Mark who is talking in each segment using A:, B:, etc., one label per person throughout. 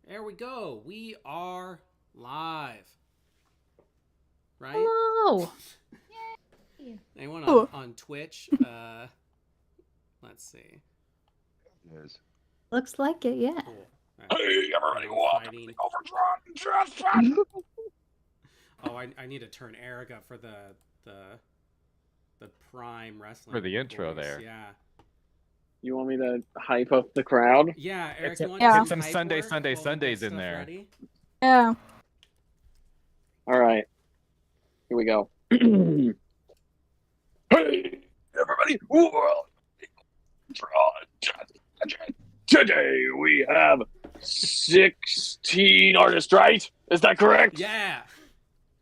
A: There we go. We are live. Right?
B: Hello.
C: Yay.
A: Anyone on Twitch? Let's see.
D: Yes.
B: Looks like it, yeah.
A: Cool. Right.
D: Hey, everybody, welcome to the Overdrawn Draft Pageant.
A: Oh, I need to turn Eric up for the prime wrestling.
E: For the intro
A: voice.
E: there.
A: Yeah.
F: You want me to hype up the crowd?
A: Yeah, Eric,
E: Get
A: you want
E: some
A: to do
E: Sunday,
A: hype work
E: Sunday,
A: while we get
E: Sundays in
A: stuff
E: there.
A: ready?
B: Yeah.
F: All right. Here we go.
D: Hey, everybody, welcome to the Overdrawn Pageant. Today we have 16 artists, right? Is that correct?
A: Yeah.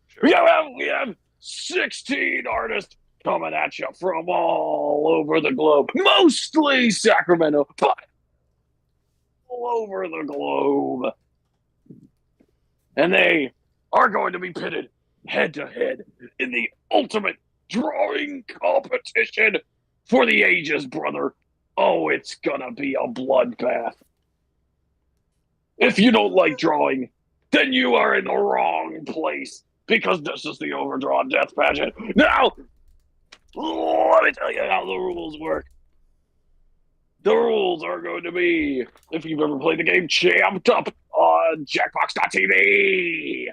D: Sure. We have 16 artists coming at you from all over the globe. Mostly Sacramento, but all over the globe. And they are going to be pitted head-to-head in the ultimate drawing competition for the ages, brother. Oh, it's gonna be a bloodbath. If you don't like drawing, then you are in the wrong place, because this is the Overdrawn Death Pageant. Now, let me tell you how the rules work. The rules are going to be, if you've ever played the game, Champed Up on Jackbox.tv.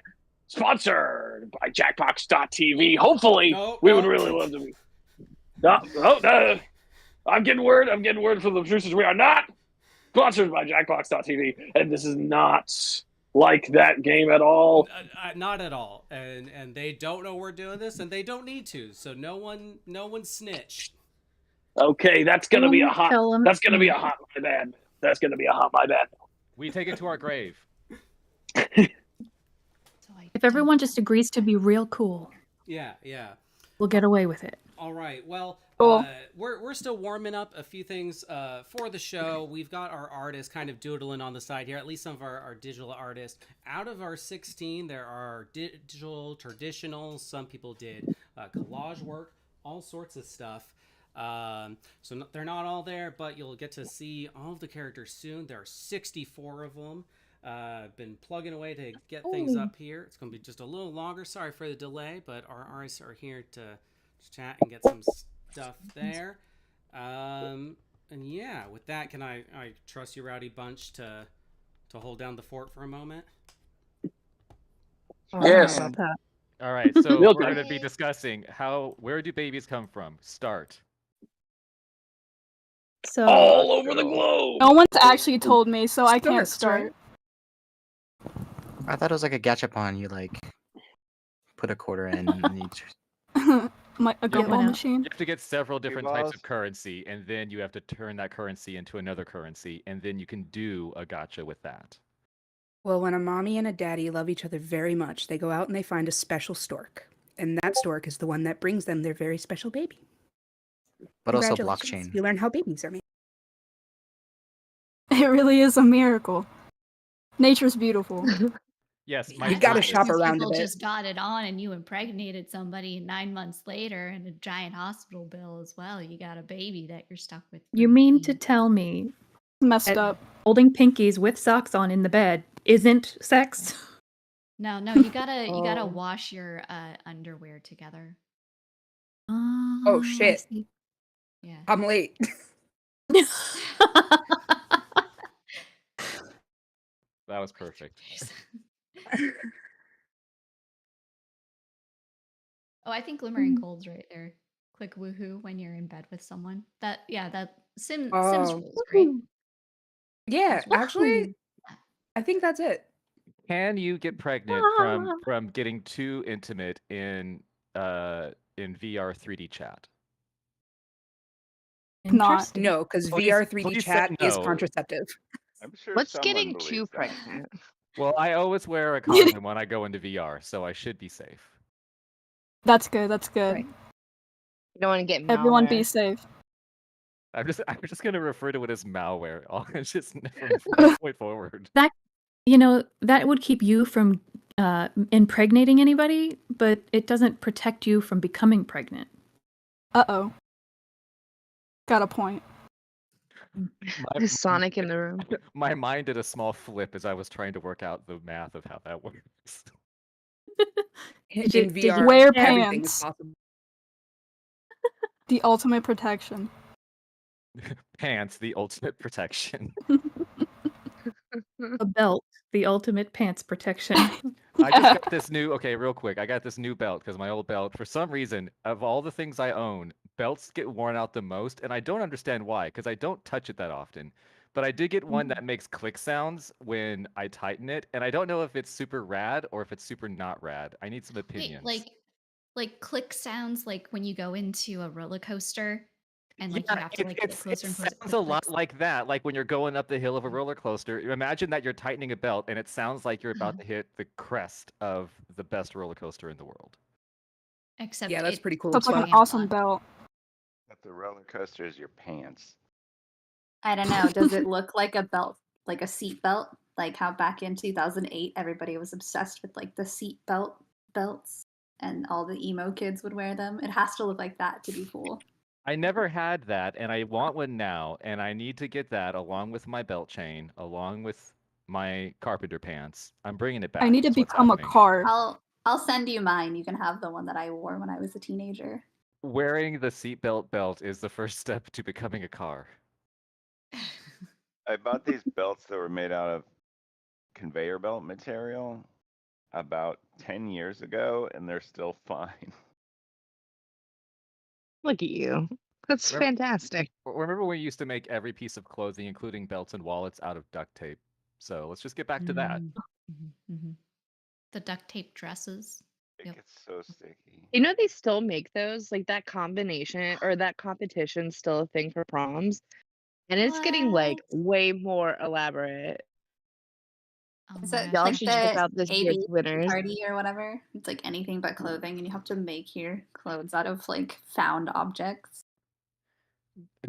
D: Sponsored by Jackbox.tv. Hopefully, we would really love to be. No. I'm getting word from the producers. We are not sponsored by Jackbox.tv, and this is not like that game at all.
A: Not at all. And they don't know we're doing this, and they don't need to. So no one snitched.
F: Okay, that's gonna be a hot. That's gonna be a hot my bad. That's gonna be a hot my bad.
E: We take it to our grave.
B: If everyone just agrees to be real cool,
A: Yeah.
B: we'll get away with it.
A: All right. Well,
B: Cool.
A: we're still warming up a few things for the show. We've got our artists kind of doodling on the side here, at least some of our digital artists. Out of our 16, there are digital traditionals. Some people did collage work, all sorts of stuff. So they're not all there, but you'll get to see all of the characters soon. There are 64 of them. Been plugging away to get things up here. It's going to be just a little longer. Sorry for the delay, but our artists are here to chat and get some stuff there. And yeah, with that, can I trust you, Rowdy Bunch, to hold down the fort for a moment?
F: Yes.
E: All right, so
F: Milk
E: we're
F: it.
E: going to be discussing where do babies come from? Start.
B: So
D: All over the globe.
G: No one's actually told me, so I can't start.
H: I thought it was like a gachapon. You like put a quarter in and you just...
G: A gumball
E: You
G: machine.
E: have to get several different types
D: balls.
E: of currency, and then you have to turn that currency into another currency, and then you can do a gacha with that.
I: Well, when a mommy and a daddy love each other very much, they go out and they find a special stork. And that stork is the one that brings them their very special baby.
H: But also
I: Congratulations.
H: blockchain.
I: You learn how babies are made.
G: It really is a miracle. Nature's beautiful.
E: Yes,
I: You
E: my
I: gotta
E: son-
I: shop around a
C: People
I: bit.
C: just got it on, and you impregnated somebody 9 months later, and a giant hospital bill as well. You got a baby that you're stuck with.
B: you mean to tell me
G: Messed
I: At-
G: up.
B: Holding pinkies with socks on in the bed isn't sex.
C: No, you gotta
I: Oh.
C: wash your underwear together.
I: Oh
B: I
I: shit.
B: see.
C: Yeah.
I: I'm late.
E: That was perfect.
C: Oh, I think Glimmering Cold's right there. Click woohoo when you're in bed with someone. That Sims
I: Oh.
C: rules, right?
I: Yeah,
C: Sims rules.
I: actually, I think that's it.
E: Can you get pregnant from getting too intimate in VR 3D chat?
G: Not.
B: Interesting.
I: No, because
E: Please-
I: VR 3D
E: please say
I: chat is
E: no.
I: contraceptive.
F: I'm sure
J: What's
F: someone
J: getting
F: believes
J: too
F: that.
J: pregnant?
E: Well, I always wear a condom when I go into VR, so I should be safe.
G: That's good. That's good.
J: Right. You don't want to get
G: Everyone be
J: malware.
G: safe.
E: I'm just gonna refer to it as malware. It's just from that point forward.
B: That that would keep you from impregnating anybody, but it doesn't protect you from becoming pregnant.
G: Uh-oh. Got a point.
J: There's Sonic in the room.
E: My mind did a small flip as I was trying to work out the math of how that works.
I: In
B: Did you
I: VR,
G: wear
I: everything is
G: pants?
I: possible.
G: The ultimate protection.
E: Pants, the ultimate protection.
B: A belt, the ultimate pants protection.
E: I just got this new, okay, real quick. I got this new belt because my old belt, for some reason, of all the things I own, belts get worn out the most, and I don't understand why, because I don't touch it that often. But I did get one that makes click sounds when I tighten it, and I don't know if it's super rad or if it's super not rad. I need some
C: Wait,
E: opinions.
C: like click sounds like when you go into a roller coaster and like
E: Yeah,
C: you have to like get closer and
E: it
C: closer.
E: sounds a lot like that, like when you're going up the hill of a roller coaster. Imagine that you're tightening a belt, and it sounds like you're about to hit the crest of the best roller coaster in the world.
C: Except
I: Yeah, that's pretty cool.
G: That's like an
C: pants
G: awesome
C: on.
G: belt.
F: But the roller coaster is your pants.
K: I don't know. Does it look like a belt, like a seat belt? Like how back in 2008, everybody was obsessed with like the seat belts and all the emo kids would wear them. It has to look like that to be cool.
E: I never had that, and I want one now, and I need to get that along with my belt chain, along with my carpenter pants. I'm bringing it back.
G: I need to
E: is what's
G: become a
E: happening.
G: car.
K: I'll send you mine. You can have the one that I wore when I was a teenager.
E: Wearing the seatbelt belt is the first step to becoming a car.
F: I bought these belts that were made out of conveyor belt material about 10 years ago, and they're still fine.
J: Look at you. That's fantastic.
E: Remember when we used to make every piece of clothing, including belts and wallets, out of duct tape? So let's just get back to that.
C: The duct tape dresses.
F: It gets so sticky.
J: You know they still make those? Like that combination or that competition's still a thing for proms. And it's getting like way more elaborate.
C: Oh
K: Is
C: my
K: it
J: Y'all
K: like
J: should check
K: the
J: out this
K: AB
J: year's winners.
K: party or whatever? It's like anything but clothing, and you have to make your clothes out of like found objects.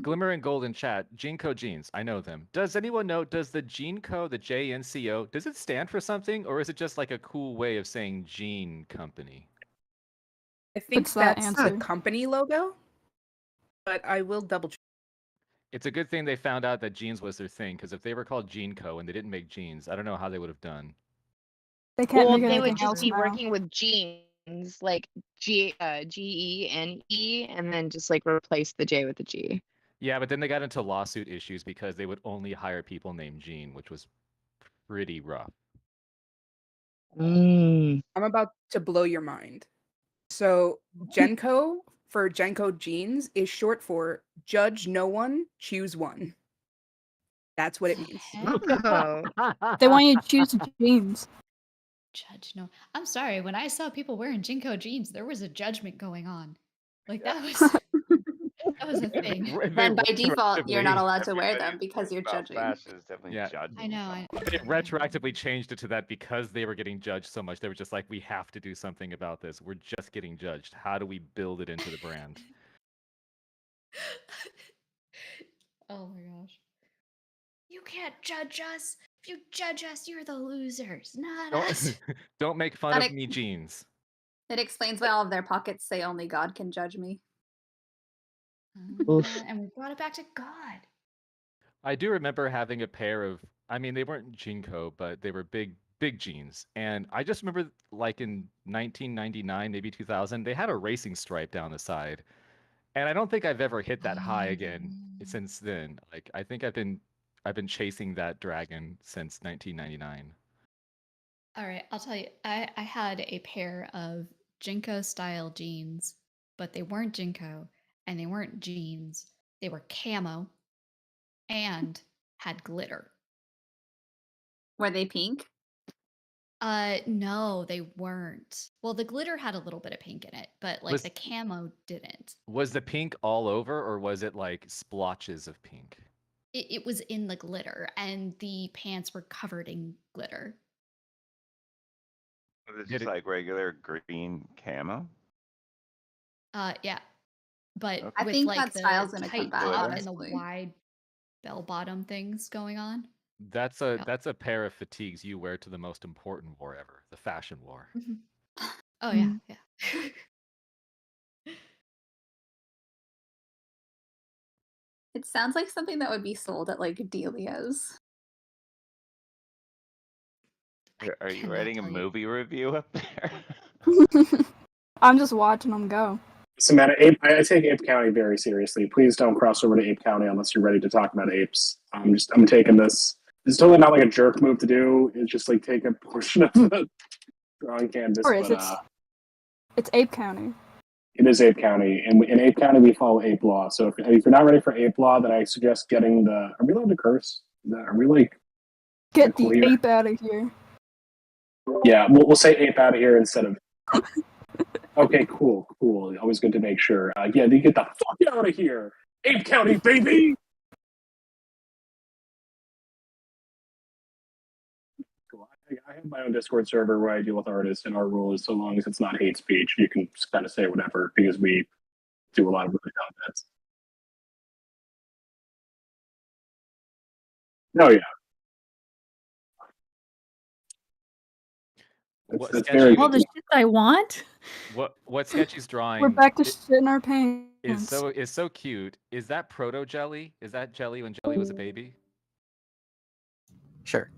E: Glimmer and Gold in chat, Jeanco jeans. I know them. Does anyone know, does the Jeanco, the JNCO, does it stand for something, or is it just like a cool way of saying Jean Company?
I: I think
G: What's that
I: that's
G: answer?
I: the company logo, but I will double check.
E: It's a good thing they found out that jeans was their thing, because if they were called Jeanco and they didn't make jeans, I don't know how they would have done.
G: They can't
J: Well,
G: make
J: they would
G: anything
J: just
G: else
J: be
G: now.
J: working with jeans, like GENE, and then just like replace the J with the G.
E: Yeah, but then they got into lawsuit issues because they would only hire people named Jean, which was pretty rough.
I: I'm about to blow your mind. So Genco for Genco jeans is short for Judge No One, Choose One. That's what it means.
J: Oh.
G: They want you to choose jeans.
C: Judge, no. I'm sorry. When I saw people wearing Jinko jeans, there was a judgment going on. Like that was a thing.
K: Then by default, you're not allowed to wear
F: Everybody
K: them because you're
F: about
K: judging.
F: fashion is definitely
E: Yeah.
F: judging.
C: I know.
E: They retroactively changed it to that because they were getting judged so much. They were just like, we have to do something about this. We're just getting judged. How do we build it into the brand?
C: Oh my gosh. You can't judge us. If you judge us, you're the losers, not us.
E: Don't make fun
K: That
E: of me jeans.
K: It explains why all of their pockets say only God can judge me.
J: Oof.
C: And we brought it back to God.
E: I do remember having a pair of, I mean, they weren't Jinko, but they were big jeans. And I just remember like in 1999, maybe 2000, they had a racing stripe down the side. And I don't think I've ever hit that high again since then. Like I think I've been chasing that dragon since 1999.
C: All right, I'll tell you. I had a pair of Jinko style jeans, but they weren't Jinko and they weren't jeans. They were camo and had glitter.
K: Were they pink?
C: No, they weren't. Well, the glitter had a little bit of pink in it, but like
E: Was
C: the camo didn't.
E: was the pink all over, or was it like splotches of pink?
C: It was in the glitter, and the pants were covered in glitter.
F: It's
E: Did
F: just
E: it?
F: like regular green camo.
C: Yeah, but
F: Okay.
K: I
C: with
K: think
C: like
K: that style's
C: the
K: gonna come
C: tight
K: back,
C: top and the
K: honestly.
C: wide bell bottom things going on.
E: That's
C: Yeah.
E: a pair of fatigues you wear to the most important war ever, the fashion war.
C: Mhm. Oh yeah,
B: Mm.
C: yeah.
K: It sounds like something that would be sold at like Delia's.
F: Are you
C: cannot
F: writing a
C: tell you.
F: movie review up there?
G: I'm just watching them go.
L: Samantha, I take Ape County very seriously. Please don't cross over to Ape County unless you're ready to talk about apes. I'm taking this. It's totally not like a jerk move to do. It's just like take a portion of the drawing canvas,
G: Or is
L: but
G: it's Ape County.
L: it is Ape County, and in Ape County we follow Ape Law. So if you're not ready for Ape Law, then I suggest getting the. Are we allowed to curse? Are we like?
G: Get
L: cool
G: the
L: here?
G: ape out of here.
L: Yeah, we'll say ape out of here instead of. Okay, cool. Always good to make sure. Yeah, you get the fuck out of here, Ape County, baby. Cool. I have my own Discord server where I deal with artists, and our rule is so long as it's not hate speech, you can kind of say whatever because we do a lot of really dumb bits. Oh yeah,
E: What
L: that's very
B: All
L: good.
B: the shit I want.
E: what Sketchy's
G: We're
E: drawing
G: back to shit in our pants.
E: is so cute. Is that proto jelly? Is that jelly when jelly was a baby?
H: Sure.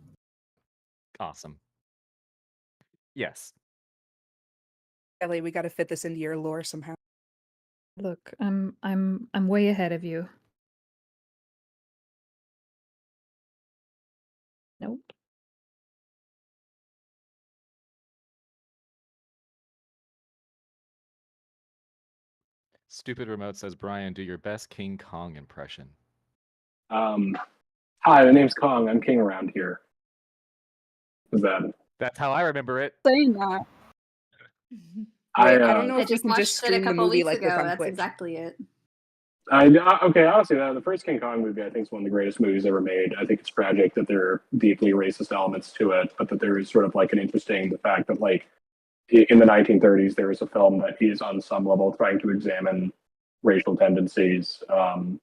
E: Awesome. Yes.
I: Ellie, we got to fit this into your lore somehow.
B: Look, I'm way ahead of you. Nope.
E: Stupid Remote says, Brian, do your best King Kong impression.
L: Hi, the name's Kong. I'm king around here. Is that?
E: That's how I remember it.
G: Saying that.
I: Wait, I don't know
K: I
I: if you
K: just
I: can
K: watched
I: just
K: it a
I: stream the
K: couple
I: movie
K: weeks
I: like
K: ago.
I: this on
K: That's
I: Twitch.
K: exactly it.
L: Okay, honestly, the first King Kong movie I think is one of the greatest movies ever made. I think it's tragic that there are deeply racist elements to it, but that there is sort of like an interesting the fact that like in the 1930s there was a film that is on some level trying to examine racial tendencies and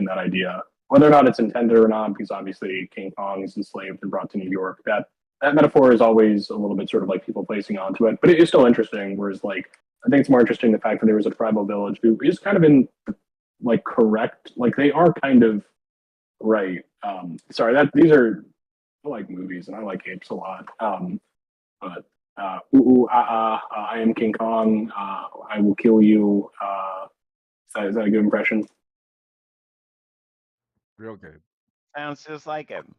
L: that idea, whether or not it's intended or not, because obviously King Kong is enslaved and brought to New York. That metaphor is always a little bit sort of like people placing onto it, but it is still interesting. Whereas like I think it's more interesting the fact that there was a tribal village who is kind of in like correct, like they are kind of right. Sorry, that these are I like movies and I like apes a lot. But I am King Kong. I will kill you. Is that a good impression?
E: Real good.
F: Sounds just like him.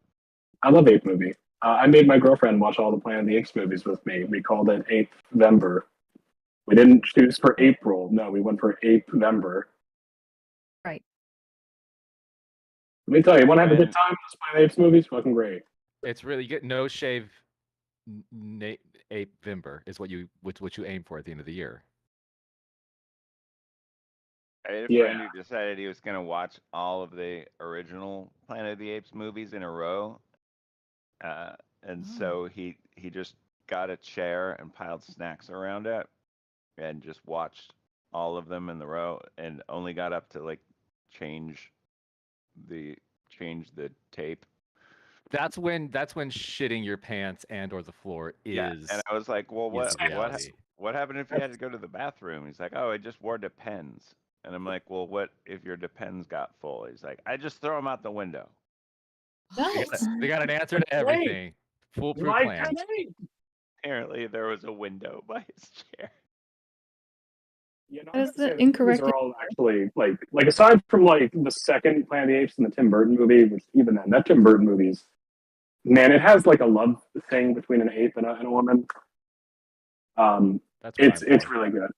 L: I love Ape Movie. I made my girlfriend watch all the Planet of the Apes movies with me. We called it Ape Vember. We didn't choose for April. No, we went for Ape Vember.
B: Right.
L: Let me tell you, want to have a good time? Those Planet of the Apes movies, fucking great.
E: It's really good. No shave ape Vimber is what you aim for at the end of the year.
F: I had a friend who decided he was going to watch all of the original Planet of the Apes movies in a row. And so he just got a chair and piled snacks around it and just watched all of them in the row and only got up to like change the tape.
E: That's when shitting your pants and or the floor is.
F: Yeah, and I was like, well, what happened if you had to
L: That's-
F: go to the bathroom? He's like, oh, it just wore Depends. And I'm like, well, what if your Depends got full? He's like, I just throw them out the window.
E: They got an answer to everything. Foolproof
L: Like
E: plan.
L: today.
F: Apparently, there was a window by his chair.
L: You know,
B: That is the
L: these
B: incorrect.
L: are all actually like aside from like the second Planet of the Apes and the Tim Burton movie, which even then that Tim Burton movie's man, it has like a love thing between an ape and a woman.
E: That's
L: it's really good.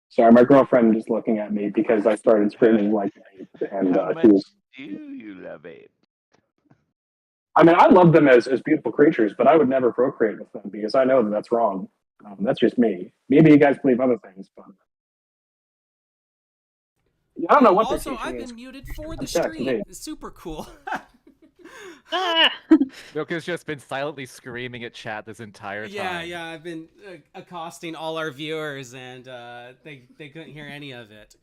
L: Sorry, my girlfriend is looking at me because I started screaming like an ape, and
F: How
L: she
F: much
L: was.
F: do you love apes?
L: I mean, I love them as beautiful creatures, but I would never procreate with them because I know that that's wrong. That's just me. Maybe you guys believe other things, but I don't know what they're
A: Also,
L: teaching
A: I've
L: me.
A: been muted for the
L: sex,
A: stream.
L: indeed.
A: Super cool.
E: Milka's just been silently screaming at chat this entire time.
A: Yeah, I've been accosting all our viewers, and they couldn't hear any of it.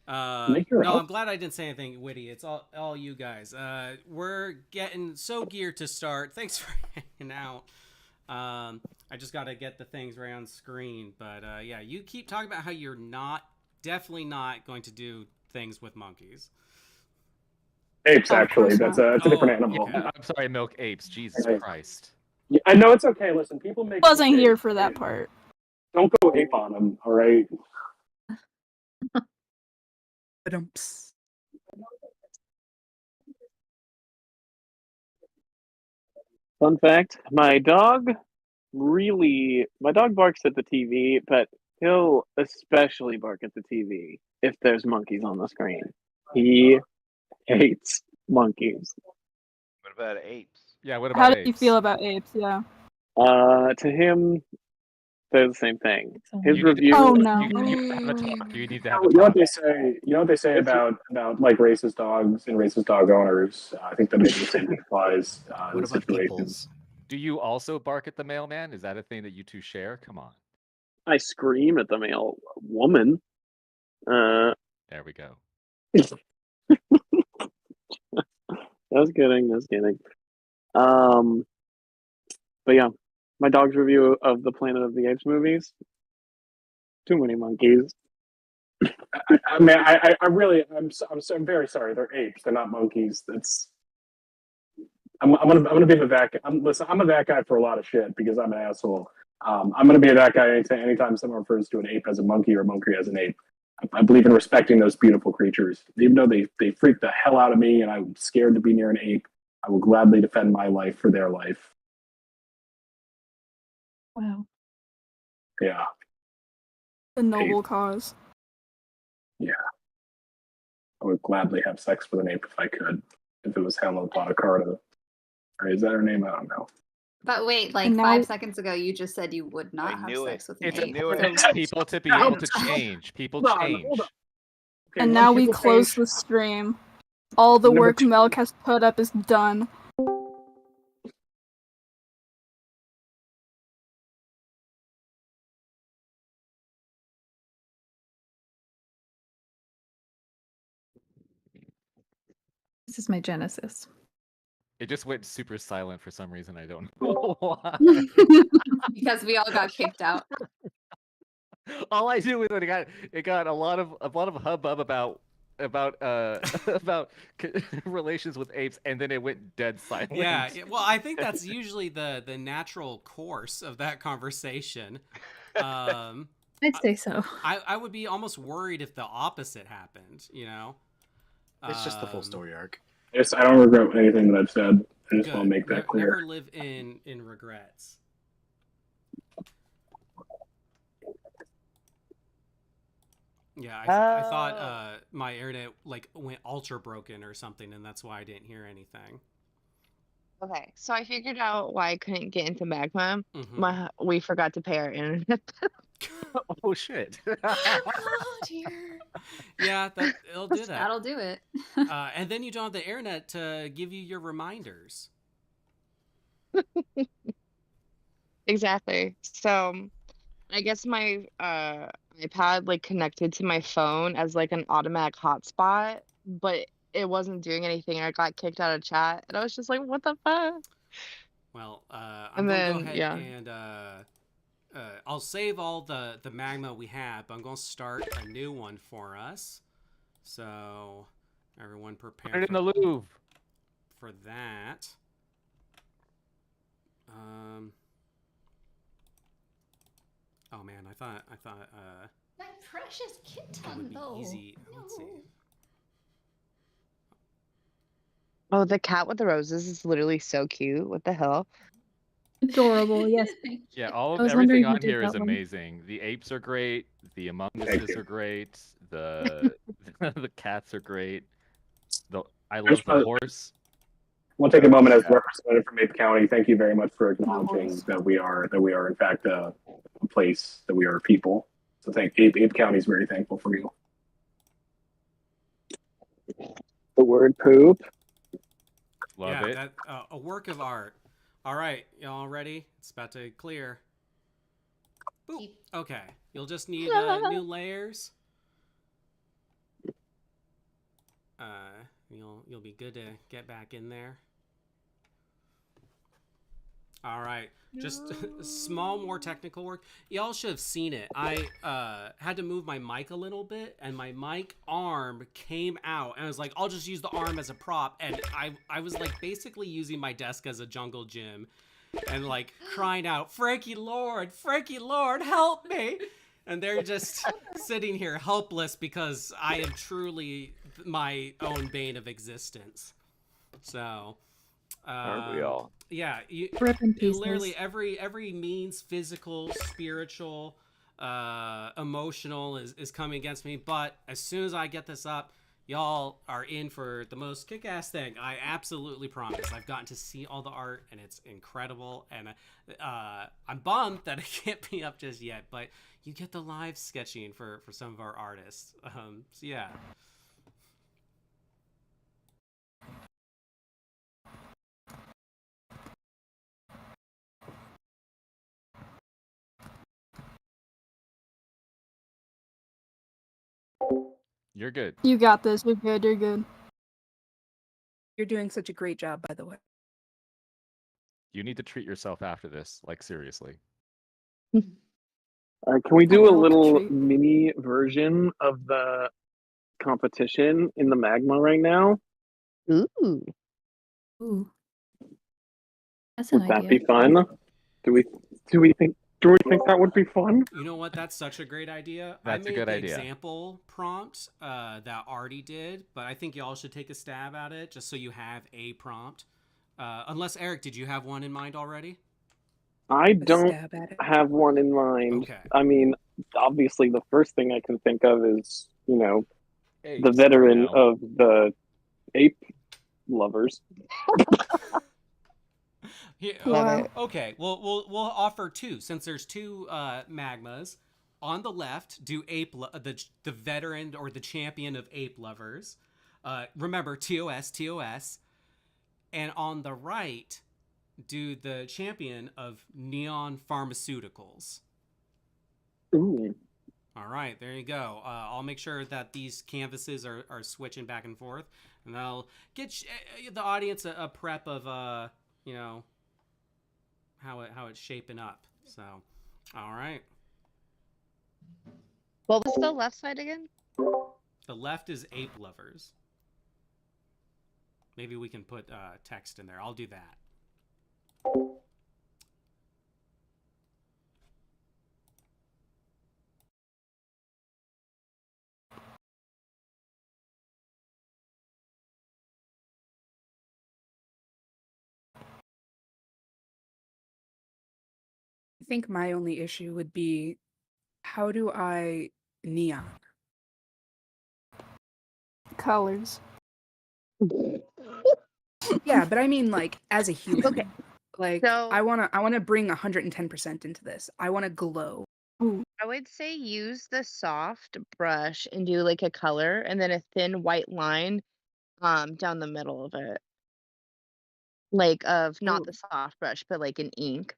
A: No, I'm glad I didn't say anything witty. It's all you guys. We're getting so geared to start. Thanks for hanging out. I just got to get the things right on screen. But yeah, you keep talking about how you're definitely not going to do things with monkeys.
L: Apes, actually. It's a different animal.
E: Yeah, I'm sorry, Milk. Apes. Jesus Christ.
L: Yeah, I know it's okay. Listen, people make.
G: Wasn't
L: mistakes.
G: here for that part.
L: Don't go ape on them, all right?
D: Fun fact: my dog barks at the TV, but he'll especially bark at the TV if there's monkeys on the screen. He hates monkeys.
F: What about apes?
E: Yeah, what
G: How
E: about
G: do you
E: apes?
G: feel about apes? Yeah.
D: To him, they're the same thing. His review.
G: Oh no.
E: You have a talk. You need to have a
L: You know what
E: talk.
L: they say? You know what they say about like racist dogs and racist dog owners? I think that maybe the same thing applies in situations.
E: Do you also bark at the mailman? Is that a thing that you two share? Come on.
D: I scream at the male woman.
E: There we go.
D: That's kidding. But yeah, my dog's review of the Planet of the Apes movies. Too many monkeys.
L: I mean, I'm very sorry. They're apes. They're not monkeys. I'm gonna be that guy. Listen, I'm a that guy for a lot of shit because I'm an asshole. I'm gonna be that guy anytime someone refers to an ape as a monkey or a monkey as an ape. I believe in respecting those beautiful creatures, even though they freak the hell out of me, and I'm scared to be near an ape. I will gladly defend my life for their life.
B: Wow.
L: Yeah.
G: A noble cause.
L: Yeah. I would gladly have sex with an ape if I could. If it was Helena Bonaccarta. Or is that her name? I don't know.
K: But wait, like
G: And now-
K: 5 seconds ago, you just said you would not have
F: knew
K: sex
F: it.
K: with an
E: It's
K: ape.
E: people to be able to change. People
L: Hold on,
E: change.
L: hold on. Okay,
G: And
L: when
G: now we
L: people
G: close
L: change-
G: the stream. All the
L: Number
G: work
L: 2.
G: Milk has put up is done.
B: This is my Genesis.
E: It just went super silent for some reason. I don't know why.
K: Because we all got kicked out.
E: All I knew was that it got a lot of hubbub about relations with apes, and then it went dead silent.
A: Yeah, well, I think that's usually the natural course of that conversation.
B: I'd say so.
A: I would be almost worried if the opposite happened, you know?
H: It's just the full story arc.
L: Yes, I don't regret anything that I've said. I just
A: Good.
L: want to make that clear.
A: Never live in regrets. Yeah, I thought my internet like went ultra broken or something, and that's why I didn't hear anything.
J: Okay, so I figured out why I couldn't get into Magma.
A: Mhm.
J: We forgot to pay our internet.
E: Oh shit.
K: Oh dear.
A: Yeah, it'll do that.
K: That'll do it.
A: And then you don't have the internet to give you your reminders.
J: Exactly. So I guess my iPad like connected to my phone as like an automatic hotspot, but it wasn't doing anything. I got kicked out of chat, and I was just like, "What the fuck?"
A: Well, I'm
J: And
A: gonna go
J: then,
A: ahead
J: yeah.
A: and I'll save all the magma we have, but I'm gonna start a new one for us. So everyone prepare
E: Put it in the Louvre.
A: for that. Oh man, I thought
C: My precious
A: it
C: kitten,
A: would be
C: though.
A: easy. Let's see.
J: Oh, the cat with the roses is literally so cute. What the hell?
B: Adorable. Yes.
E: Yeah, all
B: I
E: of
B: was
E: everything
B: wondering who
E: on
B: did
E: here
B: that
E: is
B: one.
E: amazing. The apes are great. The Among
L: Thank
E: Uses
L: you.
E: are great. The the cats are great. I
L: I
E: love
L: just
E: the horse.
L: want to take a moment as
F: Yeah.
L: representative from Ape County. Thank you very much for
G: No
L: acknowledging
G: worries.
L: that we are in fact a place, that we are a people. So Ape County is very thankful for you.
D: The word poop.
E: Love
A: yeah,
E: it.
A: that a work of art. All right, y'all ready? It's about to clear. Boop. Okay, you'll just need new layers. You'll be good to get back in there. All right, just small, more technical work. Y'all should have seen it. I had to move my mic a little bit, and my mic arm came out, and I was like, I'll just use the arm as a prop, and I was like basically using my desk as a jungle gym, and like crying out, Frankie Lord, help me! And they're just sitting here helpless because I am truly my own bane of existence. So.
F: Aren't we all?
A: Yeah,
B: Rip in pieces.
A: literally every means, physical, spiritual, emotional is coming against me. But as soon as I get this up, y'all are in for the most kick-ass thing. I absolutely promise. I've gotten to see all the art, and it's incredible. And I'm bummed that it can't be up just yet, but you get the live sketching for some of our artists. So yeah.
E: You're good.
G: You got this. You're good. You're good.
I: You're doing such a great job, by the way.
E: You need to treat yourself after this, like seriously.
D: All right, can we
G: I
D: do a
G: know what to
D: little
G: treat.
D: mini version of the competition in the magma right now?
J: Ooh.
B: Ooh. That's an
D: Would that
B: idea.
D: be fun? Do we think that would be fun?
A: You know what? That's such a great idea.
E: That's
A: I
E: a
A: made
E: good
A: the
E: idea.
A: example prompt that Artie did, but I think y'all should take a stab at it just so you have a prompt. Unless, Eric, did you have one in mind already?
D: I
I: A
D: don't
I: stab at it.
D: have one in mind.
A: Okay.
D: I mean, obviously, the first thing I can think of is, the
E: Apes,
D: veteran
E: no.
D: of the ape lovers.
A: Yeah,
G: Wow.
A: okay. Well, we'll offer two since there's two magmas. On the left, do the veteran or the champion of ape lovers. Remember TOS. And on the right, do the champion of neon pharmaceuticals.
D: Ooh.
A: All right, there you go. I'll make sure that these canvases are switching back and forth, and I'll get the audience a prep of how it's shaping up. So, all right.
J: What was the left side again?
A: The left is ape lovers. Maybe we can put text in there. I'll do that.
I: I think my only issue would be, how do I neon?
G: Colors.
I: Yeah, but I mean, like, as a human.
J: Okay.
I: Like,
J: So-
I: I wanna bring 110% into this. I wanna glow.
G: Ooh.
J: I would say use the soft brush and do like a color and then a thin white line down the middle of it. Like of not
I: Ooh.
J: the soft brush, but like an ink.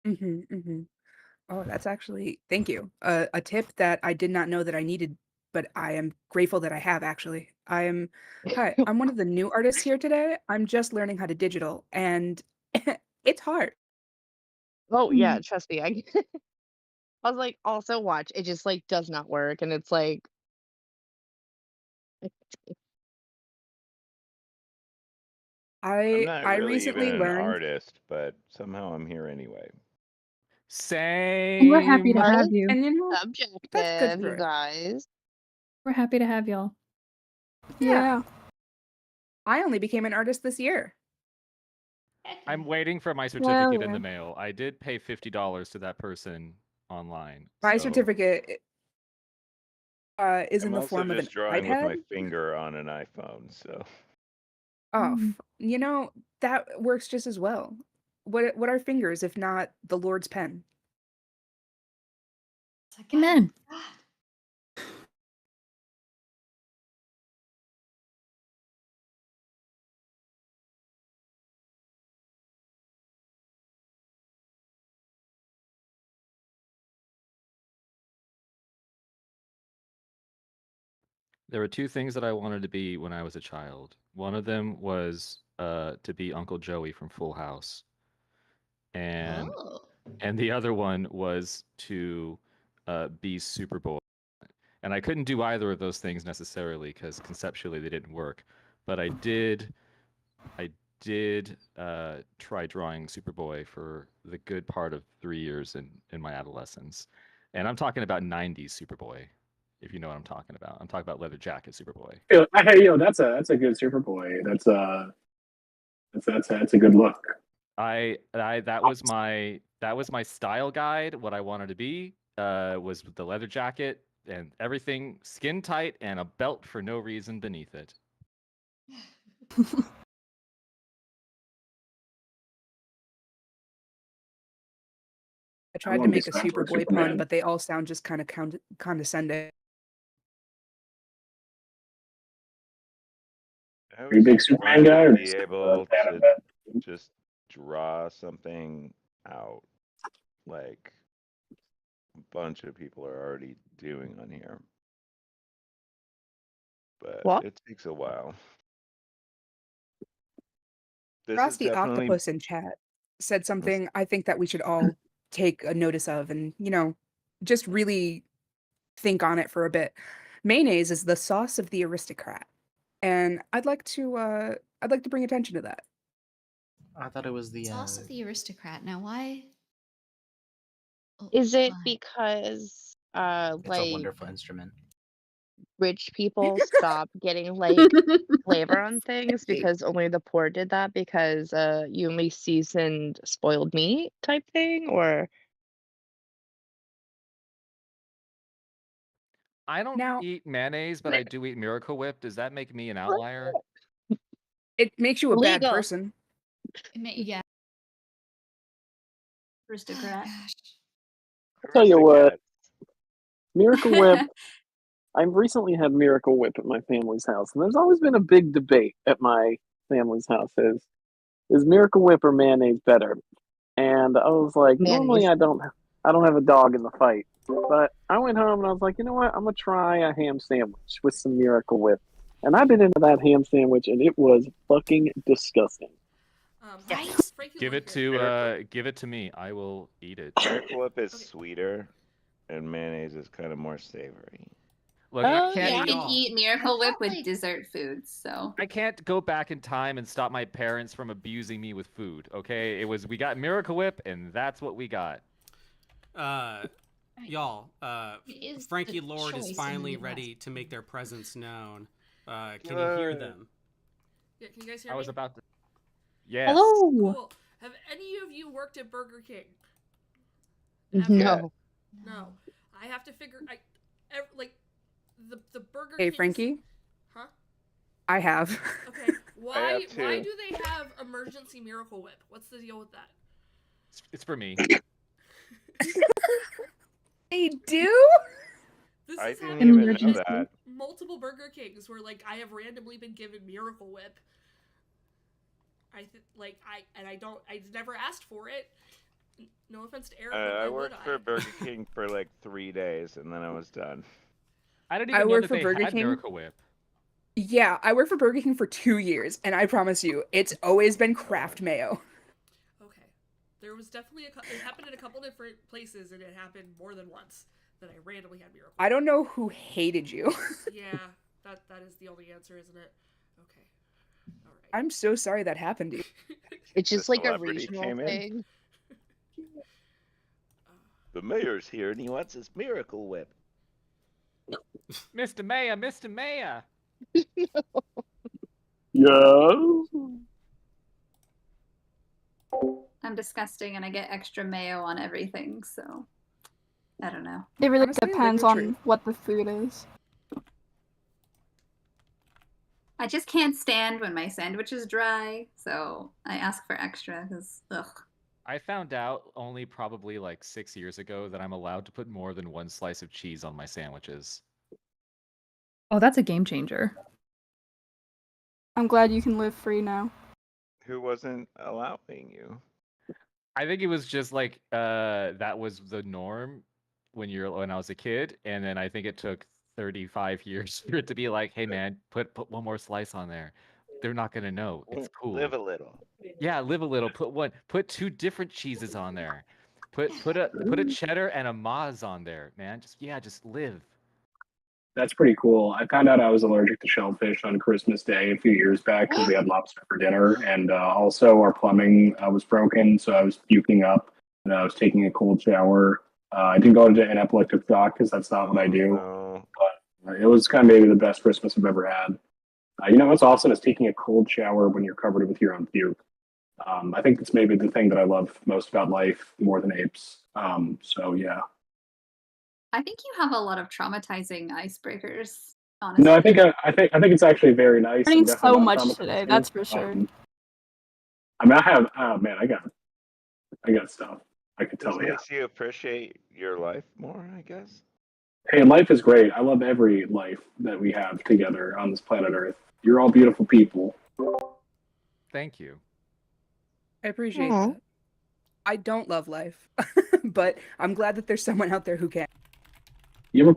I: Mm-hmm. Oh, that's actually, thank you. A tip that I did not know that I needed, but I am grateful that I have actually. Hi, I'm one of the new artists here today. I'm just learning how to digital, and it's hard.
J: Oh yeah, trust me. I was like, also watch. It just like does not work, and it's like
F: I'm not
I: I
F: really
I: recently
F: even an
I: learned.
F: artist, but somehow I'm here anyway.
E: Same.
B: We're happy to
C: What?
B: have you.
I: And you know, that's good
J: Subjective,
I: for
J: you
I: it.
J: guys.
B: We're happy to have y'all.
G: Yeah.
I: I only became an artist this year.
E: I'm waiting for my
G: Well,
E: certificate in
G: yeah.
E: the mail. I did pay $50 to that person online.
I: My
E: so-
I: certificate is in
F: I'm
I: the
F: also
I: form of an
F: just drawing with
I: iPad.
F: my finger on an iPhone, so
I: Oh,
B: Mm.
I: you know, that works just as well. What are fingers if not the Lord's pen?
C: It's like, God,
B: Amen.
C: God.
E: There were two things that I wanted to be when I was a child. One of them was to be Uncle Joey from Full House, and
C: Oh.
E: the other one was to be Superboy. And I couldn't do either of those things necessarily because conceptually they didn't work. But I did try drawing Superboy for the good part of 3 years in my adolescence, and I'm talking about '90s Superboy. If you know what I'm talking about, I'm talking about leather jacket Superboy.
L: That's a good Superboy. That's a good look.
E: That was my style guide. What I wanted to be was the leather jacket and everything skin tight and a belt for no reason beneath it.
I: I tried to
L: won't be
I: make a
L: Smash Bros.
I: Superboy pun,
L: Superman.
I: but they all sound just kind of condescending.
F: I
L: Are you a
F: was
L: big
F: just
L: Superman
F: trying
L: guy
F: to
L: or
F: be
L: just
F: able
L: fan of
F: to
L: that?
F: just draw something out like a bunch of people are already doing on here. But
J: What?
F: it takes a while. This is
I: Frosty
F: definitely
I: Octopus in chat said something I think that we should all take a notice of and, just really think on it for a bit. Mayonnaise is the sauce of the aristocrat. And I'd like to bring attention to that.
H: I thought it was the
C: Sauce of the aristocrat. Now, why? Oh,
J: Is it
C: why?
J: because
H: it's a
J: like
H: wonderful instrument.
J: rich people stop getting like flavor on things because only the poor did that because you only seasoned spoiled meat type thing, or
E: I don't
I: Now,
E: eat mayonnaise, but I do eat Miracle Whip. Does that make me an outlier?
I: it makes you a bad
J: Illegal.
I: person.
C: Yeah. Oh,
K: Aristocrat.
C: gosh.
D: I'll tell you what,
F: Aristocrat.
D: Miracle Whip. I've recently had Miracle Whip at my family's house, and there's always been a big debate at my family's house: is Miracle Whip or mayonnaise better? And I was like, normally
J: Mayonnaise.
D: I don't have a dog in the fight, but I went home and I was like, you know what? I'm gonna try a ham sandwich with some Miracle Whip, and I bit into that ham sandwich, and it was fucking disgusting.
C: Right?
M: Frankie
E: Give
M: will
E: it
M: hear.
E: give it to me. I will eat it.
F: Miracle Whip is
M: Okay.
F: sweeter, and mayonnaise is kind of more savory.
E: Look,
J: Oh,
E: I
K: You
E: can't
J: yeah.
K: can
A: y'all.
K: eat Miracle Whip
C: thought,
K: with
C: like-
K: dessert foods, so.
E: I can't go back in time and stop my parents from abusing me with food. Okay, we got Miracle Whip, and that's what we got.
A: Y'all,
C: It is
A: Frankie
C: the
A: Lord is
C: choice in the
A: finally
C: Midwest.
A: ready to make their presence known. Can you hear them?
M: Yeah, can you guys hear
E: I
M: me?
E: was about to. Yes.
J: Hello.
M: Cool. Have any of you worked at Burger King? Ever?
J: No.
M: No. I have to figure. Like the Burger
I: Hey,
M: Kings-
I: Frankie,
M: Huh?
I: I have.
M: Okay. Why
F: have
M: why
F: too.
M: do they have emergency Miracle Whip? What's the deal with that?
E: It's for me.
I: They do?
M: This
F: I
M: is
F: didn't
M: happening
F: even know
M: at
F: that.
M: multiple Burger Kings where like I have randomly been given Miracle Whip. I never asked for it. No offense to Eric, but
F: I
M: why would
F: worked for Burger King for like 3 days, and then I was done.
E: I didn't
I: I
E: even know
I: work
E: that
I: for
E: they
I: Burger
E: had
I: King.
E: Miracle Whip.
I: Yeah, I worked for Burger King for 2 years, and I promise you, it's always been Kraft mayo.
M: Okay. There was definitely it happened in a couple different places, and it happened more than once that I randomly had Miracle.
I: I don't know who hated you.
M: Yeah. That is the only answer, isn't it? Okay. All right.
I: I'm so sorry that happened to you.
J: It's just like a
F: celebrity
J: regional
F: came in.
J: thing.
F: The mayor's here and he wants his miracle whip.
E: Mr. Mayor, Mr. Mayor.
D: Yeah.
K: I'm disgusting and I get extra mayo on everything, so I don't know.
G: It really
I: Honestly,
G: depends
I: live your
G: on what the food is.
K: I just can't stand when my sandwich is dry, so I ask for extra because ugh.
E: I found out only probably like 6 years ago that I'm allowed to put more than one slice of cheese on my sandwiches.
B: Oh, that's a game changer.
G: I'm glad you can live free now.
F: Who wasn't allowing you?
E: I think it was just like that was the norm when I was a kid, and then I think it took 35 years for it to be like, hey man, put one more slice on there. They're not gonna know. It's cool.
F: Live a little.
E: Yeah, live a little. Put two different cheeses on there. Put a cheddar and a Maz on there, man. Just live.
L: That's pretty cool. I found out I was allergic to shellfish on Christmas Day a few years back because we had lobster for dinner, and also our plumbing was broken, so I was puking up, and I was taking a cold shower. I didn't go into an epileptic shock because that's not what I do.
F: No.
L: But it was kind of maybe the best Christmas I've ever had. You know what's awesome is taking a cold shower when you're covered with your own puke. I think that's maybe the thing that I love most about life more than apes. So yeah.
K: I think you have a lot of traumatizing icebreakers, honestly.
L: No, I think it's actually very nice.
G: Learning
L: and definitely
G: so
L: not
G: much today,
L: traumatizing.
G: that's for sure.
L: I mean, I have. Oh man, I got stuff I could
F: This
L: tell you.
F: makes you appreciate your life more, I guess.
L: Hey, life is great. I love every life that we have together on this planet Earth. You're all beautiful people.
E: Thank you.
I: I appreciate
J: Aw.
I: that. I don't love life, but I'm glad that there's someone out there who can.
L: You ever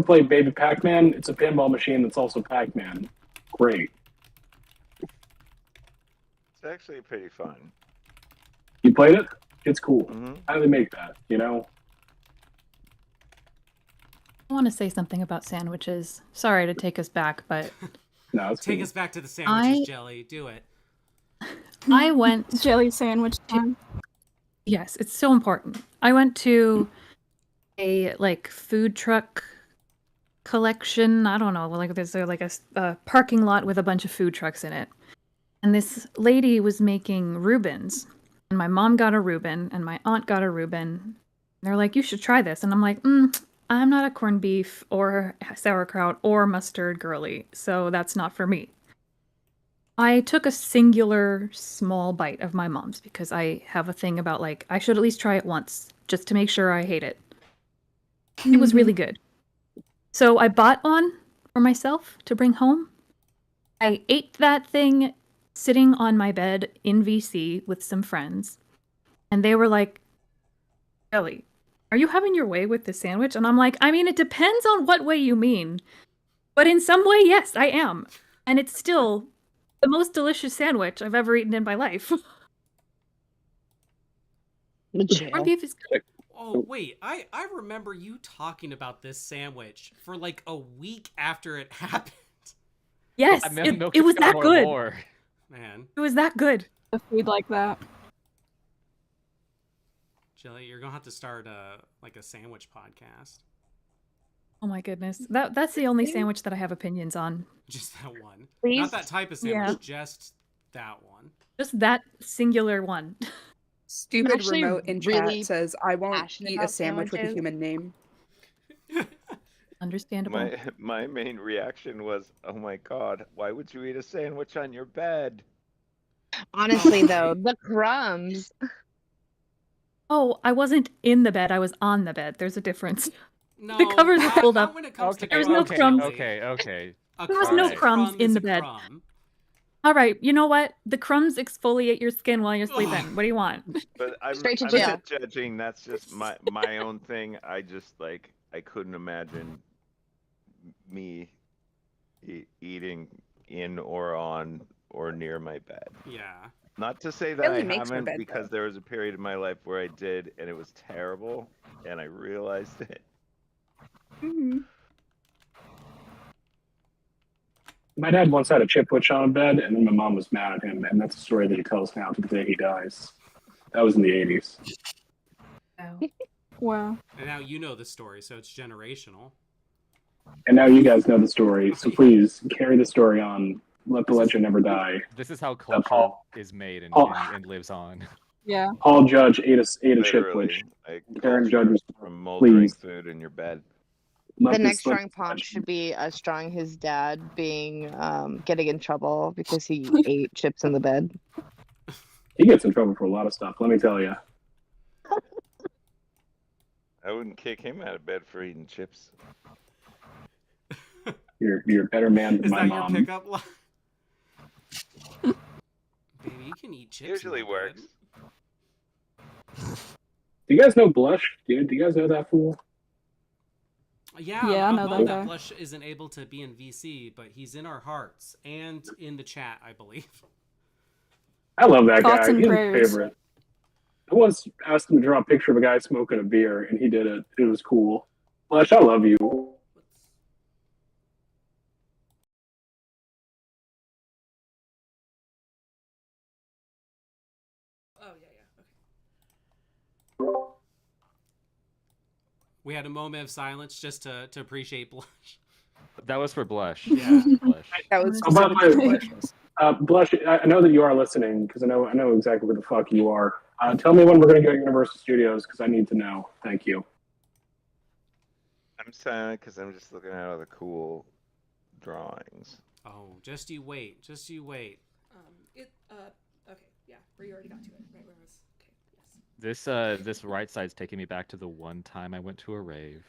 L: play Baby Pac-Man? It's a pinball machine that's also Pac-Man. Great.
F: It's actually pretty fun.
L: You played it? It's cool.
F: Mm-hmm.
L: How do they make that? You know?
B: I want to say something about sandwiches. Sorry to take us back, but
L: No, it's
A: Take
L: cool.
A: us back to the sandwiches,
B: I-
A: Jelly. Do it.
B: I went.
G: Jelly sandwich time.
B: Yes, it's so important. I went to a like food truck collection. I don't know, like there's like a parking lot with a bunch of food trucks in it. And this lady was making Reubens. And my mom got a Reuben and my aunt got a Reuben. They're like, you should try this. And I'm like, I'm not a corned beef or sauerkraut or mustard girly, so that's not for me. I took a singular small bite of my mom's because I have a thing about like, I should at least try it once just to make sure I hate it. It was really good. So I bought one for myself to bring home. I ate that thing sitting on my bed in VC with some friends. And they were like, Ellie, are you having your way with this sandwich? And I'm like, I mean, it depends on what way you mean. But in some way, yes, I am. And it's still the most delicious sandwich I've ever eaten in my life. Corned beef is good.
A: Oh wait, I remember you talking about this sandwich for like a week after it happened.
B: Yes, it was that good.
A: Man,
B: It was that good.
G: The food like that.
A: Jelly, you're gonna have to start like a sandwich podcast.
B: Oh my goodness. That's the only sandwich that I have opinions on.
A: Just that one.
J: Please?
A: Not that type of sandwich,
B: Yeah.
A: just that one.
B: Just that singular one.
I: Stupid
J: actually
I: remote in
J: really
I: chat says, I won't
J: passionate
I: eat a
J: about
I: sandwich with a
J: sandwiches.
I: human name.
B: Understandable.
F: My main reaction was, oh my god, why would you eat a sandwich on your bed?
J: Honestly, though, the crumbs.
B: Oh, I wasn't in the bed. I was on the bed. There's a difference.
A: No,
B: The covers were pulled
A: not
B: up.
A: when it comes to
B: There was no
A: crumbs,
B: crumbs.
A: Jelly.
E: Okay.
B: There was no
E: Alright.
B: crumbs in
A: is
B: the
A: a
B: bed.
A: crumb.
B: All right, you know what? The crumbs exfoliate your skin while you're sleeping. What do you want?
F: But I'm
J: Straight to
F: I'm
J: jail.
F: not judging. That's just my own thing. I just like I couldn't imagine me eating in or on or near my bed.
A: Yeah.
F: Not to say that
I: Ellie
F: I
I: makes her
F: haven't,
I: bed,
F: because there was a period in my life where I did, and it was terrible, and I realized it.
I: Mm-hmm.
L: My dad once had a chip witch on a bed, and then my mom was mad at him, and that's a story that he tells now to the day he dies. That was in the 80s.
G: Wow.
A: And now you know the story, so it's generational.
L: And now you guys know the story, so please carry the story on. Let the legend never die.
E: This is how culture
L: Paul-
E: is made and,
L: Paul-
E: and lives on.
G: Yeah.
L: Paul Judge ate a chip
F: Literally,
L: witch.
F: like
L: Karen
F: culture
L: Judge,
F: from moldering
L: please.
F: food in your bed.
L: Let
J: The
L: this-
J: next
L: let
J: strong
L: this
J: prompt
L: legend-
J: should be strong his dad being getting in trouble because he ate chips in the bed.
L: He gets in trouble for a lot of stuff, let me tell you.
F: I wouldn't kick him out of bed for eating chips.
L: You're a better man than
A: Is
L: my
A: that
L: mom.
A: your pickup line? Baby, you can eat chips.
F: Usually works.
L: Do you guys know Blush? Do you guys know that fool?
A: Yeah,
G: Yeah, I
A: I'm
G: know that
A: bummed
G: guy.
A: Blush isn't able to be in VC, but he's in our hearts and in the chat, I believe.
L: I love that
G: Thoughts
L: guy.
G: and
L: He's my
G: prayers.
L: favorite. I once asked him to draw a picture of a guy smoking a beer, and he did it. It was cool. Blush, I love you.
M: Oh yeah. Okay.
A: We had a moment of silence just to appreciate Blush.
E: That was for Blush.
A: Yeah.
E: Blush.
I: That was
L: Oh, by the way,
I: specific.
L: Blush, I know that you are listening because I know exactly where the fuck you are. Tell me when we're going to go to Universal Studios because I need to know. Thank you.
F: I'm silent because I'm just looking at all the cool drawings.
A: Oh, just you wait. Just you wait.
M: Okay, yeah, we already got to it. Right where it was. Okay, yes.
E: This right side's taking me back to the one time I went to a rave.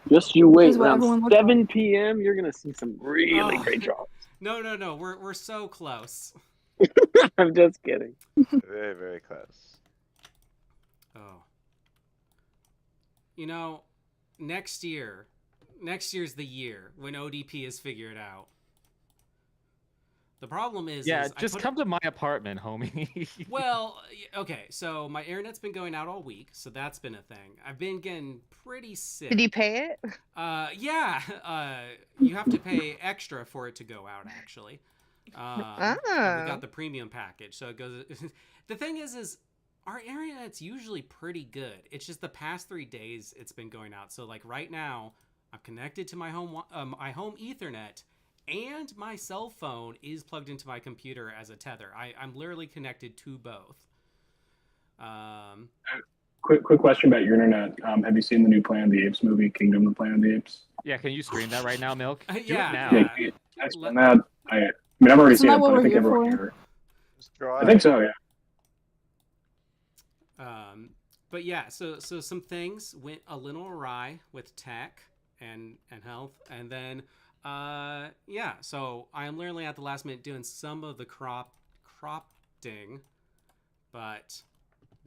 D: Just you wait.
G: Is what
D: Around
G: everyone looked
D: 7 p.m., you're gonna see some really
A: Oh.
D: great drawings.
A: No. We're so close.
D: I'm just kidding.
F: Very, very close.
A: Oh. You know, next year's the year when ODP is figured out. The problem is,
E: Yeah,
A: is I
E: just
A: put
E: come to my apartment, homie.
A: Well, okay, so my internet's been going out all week, so that's been a thing. I've been getting pretty sick.
J: Did you pay it?
A: Yeah, you have to pay extra for it to go out, actually. And we
J: Oh.
A: got the premium package, so it goes. The thing is our internet's usually pretty good. It's just the past 3 days it's been going out. So like right now, I'm connected to my home Ethernet. And my cell phone is plugged into my computer as a tether. I'm literally connected to both.
L: Quick question about your internet. Have you seen the new Planet of the Apes movie, Kingdom of the Planet of the Apes?
E: Yeah, can you stream that right now, Milk? Do
A: Yeah,
E: it now.
L: Yeah, can you explain that? I mean, I've already
G: Isn't
L: seen
G: that
L: it,
G: what
L: but I
G: we're
L: think
G: here
L: everyone
G: for?
L: here.
F: Just draw
L: I think
F: it.
L: so, yeah.
A: But yeah, so some things went a little awry with tech and health, and then yeah, so I am literally at the last minute doing some of the cropping, but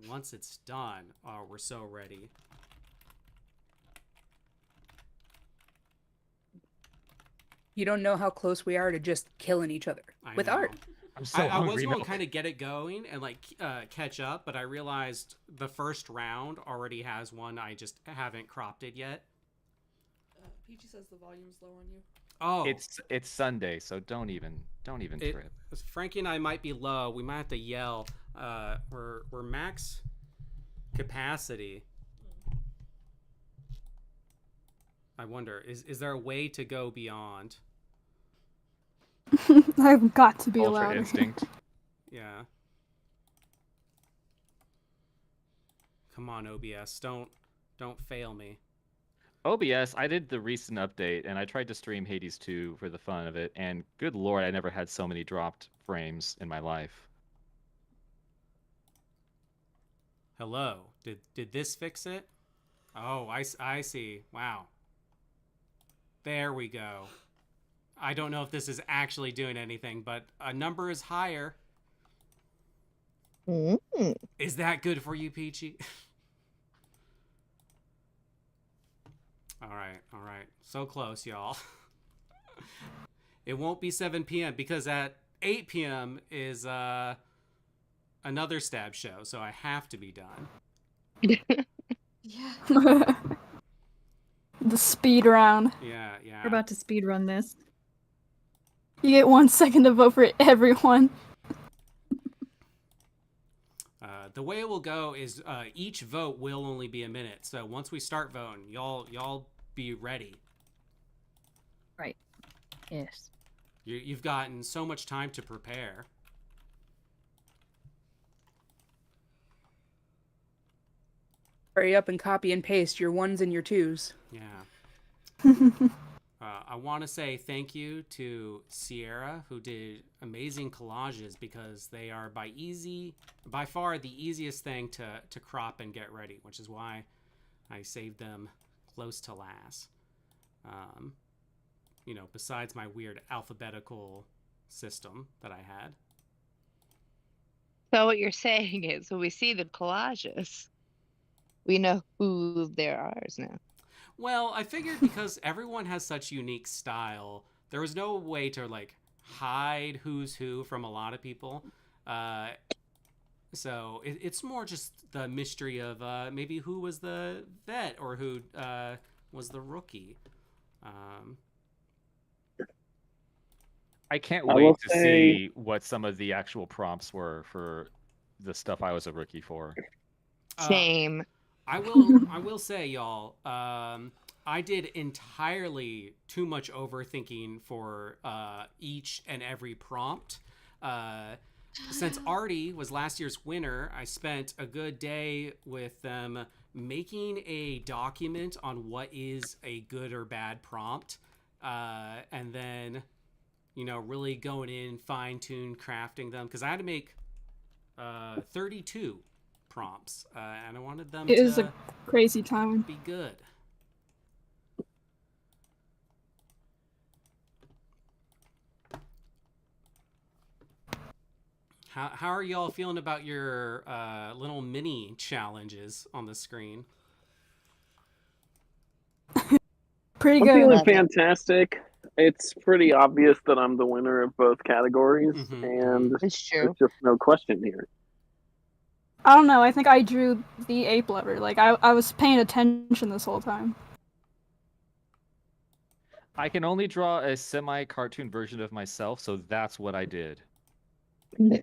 A: once it's done, oh, we're so ready.
I: You don't know how close we are to just killing each other with
A: know.
I: art.
E: I'm so
A: I was
E: hungry,
A: going to
E: Milk.
A: kind of get it going and like catch up, but I realized the first round already has one I just haven't cropped it yet.
M: Peachy says the volume's low on you.
A: Oh,
E: It's Sunday, so don't even trip.
A: Frankie and I might be low. We might have to yell. We're max capacity. I wonder, is there a way to go beyond?
G: I've got to be
E: Ultra
G: allowed.
E: instinct.
A: Yeah. Come on, OBS. Don't fail me.
E: OBS, I did the recent update, and I tried to stream Hades 2 for the fun of it, and good lord, I never had so many dropped frames in my life.
A: Hello. Did this fix it? Oh, I see. Wow. There we go. I don't know if this is actually doing anything, but a number is higher. Is that good for you, Peachy? All right. So close, y'all. It won't be 7 p.m. because at 8 p.m. is another stab show, so I have to be done.
M: Yeah.
G: The speed round.
A: Yeah, yeah.
B: We're about to speed run this.
G: You get 1 second to vote for everyone.
A: The way it will go is each vote will only be a minute. So once we start voting, y'all be ready.
B: Right. Yes.
A: You've gotten so much time to prepare.
I: Hurry up and copy and paste your 1s and your 2s.
A: Yeah. I want to say thank you to Sierra, who did amazing collages, because they are by far the easiest thing to crop and get ready, which is why I saved them close to last. Besides my weird alphabetical system that I had.
J: So what you're saying is, when we see the collages, we know who they're ours now.
A: Well, I figured because everyone has such unique style, there was no way to hide who's who from a lot of people. So it's more just the mystery of maybe who was the vet or who was the rookie.
E: I can't
D: I
E: wait
D: will
E: to
D: say-
E: see what some of the actual prompts were for the stuff I was a rookie for.
J: Same.
A: I will say, y'all, I did entirely too much overthinking for each and every prompt. Since Artie was last year's winner, I spent a good day with them making a document on what is a good or bad prompt, and then, really going in, fine-tune crafting them, because I had to make 32 prompts, and I wanted them
G: It
A: to
G: is a crazy time.
A: be good. How are y'all feeling about your little mini challenges on the screen?
G: Pretty
D: I'm
G: good.
D: feeling fantastic. It's pretty obvious that I'm the winner of both categories, and
J: It's true.
D: there's just no question here.
G: I don't know. I think I drew the ape lover. Like I was paying attention this whole time.
E: I can only draw a semi-cartoon version of myself, so that's what I did.
C: I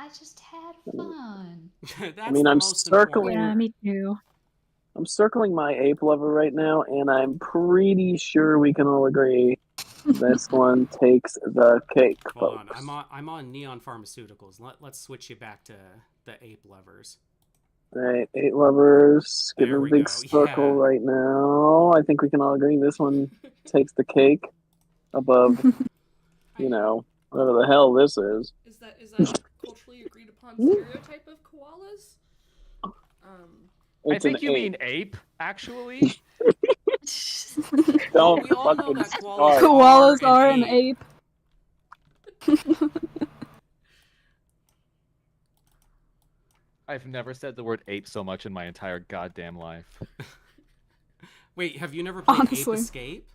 C: just had fun.
A: That's
D: I mean,
A: the
D: I'm
A: most
D: circling.
B: Yeah, me too.
D: I'm circling my ape lover right now, and I'm pretty sure we can all agree this one takes the cake,
A: Hold
D: folks.
A: on, I'm on Neon Pharmaceuticals. Let's switch you back to the ape lovers.
D: All right, eight lovers. Give
A: There
D: them a
A: we
D: big
A: go,
D: circle
A: yeah.
D: right now. I think we can all agree this one takes the cake above, whatever the hell this is.
M: Is that a culturally agreed upon stereotype of koalas?
E: I
D: It's an
E: think you mean ape, actually.
D: Don't
A: we all know
D: fucking
A: that
D: start.
G: Koalas are
A: an
G: an ape.
E: I've never said the word ape so much in my entire goddamn life.
A: Wait, have you never played
G: Honestly.
A: Ape Escape?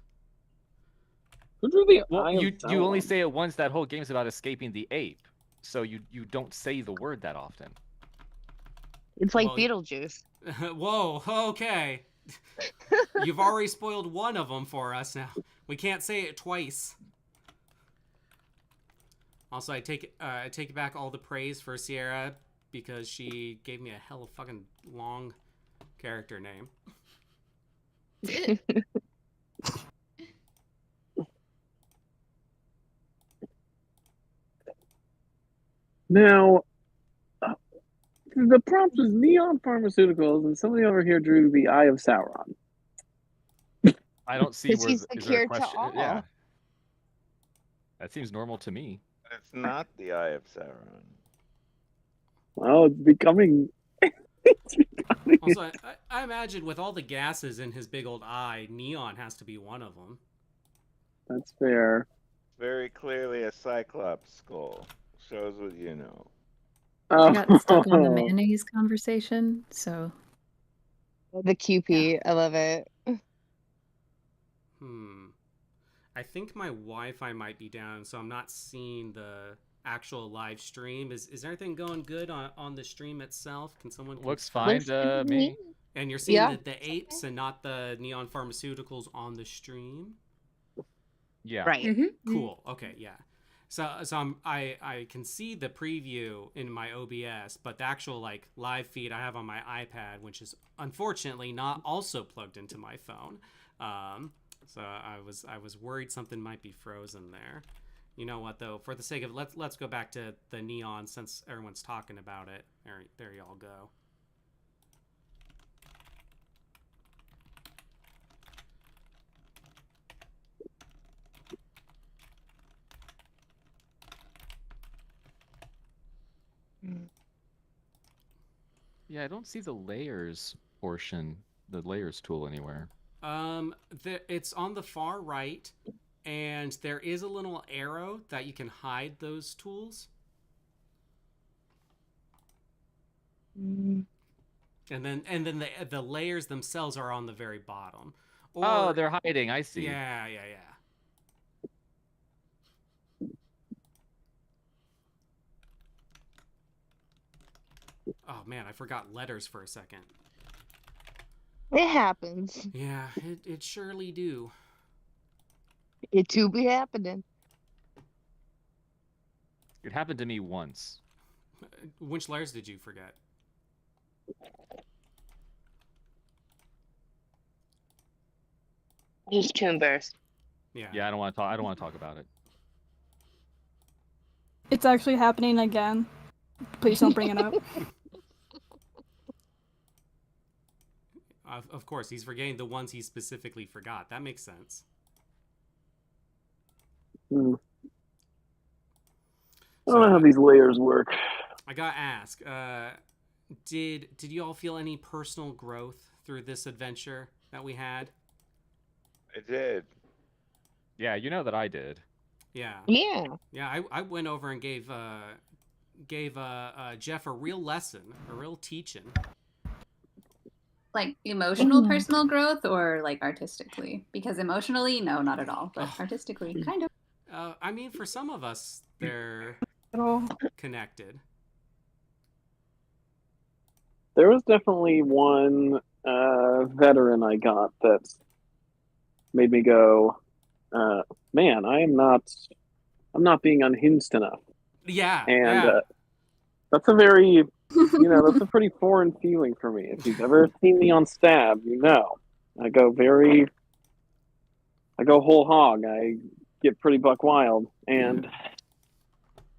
D: Who drew the
E: Well,
D: eye
E: you
D: of
E: only
D: Sauron?
E: say it once. That whole game's about escaping the ape, so you don't say the word that often.
J: It's like
A: Well,
J: Beetlejuice.
A: Whoa, okay. You've already spoiled one of them for us now. We can't say it twice. Also, I take back all the praise for Sierra because she gave me a hella fucking long character name.
D: Now, the prompt was Neon Pharmaceuticals, and somebody over here drew the Eye of Sauron.
E: I don't see
J: Because
E: where
J: he's
E: is
J: the
E: there a
J: cure to
E: question.
J: all.
E: Yeah, that seems normal to me.
F: It's not the Eye of Sauron.
D: Well, it's becoming.
A: Also, I imagine with all the gases in his big old eye, Neon has to be one of them.
D: That's fair.
F: Very clearly a Cyclops skull. Shows what you know.
B: I got stuck on the mayonnaise conversation, so
J: The QP. I love it.
A: I think my Wi-Fi might be down, so I'm not seeing the actual live stream. Is everything going good on the stream itself? Can someone
E: Looks
A: confirm?
E: fine to me.
A: And you're seeing
J: Yeah.
A: the apes and not the Neon Pharmaceuticals on the stream?
E: Yeah.
J: Right.
A: Cool. Okay, yeah. So I can see the preview in my OBS, but the actual like live feed I have on my iPad, which is unfortunately not also plugged into my phone. So I was worried something might be frozen there. You know what though? For the sake of let's go back to the Neon since everyone's talking about it. There y'all go.
E: Yeah, I don't see the layers portion, the layers tool anywhere.
A: It's on the far right, and there is a little arrow that you can hide those tools. And then the layers themselves are on the very bottom.
E: Oh, they're hiding. I see.
A: Yeah. Oh man, I forgot letters for a second.
J: It happens.
A: Yeah, it surely do.
J: It do be happening.
E: It happened to me once.
A: Which letters did you forget?
J: Just too embarrassed.
A: Yeah.
E: Yeah, I don't want to talk about it.
G: It's actually happening again. Please don't bring it up.
A: Of course, he's forgetting the ones he specifically forgot. That makes sense.
D: I don't know how these layers work.
A: I gotta ask, did you all feel any personal growth through this adventure that we had?
F: I did.
E: Yeah, you know that I did.
A: Yeah.
J: Yeah.
A: Yeah, I went over and gave Jeff a real lesson, a real teaching.
K: Like emotional personal growth or like artistically? Because emotionally, no, not at all. But artistically, kind of.
A: I mean, for some of us, they're connected.
D: There was definitely one veteran I got that made me go, man, I'm not being unhinged enough.
A: Yeah.
D: And that's a very, that's a pretty foreign feeling for me. If you've ever seen me on Stab, you know. I go whole hog. I get pretty buck wild. And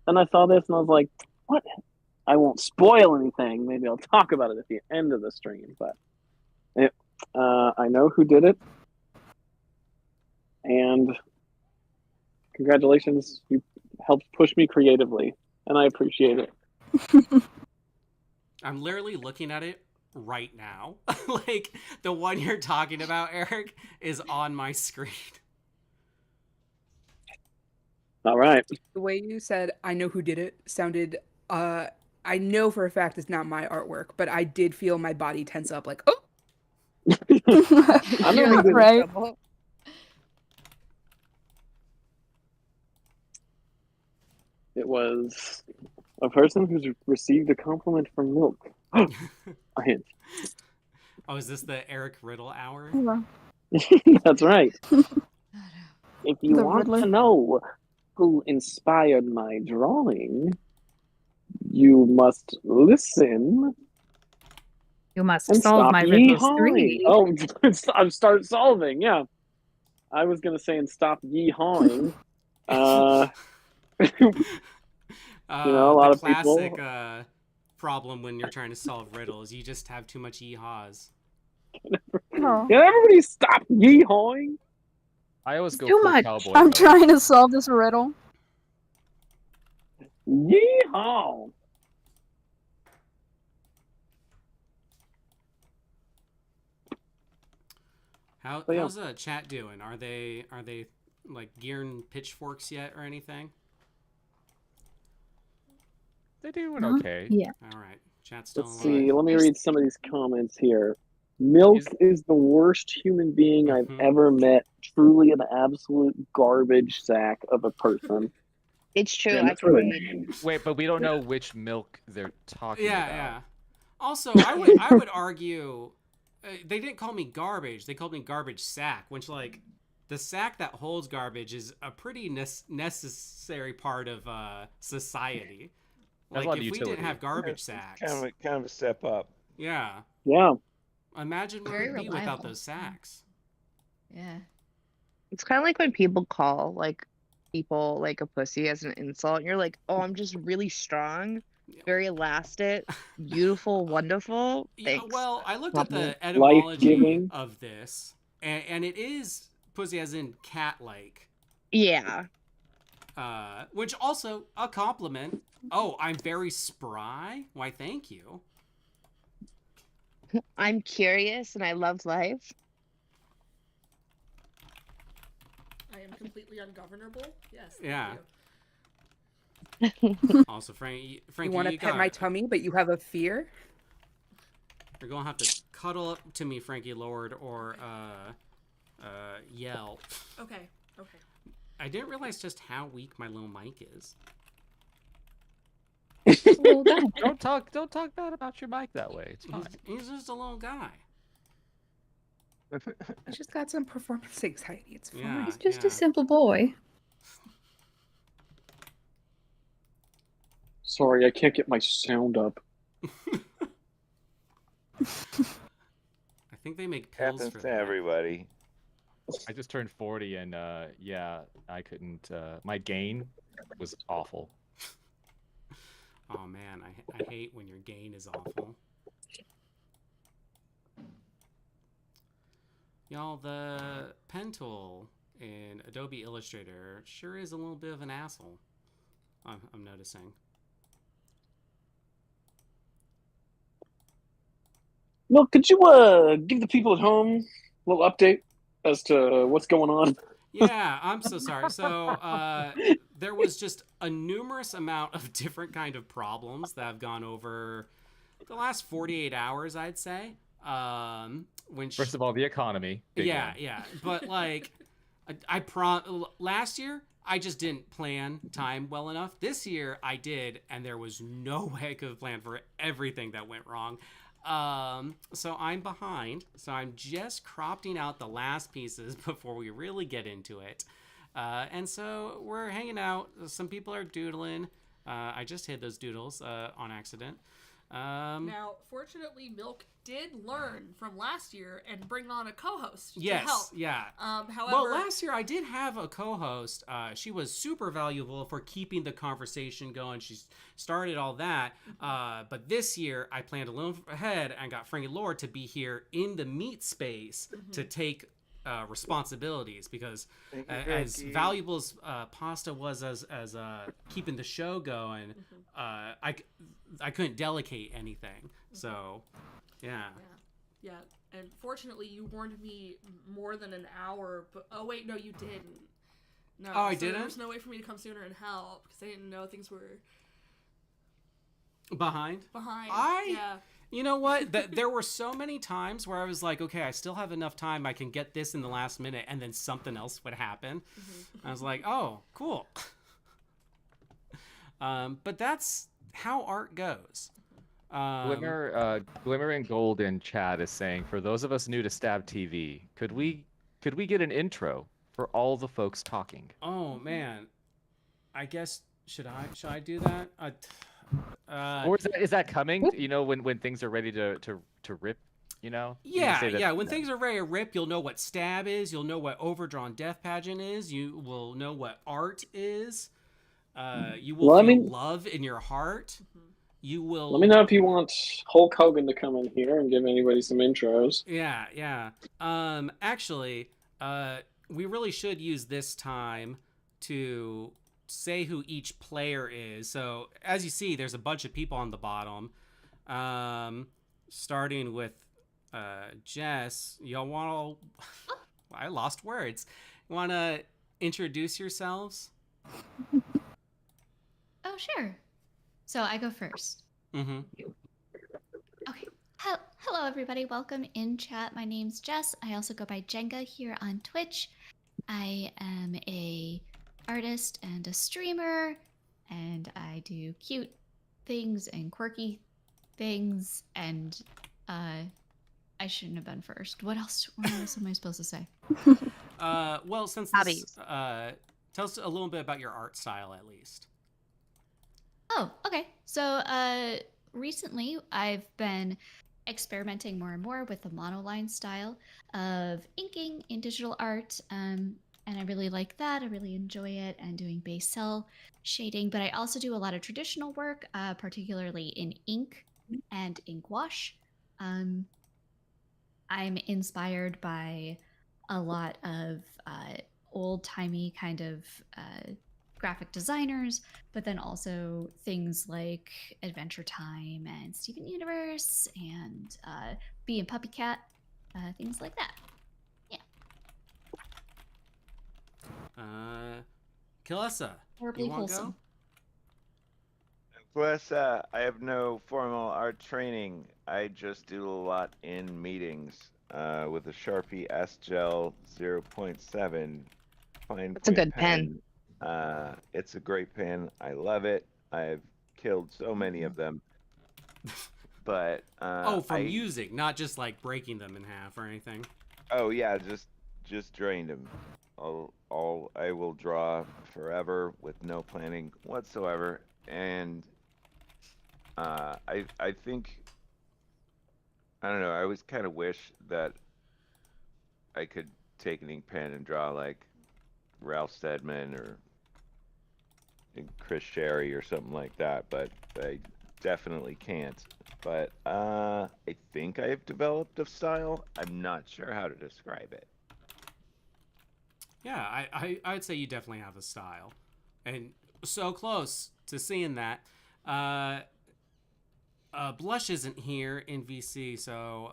D: then I saw this and I was like, what? I won't spoil anything. Maybe I'll talk about it at the end of the stream. But I know who did it. And congratulations. You helped push me creatively. And I appreciate it.
A: I'm literally looking at it right now. Like, the one you're talking about, Eric, is on my screen.
D: All right.
I: The way you said, I know who did it, sounded, I know for a fact it's not my artwork, but I did feel my body tense up like, oh!
D: I know who did
G: Right.
D: it. It was a person who's received a compliment from Milk. A hint.
A: Oh, is this the Eric Riddle hour?
D: That's right. If you
G: The
D: want
G: Riddler.
D: to know who inspired my drawing, you must listen
B: You must
D: and
B: solve
D: stop
B: my riddles
D: yee-hawing.
B: 3.
D: Oh, I've started solving, yeah. I was going to say and stop yee-hawing. A lot of
A: classic,
D: people...
A: problem when you're trying to solve riddles. You just have too much yeehaws.
G: Oh.
D: Can everybody stop yee-hawing?
E: I always go
B: too
E: full
B: much.
E: cowboy.
G: I'm
E: mode.
G: trying to solve this riddle.
D: Yee-haw!
A: How's the chat doing? Are they like gearing pitchforks yet or anything?
E: They're doing
B: Huh?
E: okay.
B: Yeah.
A: All right, chat's still
D: Let's
A: alive.
D: see. Let me read some of these comments here. Milk is the worst human being I've ever met. Truly an absolute garbage sack of a person.
J: It's true.
D: Man,
J: I
D: that's really
J: agreed.
D: mean.
E: Wait, but we don't know which Milk they're talking about.
A: Yeah. Also, I would argue they didn't call me garbage. They called me garbage sack, which like the sack that holds garbage is a pretty necessary part of society.
E: That's a
A: Like
E: lot of
A: if we didn't
E: utility.
A: have garbage
F: It's
A: sacks,
F: kind of a step up.
A: yeah.
D: Yeah.
A: Imagine where
C: Very
A: we'd be without
C: reliable.
A: those sacks.
C: Yeah.
J: It's kind of like when people call like people like a pussy as an insult. And you're like, oh, I'm just really strong, very elastic, beautiful, wonderful.
A: Yeah,
J: Thanks.
A: well, I looked
J: Not
A: at
J: me.
A: the etymology
D: Life-giving.
A: of this, and it is pussy as in cat-like.
J: Yeah.
A: Which also a compliment. Oh, I'm very spry. Why, thank you.
J: I'm curious and I love life.
M: I am completely ungovernable. Yes.
A: Yeah.
M: You.
A: Also, Frankie,
I: You want to
A: you
I: pet
A: got,
I: my tummy, but you have a fear?
A: you're gonna have to cuddle up to me, Frankie Lord, or yell.
M: Okay. Okay.
A: I didn't realize just how weak my little mic is.
B: Little guy.
E: Don't talk bad about your mic that way. It's fine.
A: He's just a little guy.
I: He's just got some performance anxiety. It's fine.
A: Yeah.
B: He's just a simple boy.
D: Sorry, I can't get my sound up.
A: I think they make pills
F: Happens
A: for
F: to
A: that.
F: everybody.
E: I just turned 40 and yeah, I couldn't my gain was awful.
A: Oh man, I hate when your gain is awful. Y'all, the pen tool in Adobe Illustrator sure is a little bit of an asshole. I'm noticing.
D: Well, could you give the people at home a little update as to what's going on?
A: Yeah, I'm so sorry. So there was just a numerous amount of different kind of problems that have gone over the last 48 hours, I'd say.
E: First of all, the economy. Big
A: Yeah,
E: one.
A: yeah. But like, last year I just didn't plan time well enough. This year I did, and there was no way I could have planned for everything that went wrong. So I'm behind. So I'm just cropping out the last pieces before we really get into it. And so we're hanging out. Some people are doodling. I just hid those doodles on accident.
M: Now, fortunately, Milk did learn from last year and bring on a co-host to
A: Yes,
M: help.
A: yeah.
M: However,
A: Well, last year I did have a co-host. She was super valuable for keeping the conversation going. She started all that. But this year I planned a little ahead and got Frankie Lord to be here in the meat space to take responsibilities, because as valuable as Pasta was as keeping the show going, I couldn't delegate anything. So, yeah.
M: Yeah, and fortunately, you warned me more than an hour. But oh wait, no, you didn't. No,
A: Oh, I
M: so
A: didn't?
M: There's no way for me to come sooner and help because I didn't know things were
A: Behind.
M: Yeah.
A: You know what? There were so many times where I was like, okay, I still have enough time. I can get this in the last minute, and then something else would happen. I was like, oh, cool. But that's how art goes.
E: Glimmer and Gold in chat is saying, for those of us new to Stab TV, could we get an intro for all the folks talking?
A: Oh man, I guess should I do that?
E: Or is that coming? You know, when things are ready to rip. You know. You can say that-
A: Yeah. When things are ready to rip, you'll know what Stab is. You'll know what Overdrawn Death Pageant is. You will know what art is. You will feel love in your heart. You will.
D: Let me know if you want Hulk Hogan to come in here and give anybody some intros.
A: Yeah. Actually, we really should use this time to say who each player is. So, as you see, there's a bunch of people on the bottom. Starting with Jess. Y'all want to... I lost words. Want to introduce yourselves?
C: Oh, sure. So I go first.
A: Mm-hmm.
C: Okay. Hello, everybody. Welcome in chat. My name's Jess. I also go by Jenga here on Twitch. I am a artist and a streamer, and I do cute things and quirky things and I shouldn't have been first. What else am I supposed to say?
A: Well, since
J: Hobbies.
A: this, tell us a little bit about your art style, at least.
C: Oh, okay. So, recently I've been experimenting more and more with the monoline style of inking in digital art. And I really like that. I really enjoy it, and doing base cell shading. But I also do a lot of traditional work, particularly in ink and ink wash. Um, I'm inspired by a lot of old timey kind of graphic designers, but then also things like Adventure Time and Steven Universe and Bee and Puppy Cat, things like that. Yeah.
A: Kalissa,
C: Horribly
A: you want to
C: wholesome.
A: go?
F: Plus, I have no formal art training. I just do a lot in meetings with a Sharpie S Gel 0.7 fine
J: That's a
F: point
J: good pen.
F: It's a great pen. I love it. I've killed so many of them. But
A: From using, not just like breaking them in half or anything.
F: Oh yeah, just drained them. I will draw forever with no planning whatsoever, and I think, I don't know, I always kind of wish that I could take an ink pen and draw like Ralph Steadman or Chris Sherry or something like that, but I definitely can't. But I think I've developed a style. I'm not sure how to describe it.
A: Yeah, I'd say you definitely have a style, and so close to seeing that. Blush isn't here in VC, so.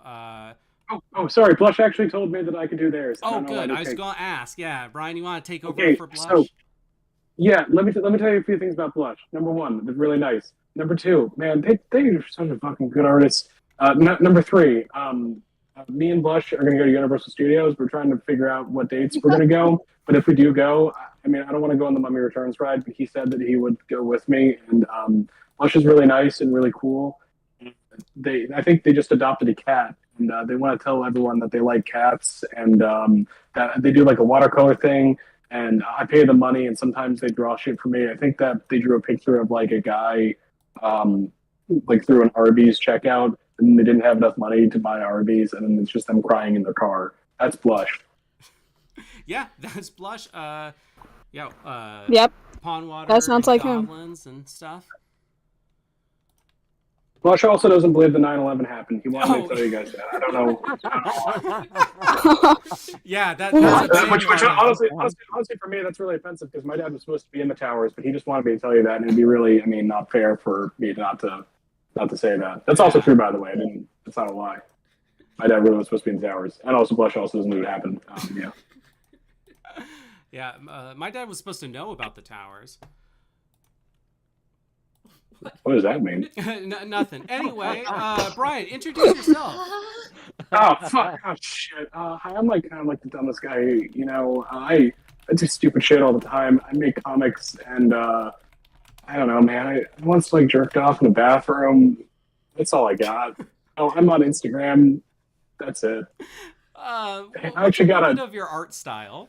L: Sorry. Blush actually told me that I could do theirs.
A: Oh, good. I was going to ask. Yeah, Brian, you want to take over for Blush?
L: So, yeah, let me tell you a few things about Blush. Number one, they're really nice. Number two, man, they are such a fucking good artist. Number three, me and Blush are going to go to Universal Studios. We're trying to figure out what dates we're going to go. But if we do go, I mean, I don't want to go on the Mummy Returns ride, but he said that he would go with me. And Blush is really nice and really cool. I think they just adopted a cat, and they want to tell everyone that they like cats, and that they do like a watercolor thing. And I pay them money, and sometimes they draw shit for me. I think that they drew a picture of like a guy, like through an Arby's checkout, and they didn't have enough money to buy Arby's, and then it's just them crying in their car. That's Blush.
A: Yeah, that's Blush.
G: Yep.
A: Pond water.
G: That sounds like
A: goblins and stuff.
L: Blush also doesn't believe the 9/11 happened. He wanted me to tell you guys that. I don't know.
A: Yeah, that's
L: which honestly, for me, that's really offensive because my dad was supposed to be in the towers, but he just wanted me to tell you that, and it'd be really, I mean, not fair for me not to say that. That's also true, by the way. It's not a lie. My dad really was supposed to be in the towers, and also Blush also doesn't know what happened. Yeah.
A: Yeah, my dad was supposed to know about the towers.
L: What does that mean?
A: Nothing. Anyway, Brian, introduce yourself.
L: Oh fuck! Oh shit! Hi, I'm like kind of like the dumbest guy. You know, I do stupid shit all the time. I make comics, and I don't know, man. I once like jerked off in the bathroom. That's all I got. Oh, I'm on Instagram. That's it.
A: I
L: actually got
A: a bit of your art style.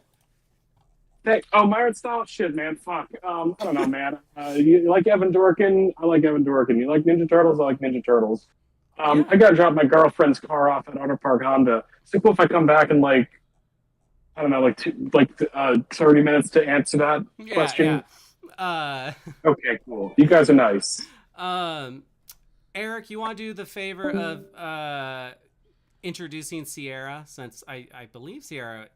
L: my art style? Shit, man. Fuck. I don't know, man. You like Evan Dorkin? I like Evan Dorkin. You like Ninja Turtles? I like Ninja Turtles. I gotta drop my girlfriend's car off at Auto Park Honda. Is it cool if I come back in like, I don't know, 30 minutes to answer that question?
A: Yeah.
L: Okay, cool. You guys are nice.
A: Eric, you want to do the favor of introducing Sierra, since I believe Sierra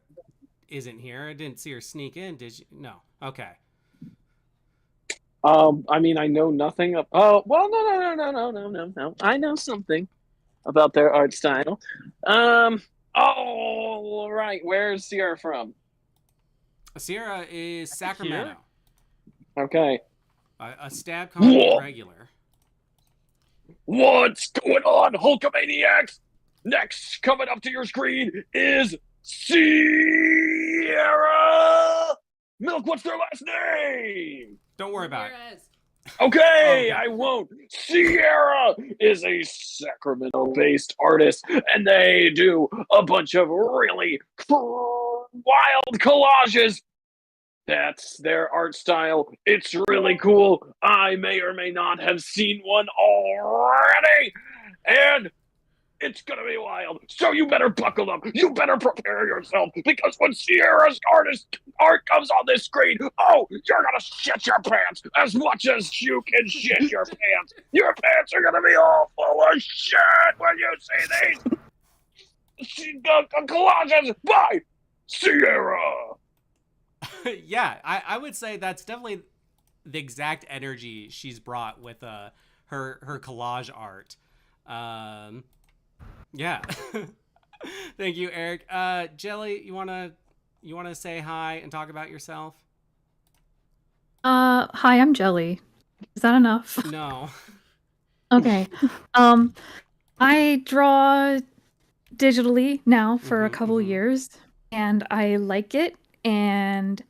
A: isn't here. I didn't see her sneak in. Did you? No. Okay.
D: I mean, I know nothing of. Oh, well, no. I know something about their art style. Oh, right. Where's Sierra from?
A: Sierra is Sacramento.
D: Okay.
A: A stab comedy regular.
D: What's going on, Hulkamaniacs? Next, coming up to your screen is Sierra Milk. What's their last name?
A: Don't worry about it.
D: Okay,
A: Okay.
D: I won't. Sierra is a Sacramento-based artist, and they do a bunch of really wild collages. That's their art style. It's really cool. I may or may not have seen one already, and it's gonna be wild. So you better buckle up. You better prepare yourself, because when Sierra's art comes on this screen, oh, you're gonna shit your pants as much as you can shit your pants. Your pants are gonna be all full of shit when you see these collages by Sierra.
A: Yeah, I would say that's definitely the exact energy she's brought with her collage art. Yeah. Thank you, Eric. Jelly, you wanna say hi and talk about yourself?
B: Hi, I'm Jelly. Is that enough?
A: No.
B: Okay. I draw digitally now for a couple years, and I like it, and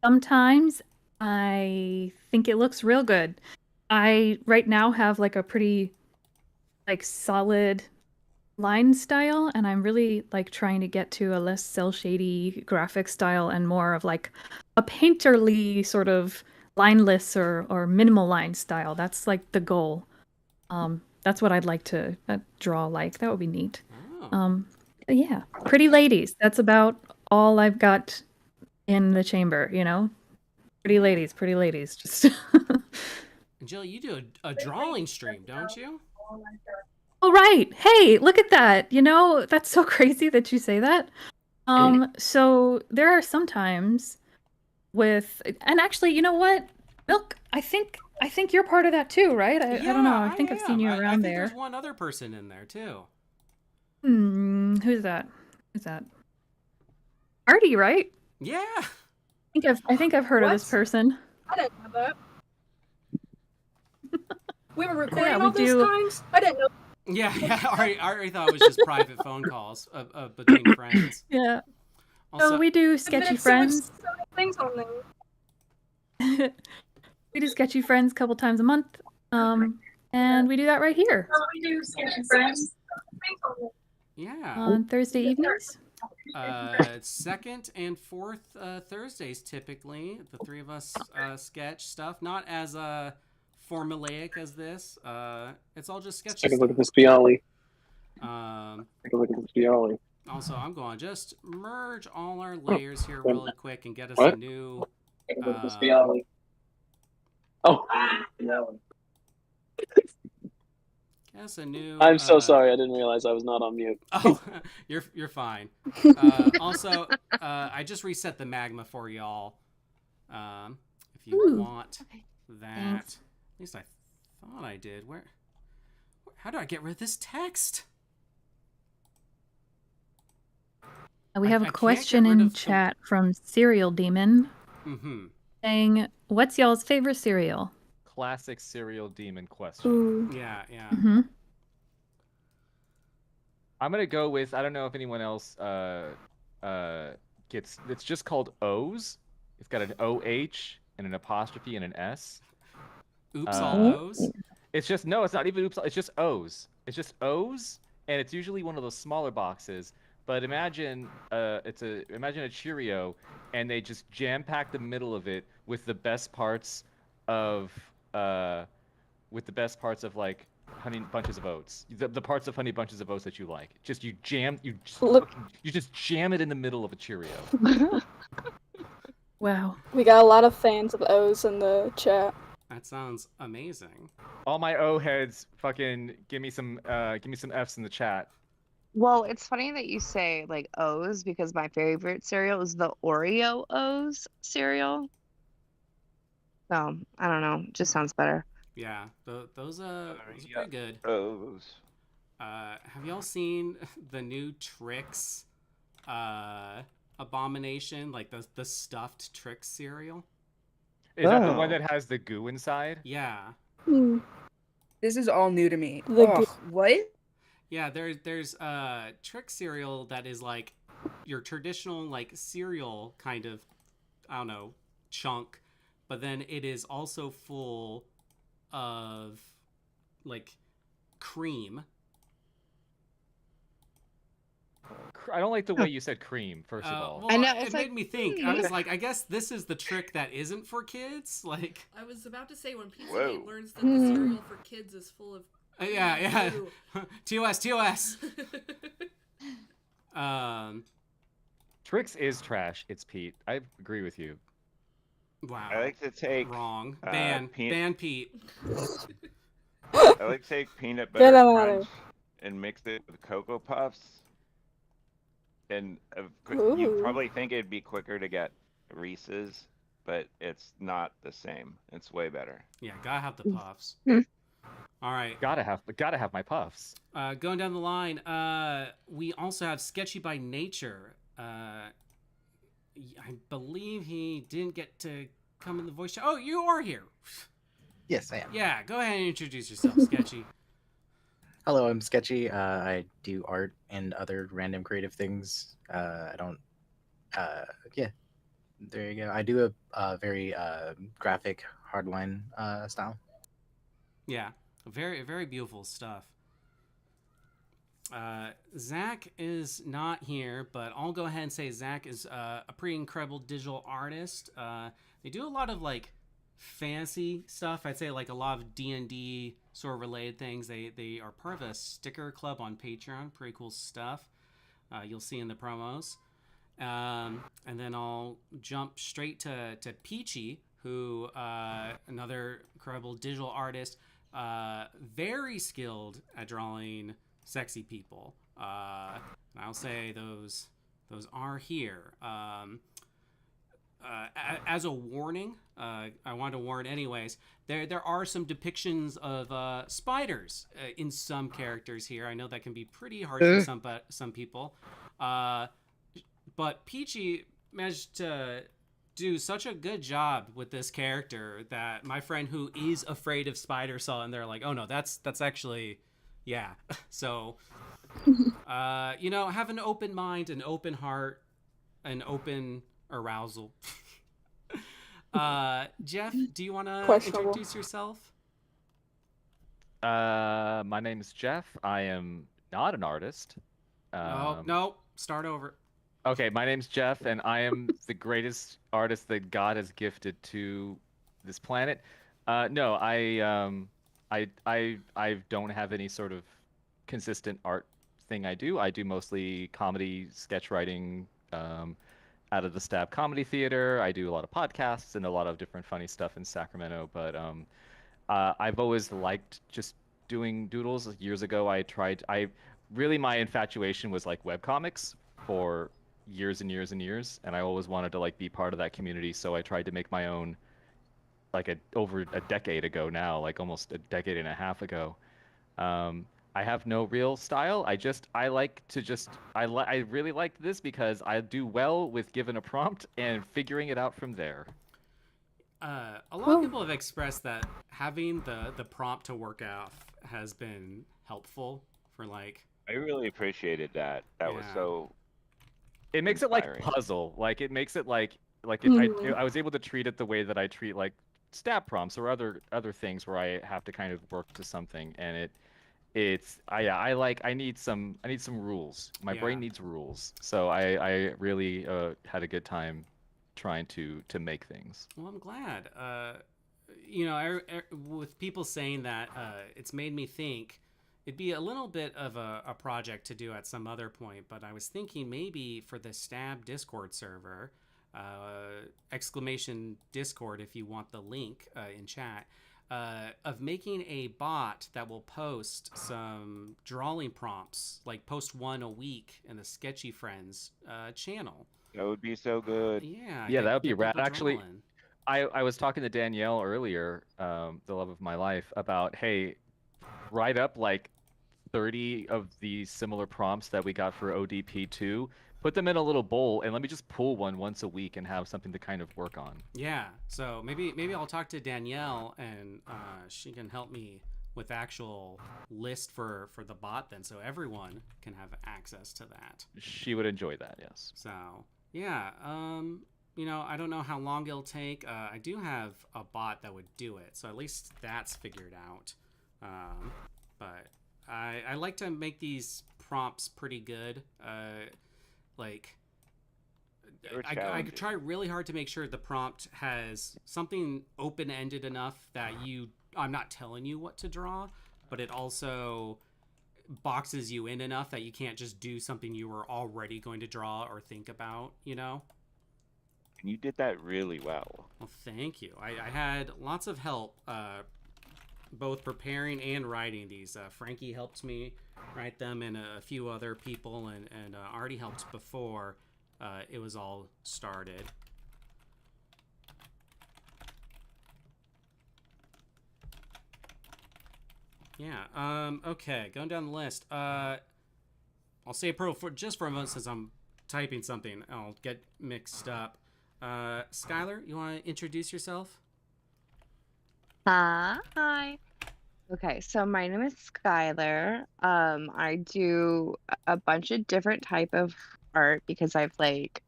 B: sometimes I think it looks real good. I right now have like a pretty like solid line style, and I'm really like trying to get to a less cel shady graphic style and more of like a painterly sort of lineless or minimal line style. That's like the goal. That's what I'd like to draw like. That would be neat. But yeah, pretty ladies. That's about all I've got in the chamber, you know? Pretty ladies. Just
A: Jill, you do a drawing stream, don't you?
B: Oh, right. Hey, look at that. You know, that's so crazy that you say that. So there are some times and actually, you know what? Milk, I think you're part of that too, right? I don't know. I think I've seen you
A: I
B: around
A: think
B: there.
A: there's one other person in there too.
B: Who's that? Artie, right?
A: Yeah.
B: I think I've heard of this person.
G: I didn't know that. We were recording
B: Yeah, we
G: all these
B: do.
G: times? I didn't know.
A: Yeah. I already thought it was just private phone calls between friends.
B: Yeah.
A: Also,
B: So we do
G: I've
B: sketchy
G: been
B: friends.
G: so many things on there.
B: We do sketchy friends a couple times a month. And we do that right here.
G: We do sketchy friends.
A: Yeah.
B: On Thursday evenings.
A: Second and fourth Thursdays typically. The three of us sketch stuff, not as formulaic as this. It's all just sketchy.
D: Take a look at this Bialy.
A: Take a look at this Bialy. Also, I'm going to just merge all our layers here really quick and get us a new.
D: Take a look at this Bialy. Oh.
A: Guess a new.
D: I'm so sorry. I didn't realize I was not on mute.
A: Oh, you're fine. Also, I just reset the magma for y'all. If you want that,
B: Thanks.
A: at least I thought I did. How do I get rid of this text?
B: We have
A: I
B: a
A: can't
B: question
A: get rid
B: in
A: of the-
B: chat from Cereal Demon saying, "What's y'all's favorite cereal?"
E: Classic cereal demon question.
G: Ooh.
A: Yeah.
B: Mm-hmm.
E: I'm gonna go with, I don't know if anyone else gets, it's just called O's. It's got an OH and an apostrophe and an S.
A: Oops, all O's.
E: It's just, no, it's not even oops. It's just O's. It's just O's, and it's usually one of those smaller boxes. But imagine imagine a Cheerio, and they just jam pack the middle of it with the best parts of like honey bunches of oats. The parts of honey bunches of oats that you like. Just you just jam it in the middle of a Cheerio.
B: Wow.
G: We got a lot of fans of O's in the chat.
A: That sounds amazing.
E: All my O heads, fucking give me some F's in the chat.
J: Well, it's funny that you say like O's because my favorite cereal is the Oreo O's cereal. So I don't know, just sounds better.
A: Yeah, those are pretty good.
F: O's.
A: Have y'all seen the new Trix abomination, like the stuffed Trix cereal?
E: Is that the one that has the goo inside?
A: Yeah.
I: This is all new to me.
G: The
I: Ugh, what?
A: Yeah, there's Trix cereal that is like your traditional like cereal kind of, I don't know, chunk, but then it is also full of like cream.
E: I don't like the way you said cream. First of all,
A: Well,
J: I know,
A: it
J: it's
A: made
J: like,
A: me think. I was like, I guess this is the trick that isn't for kids. Like,
M: I was about to say when Pizzagate
F: Whoa.
M: learns that the cereal for kids is full of
A: yeah.
M: goo.
A: TOS.
E: Trix is trash. It's Pete. I agree with you.
A: Wow.
F: I like to take
A: Wrong.
F: ban
A: Pete.
F: I like to take peanut
G: Get
F: butter
G: him outta
F: crunch and mix it with Cocoa Puffs. And you
G: Ooh.
F: probably think it'd be quicker to get Reese's, but it's not the same. It's way better.
A: Yeah, gotta have the puffs. All right.
E: Gotta have my puffs.
A: Going down the line, we also have Sketchy by Nature. I believe he didn't get to come in the voice chat. Oh, you are here.
H: Yes, I am.
A: Yeah, go ahead and introduce yourself, Sketchy.
H: Hello, I'm Sketchy. I do art and other random creative things. I don't. Yeah, there you go. I do a very graphic hardline style.
A: Yeah, very, very beautiful stuff. Zach is not here, but I'll go ahead and say Zach is a pretty incredible digital artist. They do a lot of like fantasy stuff. I'd say like a lot of D&D sort of related things. They are part of a sticker club on Patreon. Pretty cool stuff. You'll see in the promos. And then I'll jump straight to Peachy, who another incredible digital artist, very skilled at drawing sexy people. And I'll say those are here. As a warning, I want to warn anyways, there are some depictions of spiders in some characters here. I know that can be pretty hard for some people. But Peachy managed to do such a good job with this character that my friend who is afraid of spiders saw it and they're like, oh no, that's actually, yeah. So, have an open mind, an open heart, an open arousal. Jeff, do you want to introduce yourself?
E: My name is Jeff. I am not an artist.
A: No, start over.
E: Okay, my name's Jeff, and I am the greatest artist that God has gifted to this planet. No, I don't have any sort of consistent art thing I do. I do mostly comedy, sketch writing, out of the Stab Comedy Theater. I do a lot of podcasts and a lot of different funny stuff in Sacramento. But I've always liked just doing doodles. Years ago, my infatuation was like webcomics for years and years and years, and I always wanted to like be part of that community. So I tried to make my own, like over a decade ago now, like almost a decade and a half ago. I have no real style. I really liked this because I do well with given a prompt and figuring it out from there.
A: A lot of people have expressed that having the prompt to work out has been helpful for like.
F: I really appreciated that. That was so.
E: It makes
F: inspiring.
E: it like puzzle. Like it makes it like I was able to treat it the way that I treat like stab prompts or other things where I have to kind of work to something, and I need some rules. My brain needs rules. So I really had a good time trying to make things.
A: Well, I'm glad. With people saying that, it's made me think it'd be a little bit of a project to do at some other point, but I was thinking maybe for the Stab Discord server, !Discord if you want the link in chat, of making a bot that will post some drawing prompts, like post one a week in the Sketchy Friends channel.
F: That would be so good.
A: Yeah,
E: that would be rad. Actually,
A: drawing.
E: I was talking to Danielle earlier, the love of my life, about, hey, write up like 30 of these similar prompts that we got for ODP2, put them in a little bowl, and let me just pull one once a week and have something to kind of work on.
A: Yeah, so maybe I'll talk to Danielle and she can help me with actual list for the bot then, so everyone can have access to that.
E: She would enjoy that, yes.
A: So yeah, you know, I don't know how long it'll take. I do have a bot that would do it, so at least that's figured out. But I like to make these prompts pretty good. Like, I try really hard to make sure the prompt has something open-ended enough that I'm not telling you what to draw, but it also boxes you in enough that you can't just do something you were already going to draw or think about, you know?
F: And you did that really well.
A: Well, thank you. I had lots of help, both preparing and writing these. Frankie helped me write them, and a few other people, and already helped before it was all started. Yeah. Okay. Going down the list. I'll say pro for just for a moment since I'm typing something. I'll get mixed up. Skylar, you want to introduce yourself?
J: Hi. Okay, so my name is Skylar. I do a bunch of different type of art because I've like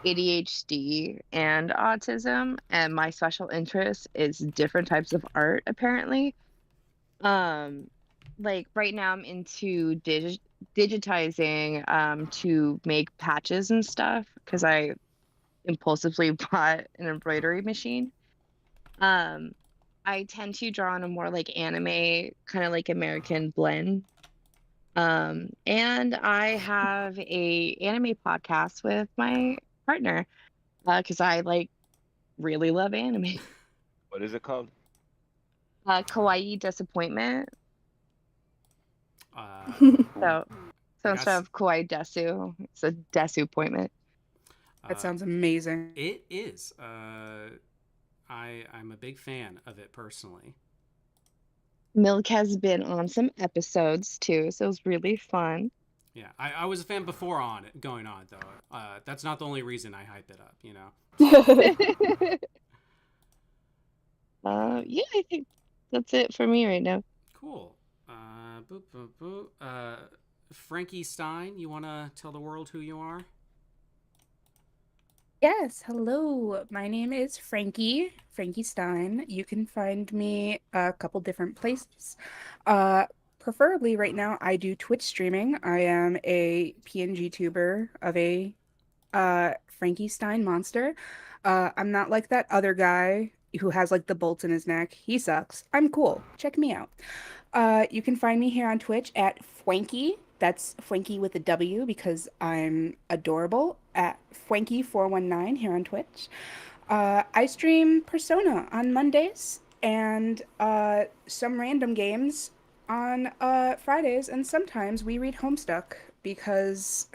J: ADHD and autism, and my special interest is different types of art apparently. Like right now I'm into digitizing to make patches and stuff because I impulsively bought an embroidery machine. I tend to draw in a more like anime, kind of like American blend. And I have a anime podcast with my partner because I like really love anime.
F: What is it called?
J: Kawaii Disappointment. So instead of Kawaii Desu, it's a Desu appointment.
I: That sounds amazing.
A: It is. I'm a big fan of it personally.
J: Milk has been on some episodes too, so it was really fun.
A: Yeah, I was a fan before going on though. That's not the only reason I hype it up, you know.
J: Yeah, I think that's it for me right now.
A: Cool. Boop, boop, boop. Frankie Stein, you want to tell the world who you are?
I: Yes, hello. My name is Frankie Stein. You can find me a couple different places. Preferably right now, I do Twitch streaming. I am a PNG tuber of a Frankie Stein monster. I'm not like that other guy who has like the bolts in his neck. He sucks. I'm cool. Check me out. You can find me here on Twitch at Fwanky. That's Fwanky with a W because I'm adorable at Fwanky419 here on Twitch. I stream Persona on Mondays and some random games on Fridays, and sometimes we read Homestuck because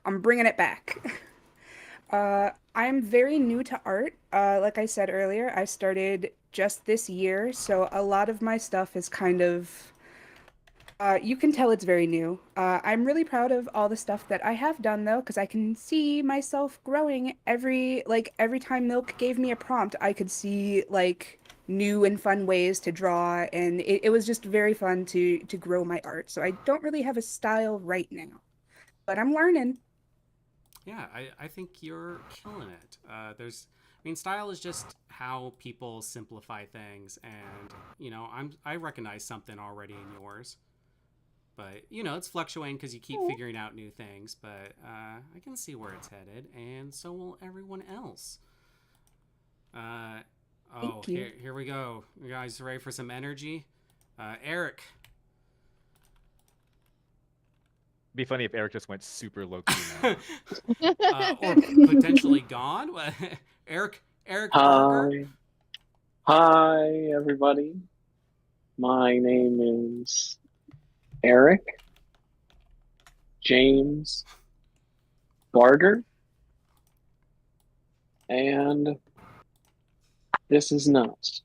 I: I'm bringing it back. I'm very new to art. Like I said earlier, I started just this year, so a lot of my stuff is kind of you can tell it's very new. I'm really proud of all the stuff that I have done though, because I can see myself growing every time Milk gave me a prompt, I could see like new and fun ways to draw, and it was just very fun to grow my art. So I don't really have a style right now, but I'm learning.
A: Yeah, I think you're killing it. Style is just how people simplify things, and you know, I recognize something already in yours. But, you know, it's fluctuating because you keep figuring out new things. But I can see where it's headed, and so will everyone else. Here we go. You guys ready for some energy? Eric.
E: Be funny if Eric just went super low key
A: now. Or potentially gone. Eric Parker.
N: Hi, everybody. My name is Eric James Barger, and this is nuts.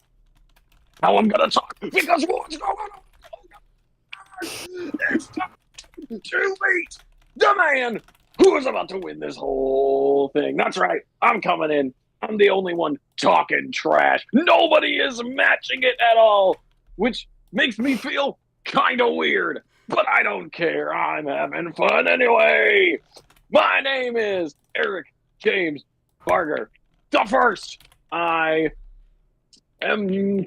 D: Now I'm gonna talk because what's going on? It's to meet the man who is about to win this whole thing. That's right. I'm coming in. I'm the only one talking trash. Nobody is matching it at all, which makes me feel kind of weird, but I don't care. I'm having fun anyway. My name is Eric James
N: Barger, the first. I am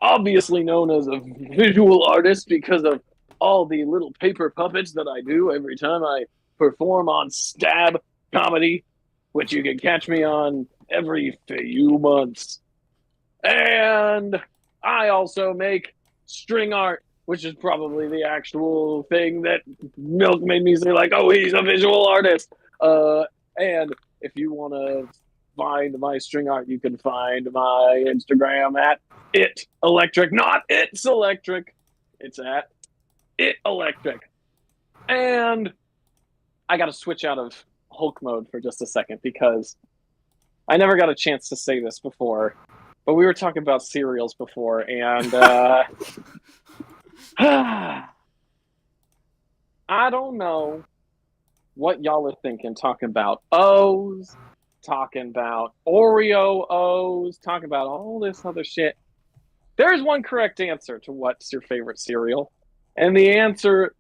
N: obviously known as a visual artist because of all the little paper puppets that I do every time I perform on Stab Comedy, which you can catch me on every few months. And I also make string art, which is probably the actual thing that Milk made me say, like, oh, he's a visual artist. And if you want to find my string art, you can find my Instagram at It Electric. Not It's Electric. It's at It Electric. And I got to switch out of Hulk mode for just a second because I never got a chance to say this before. But we were talking about cereals before, and I don't know what y'all are thinking, talking about O's, talking about Oreo O's, talking about all this other shit. There's one correct answer to what's your favorite cereal, and the answer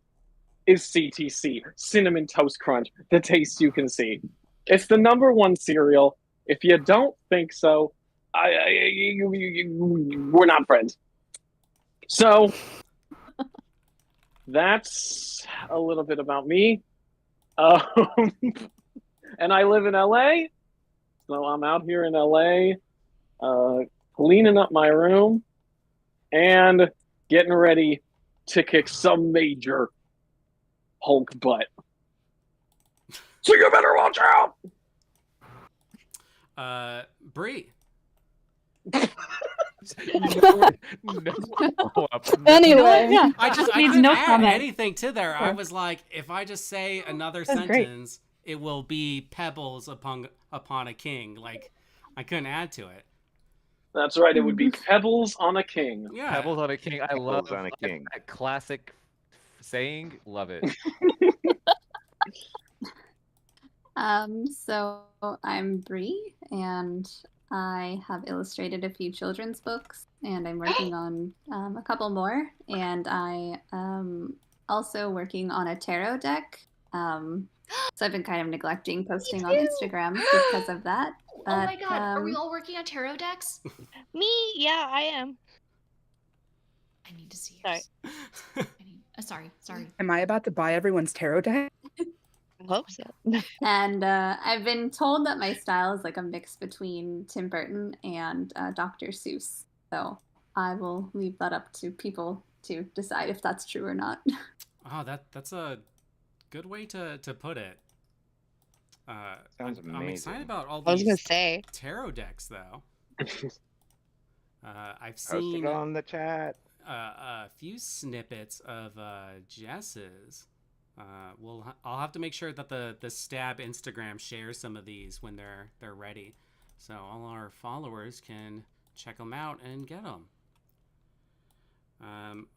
N: is CTC, Cinnamon Toast Crunch, the taste you can see. It's the #1 cereal. If you don't think so, we're not friends. So that's a little bit about me. And I live in LA, so I'm out here in LA, cleaning up my room and getting ready to kick some major Hulk butt. So you better watch out.
A: Bree.
G: Anyway,
B: Yeah.
A: I
B: Needs
A: couldn't
B: no
A: add
B: comment.
A: anything to there. I
B: Sure.
A: was like, if I just say another
B: That's great.
A: sentence, it will be pebbles upon a king. Like, I couldn't add to it.
N: That's right. It would be Pebbles on a King.
A: Yeah.
E: Pebbles on a king. I love
F: Pebbles on a king.
E: that classic saying. Love it.
K: So I'm Bree, and I have illustrated a few children's books, and I'm working on a couple more, and I am also working on a tarot deck. So I've been kind of neglecting posting on Instagram because of that.
C: Oh my
K: but,
C: god, are we all working on tarot decks?
J: Me, yeah, I am.
C: I need to see
J: Sorry.
C: yours. Sorry.
I: Am I about to buy everyone's tarot deck?
J: I hope so.
K: And I've been told that my style is like a mix between Tim Burton and Dr. Seuss. So I will leave that up to people to decide if that's true or not.
A: Oh, that's a good way to put it.
F: Sounds
A: I'm
F: amazing.
A: excited about all
J: I was gonna
A: these
J: say.
A: tarot decks, though. I've
F: Post it
A: seen
F: on the chat.
A: a few snippets of Jess's. I'll have to make sure that the Stab Instagram shares some of these when they're ready, so all our followers can check them out and get them.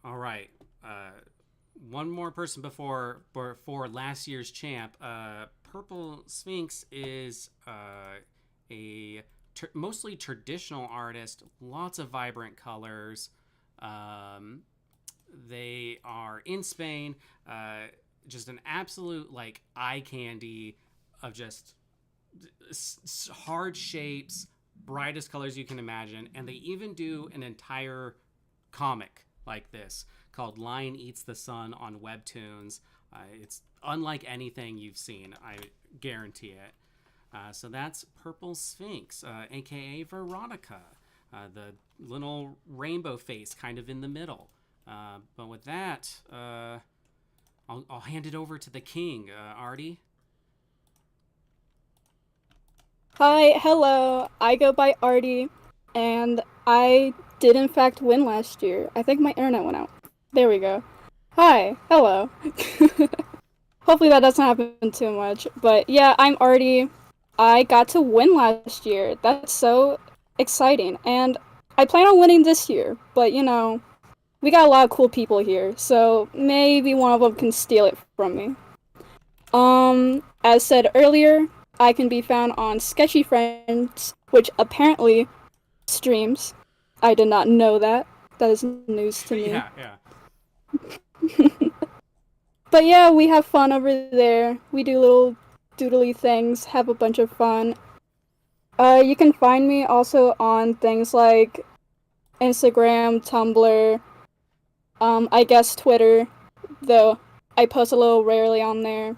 A: All right. One more person before last year's champ. Purple Sphinx is a mostly traditional artist. Lots of vibrant colors. They are in Spain. Just an absolute like eye candy of just hard shapes, brightest colors you can imagine, and they even do an entire comic like this called Lion Eats the Sun on Webtoons. It's unlike anything you've seen, I guarantee it. So that's Purple Sphinx, aka Veronica, the little rainbow face kind of in the middle. But with that, I'll hand it over to the king, Artie.
G: Hi, hello. I go by Artie, and I did in fact win last year. I think my internet went out. There we go. Hi, hello. Hopefully that doesn't happen too much. But yeah, I'm Artie. I got to win last year. That's so exciting. And I plan on winning this year. But you know, we got a lot of cool people here. So maybe one of them can steal it from me. As said earlier, I can be found on Sketchy Friends, which apparently streams. I did not know that. That is news to me.
A: Yeah.
G: But yeah, we have fun over there. We do little doodly things, have a bunch of fun. You can find me also on things like Instagram, Tumblr, I guess Twitter, though I post a little rarely on there.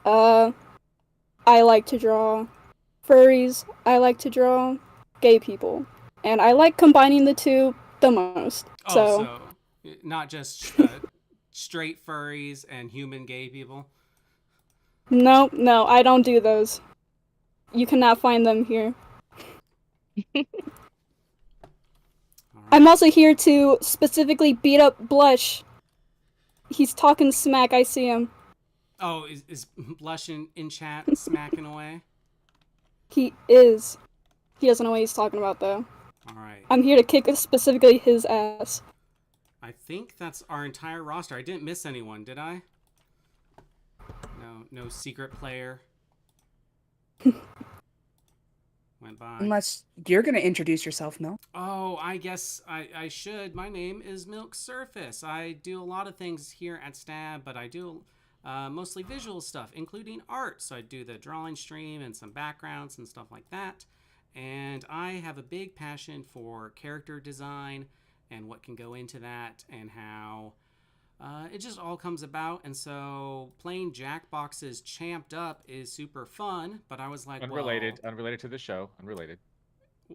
G: I like to draw furries, I like to draw gay people, and I like combining the two the most.
A: Oh, so not just straight furries and human gay people.
G: No, I don't do those. You cannot find them here. I'm also here to specifically beat up Blush. He's talking smack, I see him.
A: Oh, is Blush in chat smacking away?
G: He is. He doesn't know what he's talking about, though.
A: Alright.
G: I'm here to kick specifically his ass.
A: I think that's our entire roster. I didn't miss anyone, did I? No secret player. Went by.
I: Unless you're going to introduce yourself, Mel.
A: Oh, I guess I should. My name is Milk Surface. I do a lot of things here at Stab, but I do mostly visual stuff, including art. So I do the drawing stream and some backgrounds and stuff like that. And I have a big passion for character design and what can go into that and how it just all comes about. And so playing Jackbox's Champed Up is super fun, but I was like,
E: unrelated to the show, unrelated.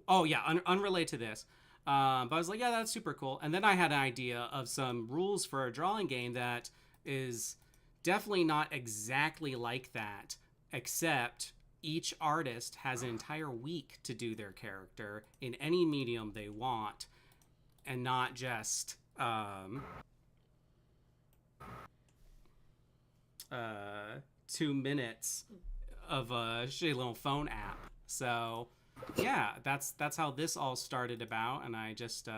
A: Oh yeah, unrelated to this. But I was like, yeah, that's super cool. And then I had an idea of some rules for a drawing game that is definitely not exactly like that, except each artist has an entire week to do their character in any medium they want, and not just 2 minutes of a shitty little phone app. So yeah, that's how this all started about, and I just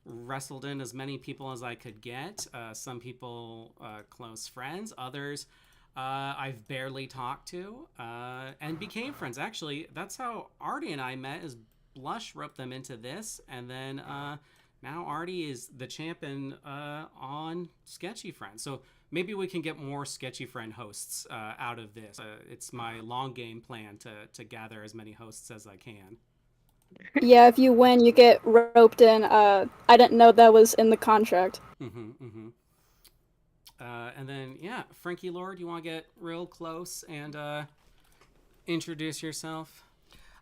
A: wrestled in as many people as I could get. Some people close friends, others I've barely talked to, and became friends. Actually, that's how Artie and I met. Is Blush roped them into this, and then now Artie is the champion on Sketchy Friends. So maybe we can get more Sketchy Friend hosts out of this. It's my long game plan to gather as many hosts as I can.
G: Yeah, if you win, you get roped in. I didn't know that was in the contract.
A: And then, yeah, Frankie Lord, you want to get real close and introduce yourself?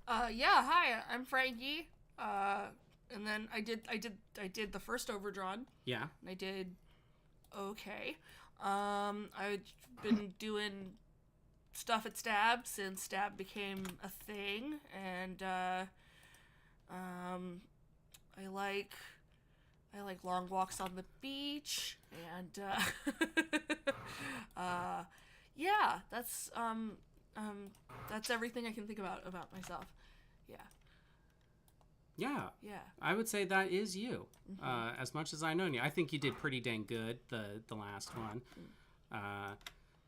M: Yeah, hi, I'm Frankie. And then I did the first Overdrawn.
A: Yeah.
M: And I did okay. I've been doing stuff at Stab since Stab became a thing, and I like long walks on the beach, and yeah, that's everything I can think about myself.
A: Yeah. I would say that is you. As much as I know you, I think you did pretty dang good the last one.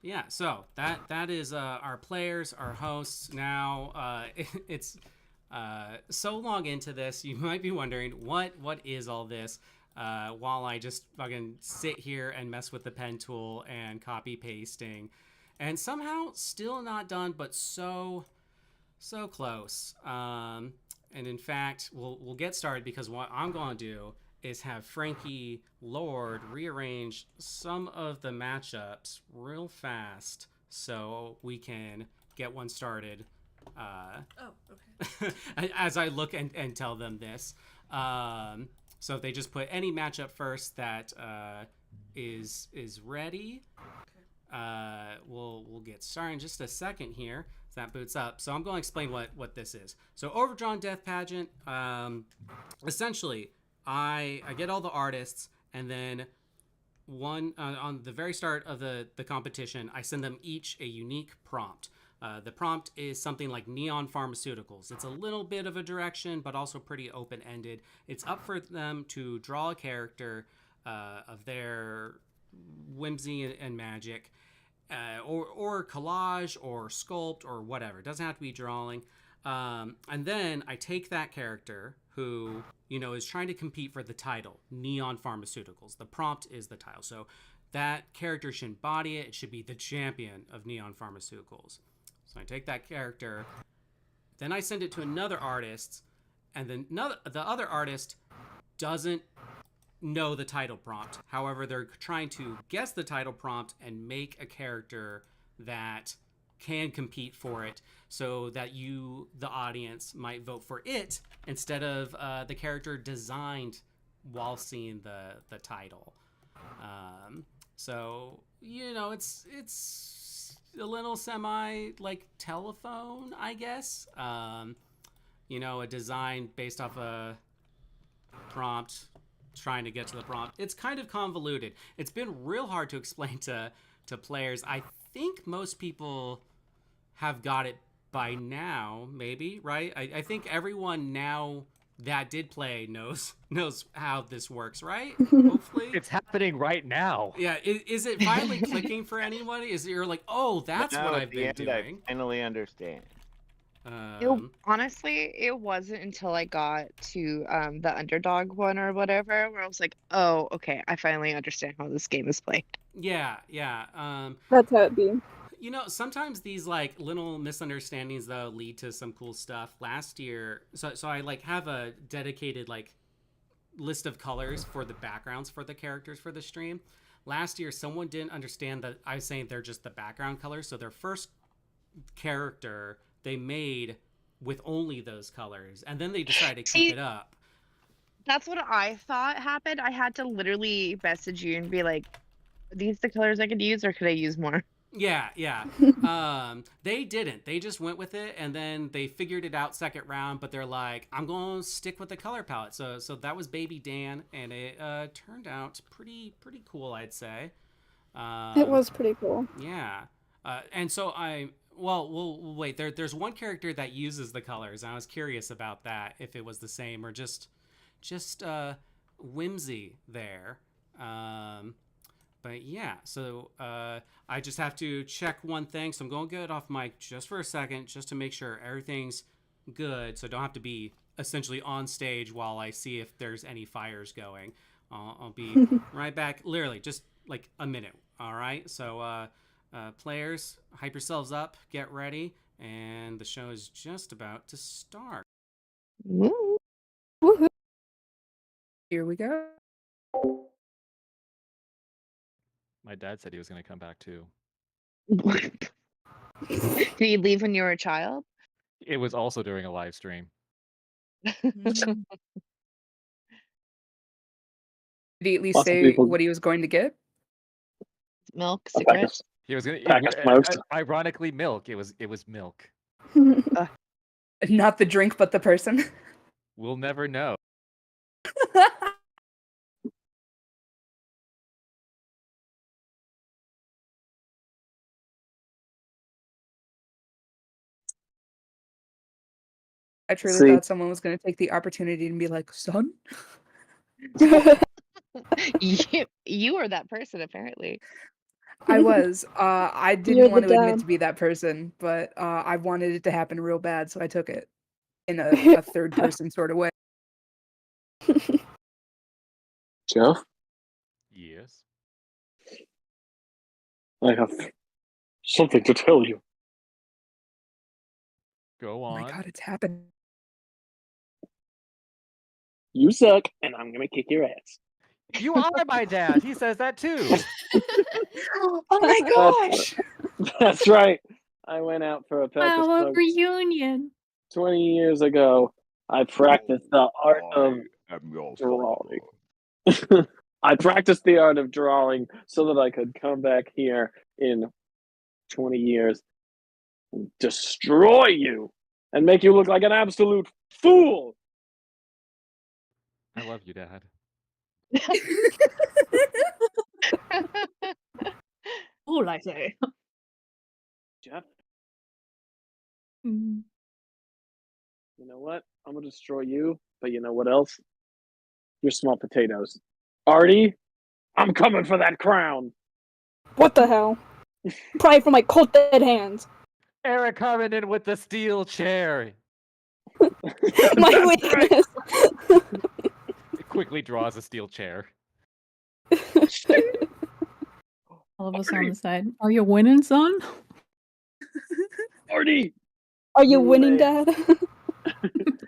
A: Yeah. So that is our players, our hosts. Now it's so long into this, you might be wondering what is all this. While I just fucking sit here and mess with the pen tool and copy pasting, and somehow still not done, but so close. And in fact, we'll get started, because what I'm going to do is have Frankie Lord rearrange some of the matchups real fast so we can get one started.
M: Okay.
A: As I look and tell them this. So if they just put any matchup first that is ready, we'll get started in just a second here. That boots up. So I'm going to explain what this is. So Overdrawn Death Pageant, essentially, I get all the artists, and then one on the very start of the competition, I send them each a unique prompt. The prompt is something like Neon Pharmaceuticals. It's a little bit of a direction, but also pretty open-ended. It's up for them to draw a character of their whimsy and magic, or collage or sculpt or whatever. It doesn't have to be drawing. And then I take that character who, is trying to compete for the title, Neon Pharmaceuticals. The prompt is the title. So that character should embody it. It should be the champion of Neon Pharmaceuticals. So I take that character, Then I send it to another artist, and then the other artist doesn't know the title prompt. However, they're trying to guess the title prompt and make a character that can compete for it, so that you, the audience, might vote for it instead of the character designed while seeing the title. So it's a little semi like telephone, I guess. A design based off a prompt, trying to get to the prompt. It's kind of convoluted. It's been real hard to explain to players. I think most people have got it by now, maybe, right? I think everyone now that did play knows how this works, right? Hopefully.
E: It's happening right now.
A: Yeah, is it finally clicking for anybody? Is you're like, oh, that's
F: Now
A: what
F: at
A: I've
F: the
A: been
F: end,
A: doing?
F: I finally understand.
J: Honestly, it wasn't until I got to the underdog one or whatever where I was like, oh, okay, I finally understand how this game is played.
A: Yeah.
G: That's how it be.
A: Sometimes these like little misunderstandings though lead to some cool stuff. Last year, so I like have a dedicated like list of colors for the backgrounds for the characters for the stream. Last year, someone didn't understand that I was saying they're just the background colors. So their first character they made with only those colors, and then they decided to keep it up.
J: That's what I thought happened. I had to literally message you and be like, are these the colors I could use, or could I use more?
A: Yeah. They didn't. They just went with it, and then they figured it out second round. But they're like, "I'm going to stick with the color palette." So that was Baby Dan, and it turned out pretty cool, I'd say.
G: It was pretty cool.
A: Yeah, and so well, wait. There's one character that uses the colors, and I was curious about that, if it was the same or just whimsy there. But yeah, so I just have to check one thing. So I'm going to get off mic just for a second, just to make sure everything's good. So I don't have to be essentially on stage while I see if there's any fires going. I'll be right back, literally just like a minute. All right. So players, hype yourselves up, get ready, and the show is just about to start.
J: Woo.
G: Woohoo.
I: Here we go.
E: My dad said he was going to come back too.
J: Did you leave when you were a child?
E: It was also during a live stream.
I: Did he at least
N: Lots of
I: say
N: people-
I: what he was going to get?
J: Milk,
N: A
J: cigarettes.
E: He was going
N: Pack of smokes.
E: ironically milk. It was milk.
I: Not the drink, but the person.
E: We'll never know.
I: I truly
N: See.
I: thought someone was going to take the opportunity and be like, son?
J: You were that person, apparently.
I: I was. I
G: You're
I: didn't want
G: the
I: to admit
G: dad.
I: to be that person, but I wanted it to happen real bad, so I took it in a third person sort of way.
N: Jeff,
E: Yes.
N: I have something to tell you.
E: Go
I: Oh
E: on.
I: my god, it's happened.
N: You suck, and I'm gonna kick your ass.
E: You are my dad. He says that too.
I: Oh my gosh!
N: That's right. I went out for a pack of
B: Wow, a
N: smokes
B: reunion.
N: 20 years ago. I practiced the art of
F: I am your
N: drawing.
F: father.
N: I practiced the art of drawing so that I could come back here in 20 years and destroy you and make you look like an absolute fool.
E: I love you, Dad.
B: All I say.
N: Jeff,
B: Mm.
N: you know what? I'm gonna destroy you, but you know what else? Your small potatoes. Artie, I'm coming for that crown.
G: What the hell? Probably from my cold dead hands.
E: Eric coming in with the steel chair.
G: My weakness.
E: He quickly draws a steel chair.
B: All of us on the side. Are you winning, son?
N: Artie,
G: Are you winning,
N: may-
G: Dad?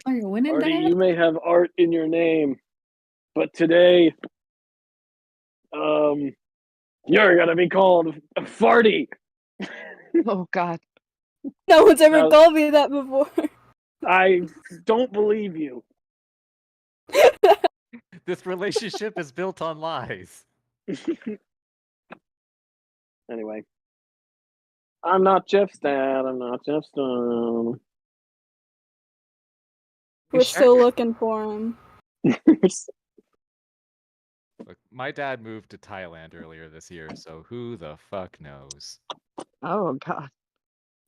B: Are you winning,
N: Artie,
B: Dad?
N: you may have art in your name, but today, you're gonna be called Farty.
J: Oh God.
G: No one's ever
N: No.
G: called me that before.
N: I don't believe you.
E: This relationship is built on lies.
N: Anyway, I'm not Jeff's dad. I'm not Jeff's son.
G: We're still looking for him.
E: Look, my dad moved to Thailand earlier this year, so who the fuck knows?
J: Oh God.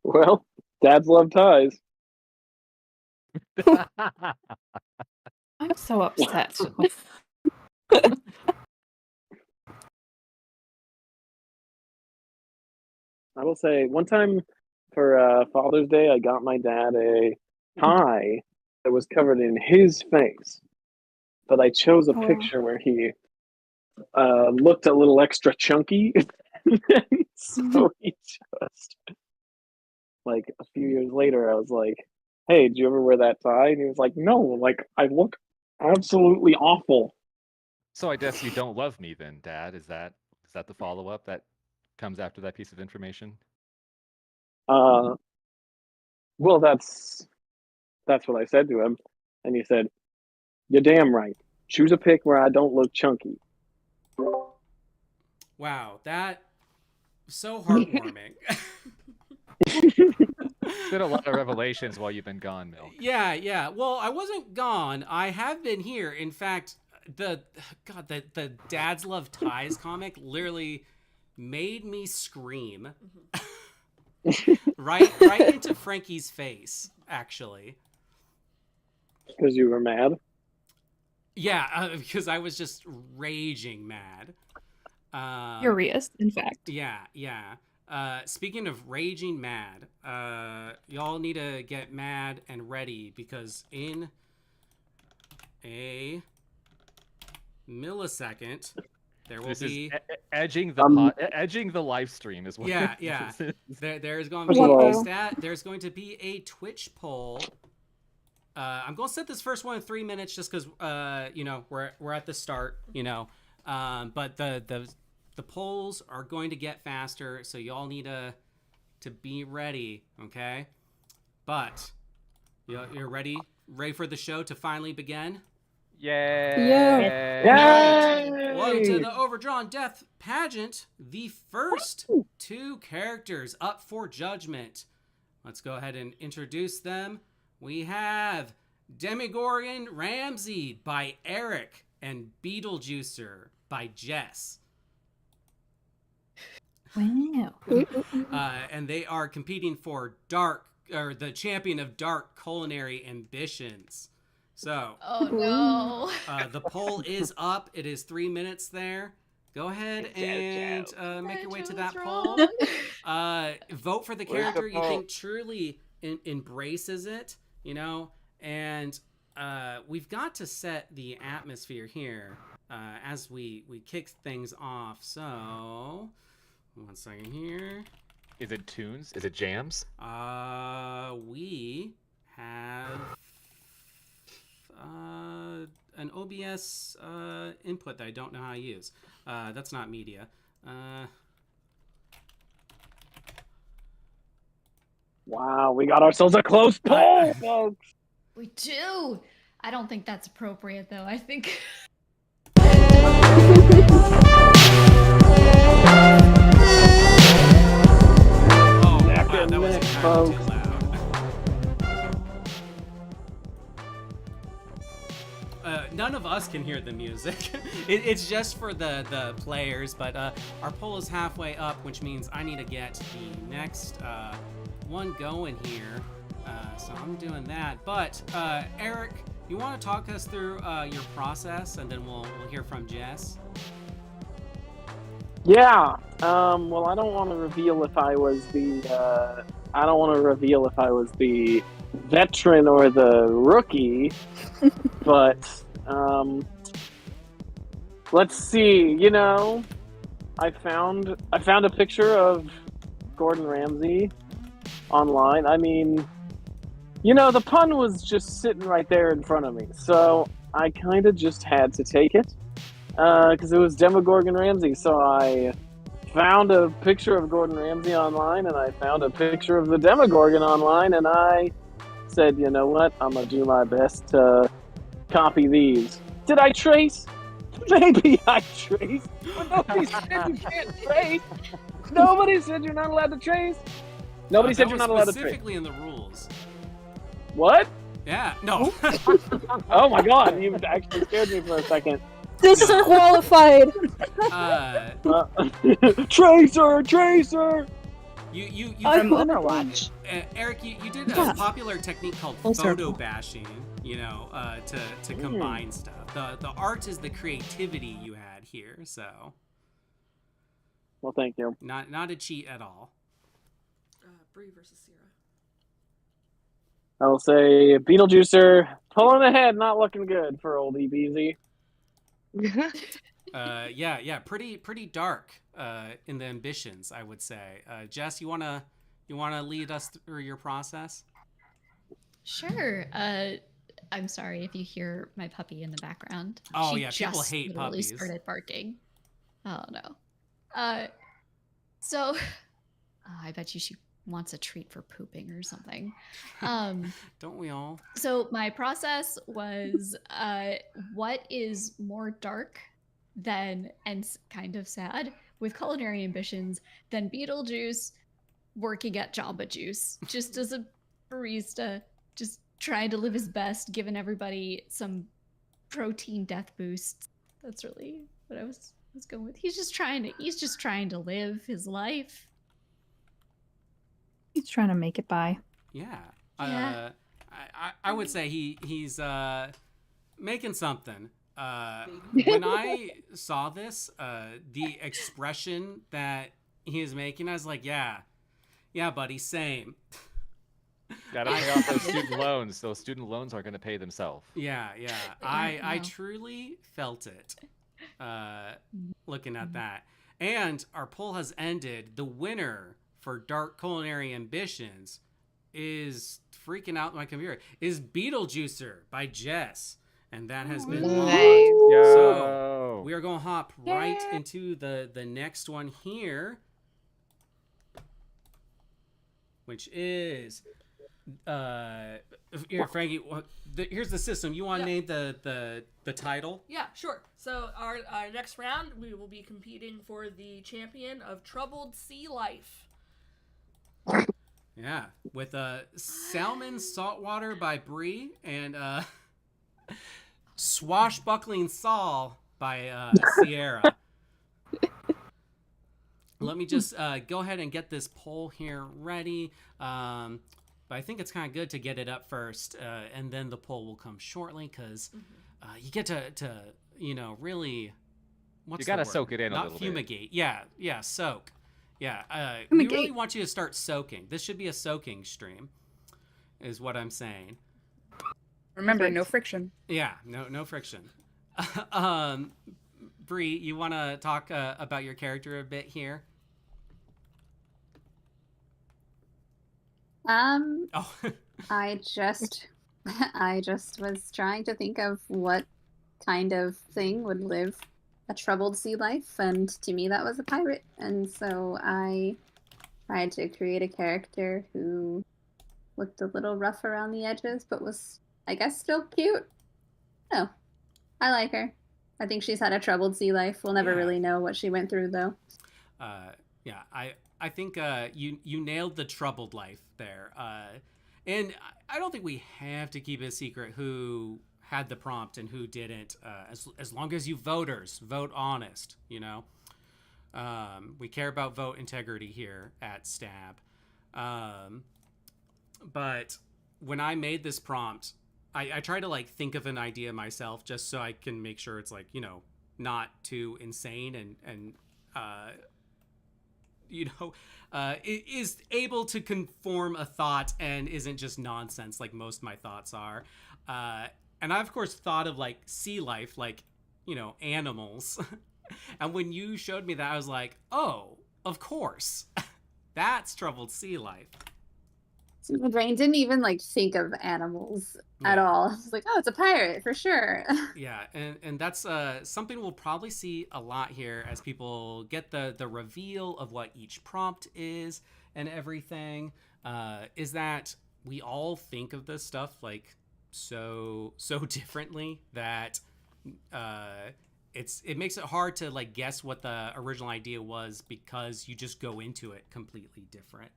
N: Well, dads love ties.
B: I'm so upset.
N: I will say, one time for Father's Day, I got my dad a tie that was covered in his face, but I chose a
G: Wow.
N: picture where he looked a little extra chunky. So he just, like, a few years later, I was like, hey, did you ever wear that tie? And he was like, no, like, I look absolutely awful.
E: So I guess you don't love me then, Dad. Is that the follow-up that comes after that piece of information?
N: Well, that's what I said to him, and he said, "You're damn right. Choose a pic where I don't look chunky."
A: Wow, that so heartwarming.
E: It's been a lot of revelations while you've been gone, Milk.
A: Yeah. Well, I wasn't gone. I have been here. In fact, the Dads Love Ties comic literally made me scream. right into Frankie's face, actually.
N: Because you were mad?
A: Yeah, because I was just raging mad.
B: Furious, in fact.
A: Yeah. Speaking of raging mad, y'all need to get mad and ready, because in a millisecond there will be
E: edging the live stream is what.
A: Yeah. There's going to be a Twitch poll. I'm going to set this first one in 3 minutes just because we're at the start, but the polls are going to get faster, so y'all need to be ready, okay? But you're ready for the show to finally begin?
E: Yay!
A: Right. Welcome to the Overdrawn Death Pageant, the first 2 characters up for judgment. Let's go ahead and introduce them. We have Demogorgon Ramsey by Eric and Beetlejuicer by Jess.
B: Wow.
A: And they are competing for the champion of dark culinary ambitions. So,
C: Oh no.
A: The poll is up. It is 3 minutes there. Go ahead and make your way to that poll. Vote for the character you think truly embraces it, and we've got to set the atmosphere here as we kick things off. So, 1 second here.
E: Is it tunes? Is it jams?
A: We have an OBS input that I don't know how to use. That's not media.
N: Wow, we got ourselves a close poll, folks.
C: We do. I don't think that's appropriate, though. I think.
A: That was entirely too loud. None of us can hear the music. It's just for the players, but our poll is halfway up, which means I need to get the next one going here. So I'm doing that. But Eric, you want to talk us through your process, and then we'll hear from Jess?
N: Yeah. Well, I don't want to reveal if I was the veteran or the rookie, but let's see. I found a picture of Gordon Ramsay online. I mean, You know, the pun was just sitting right there in front of me, so I kind of just had to take it. Because it was Demogorgon Ramsay, so I found a picture of Gordon Ramsay online, and I found a picture of the Demogorgon online, and I said, you know what, I'm going to do my best to copy these. Did I trace? Maybe I traced, but nobody said you can't trace. Nobody said you're not allowed to trace. Nobody said you're not allowed to trace.
A: Specifically in the rules.
N: What?
A: Yeah, no.
N: Oh my god, you actually scared me for a second.
G: Disqualified.
N: Tracer!
A: You
G: I'm
J: Overwatch.
A: Eric, you did a popular technique called photo bashing, you know, to combine stuff. The art is the creativity you had here, so.
N: Well, thank you.
A: Not a cheat at all.
M: Bree versus Sierra.
N: I will say Beetlejuicer pulling ahead, not looking good for old EBZ.
A: Yeah, pretty dark in the ambitions, I would say. Jess, you wanna lead us through your process?
C: Sure. I'm sorry if you hear my puppy in the background.
A: Oh
C: She
A: yeah, people
C: just
A: hate
C: literally
A: puppies.
C: started barking. Oh no. So I bet you she wants a treat for pooping or something.
A: Don't we all?
C: So my process was what is more dark than and kind of sad with culinary ambitions than Beetlejuice working at Jamba Juice just as a barista, just trying to live his best, giving everybody some protein death boosts. That's really what I was going with. He's just trying to live his life.
B: He's trying to make it by.
A: Yeah.
C: Yeah.
A: I would say he's making something. When I saw this, the expression that he is making, I was like, yeah, buddy, same.
E: Gotta pay off those student loans. Those student loans aren't going to pay themselves.
A: Yeah. I truly felt it looking at that. And our poll has ended. The winner for Dark Culinary Ambitions is freaking out my computer. Is Beetlejuicer by Jess. And that has been locked. So we are going to hop right into the next one here, which is here, Frankie. Here's the system. You want to name the title?
M: Yeah, sure. So our next round, we will be competing for the champion of Troubled Sea Life.
A: Yeah, with Salmon Saltwater by Bree and Swashbuckling Saul by Sierra. Let me just go ahead and get this poll here ready. But I think it's kind of good to get it up first, and then the poll will come shortly because you get to really. What's
E: you gotta
A: the word?
E: soak it in
A: Not
E: a little
A: fumigate.
E: bit.
A: Yeah, soak. Yeah, we really want you to start soaking. This should be a soaking stream, is what I'm saying.
I: Remember, no friction.
A: Yeah, no friction. Bree, you want to talk about your character a bit here?
K: Oh. I just was trying to think of what kind of thing would live a troubled sea life, and to me that was a pirate, and so I tried to create a character who looked a little rough around the edges, but was, I guess, still cute. Oh, I like her. I think she's had a troubled sea life. We'll never really know what she went through, though.
A: Yeah, I think you nailed the troubled life there. And I don't think we have to keep it a secret who had the prompt and who didn't. As long as you voters vote honest, you know. We care about vote integrity here at Stab. But when I made this prompt, I try to like think of an idea myself just so I can make sure it's like, not too insane and is able to conform a thought and isn't just nonsense like most of my thoughts are. And I, of course, thought of like sea life, like, animals. And when you showed me that, I was like, oh, of course. That's troubled sea life.
K: My brain didn't even like think of animals at all. It's like, oh, it's a pirate for sure.
A: Yeah, and that's something we'll probably see a lot here as people get the reveal of what each prompt is and everything. Is that we all think of this stuff like so differently that it makes it hard to like guess what the original idea was because you just go into it completely different.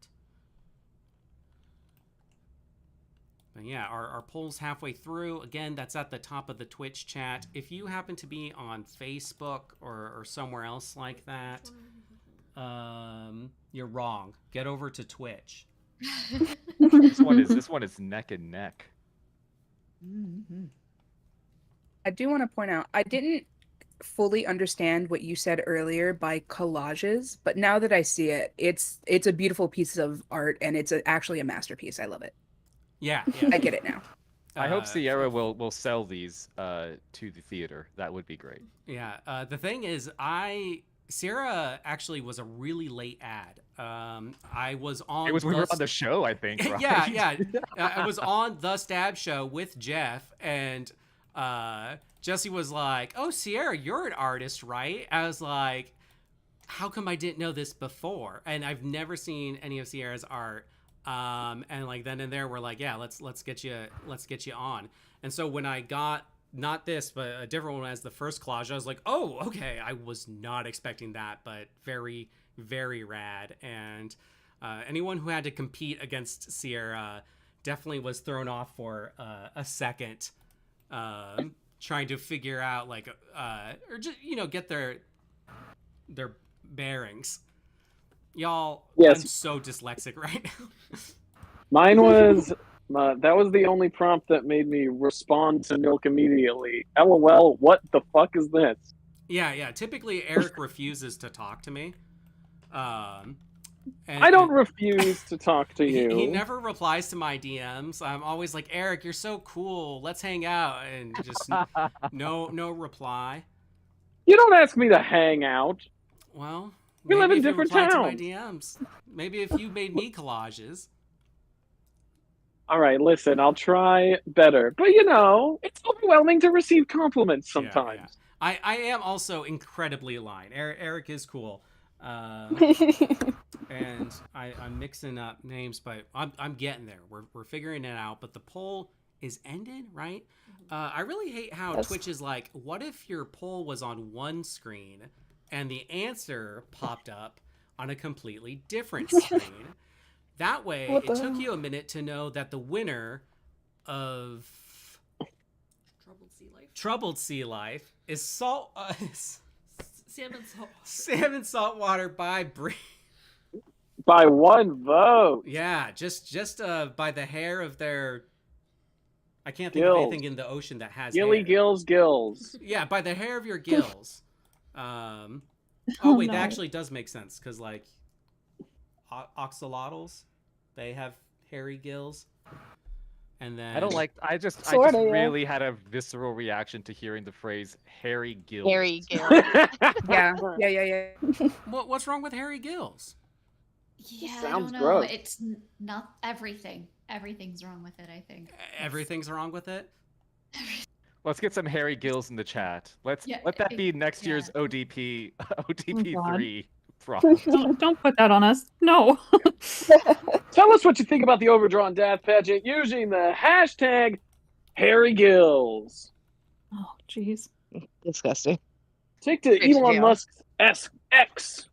A: But yeah, our poll's halfway through. Again, that's at the top of the Twitch chat. If you happen to be on Facebook or somewhere else like that, you're wrong. Get over to Twitch.
E: This one is neck and neck.
I: I do want to point out, I didn't fully understand what you said earlier by collages, but now that I see it, it's a beautiful piece of art and it's actually a masterpiece. I love it.
A: Yeah.
I: I get it now.
E: I hope Sierra will sell these to the theater. That would be great.
A: Yeah. The thing is, Sierra actually was a really late ad. I was on.
E: It was when we were on the show, I think. Right?
A: Yeah. I was on the Stab Show with Jeff, and Jesse was like, "Oh, Sierra, you're an artist, right?" I was like, "How come I didn't know this before?" And I've never seen any of Sierra's art. And like then and there we're like, yeah, let's get you on. And so when I got not this but a different one as the first collage, I was like, oh, okay, I was not expecting that, but very, very rad. And anyone who had to compete against Sierra definitely was thrown off for a second, trying to figure out like or just get their bearings. Y'all,
N: yes.
A: I'm so dyslexic right now.
N: Mine was that was the only prompt that made me respond to Milk immediately. LOL, what the fuck is this?
A: Yeah. Typically, Eric refuses to talk to me.
N: I don't refuse to talk to you.
A: He never replies to my DMs. I'm always like, Eric, you're so cool. Let's hang out, and just no reply.
N: You don't ask me to hang out.
A: Well,
N: we live in
A: if
N: different
A: you replied
N: towns.
A: To my DMs. Maybe if you made me collages.
N: All right, listen, I'll try better. But it's overwhelming to receive compliments sometimes.
A: Yeah. I am also incredibly aligned. Eric is cool. And I'm mixing up names, but I'm getting there. We're figuring it out. But the poll is ended, right? I really hate how Twitch is like, what if your poll was on one screen and the answer popped up on a completely different screen? That way, it took you a minute to know that the winner of Troubled Sea Life is Salmon Saltwater by Bree.
N: By one vote.
A: Yeah, just by the hair of their. I can't think of anything in the ocean that has
N: Gilly
A: hair.
N: Gills.
A: Yeah, by the hair of your gills. Oh wait, that actually does make sense because like oxalotls, they have hairy gills. And then
E: I just really had a visceral reaction to hearing the phrase hairy gills.
J: Hairy gills.
I: Yeah.
A: What's wrong with hairy gills?
C: Yeah,
N: Sounds
C: I don't know.
N: gross.
C: It's not everything. Everything's wrong with it, I think.
A: Everything's wrong with it?
E: Let's get some hairy gills in the chat. Let that be next year's ODP 3 prompt.
B: Don't put that on us. No.
N: Tell us what you think about the Overdrawn Death Pageant using the hashtag Hairy Gills.
B: Oh, jeez.
J: Disgusting.
N: Take to Elon Musk's X.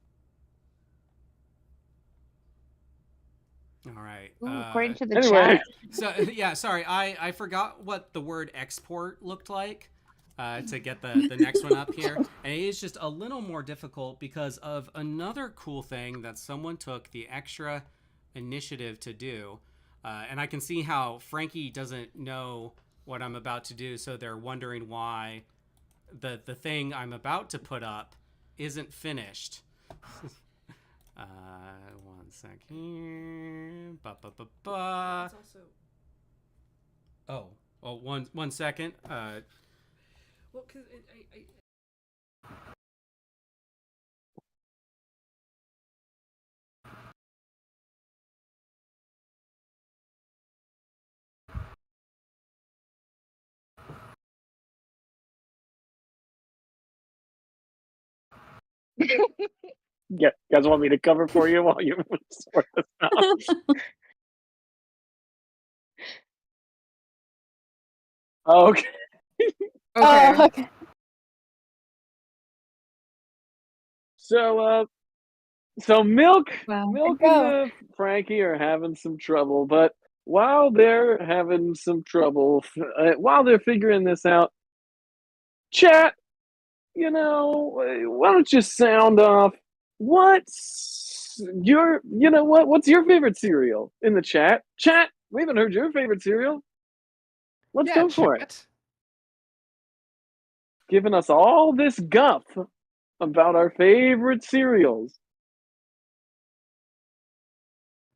A: All right.
J: According to the chat.
A: So yeah, sorry, I forgot what the word export looked like to get the next one up here, and it is just a little more difficult because of another cool thing that someone took the extra initiative to do, and I can see how Frankie doesn't know what I'm about to do, so they're wondering why the thing I'm about to put up isn't finished. 1 second. One second.
M: Well, because
N: Yeah, you guys want me to cover for you while you sort this out? Okay.
G: Oh, okay.
N: So, Milk and
G: Go.
N: Frankie are having some trouble, but while they're having some trouble, while they're figuring this out, chat, why don't you sound off? What's what's your favorite cereal in the chat? Chat, we haven't heard your favorite cereal. Let's
E: Yeah,
N: go for it.
E: chat.
N: Giving us all this guff about our favorite cereals.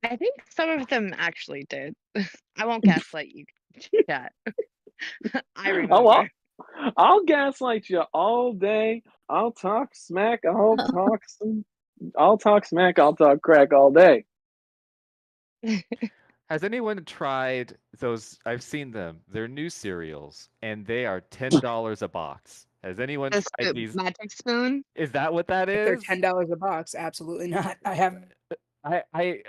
J: I think some of them actually did. I won't gaslight you, chat. I remember.
N: I'll gaslight you all day. I'll talk smack. I'll talk smack. I'll talk crack all day.
E: Has anyone tried those? I've seen them. They're new cereals, and they are $10 a box. Has anyone
J: The
E: tried
J: scoop
E: these?
J: magic spoon.
E: Is that what that
I: If they're
E: is?
I: $10 a box, absolutely not. I haven't.
E: I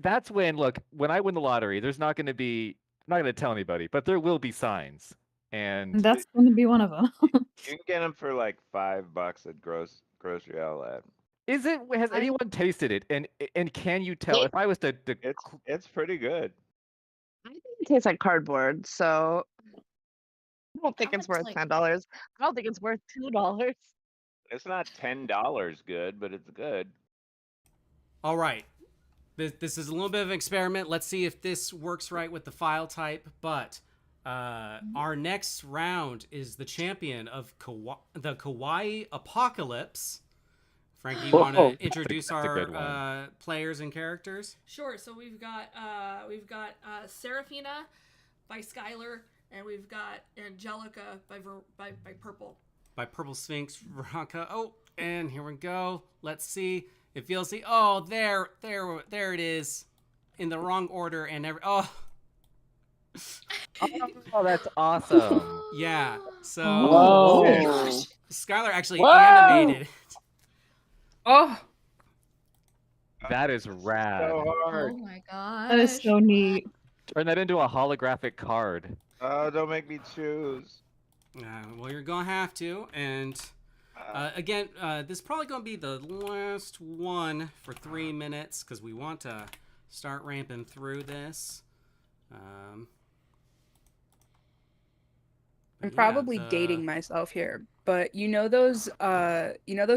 E: that's when when I win the lottery, there's not going to be. I'm not going to tell anybody, but there will be signs. And
B: That's going to be one of them.
F: You can get them for like $5 at grocery outlet.
E: is it? Has anyone tasted it? And can you tell if I was to?
F: It's pretty good.
J: I think it tastes like cardboard, so I don't think
C: How
J: it's
C: much,
J: worth
C: like-
J: $10. I don't think it's worth $2.
F: It's not $10 good, but it's good.
A: All right. This is a little bit of an experiment. Let's see if this works right with the file type. But our next round is the champion of the Kawaii Apocalypse. Frankie, you want to introduce
E: that's a good
A: our players and characters?
M: Sure. So we've got Seraphina by Skylar, and we've got Angelica by Purple.
A: By Purple Sphinx, Veronica. Oh, and here we go. Let's see. It feels oh, there it is, in the wrong order and
E: Oh, that's awesome.
A: Yeah. So
N: Whoa.
A: Skylar actually
N: Whoa.
A: animated.
I: Oh,
E: That is rad.
F: So hard.
C: Oh my god.
B: That is so neat.
E: Turn that into a holographic card.
F: Oh, don't make me choose.
A: Well, you're gonna have to, and again, this is probably gonna be the last one for 3 minutes because we want to start ramping through this.
I: I'm probably dating myself here, but you know those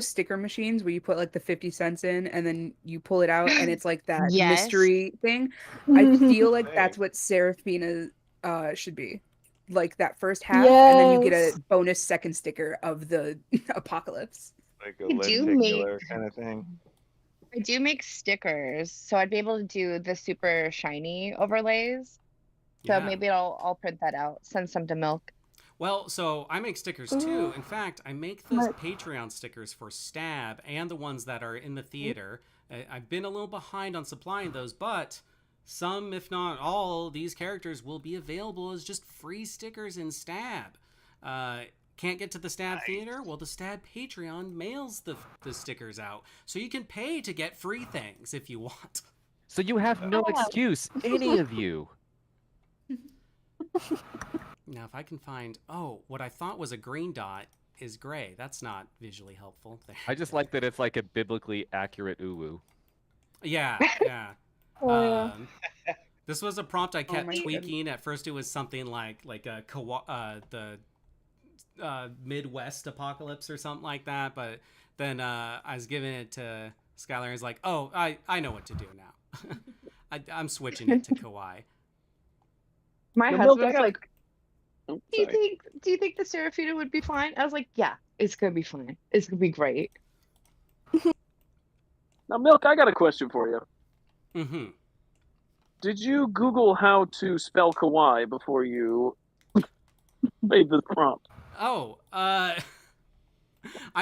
I: sticker machines where you put like the 50 cents in and then you pull it out and it's like that
J: Yes.
I: mystery thing. I feel like that's what Seraphina should be. Like that first half, and then you get a
G: Yes.
I: bonus second sticker of the apocalypse.
F: Like a
J: I do
F: lenticular kind of thing.
J: I do make stickers, so I'd be able to do the super shiny overlays. So
A: Yeah.
J: maybe I'll print that out. Send some to Milk.
A: Well, so I make stickers too. In fact, I make the Patreon stickers for Stab and the ones that are in the theater. I've been a little behind on supplying those, but some, if not all, these characters will be available as just free stickers in Stab. Can't get to the Stab theater? Well, the Stab Patreon mails the stickers out, so you can pay to get free things if you want.
E: So you have no excuse, any of you.
A: Now, if I can find, what I thought was a green dot is gray. That's not visually helpful. There.
E: I just like that it's like a biblically accurate uwu.
A: Yeah.
G: Yeah.
A: This was a prompt I kept
I: my
A: tweaking. At first, it was something like the Midwest apocalypse or something like that. But then I was giving it to Skylar, and he's like, "Oh, I know what to do now. I'm switching it to kawaii."
J: My
N: Now,
J: husband
N: Milk,
J: was
N: I
J: like,
N: Oh,
J: do you
N: sorry.
J: think the Seraphina would be fine? I was like, yeah, it's gonna be fine. It's gonna be great.
N: Now, Milk, I got a question for you.
A: Mm-hmm.
N: Did you Google how to spell kawaii before you made this prompt?
A: Oh, I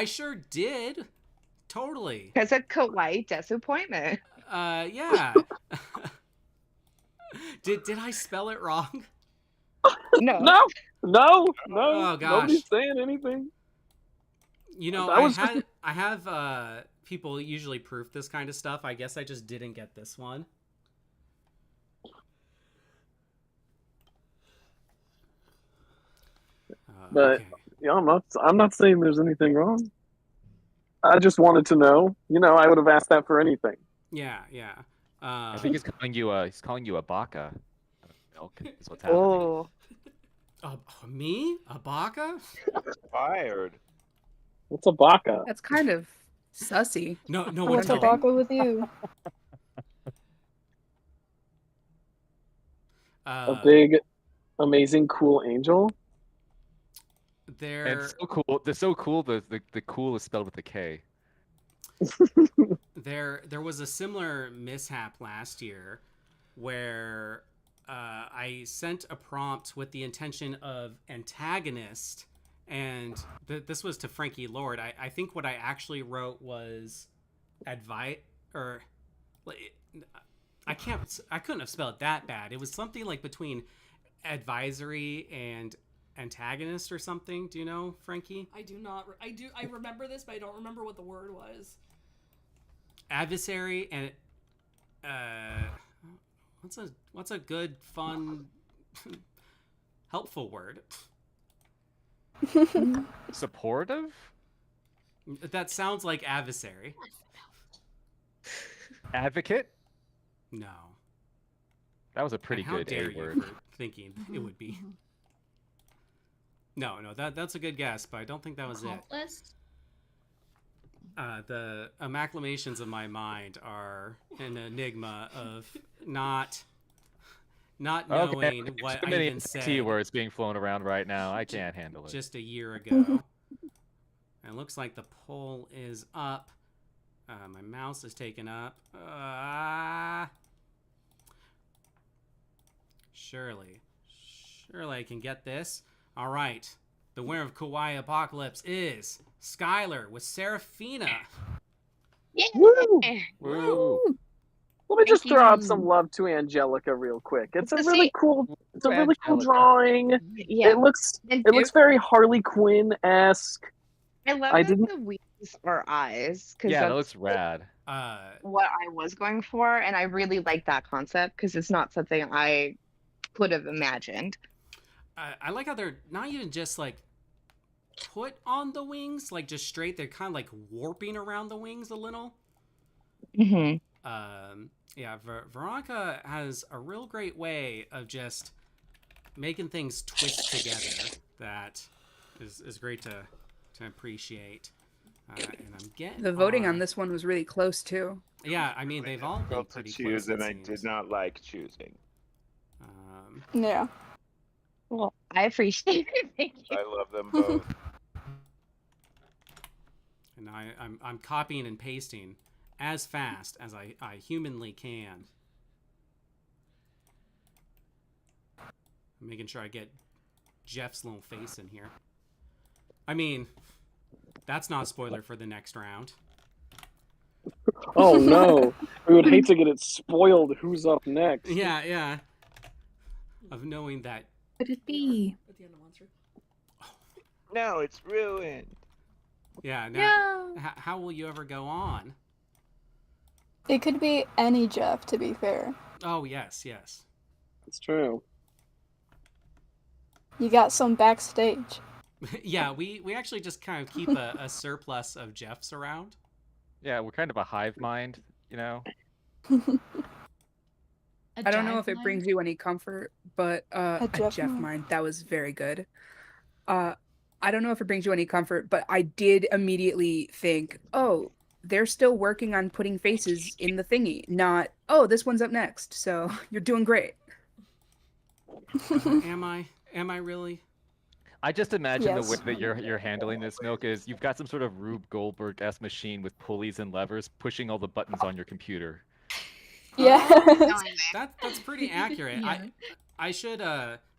A: sure did. Totally.
J: Because a kawaii disappointment.
A: Yeah. Did I spell it wrong?
J: No.
N: No.
A: Oh, gosh.
N: Nobody's saying anything.
A: You know,
N: That was
A: I I have people usually proof this kind of stuff. I guess I just didn't get this one.
N: But
A: Okay.
N: yeah, I'm not saying there's anything wrong. I just wanted to know. I would have asked that for anything.
A: Yeah, yeah.
E: I think he's calling you a baka. Milk is what's happening.
J: Oh,
A: Me? A baka?
F: Fired.
N: What's a baka?
I: That's kind of sussy.
A: No one
G: What's a
A: told
I: kidding.
A: me.
G: baka with you?
N: A big, amazing, cool angel?
E: And
A: There
E: so cool. They're so cool. The cool is spelled with a K.
A: there was a similar mishap last year where I sent a prompt with the intention of antagonist, and this was to Frankie Lord. I think what I actually wrote was advice, or I couldn't have spelled it that bad. It was something like between advisory and antagonist or something. Do you know, Frankie?
M: I do not. I remember this, but I don't remember what the word was.
A: Adversary and what's a good, fun, helpful word?
E: Supportive?
A: That sounds like adversary.
E: Advocate?
A: No.
E: That was a pretty
A: And how
E: good
A: dare
E: A
A: you
E: word.
A: for thinking it would be. No, that's a good guess, but I don't think that was it.
C: Accomplice?
A: The acclamations of my mind are an enigma of not knowing what
E: Too
A: I
E: many
A: even said
E: T words being flown around right now. I can't handle it.
A: just a year ago. It looks like the poll is up. My mouse is taken up. Surely I can get this. All right. The winner of Kawaii Apocalypse is Skylar with Seraphina.
J: yeah.
N: Woo!
E: Woo.
N: Let me just
J: Thank
N: throw out
J: you.
N: some love to Angelica real quick. It's a
J: So
N: really
J: see-
N: cool. It's a really cool
E: Angelica.
N: drawing.
J: Yeah.
N: It looks
J: And
N: very Harley Quinn-esque.
J: I love
N: I
J: that
N: didn't.
J: the wings are eyes because
E: Yeah, that
J: that's
E: looks rad.
J: what I was going for, and I really like that concept because it's not something I could have imagined.
A: I like how they're not even just like put on the wings, like just straight. They're kind of like warping around the wings a little.
J: Mm-hmm.
A: Yeah, Veronica has a real great way of just making things twist together. That is great to appreciate. And I'm getting
I: The voting on this one was really close too.
A: Yeah, I mean they've all been
F: Difficult to
A: pretty
F: choose,
A: close. It
F: and I
A: seems.
F: did not like choosing.
G: Yeah.
J: Well, I appreciate it. Thank you.
F: I love them both.
A: And I'm copying and pasting as fast as I humanly can. I'm making sure I get Jeff's little face in here. I mean, that's not a spoiler for the next round.
N: Oh no! We would hate to get it spoiled. Who's up next?
A: Yeah. Of knowing that.
B: Could it be?
M: At the end of Monster.
F: No, it's ruined.
A: Yeah. Now, how will you ever go on?
G: It could be any Jeff, to be fair.
A: Oh yes.
N: It's true.
G: You got some backstage.
A: Yeah, we actually just kind of keep a surplus of Jeffs around.
E: Yeah, we're kind of a hive mind, you know.
I: I don't know if it brings you any comfort, but a Jeff mind. That was very good. I don't know if it brings you any comfort, but I did immediately think, oh, they're still working on putting faces in the thingy. Not, oh, this one's up next. So you're doing great.
A: Am I really?
E: I just imagine
G: Yes.
E: the way that you're handling this, Milk, is you've got some sort of Rube Goldberg-esque machine with pulleys and levers pushing all the buttons on your computer.
G: Yeah.
A: That's pretty accurate.
C: Yeah.
A: I should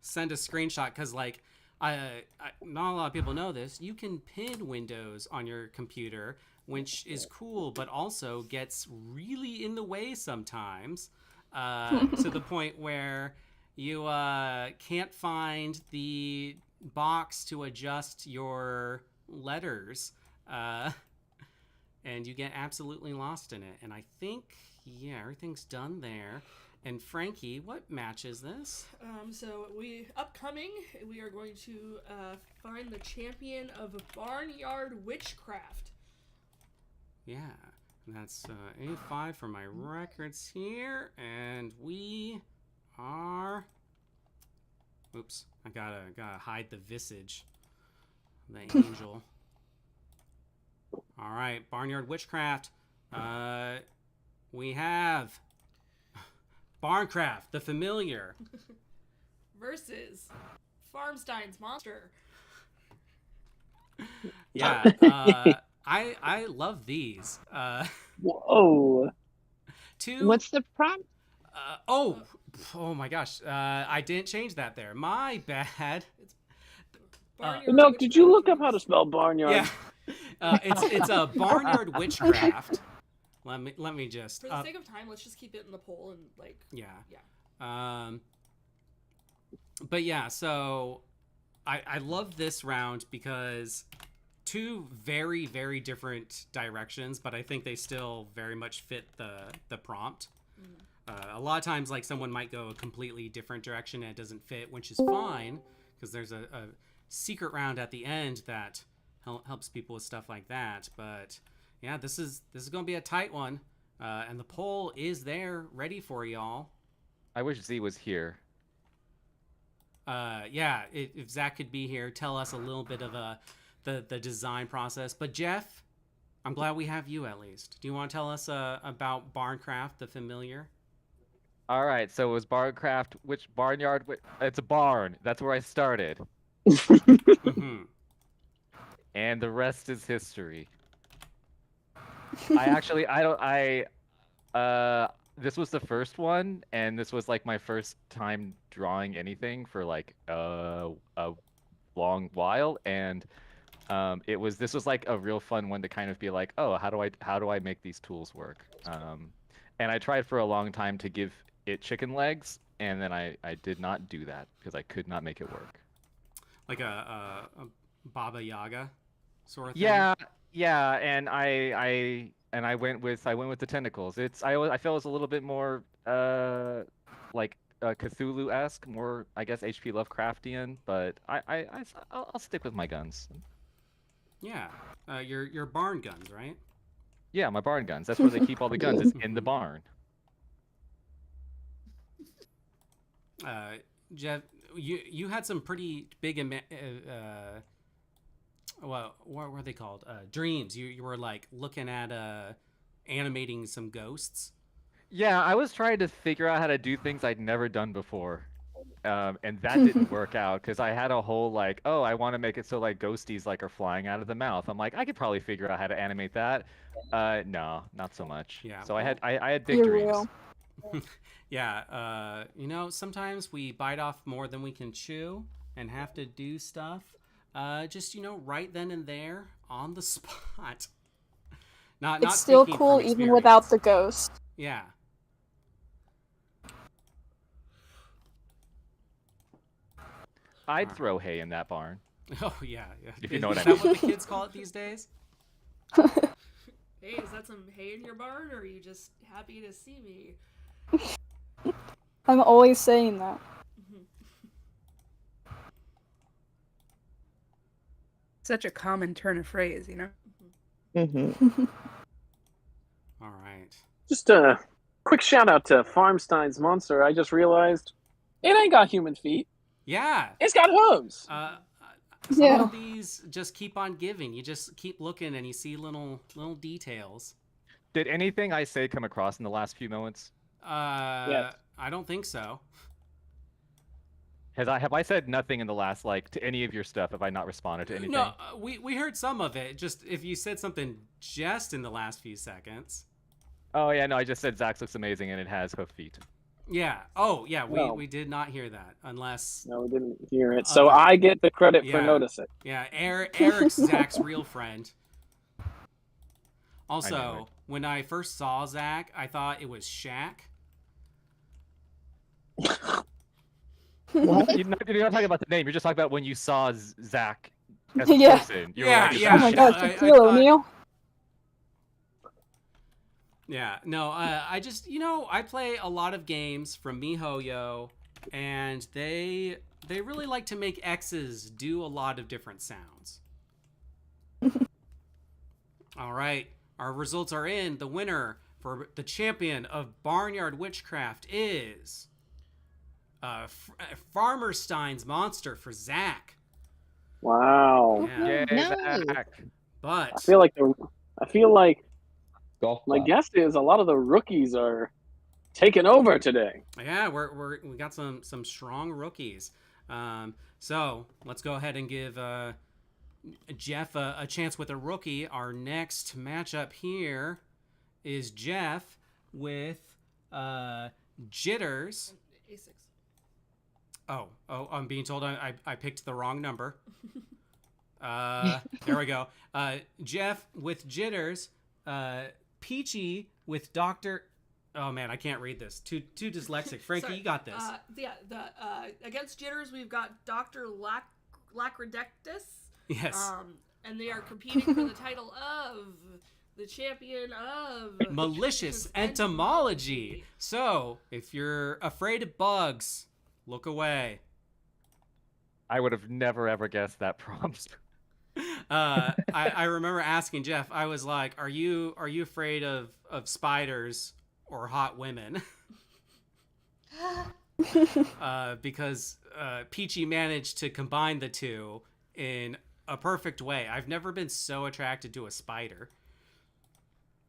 A: send a screenshot because like I not a lot of people know this. You can pin windows on your computer, which is cool, but also gets really in the way sometimes, to the point where you can't find the box to adjust your letters. and you get absolutely lost in it. And I think, yeah, everything's done there. And Frankie, what match is this?
M: So we are going to find the champion of Barnyard Witchcraft.
A: Yeah, that's A5 for my records here, and we are. Oops, I gotta hide the visage, the angel. All right, Barnyard Witchcraft. We have Barncraft, the familiar.
M: Versus Farmstein's monster.
A: Yeah, I love these.
N: Whoa.
J: What's the prompt?
A: Oh my gosh, I didn't change that there. My bad.
N: Milk, did you look up how to spell barnyard?
A: Yeah, it's a Barnyard Witchcraft. Let me just.
M: For the sake of time, let's just keep it in the poll and
A: Yeah.
M: Yeah.
A: But yeah, so I love this round because two very, very different directions, but I think they still very much fit the prompt. A lot of times, like, someone might go a completely different direction and it doesn't fit, which is fine because there's a secret round at the end that helps people with stuff like that. But yeah, this is going to be a tight one, and the poll is there, ready for y'all.
E: I wish Z was here.
A: Yeah, if Zach could be here, tell us a little bit of the design process. But Jeff, I'm glad we have you at least. Do you want to tell us about Barncraft, the familiar?
E: All right, so it was Barncraft. Which barnyard? It's a barn. That's where I started.
A: Mm-hmm.
E: And the rest is history. This was the first one, and this was like my first time drawing anything for like a long while, and this was like a real fun one to kind of be like, oh, how do I make these tools work? And I tried for a long time to give it chicken legs, and then I did not do that because I could not make it work.
A: Like a Baba Yaga sort of thing.
E: Yeah, and I went with the tentacles. I felt it was a little bit more like Cthulhu-esque, more I guess HP Lovecraftian, but I'll stick with my guns.
A: Yeah, your barn guns, right?
E: Yeah, my barn guns. That's where they keep all the guns. It's in the barn.
A: Jeff, you had some pretty big well, what were they called? Dreams. You were like looking at animating some ghosts.
E: Yeah, I was trying to figure out how to do things I'd never done before, and that didn't work out because I had a whole like, oh, I want to make it so like ghosties like are flying out of the mouth. I'm like, I could probably figure out how to animate that. No, not so much.
A: Yeah.
E: So I had big dreams.
A: Yeah. Sometimes we bite off more than we can chew and have to do stuff. Just right then and there on the spot.
G: It's still cool even without the ghost.
A: Yeah.
E: I'd throw hay in that barn.
A: Oh yeah.
E: If you know what I
A: mean. Is that what the kids call it these days?
M: Hey, is that some hay in your barn, or are you just happy to see me?
G: I'm always saying that.
I: Such a common turn of phrase, you know?
J: Mm-hmm.
A: All right.
N: Just a quick shout out to Farmstein's monster. I just realized it ain't got human feet.
A: Yeah.
N: It's got hooves.
A: Some of these just keep on giving. You just keep looking and you see little details.
E: Did anything I say come across in the last few moments?
A: Yes. I don't think so.
E: Have I said nothing in the last, like, to any of your stuff? Have I not responded to anything?
A: No, we heard some of it. Just if you said something just in the last few seconds.
E: Oh yeah, no, I just said Zax looks amazing and it has hoof feet.
A: Yeah. Oh yeah, we did not hear that unless.
N: No, we didn't hear it. So I get the credit for noticing.
A: Yeah, Eric's Zach's real friend. Also, when I first saw Zach, I thought it was Shaq.
E: What? You're not talking about the name. You're just talking about when you saw Zach as a person. You were like,
G: Oh my gosh, Shaquille O'Neal.
A: Yeah, no, I just, I play a lot of games from MiHoYo, and they really like to make X's do a lot of different sounds. All right, our results are in. The winner for the champion of Barnyard Witchcraft is Farmerstein's Monster for Zach.
N: Wow.
A: Yeah.
E: Yay,
J: No.
E: Zach.
A: But
N: I feel like
O: Golf
N: my
O: clap.
N: guess is a lot of the rookies are taking over today.
A: yeah, we got some strong rookies. So let's go ahead and give Jeff a chance with a rookie. Our next matchup here is Jeff with Jitters.
M: A6.
A: Oh, I'm being told I picked the wrong number. There we go. Jeff with Jitters. Peachy with Dr. Oh man, I can't read this. Too dyslexic. Frankie,
M: Sorry.
A: you got this.
M: Against Jitters, we've got Dr. Lacrodectus.
A: Yes.
M: And they are competing for the title of the champion of
A: Malicious entomology. So, if you're afraid of bugs, look away.
E: I would have never ever guessed that prompt.
A: I remember asking Jeff. I was like, "Are you afraid of spiders or hot women?" Because Peachy managed to combine the two in a perfect way. I've never been so attracted to a spider.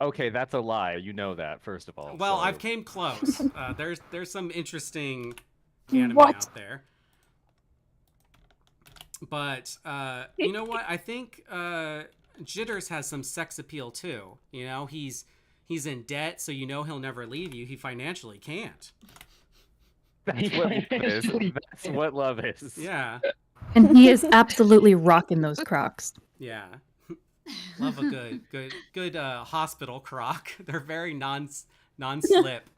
E: Okay, that's a lie. You know that, first of all.
A: Well,
E: so-
A: I've came close. There's some interesting anime
G: What?
A: out there. But you know what? I think Jitters has some sex appeal too. He's in debt, so he'll never leave you. He financially can't.
E: That's what love is. That's what love is.
A: Yeah.
B: And he is absolutely rocking those Crocs.
A: Yeah. Love a good hospital croc. They're very non-slip.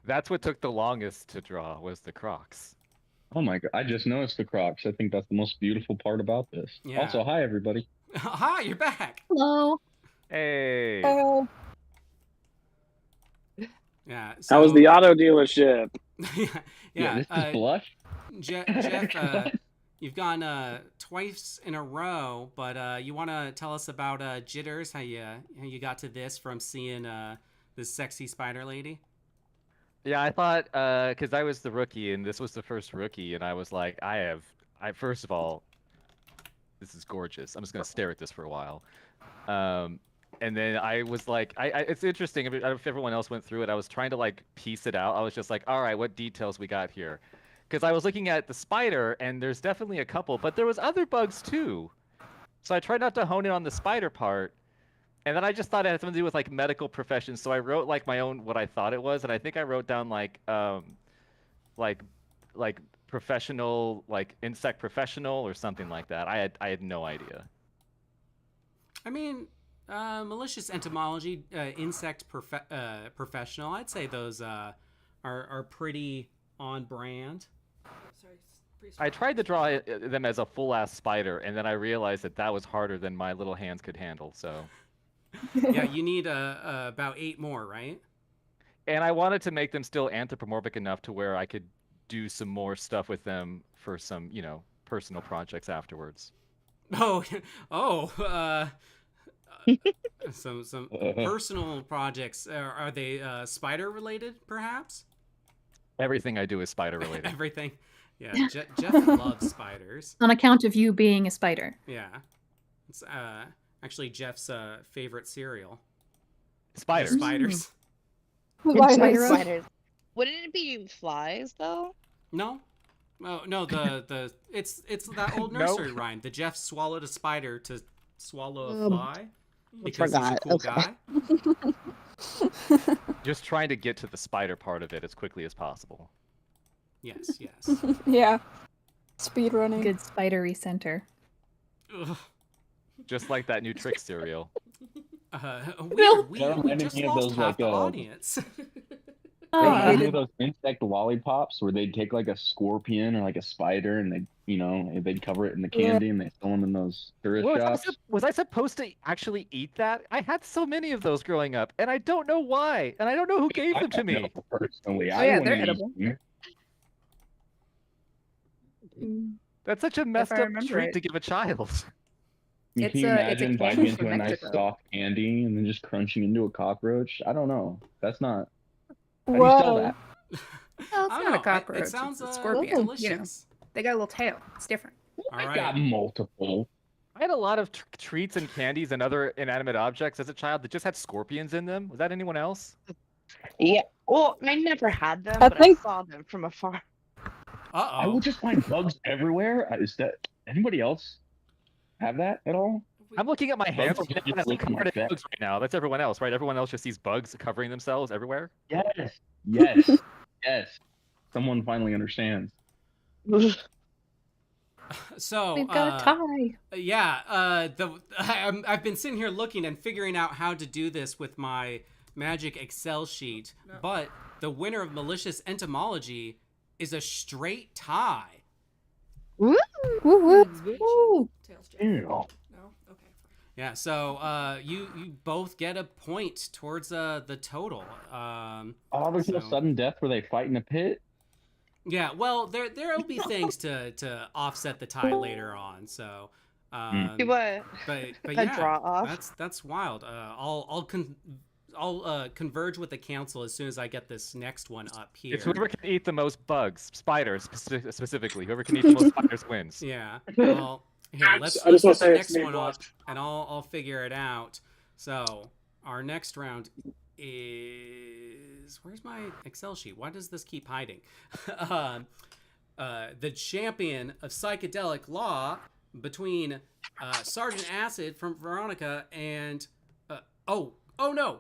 E: That's what took the longest to draw was the Crocs.
O: Oh my god! I just noticed the Crocs. I think that's the most beautiful part about this.
A: Yeah.
O: Also, hi everybody.
A: Hi, you're back.
K: Hello.
E: Hey.
A: Yeah.
N: How was the auto dealership?
A: yeah.
O: This is blush.
A: Jeff, you've gone twice in a row, but you want to tell us about Jitters? How you got to this from seeing this sexy spider lady?
E: Yeah, I thought because I was the rookie and this was the first rookie, and I was like, first of all, this is gorgeous. I'm just gonna stare at this for a while. And then I was like, it's interesting. If everyone else went through it, I was trying to like piece it out. I was just like, all right, what details we got here? Because I was looking at the spider, and there's definitely a couple, but there was other bugs too. So I tried not to hone in on the spider part, and then I just thought it had something to do with like medical professions. So I wrote like my own what I thought it was, and I think I wrote down like professional, like insect professional or something like that. I had no idea.
A: I mean, malicious entomology, insect professional. I'd say those are pretty on brand.
M: Sorry, pretty
E: I tried to draw them as a full-ass spider, and then I realized that was harder than my little hands could handle. So.
A: Yeah, you need about 8 more, right?
E: And I wanted to make them still anthropomorphic enough to where I could do some more stuff with them for some, personal projects afterwards. Some
A: personal projects. Are they spider related, perhaps?
E: Everything I do is spider related.
A: Everything. Yeah, Jeff loves spiders.
B: On account of you being a spider.
A: Yeah, it's actually Jeff's favorite cereal.
E: Spiders.
A: Spiders.
J: Spiders. Wouldn't it be flies though?
A: No. Oh no, it's that old nursery rhyme. The Jeff swallowed a spider to swallow a fly because he's a cool guy.
E: Just trying to get to the spider part of it as quickly as possible.
A: Yes.
G: Yeah. Speed running.
B: Good spidery center.
A: Ugh.
E: Just like that new Trick cereal.
A: We just lost half the audience.
O: They
I: hated-
O: those insect lollipops where they'd take like a scorpion or like a spider and they'd cover it in the candy and they sell them in those tourist shops.
E: Was I supposed to actually eat that? I had so many of those growing up, and I don't know why, and I don't know who gave them to me.
O: Personally,
I: Oh
O: I
I: yeah,
O: wouldn't
I: they're
O: eat
I: edible.
O: them.
E: That's such a messed
I: I
E: up
I: remember
E: treat
I: right.
E: to give a child.
O: Can
I: It's
O: you
I: a- it's a
O: imagine
I: candy
O: biting into
I: from
O: a nice
I: Mexico.
O: soft candy and then just crunching into a cockroach? I don't know. That's not. How do you sell
G: Whoa.
O: that?
I: Well, it's
A: I don't
I: not
A: know.
I: a cockroach.
A: It sounds
I: it's a scorpion.
A: delicious.
I: You know, they got a little tail. It's different.
A: All
O: I
A: right.
O: got multiple.
E: I had a lot of treats and candies and other inanimate objects as a child that just had scorpions in them. Was that anyone else?
J: Yeah. Well, I never had them,
G: I
J: but
G: think-
J: I saw them from afar.
O: I will just find bugs everywhere. Is that anybody else have that at all?
E: I'm looking at my hands.
O: Bugs just
E: I'm
O: lick my
E: covered in
O: back.
E: bugs right now. That's everyone else, right? Everyone else just sees bugs covering themselves everywhere.
O: Yes. Yes. Yes. Someone finally understands.
A: So
B: We've got a tie.
A: Yeah, I've been sitting here looking and figuring out how to do this with my magic Excel sheet, but the winner of malicious entomology is a straight tie.
K: Woo!
G: Woo
M: woo! No? Okay.
A: Yeah, so you both get a point towards the total.
O: Oh, there's no
A: so-
O: sudden death where they fight in a pit.
A: Yeah, well, there'll be things to offset the tie later on. So,
J: What?
A: but
J: A
A: yeah,
J: draw off?
A: that's wild. I'll converge with the council as soon as I get this next one up here.
E: It's whoever can eat the most bugs, spiders specifically. Whoever can eat the most spiders wins.
A: Yeah. Well, here, let's
L: I just
A: get
L: wanna
A: the
L: say
A: next
L: it's me,
A: one up,
L: Blush.
A: and I'll figure it out. So, our next round is where's my Excel sheet? Why does this keep hiding? The champion of psychedelic law between Sergeant Acid from Veronica and oh no,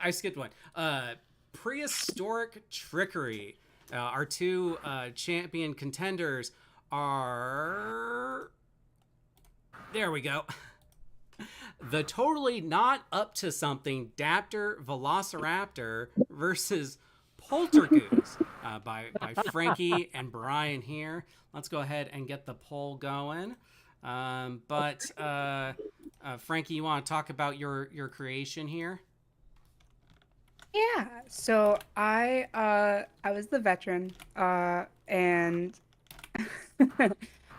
A: I skipped one. Prehistoric Trickery. Our two champion contenders are. There we go. The totally not up to something Daptor Velociraptor versus Poltergoose by Frankie and Brian here. Let's go ahead and get the poll going. But Frankie, you want to talk about your creation here?
I: Yeah. So I was the veteran, and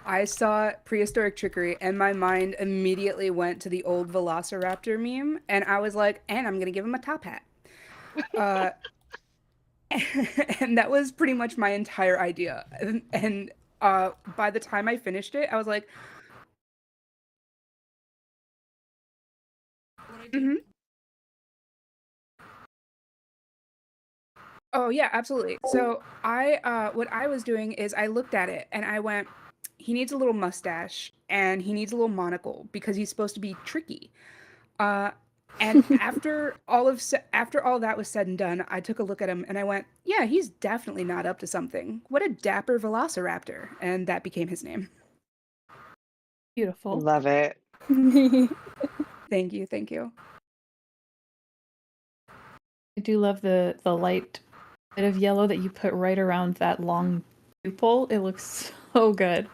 I: I saw prehistoric trickery, and my mind immediately went to the old Velociraptor meme, and I was like, and I'm gonna give him a top hat. And that was pretty much my entire idea. And by the time I finished it, I was like, mhm. Oh yeah, absolutely. So what I was doing is I looked at it and I went, he needs a little mustache and he needs a little monocle because he's supposed to be tricky. And after all that was said and done, I took a look at him and I went, yeah, he's definitely not up to something. What a dapper velociraptor. And that became his name.
B: Beautiful.
J: Love it.
I: Thank you, thank you.
B: I do love the light bit of yellow that you put right around that long pupil. It looks so good.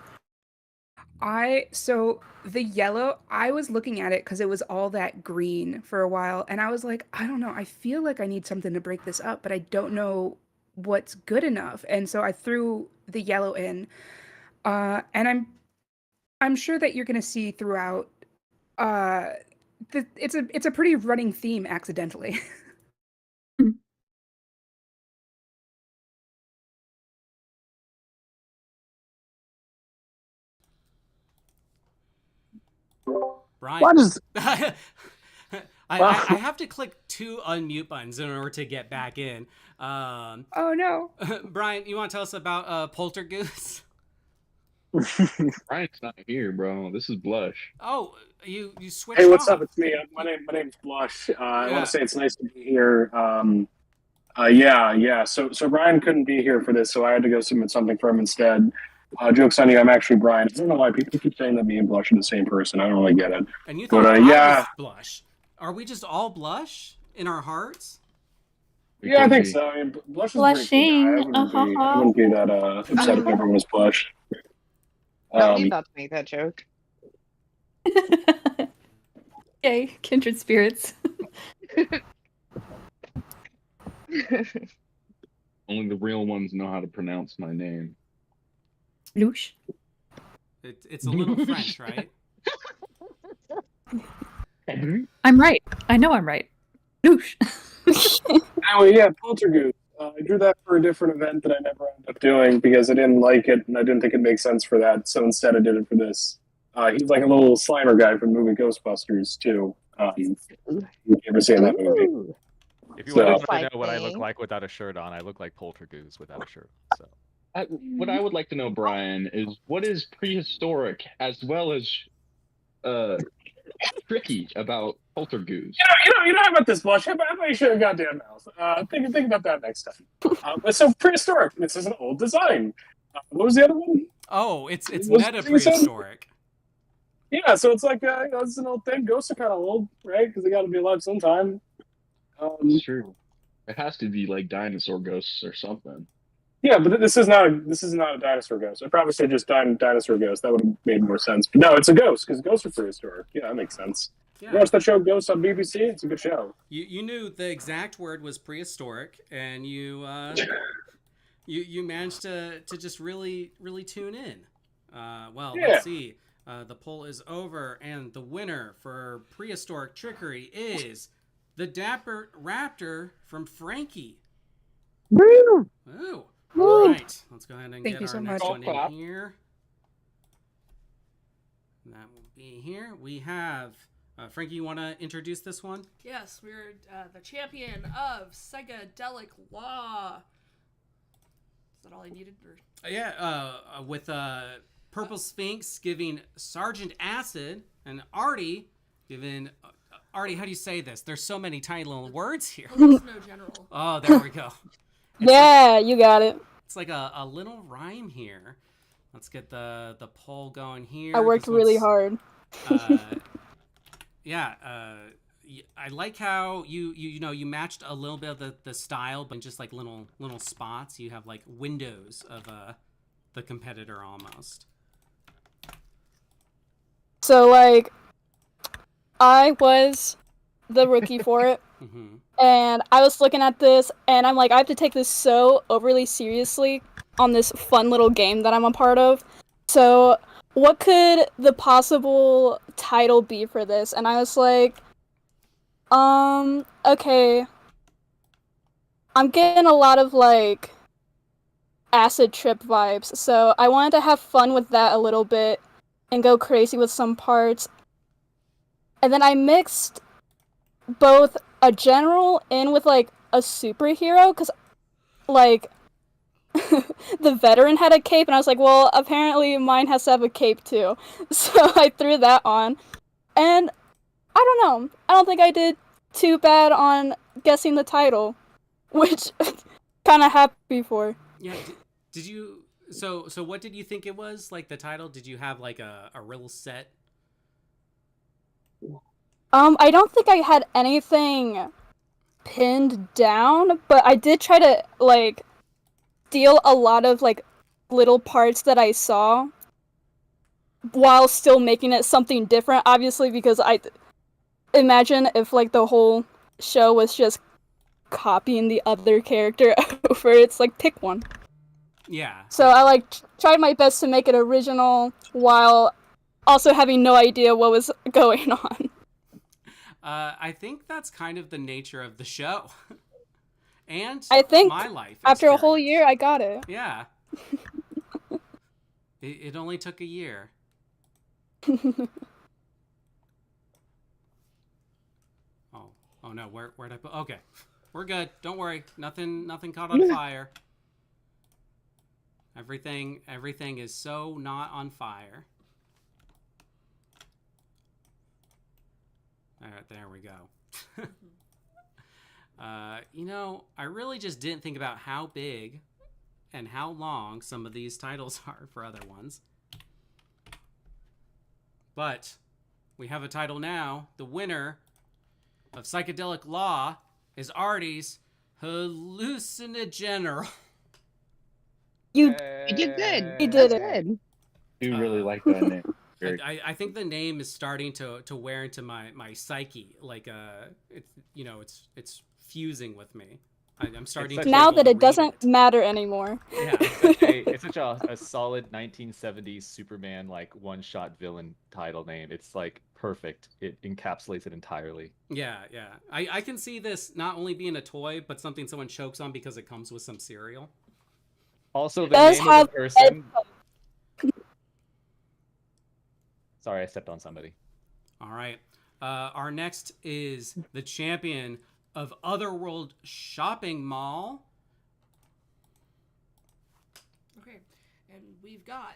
I: So the yellow, I was looking at it because it was all that green for a while, and I was like, I don't know, I feel like I need something to break this up, but I don't know what's good enough. And so I threw the yellow in, and I'm sure that you're gonna see throughout. It's a pretty running theme accidentally.
A: Brian.
N: Why does
A: I have to click 2 unmute buttons in order to get back in.
I: Oh no.
A: Brian, you want to tell us about Poltergoose?
O: Brian's not here, bro. This is Blush.
A: Oh, you switched
L: Hey, what's
A: off.
L: up? It's me. My name's Blush. I
A: Yeah.
L: want to say it's nice to be here. Yeah. So Brian couldn't be here for this, so I had to go submit something for him instead. Joke's on you. I'm actually Brian. I don't know why people keep saying that me and Blush are the same person. I don't really get it.
A: And you thought
L: But
A: I
L: yeah.
A: was Blush. Are we just all Blush in our hearts?
L: Yeah, I think
O: Because
L: so. I mean, Blush is a pretty cool guy.
B: Blushing.
L: I wouldn't be that upset if everyone was Blush.
J: How are you about to make that joke?
B: Yay, kindred spirits.
O: only the real ones know how to pronounce my name.
B: Blush.
A: It's a little French, right?
B: I'm right. I know I'm right. Blush.
L: Anyway, yeah, Poltergeist. I drew that for a different event that I never ended up doing because I didn't like it and I didn't think it made sense for that. So instead, I did it for this. He's like a little Slimer guy from the movie Ghostbusters too. You ever seen that movie?
E: If you
L: So-
E: want to know what I look like without a shirt on, I look like Poltergeist without a shirt. So
O: What I would like to know, Brian, is what is prehistoric as well as tricky about Poltergeist?
L: You know how about this, Blush? How about you shut your goddamn mouth? Think about that next time. But so prehistoric. This is an old design. What was the other one?
A: Oh, it's
L: What was
A: meta
L: the thing you said?
A: prehistoric.
L: Yeah, so it's like it's an old thing. Ghosts are kind of old, right? Because they got to be alive sometime.
O: It's true. It has to be like dinosaur ghosts or something.
L: Yeah, but this is not a dinosaur ghost. I probably said just dinosaur ghost. That would have made more sense. But no, it's a ghost because ghosts are prehistoric. Yeah, that makes sense.
A: Yeah.
L: You watch that show Ghosts on BBC? It's a good show.
A: You knew the exact word was prehistoric, and you managed to just really tune in. Well,
L: Yeah.
A: let's see. The poll is over, and the winner for prehistoric trickery is the Dapper Raptor from Frankie.
L: Woo!
A: Ooh.
L: Woo!
A: All right, let's go ahead and
I: Thank
A: get
I: you
A: our
I: so
A: next
I: much.
A: one in here. That will be here. We have Frankie. You want to introduce this one?
M: Yes, we're the champion of Psychedelic Law. Is that all I needed? Or...
A: Yeah, with Purple Sphinx giving Sergeant Acid and Artie giving Artie. How do you say this? There's so many tiny little words here.
M: Hallucino General.
A: Oh, there we go.
G: Yeah, you got it.
A: It's like a little rhyme here. Let's get the poll going here.
G: I worked
A: This
G: really
A: one's,
G: hard.
A: Yeah, I like how you matched a little bit of the style, but just like little spots. You have like windows of the competitor almost.
G: So like, I was the rookie for it,
A: Mm-hmm.
G: and I was looking at this, and I'm like, I have to take this so overly seriously on this fun little game that I'm a part of. So, what could the possible title be for this? And I was like, okay. I'm getting a lot of like acid trip vibes, so I wanted to have fun with that a little bit and go crazy with some parts. And then I mixed both a general in with like a superhero, because like the veteran had a cape, and I was like, well, apparently mine has to have a cape too. So I threw that on, and I don't know. I don't think I did too bad on guessing the title, which kind of happy for.
A: Yeah. Did you? So what did you think it was? Like the title? Did you have like a real set?
G: I don't think I had anything pinned down, but I did try to like steal a lot of like little parts that I saw while still making it something different, obviously, because I imagine if like the whole show was just copying the other character over, it's like pick one.
A: Yeah.
G: So I like tried my best to make it original while also having no idea what was going on.
A: I think that's kind of the nature of the show, and
G: I think
A: my life
G: after a
A: experience.
G: whole year I got it.
A: Yeah. It only took a year. Oh no, where'd I put? Okay, we're good. Don't worry. Nothing caught on fire. Everything is so not on fire. All right, there we go. I really just didn't think about how big and how long some of these titles are for other ones. But we have a title now. The winner of Psychedelic Law is Artie's Hallucinogeneral.
G: You
J: did good.
G: You did
J: That's
G: it.
J: good.
O: Do really like that name.
A: I think the name is starting to wear into my psyche. Like it's fusing with me. I'm starting to
G: now
A: be
G: that
A: able
G: it
A: to read
G: doesn't matter anymore.
A: Yeah.
E: It's such a solid 1970s Superman like one-shot villain title name. It's like perfect. It encapsulates it entirely.
A: Yeah. I can see this not only being a toy, but something someone chokes on because it comes with some cereal.
E: Also, the
G: Does
E: name
G: have
E: of the person. Sorry, I stepped on somebody.
A: All right. Our next is the champion of Otherworld Shopping Mall.
M: Okay, and we've got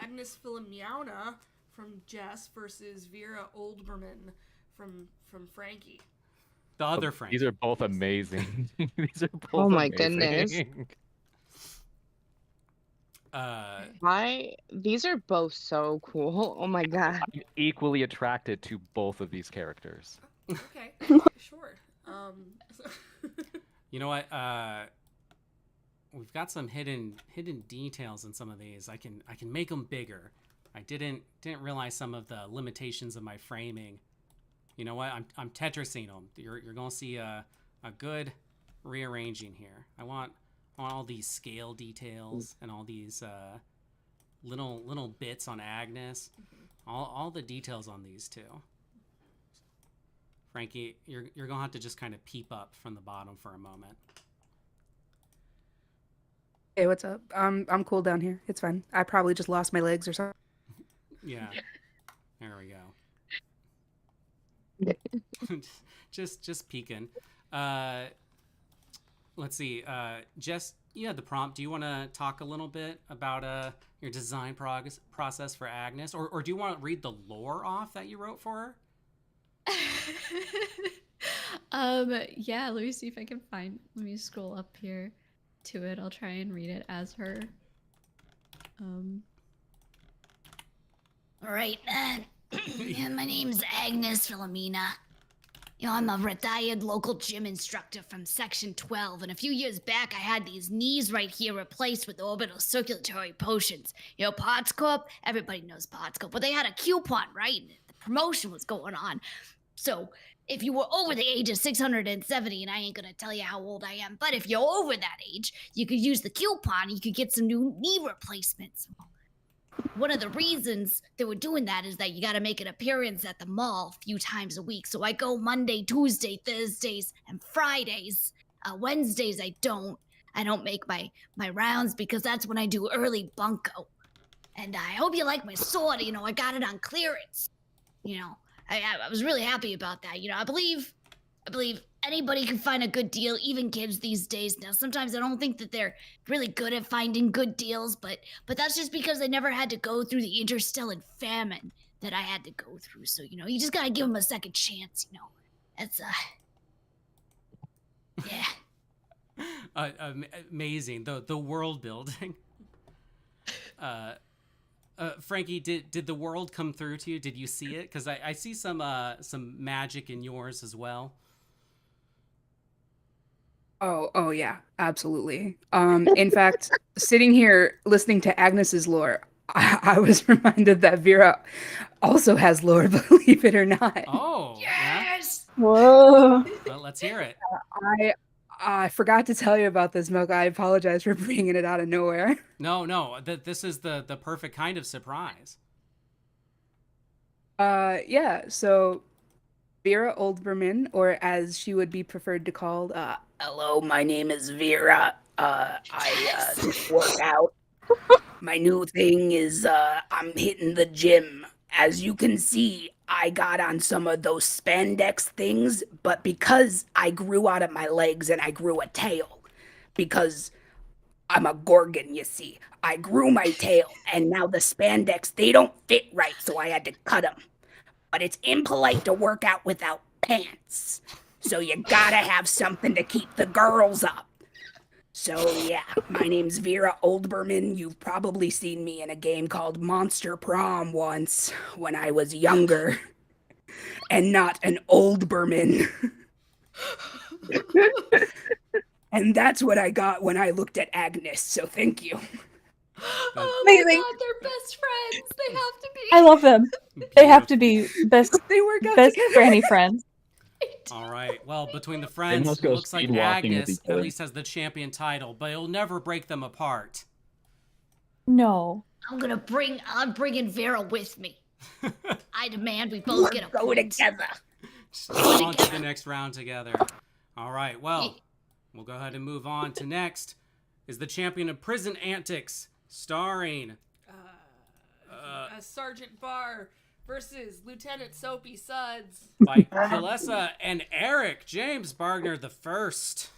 M: Agnes Filimiana from Jess versus Vera Oldberman from Frankie.
A: The other Frankie.
E: These are both amazing. These are both
J: Oh my
E: amazing.
J: goodness. These are both so cool. Oh my god.
E: I'm equally attracted to both of these characters.
M: Okay, sure.
A: You know what? We've got some hidden details in some of these. I can make them bigger. I didn't realize some of the limitations of my framing. You know what? I'm Tetrising them. You're gonna see a good rearranging here. I want all these scale details and all these little bits on Agnes. All the details on these two. Frankie, you're gonna have to just kind of peep up from the bottom for a moment.
I: Hey, what's up? I'm cool down here. It's fine. I probably just lost my legs or something.
A: Yeah. There we go. just peeking. Let's see. Jess, you had the prompt. Do you want to talk a little bit about your design process for Agnes, or do you want to read the lore off that you wrote for her?
C: Yeah, let me see if I can find. Let me scroll up here to it. I'll try and read it as her.
P: All right. Yeah, my name's Agnes Filomena. You know, I'm a retired local gym instructor from Section 12, and a few years back, I had these knees right here replaced with orbital circulatory potions. You know, Pods Corp, everybody knows Pods Corp, but they had a coupon, right? The promotion was going on. So, if you were over the age of 670, and I ain't gonna tell you how old I am, but if you're over that age, you could use the coupon, you could get some new knee replacements. One of the reasons they were doing that is that you got to make an appearance at the mall a few times a week. So I go Monday, Tuesday, Thursdays, and Fridays. Wednesdays I don't make my rounds because that's when I do early bunko. And I hope you like my sword. You know, I got it on clearance. You know, I was really happy about that. You know, I believe anybody can find a good deal, even kids these days. Now, sometimes I don't think that they're really good at finding good deals, but that's just because they never had to go through the interstellar famine that I had to go through. So, you know, you just gotta give them a second chance, you know. That's, yeah.
A: Amazing. The world building. Frankie, did the world come through to you? Did you see it? Because I see some magic in yours as well.
I: Oh yeah, absolutely. In fact, sitting here listening to Agnes's lore, I was reminded that Vera also has lore, believe it or not.
A: Oh,
P: yes.
A: Yeah?
G: Whoa.
A: Well, let's hear it.
I: I forgot to tell you about this, Milk. I apologize for bringing it out of nowhere.
A: No, this is the perfect kind of surprise.
I: Yeah, so Vera Oldberman, or as she would be preferred to called, hello, my name is Vera. I work out. My new thing is I'm hitting the gym. As you can see, I got on some of those spandex things, but because I grew out of my legs and I grew a tail, because I'm a Gorgon, you see, I grew my tail, and now the spandex, they don't fit right, so I had to cut them. But it's impolite to work out without pants. So you gotta have something to keep the girls up. So yeah, my name's Vera Oldberman. You've probably seen me in a game called Monster Prom once when I was younger. And not an Oldberman. And that's what I got when I looked at Agnes, so thank you.
C: Oh
B: Amazing.
C: my god, they're best friends. They have to be.
B: I love them. They have to be best
I: They work out
B: best
I: together.
B: granny friends.
A: All right. Well, between the friends,
O: must
A: it
O: go
A: looks like
O: speed walking with
A: Agnes
O: each
A: at
O: other.
A: least has the champion title, but it'll never break them apart.
B: No.
P: I'll bring in Vera with me. I demand we both get a
I: Go
P: point.
I: together.
A: Just on to the next round together. All right. Well, we'll go ahead and move on to next is the champion of Prison Antics, starring
M: Sergeant Barr versus Lieutenant Soapy Suds.
A: by Kilessa and Eric James Bargner the First.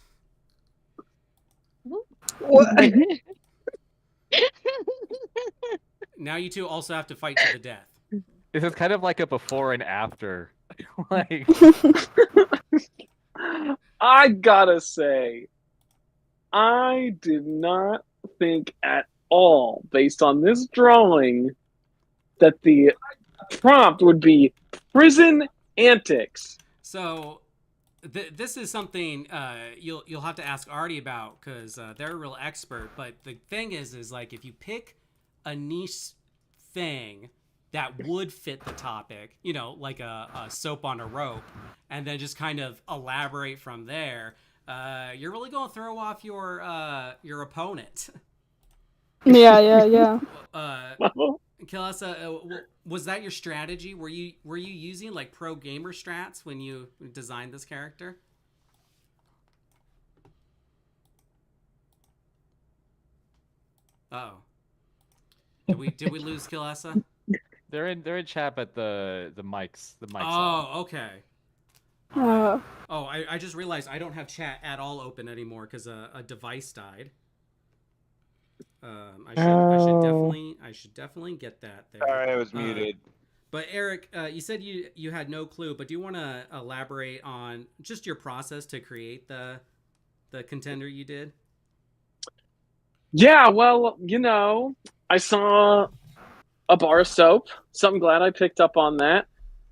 A: Now you two also have to fight to the death.
E: This is kind of like a before and after. Like,
N: I gotta say, I did not think at all, based on this drawing, that the prompt would be prison antics.
A: So, this is something you'll have to ask Artie about because they're a real expert. But the thing is like if you pick a niche thing that would fit the topic, you know, like a soap on a rope, and then just kind of elaborate from there, you're really going to throw off your opponent.
G: Yeah.
A: Kilessa, was that your strategy? Were you using like pro gamer strats when you designed this character? Uh-oh. Did we lose Kilessa?
E: they're in chat, but the mics.
A: Oh, okay. Oh, I just realized I don't have chat at all open anymore because a device died. I should definitely get that there.
F: Sorry, I was muted.
A: But Eric, you said you had no clue, but do you want to elaborate on just your process to create the contender you did?
N: Yeah, well, you know, I saw a bar of soap, so I'm glad I picked up on that.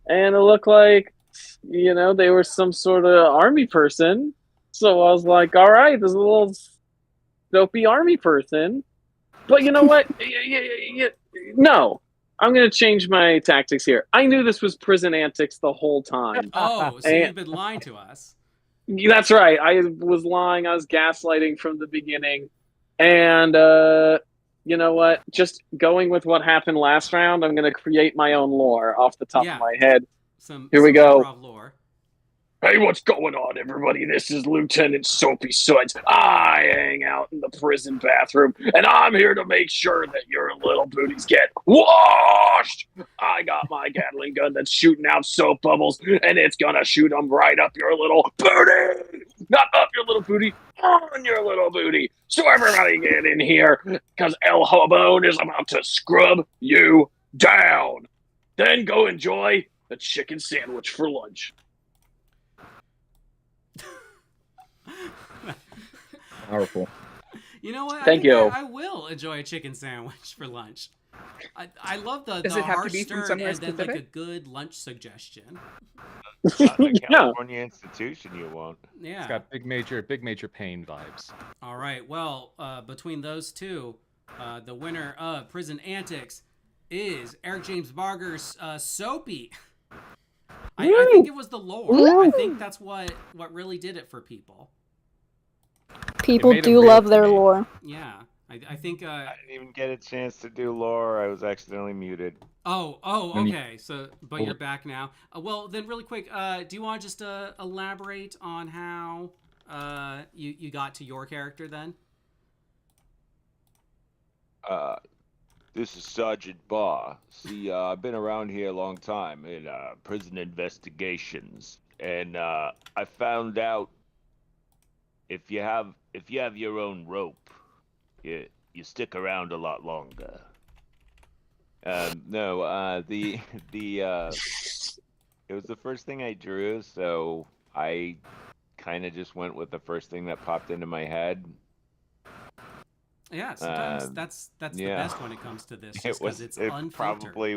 N: And it looked like, you know, they were some sort of army person. So I was like, all right, there's a little soapy army person. But you know what? No, I'm going to change my tactics here. I knew this was prison antics the whole time.
A: Oh, so you've been lying to us.
N: That's right. I was lying. I was gaslighting from the beginning. And you know what? Just going with what happened last round, I'm going to create my own lore off the top of my head. Here we go.
A: Lore.
D: Hey, what's going on, everybody? This is Lieutenant Soapy Suds. I hang out in the prison bathroom, and I'm here to make sure that your little booties get washed. I got my Gatling gun that's shooting out soap bubbles, and it's gonna shoot them right up your little booty. Not up your little booty, on your little booty. So everybody get in here, because El Hobone is about to scrub you down. Then go enjoy a chicken sandwich for lunch.
O: Powerful.
A: You know what?
N: Thank you.
A: I will enjoy a chicken sandwich for lunch. I love the
I: Does it have to
A: harsh
I: be from
A: stern
I: somewhere
A: and then like a
I: specific?
A: good lunch suggestion.
F: Not the California institution you won't.
A: Yeah.
E: It's got big major pain vibes.
A: All right. Well, between those two, the winner of Prison Antics is Eric James Barger's Soapy. I think it was the lore. I think that's what really did it for people.
G: People do love their lore.
A: Yeah. I think
F: I didn't even get a chance to do lore. I was accidentally muted.
A: Oh, okay. So, but you're back now. Well, then, really quick, do you want to just elaborate on how you got to your character then?
F: This is Sergeant Barr. See, I've been around here a long time in prison investigations, and I found out if you have your own rope, you stick around a lot longer. No, it was the first thing I drew, so I kind of just went with the first thing that popped into my head.
A: Yeah, sometimes that's the best when it comes to this, just because it's
F: it
A: unfiltered.
F: probably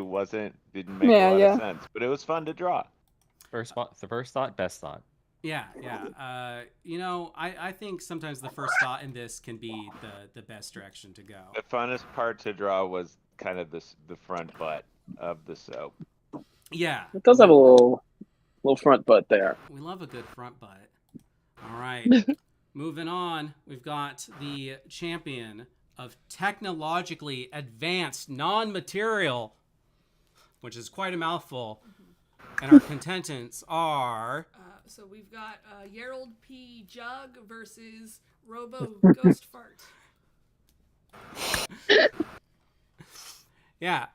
F: didn't make a lot of sense, but it was fun to draw.
E: The first thought, best thought.
A: Yeah, yeah. You know, I think sometimes the first thought in this can be the best direction to go.
F: The funnest part to draw was kind of the front butt of the soap.
A: Yeah.
N: It does have a little front butt there.
A: We love a good front butt. All right. Moving on, we've got the champion of technologically advanced non-material, which is quite a mouthful. And our contestants are...
M: So we've got Gerald P. Jug versus Robo Ghost Fart.
A: Yeah.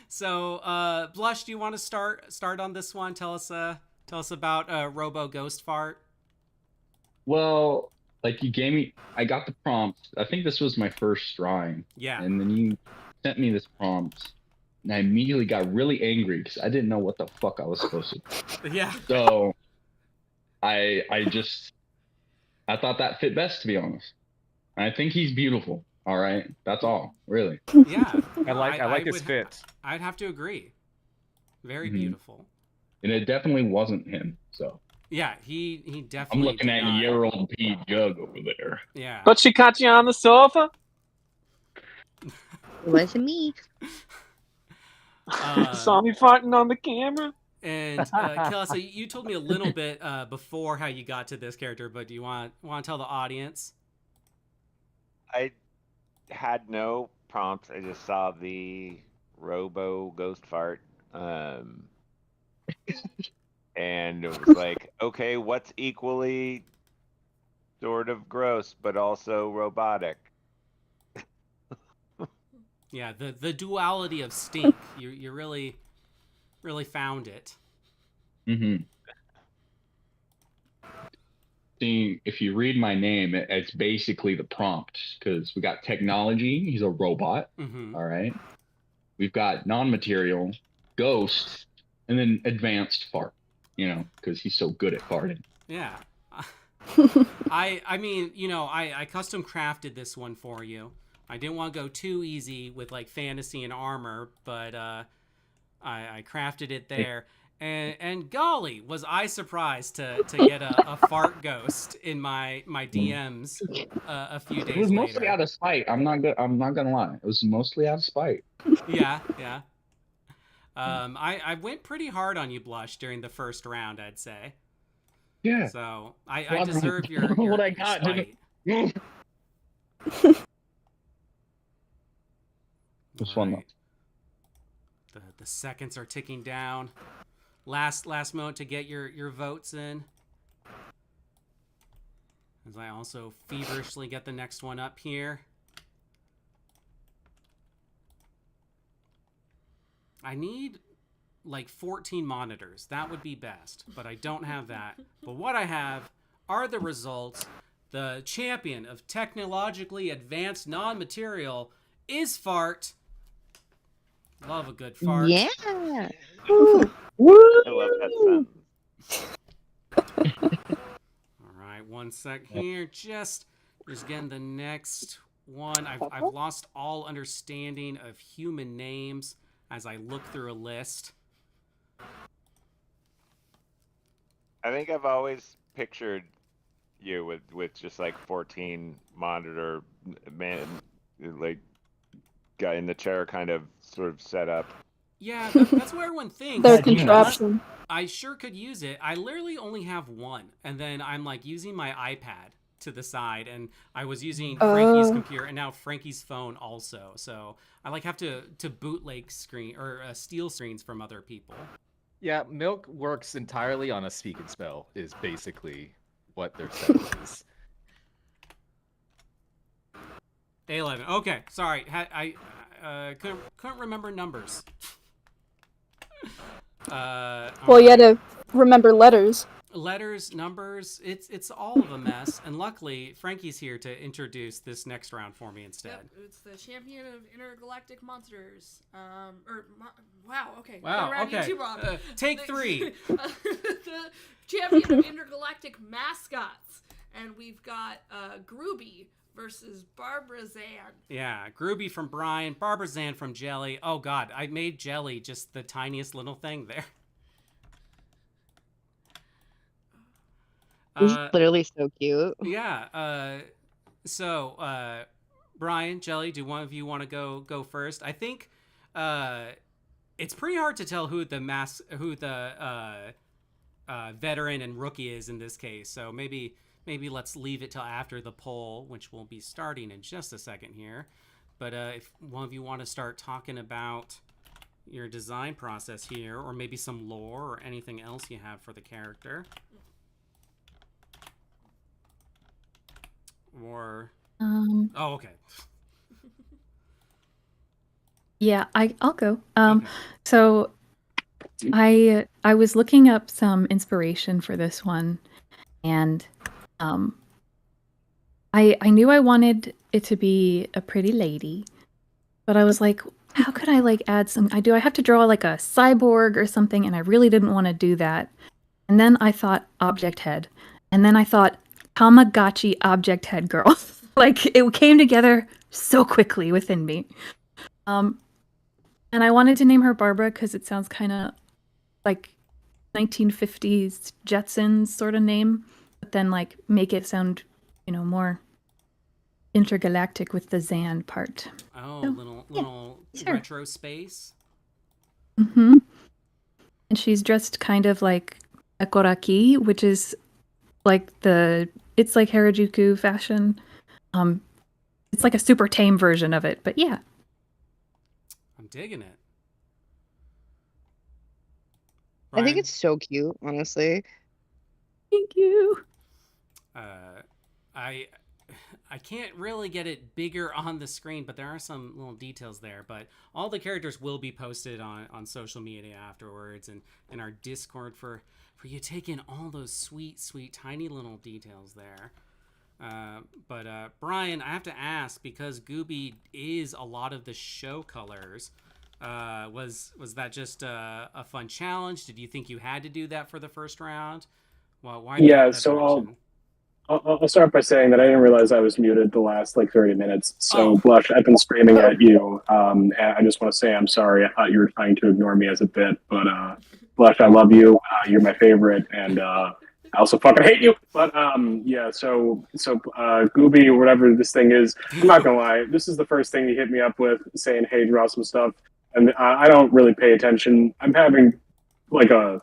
A: So, Blush, do you want to start on this one? Tell us about Robo Ghost Fart.
O: Well, like you gave me, I got the prompt. I think this was my first drawing.
A: Yeah.
O: And then you sent me this prompt, and I immediately got really angry because I didn't know what the fuck I was supposed to do.
A: Yeah.
O: So I thought that fit best, to be honest. And I think he's beautiful. All right, that's all, really.
A: Yeah.
E: I like his fit.
A: I'd have to agree. Very beautiful.
O: And it definitely wasn't him. So
A: yeah, he definitely.
O: I'm looking at Gerald P. Jug over there.
A: Yeah.
N: But she caught you on the sofa.
J: It wasn't me.
N: Saw me farting on the camera.
A: And Kelsa, you told me a little bit before how you got to this character, but do you want to tell the audience?
F: I had no prompts. I just saw the Robo Ghost Fart. And it was like, okay, what's equally sort of gross but also robotic?
A: Yeah, the duality of stink. You really found it.
O: Mm-hmm. See, if you read my name, it's basically the prompt, because we got technology. He's a robot.
A: Mm-hmm.
O: All right. We've got non-material, ghost, and then advanced fart. You know, because he's so good at farting.
A: Yeah. I mean, you know, I custom crafted this one for you. I didn't want to go too easy with like fantasy and armor, but I crafted it there. And golly, was I surprised to get a fart ghost in my DMs a few days later.
O: It was mostly out of spite. I'm not gonna lie. It was mostly out of spite.
A: Yeah. I went pretty hard on you, Blush, during the first round, I'd say.
O: Yeah.
A: So I deserve your
O: what I got.
A: spite.
O: It was fun though.
A: The seconds are ticking down. Last moment to get your votes in. As I also feverishly get the next one up here. I need like 14 monitors. That would be best, but I don't have that. But what I have are the results. The champion of technologically advanced non-material is Fart. Love a good fart.
J: Yeah.
F: I love that sentence.
A: All right, one sec here. Just getting the next one. I've lost all understanding of human names as I look through a list.
F: I think I've always pictured you with just like 14 monitor man, like guy in the chair kind of sort of set up.
A: Yeah, that's what everyone thinks.
G: Their contraption.
A: I sure could use it. I literally only have one, and then I'm like using my iPad to the side, and I was using Frankie's computer, and now Frankie's phone also. So I like have to bootleg screen or steal screens from other people.
E: Yeah, Milk works entirely on a speak and spell is basically what their setup is.
A: A11. Okay, sorry. I couldn't remember numbers.
G: Well, you had to remember letters.
A: Letters, numbers, it's all of a mess. And luckily, Frankie's here to introduce this next round for me instead.
M: Yep, it's the champion of intergalactic monsters. Wow, okay.
A: Wow,
M: Around
A: okay.
M: You too, Rob.
A: Take three.
M: The champion of intergalactic mascots. And we've got Grooby versus Barbara Zan.
A: Yeah, Grooby from Brian, Barbara Zan from Jelly. Oh god, I made Jelly just the tiniest little thing there.
J: This is literally so cute.
A: Yeah. So, Brian, Jelly, do one of you want to go first? I think it's pretty hard to tell who the veteran and rookie is in this case. So maybe let's leave it till after the poll, which will be starting in just a second here. But if one of you want to start talking about your design process here, or maybe some lore or anything else you have for the character. Or oh, okay.
B: Yeah, I'll go. So I was looking up some inspiration for this one, and I knew I wanted it to be a pretty lady, but I was like, how could I like add some? I have to draw like a cyborg or something, and I really didn't want to do that. And then I thought object head, and then I thought Tamagotchi object head girl. Like it came together so quickly within me. And I wanted to name her Barbara because it sounds kind of like 1950s Jetsons sort of name, but then like make it sound, more intergalactic with the Zan part.
A: Oh,
B: So,
A: little
B: sure.
A: retro space.
B: Mm-hmm. And she's dressed kind of like Ekoraki, which is like it's like Harajuku fashion. It's like a super tame version of it, but yeah.
A: I'm digging it.
J: I think it's so cute, honestly.
B: Thank you.
A: I can't really get it bigger on the screen, but there are some little details there. But all the characters will be posted on social media afterwards, and in our Discord for you taking all those sweet tiny little details there. But Brian, I have to ask, because Gooby is a lot of the show colors. Was that just a fun challenge? Did you think you had to do that for the first round? Well, why?
L: Yeah, so I'll start by saying that I didn't realize I was muted the last 30 minutes. So Blush, I've been screaming at you, and I just want to say I'm sorry. I thought you were trying to ignore me as a bit, but Blush, I love you. You're my favorite, and I also fucking hate you. But yeah, so Gooby or whatever this thing is, I'm not gonna lie. This is the first thing you hit me up with, saying, "Hey, draw some stuff," and I don't really pay attention. I'm having a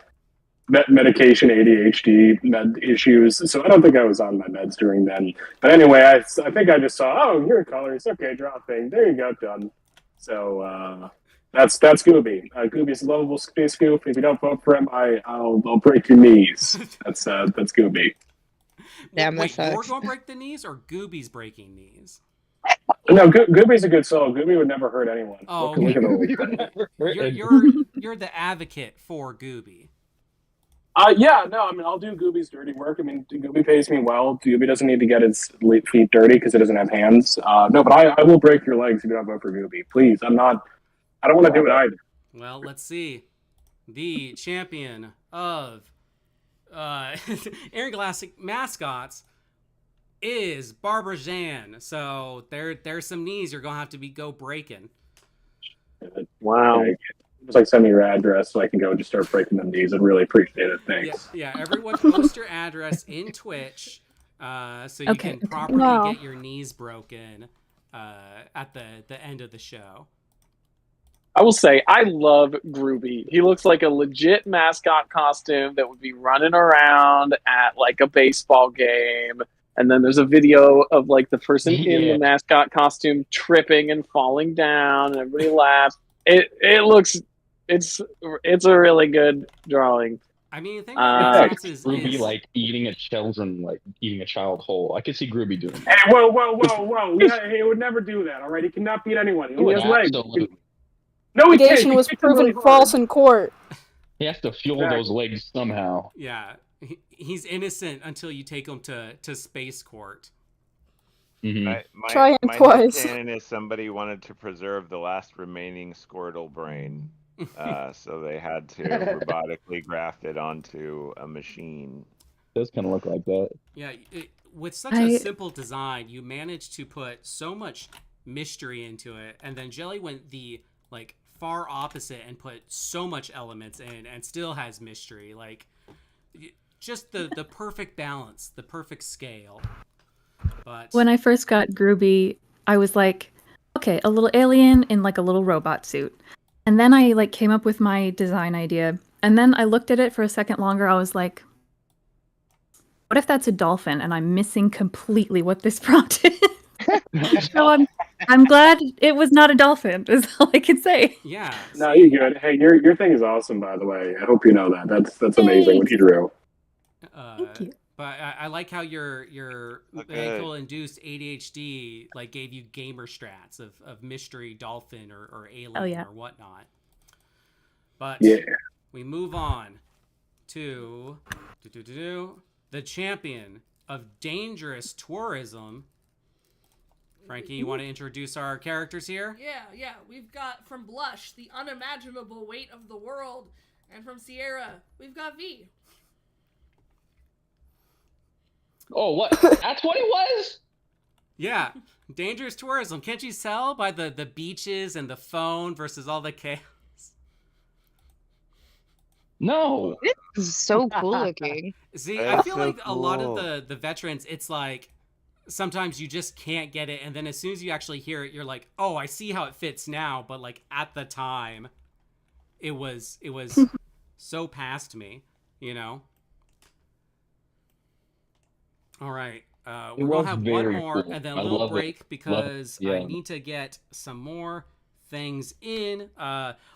L: medication ADHD med issues, so I don't think I was on my meds during then. But anyway, I think I just saw, oh, here are colors. Okay, draw a thing. There you go, done. So that's Gooby. Gooby's a lovable space goof. If you don't vote for him, I'll break your knees. That's Gooby.
J: Damn,
A: wait, you're going to break the knees, or Gooby's breaking knees?
L: No, Gooby's a good soul. Gooby would never hurt anyone.
A: Oh,
L: look at
A: you're the advocate for Gooby.
L: Yeah, no, I mean, I'll do Gooby's dirty work. I mean, Gooby pays me well. Gooby doesn't need to get his feet dirty because it doesn't have hands. No, but I will break your legs if you don't vote for Gooby. Please, I don't want to do it either.
A: Well, let's see. The champion of Intergalactic Mascots is Barbara Jan. So there's some knees you're going to have to go breaking.
L: Wow. Just send me your address so I can go and just start breaking them knees. I'd really appreciate it. Thanks.
A: Yeah, everyone post your address in Twitch so you can properly get your knees broken at the end of the show.
N: I will say, I love Groovy. He looks like a legit mascot costume that would be running around at a baseball game. And then there's a video of the person in the mascot costume tripping and falling down, and everybody laughs. It looks, it's a really good drawing.
A: I mean, the thing
O: is Groovy eating a child whole. I could see Groovy doing that.
L: Hey, whoa! He would never do that. All right, he cannot beat anyone. He has legs. No, he can't.
G: Was proven false in court.
O: He has to fuel those legs somehow.
A: Yeah, he's innocent until you take him to space court.
F: Mm-hmm.
G: Try him twice.
F: My canon is somebody wanted to preserve the last remaining Squirtle brain, so they had to robotically graft it onto a machine.
O: It does kind of look like that.
A: Yeah, with such a simple design, you managed to put so much mystery into it, and then Jelly went the far opposite and put so much elements in, and still has mystery. just the perfect balance, the perfect scale. But
B: When I first got Groovy, I was like, okay, a little alien in like a little robot suit. And then I like came up with my design idea. And then I looked at it for a second longer. I was like, what if that's a dolphin and I'm missing completely what this prompt is? So I'm glad it was not a dolphin, is all I can say.
A: Yeah.
L: No, you're good. Hey, your thing is awesome, by the way. I hope you know that. That's amazing what you drew.
B: Thank you.
A: But I like how your medical induced ADHD like gave you gamer strats of mystery dolphin or alien or whatnot. But
L: yeah,
A: we move on to the champion of dangerous tourism. Frankie, you want to introduce our characters here?
M: Yeah. We've got from Blush, the unimaginable weight of the world, and from Sierra, we've got V.
O: Oh, what? That's what it was?
A: Yeah, dangerous tourism. Can't you tell by the beaches and the phone versus all the chaos?
O: No.
J: This is so cool looking.
A: See, I feel like a lot of the veterans, it's like sometimes you just can't get it, and then as soon as you actually hear it, you're like, oh, I see how it fits now. But like at the time, it was so past me, you know. All right.
O: It
A: We're going
O: was
A: to have one
O: very
A: more
O: cool.
A: and then a
O: I
A: little
O: love it.
A: break because
O: Yeah.
A: I need to get some more things in.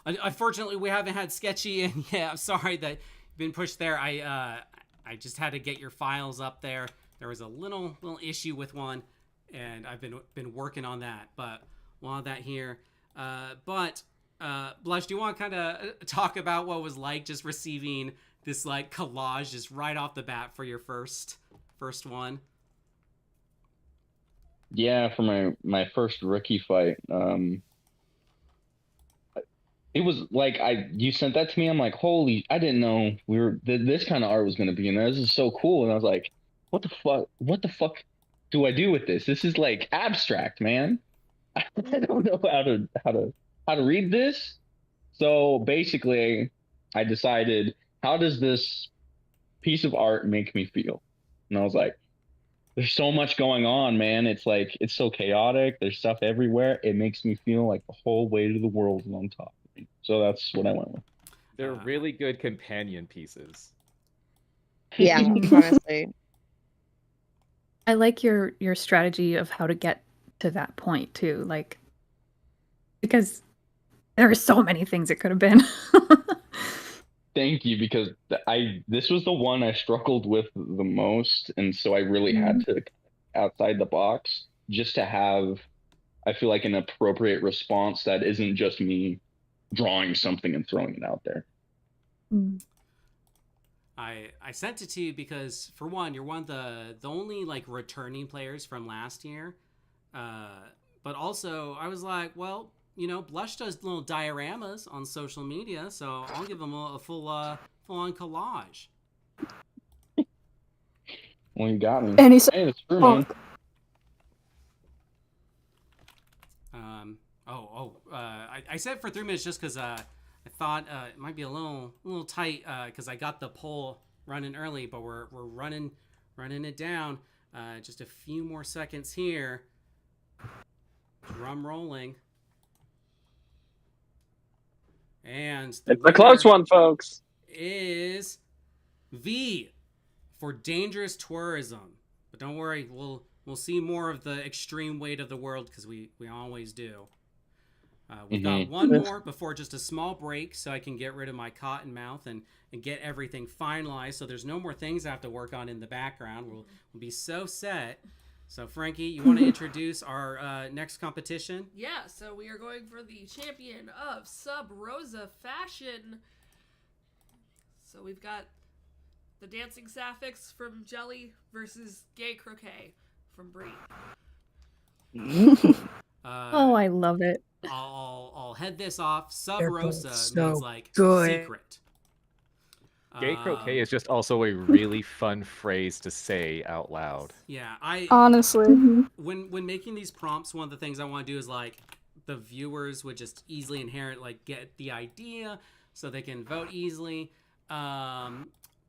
A: Unfortunately, we haven't had Sketchy in yet. I'm sorry that you've been pushed there. I just had to get your files up there. There was a little issue with one, and I've been working on that. But we'll have that here. But Blush, do you want to kind of talk about what it was like just receiving this like collage just right off the bat for your first one?
O: Yeah, for my first rookie fight. It was like you sent that to me. I'm like, holy! I didn't know this kind of art was gonna be in there. This is so cool. And I was like, what the fuck? What the fuck do I do with this? This is like abstract, man. I don't know how to read this. So basically, I decided, how does this piece of art make me feel? And I was like, there's so much going on, man. It's like it's so chaotic. There's stuff everywhere. It makes me feel like the whole weight of the world is on top of me. So that's what I went with.
E: They're really good companion pieces.
J: Yeah, honestly.
B: I like your strategy of how to get to that point too, like because there are so many things it could have been.
O: Thank you, because this was the one I struggled with the most, and so I really had to outside the box just to have, I feel like, an appropriate response that isn't just me drawing something and throwing it out there.
A: I sent it to you because, for one, you're one of the only like returning players from last year, but also I was like, well, you know, Blush does little dioramas on social media, so I'll give him a full-on collage.
O: Well, you got me.
G: And he said,
O: hey, it's true, man.
A: I said for 3 minutes just because I thought it might be a little tight because I got the poll running early, but we're running it down. Just a few more seconds here. Drum rolling. And
N: It's a close one, folks.
A: Is V for dangerous tourism. But don't worry, we'll see more of the extreme weight of the world because we always do. We've got one more before just a small break so I can get rid of my cotton mouth and get everything finalized so there's no more things I have to work on in the background. We'll be so set. So, Frankie, you want to introduce our next competition?
M: Yeah, so we are going for the champion of Sub Rosa Fashion. So we've got the Dancing Sapphics from Jelly versus Gay Croquet from Brie.
B: Oh, I love it.
A: I'll head this off. Sub
I: They're
A: Rosa
I: both so
A: means like
I: good.
A: secret.
E: Gay croquet is just also a really fun phrase to say out loud.
A: Yeah,
G: honestly,
A: when making these prompts, one of the things I want to do is like the viewers would just easily get the idea so they can vote easily.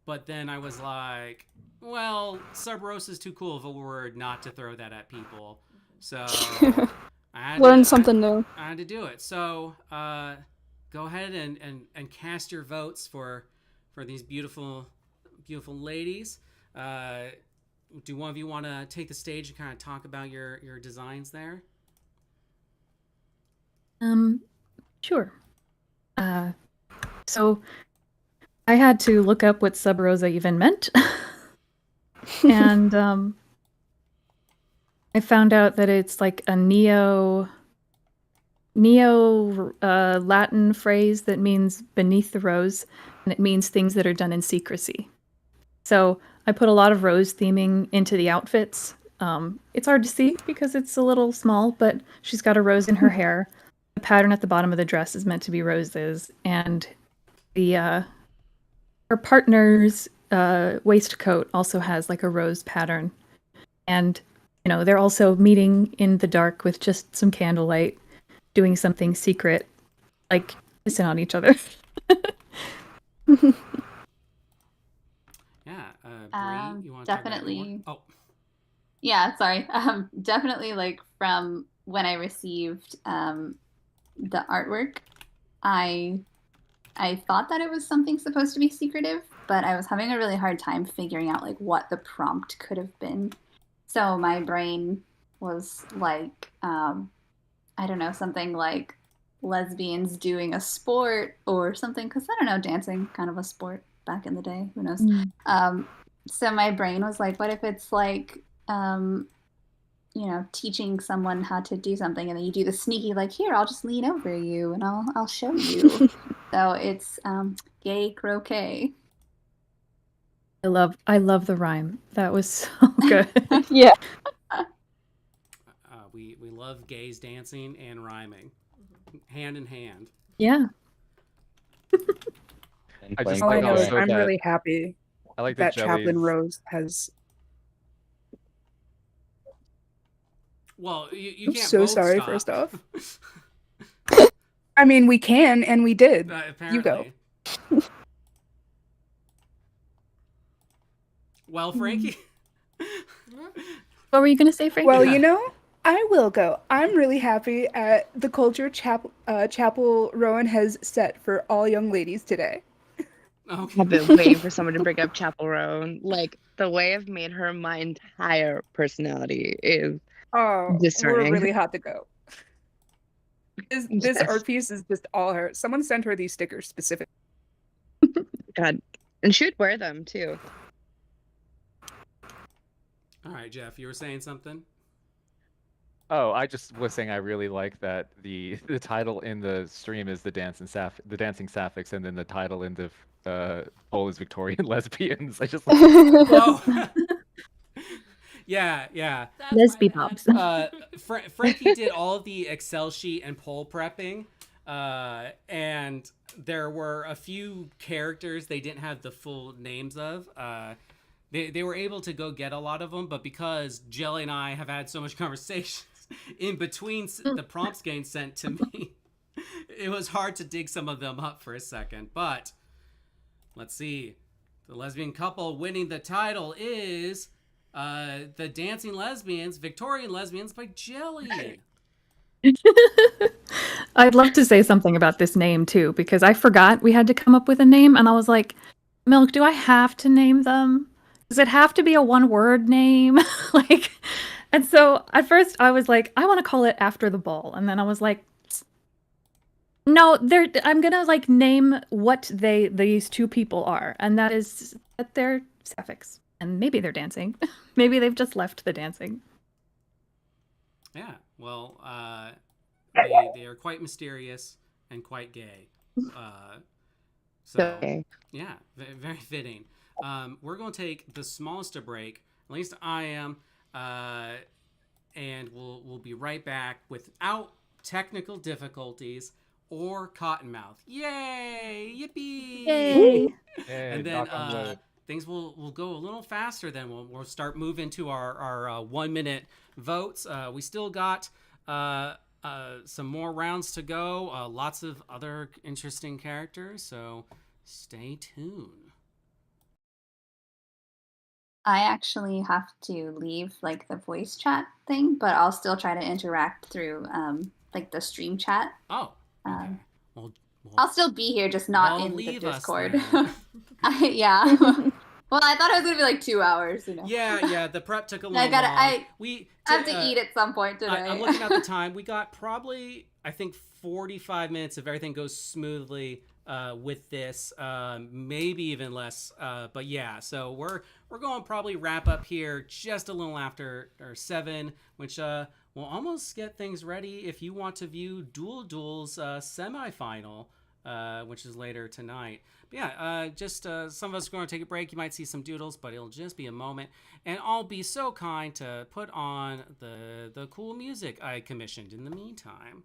A: but then I was like, well, Sub Rosa is too cool of a word not to throw that at people. So
G: Learn something new.
A: I had to do it. So go ahead and cast your votes for these beautiful ladies. Do one of you want to take the stage and kind of talk about your designs there?
B: Sure. So I had to look up what Sub Rosa even meant. And I found out that it's like a neo Latin phrase that means beneath the rose, and it means things that are done in secrecy. So I put a lot of rose theming into the outfits. It's hard to see because it's a little small, but she's got a rose in her hair. The pattern at the bottom of the dress is meant to be roses, and the her partner's waistcoat also has like a rose pattern. And they're also meeting in the dark with just some candlelight, doing something secret, like kissing on each other.
A: Yeah, Bree, you want to
K: definitely.
A: talk about more? Oh,
K: yeah, sorry. Definitely, like from when I received the artwork, I thought that it was something supposed to be secretive, but I was having a really hard time figuring out like what the prompt could have been. So my brain was like, I don't know, something like lesbians doing a sport or something, because I don't know, dancing, kind of a sport back in the day, who knows. So my brain was like, what if it's like, teaching someone how to do something, and then you do the sneaky, like, here, I'll just lean over you and I'll show you. So it's gay croquet.
B: I love the rhyme. That was so good.
G: Yeah.
A: We love gays dancing and rhyming, hand in hand.
B: Yeah.
I: All I know is I'm really happy
E: I like
I: that
E: Jelly's...
I: Chaplain Rose has.
A: Well, you
I: I'm
A: can't
I: so
A: both
I: sorry.
A: stop.
I: First off, I mean, we can and we did.
A: Apparently.
I: You go.
A: Well, Frankie.
B: What were you gonna say, Frankie?
I: Well, I will go. I'm really happy at the culture Chapel Rowan has set for all young ladies today.
A: Okay.
J: I've been waiting for someone to bring up Chapel Roan. Like, the way I've made her my entire personality is discerning.
I: We're really hot to go. This art piece is just all her. Someone sent her these stickers specifically.
J: God, and she would wear them too.
A: All right, Jeff, you were saying something?
E: Oh, I just was saying I really like that the title in the stream is the dancing sapphics, and then the title in the poll is Victorian lesbians. I just like
A: Oh. Yeah.
B: Lesby pops.
A: Frankie did all of the Excel sheet and poll prepping, and there were a few characters they didn't have the full names of. They were able to go get a lot of them, but because Jelly and I have had so much conversations in between the prompts getting sent to me, it was hard to dig some of them up for a second. But let's see. The lesbian couple winning the title is the Dancing Lesbians, Victorian Lesbians by Jelly.
B: I'd love to say something about this name too, because I forgot we had to come up with a name, and I was like, Milk, do I have to name them? Does it have to be a one-word name? And so at first I was like, I want to call it After the Ball, and then I was like, no, I'm gonna like name what these two people are, and that is that they're sapphics, and maybe they're dancing, maybe they've just left the dancing.
A: Yeah, well, they are quite mysterious and quite gay. So yeah, very fitting. We're going to take the smallest of break. At least I am, and we'll be right back without technical difficulties or Cottonmouth. Yay! Yippee!
B: Yay!
A: And then things will go a little faster. Then we'll start moving to our 1 minute votes. We still got some more rounds to go. Lots of other interesting characters. So stay tuned.
K: I actually have to leave like the voice chat thing, but I'll still try to interact through like the stream chat.
A: Oh, okay.
K: Um,
A: Well,
K: I'll still be here, just not
A: well,
K: in the
A: leave us
K: Discord.
A: then.
K: Yeah. Well, I thought it was gonna be like 2 hours, you know.
A: Yeah. The prep took a
K: I
A: little
K: gotta.
A: long.
K: I
A: We
K: have to eat at some point today.
A: I'm looking at the time. We got probably, I think, 45 minutes if everything goes smoothly with this, maybe even less. But yeah, so we're going to probably wrap up here just a little after or 7, which will almost get things ready if you want to view Duel's semifinal, which is later tonight. But yeah, just some of us are going to take a break. You might see some doodles, but it'll just be a moment. And I'll be so kind to put on the cool music I commissioned in the meantime.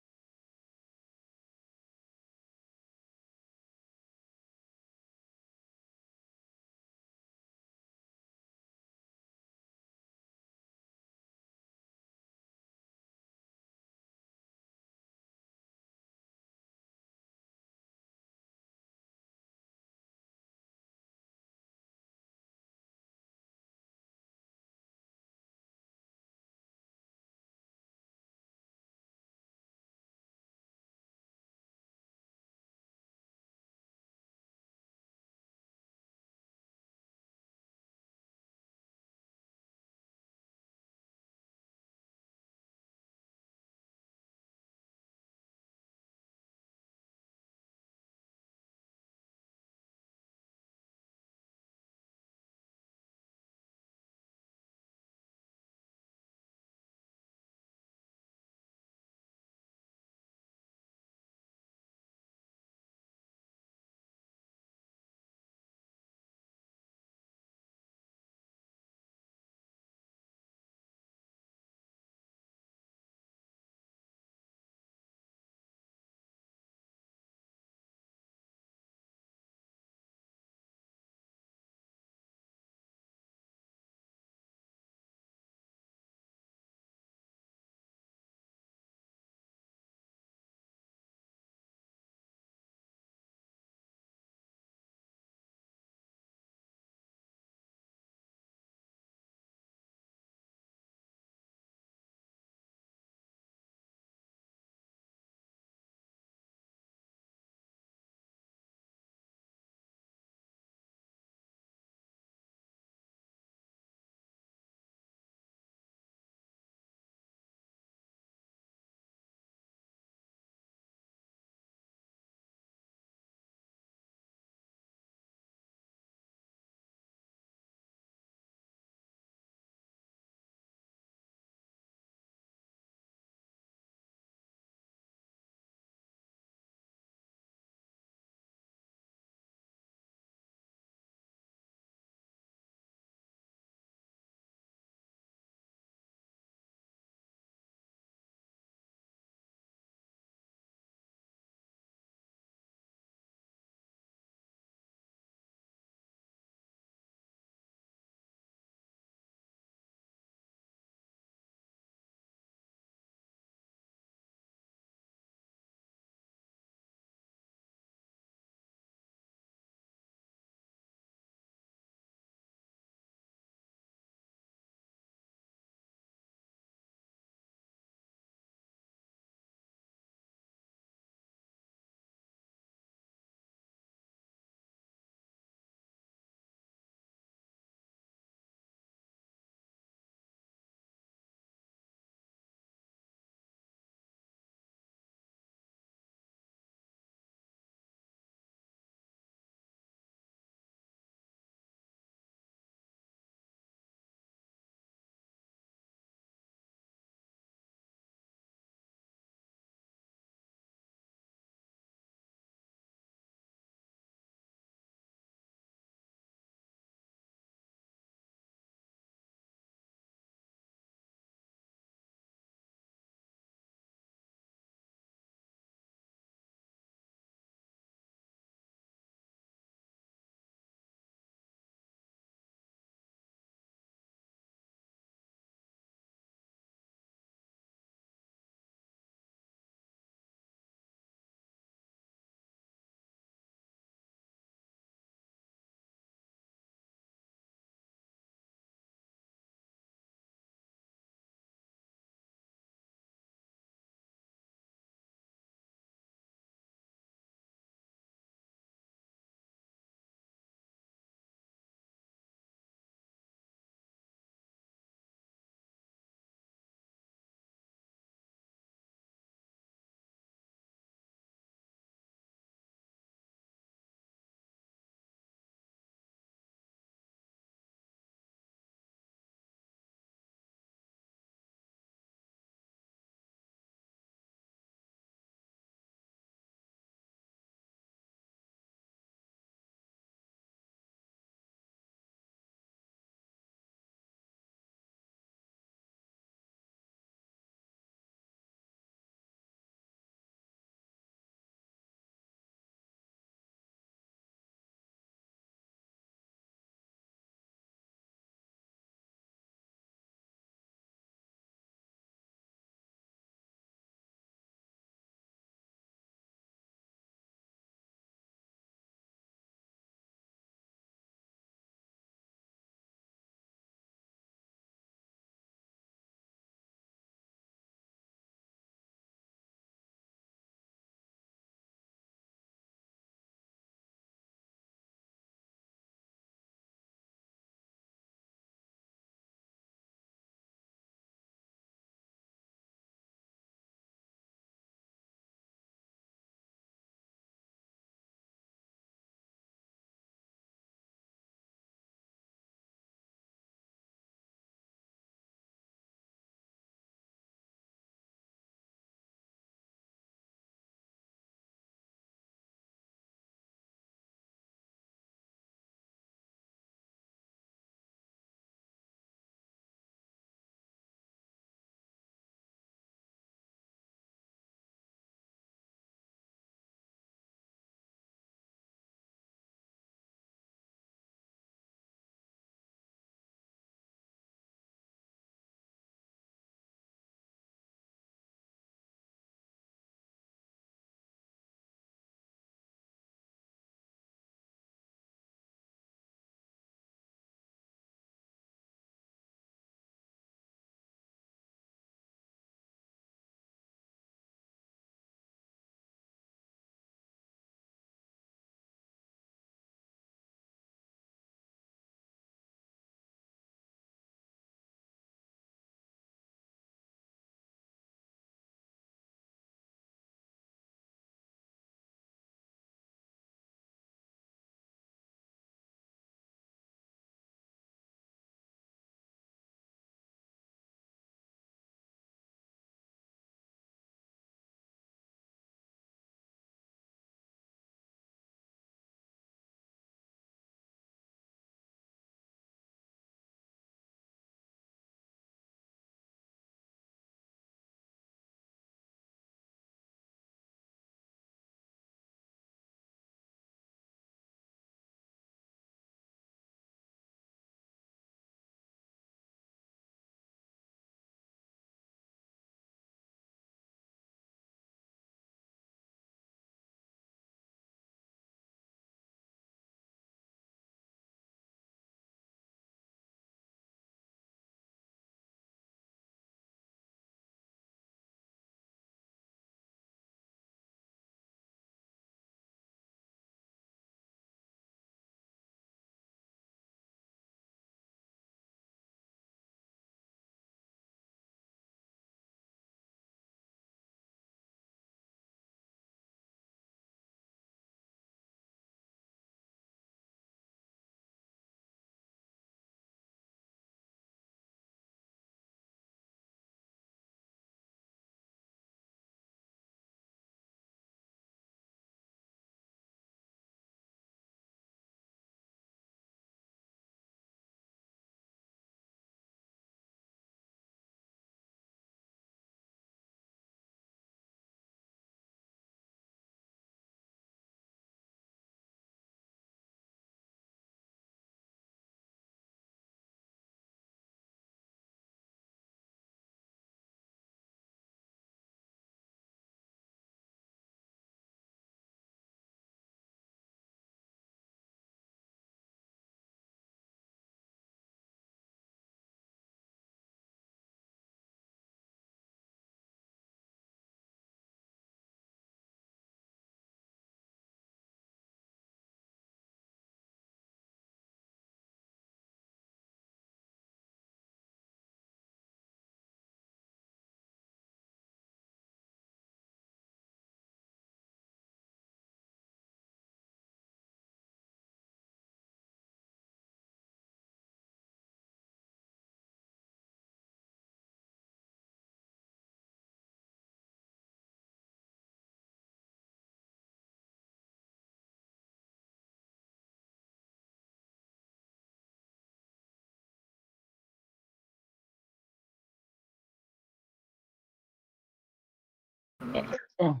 O: Oh.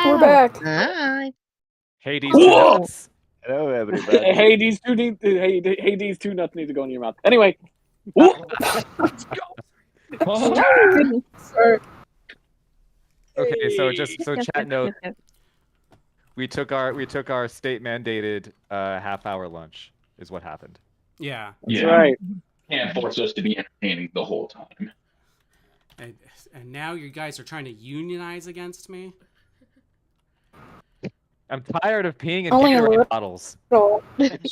G: We're back.
J: Hi.
E: Hades
N: Whoa!
E: two nuts.
F: Hello, everybody.
N: Hades two nuts need to go in your mouth. Anyway. Let's go.
G: Goodness. Sorry.
E: Okay, so just so
B: Yep,
E: chat
B: yep,
E: note,
B: yep, yep.
E: we took our state mandated half-hour lunch is what happened.
A: Yeah.
N: That's
O: Yeah.
N: right.
O: Can't force us to be entertaining the whole time.
A: And now you guys are trying to unionize against me?
E: I'm tired of peeing in
G: Only a
E: Gatorade
G: little.
E: bottles.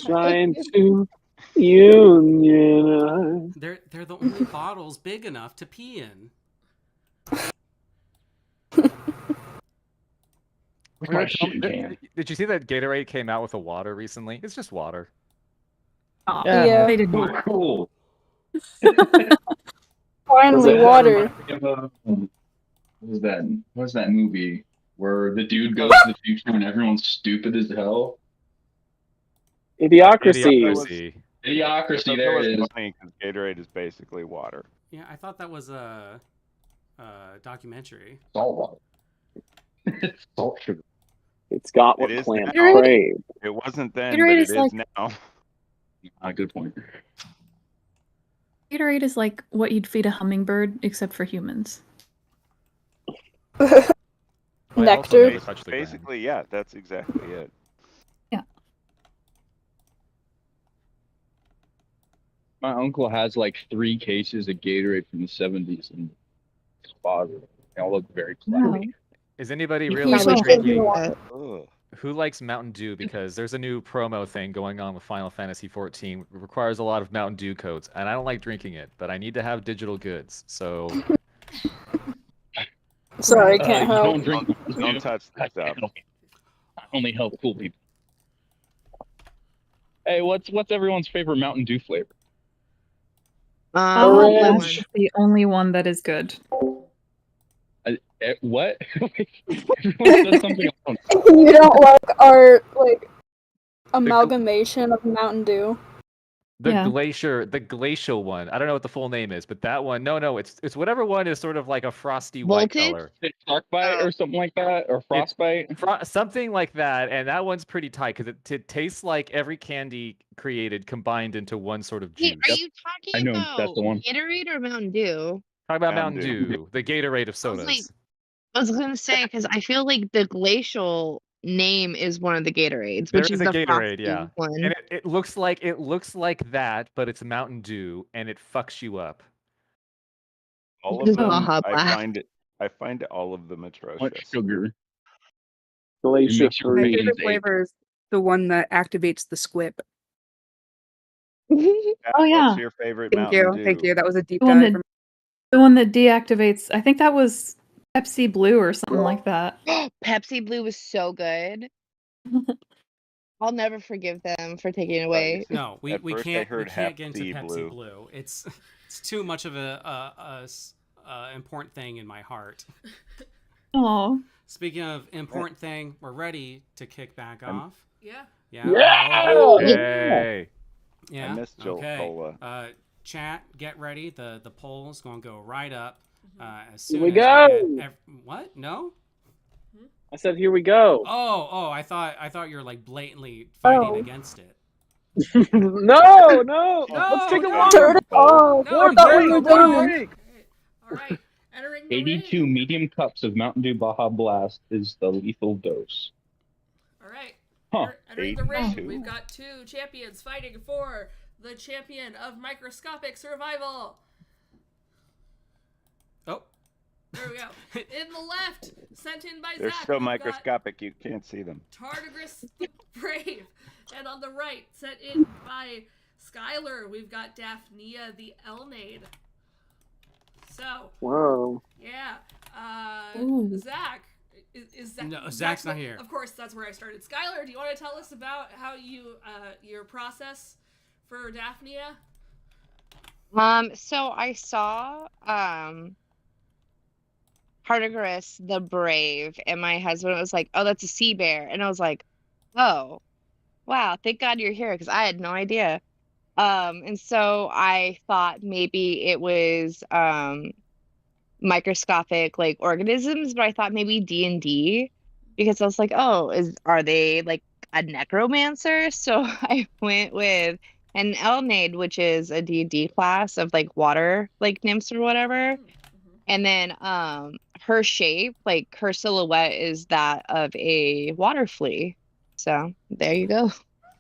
N: Trying to unionize.
A: They're the only bottles big enough to pee in.
O: My shit can.
E: Did you see that Gatorade came out with a water recently? It's just water.
B: Oh,
G: Yeah.
B: they did
O: Oh,
B: not.
O: cool.
G: Finally, water.
O: What was that? What was that movie where the dude goes to the future and everyone's stupid as hell?
N: Idiocracy.
O: Idiocracy. There it is.
F: Funny because Gatorade is basically water.
A: Yeah, I thought that was a documentary.
O: Salt water. Salt sugar.
N: It's got
F: It
N: what
F: is
N: plants
F: now.
N: crave.
F: It wasn't then,
B: Gatorade
F: but it
B: is
F: is
B: like-
F: now.
O: Good point.
B: Gatorade is like what you'd feed a hummingbird, except for humans.
G: Nectar.
F: Basically, yeah, that's exactly it.
O: My uncle has like 3 cases of Gatorade from the 70s in his closet. They all look very cloudy.
E: Is anybody
B: You
E: really
B: probably
E: drinking?
F: Ugh.
E: Who likes Mountain Dew? Because there's a new promo thing going on with Final Fantasy XIV. It requires a lot of Mountain Dew codes, and I don't like drinking it, but I need to have digital goods. So
G: Sorry, can't help.
F: Don't touch this up.
O: I only help cool people. Hey, what's everyone's favorite Mountain Dew flavor?
B: Blue
N: Orange.
B: one is the only one that is good.
O: What? Everyone says something else.
G: You don't like our amalgamation of Mountain Dew?
E: the glacial one. I don't know what the full name is, but that one. No, it's whatever one is sort of like a frosty white color.
O: Sharkbite or something like that, or Frostbite.
E: Something like that, and that one's pretty tight because it tastes like every candy created combined into one sort of juice.
J: Wait, are you talking about Gatorade or Mountain Dew?
E: Talk about Mountain Dew, the Gatorade of sodas.
J: I was gonna say because I feel like the glacial name is one of the Gatorades,
E: There
J: which
E: is
J: is
E: a
J: the
E: Gatorade,
J: frosty
E: yeah,
J: one.
E: and it looks like that, but it's Mountain Dew, and it fucks you up.
F: All
J: Just
F: of them,
J: Baja Blast.
F: I find all of them atrocious.
O: Much sugar.
N: Glacier
O: makes your
I: My
N: free.
I: favorite flavor is the one that activates the squib.
B: Oh yeah.
F: What's your favorite
I: Thank
F: Mountain
I: you.
F: Dew?
I: Thank you. That was a deep
B: The one
I: dive.
B: that, the one that deactivates. I think that was Pepsi Blue or something like that.
J: Pepsi Blue was so good. I'll never forgive them for taking it away.
A: No, we
F: At first I
A: can't
F: heard
A: get into
F: Pepsi
A: Pepsi
F: Blue.
A: Blue. It's too much of a important thing in my heart.
B: Oh.
A: Speaking of important thing, we're ready to kick back off.
M: Yeah.
A: Yeah.
N: Yeah!
A: Oh,
E: Hey.
A: yeah.
F: I missed Jolt
A: okay.
F: Cola.
A: Chat, get ready. The poll's going to go right up as soon
N: Here we
A: as
N: go.
A: get what? No?
N: I said, here we go.
A: Oh, I thought you were like blatantly fighting against it.
N: No.
A: No,
N: Let's take a
A: no.
N: walk.
G: Turn it off.
A: No,
G: I thought we
A: no,
G: were
A: no.
G: done.
M: All right. Entering the
O: 82
M: ring.
O: medium cups of Mountain Dew Baja Blast is the lethal dose.
M: All right.
O: Huh.
M: Entering the ring,
F: 82.
M: we've got 2 champions fighting for the champion of microscopic survival.
A: Oh.
M: There we go. In the left, sent in by
F: They're
M: Zach.
F: so
M: we've got
F: microscopic you can't see them.
M: Tardigrades the Brave. And on the right, sent in by Skylar, we've got Daphnia the Elnade. So,
N: Whoa.
M: yeah.
B: Ooh.
M: Zach. Is Zach,
A: No, Zach's not here.
M: Of course, that's where I started. Skylar, do you want to tell us about how you, your process for Daphnia?
J: So I saw Tardigrades the Brave, and my husband was like, "Oh, that's a sea bear," and I was like, "Oh, wow! Thank God you're here," because I had no idea. And so I thought maybe it was microscopic like organisms, but I thought maybe D&D because I was like, oh, are they like a necromancer? So I went with an Elnade, which is a D&D class of like water like nymphs or whatever. And then her shape, like her silhouette is that of a water flea. So there you go.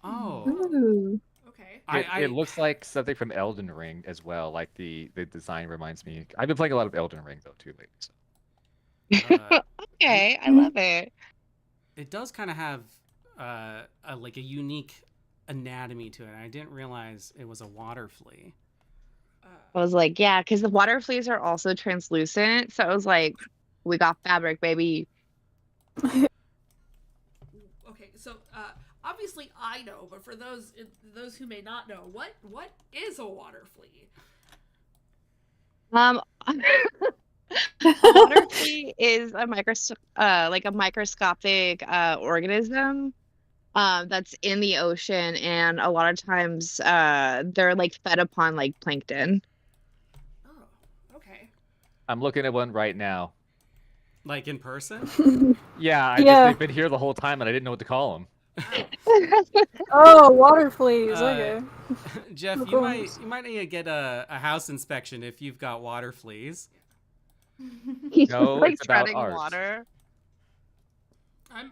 A: Oh.
K: Ooh.
M: Okay.
E: It looks like something from Elden Ring as well. Like the design reminds me. I've been playing a lot of Elden Ring though too lately. So.
J: Okay, I love it.
A: It does kind of have like a unique anatomy to it. I didn't realize it was a water flea.
J: I was like, yeah, because the water fleas are also translucent. So I was like, we got fabric, baby.
M: Okay, so obviously I know, but for those who may not know, what is a water flea?
J: A water flea is a microscopic organism that's in the ocean, and a lot of times they're like fed upon like plankton.
M: Okay.
E: I'm looking at one right now.
A: Like in person?
E: Yeah, they've been here the whole time, and I didn't know what to call them.
G: Oh, water fleas. Okay.
A: Jeff,
G: Of
A: you
G: course.
A: might need to get a house inspection if you've got water fleas.
E: No,
J: like
E: it's about
J: treading
E: art.
J: water.
M: I'm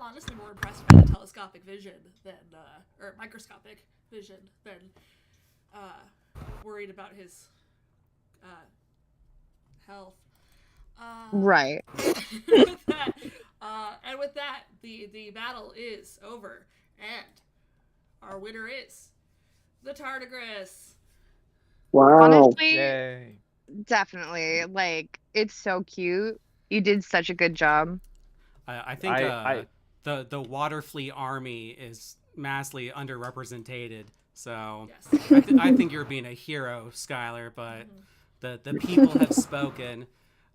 M: honestly more impressed by the telescopic vision than or microscopic vision than worried about his health.
J: Right.
M: With that, and with that, the battle is over, and our winner is the Tardigrades.
N: Wow.
J: Honestly,
E: Yay.
J: definitely. Like, it's so cute. You did such a good job.
A: I think the water flea army is massively underrepresented. So I think you're being a hero, Skylar. But the people have spoken.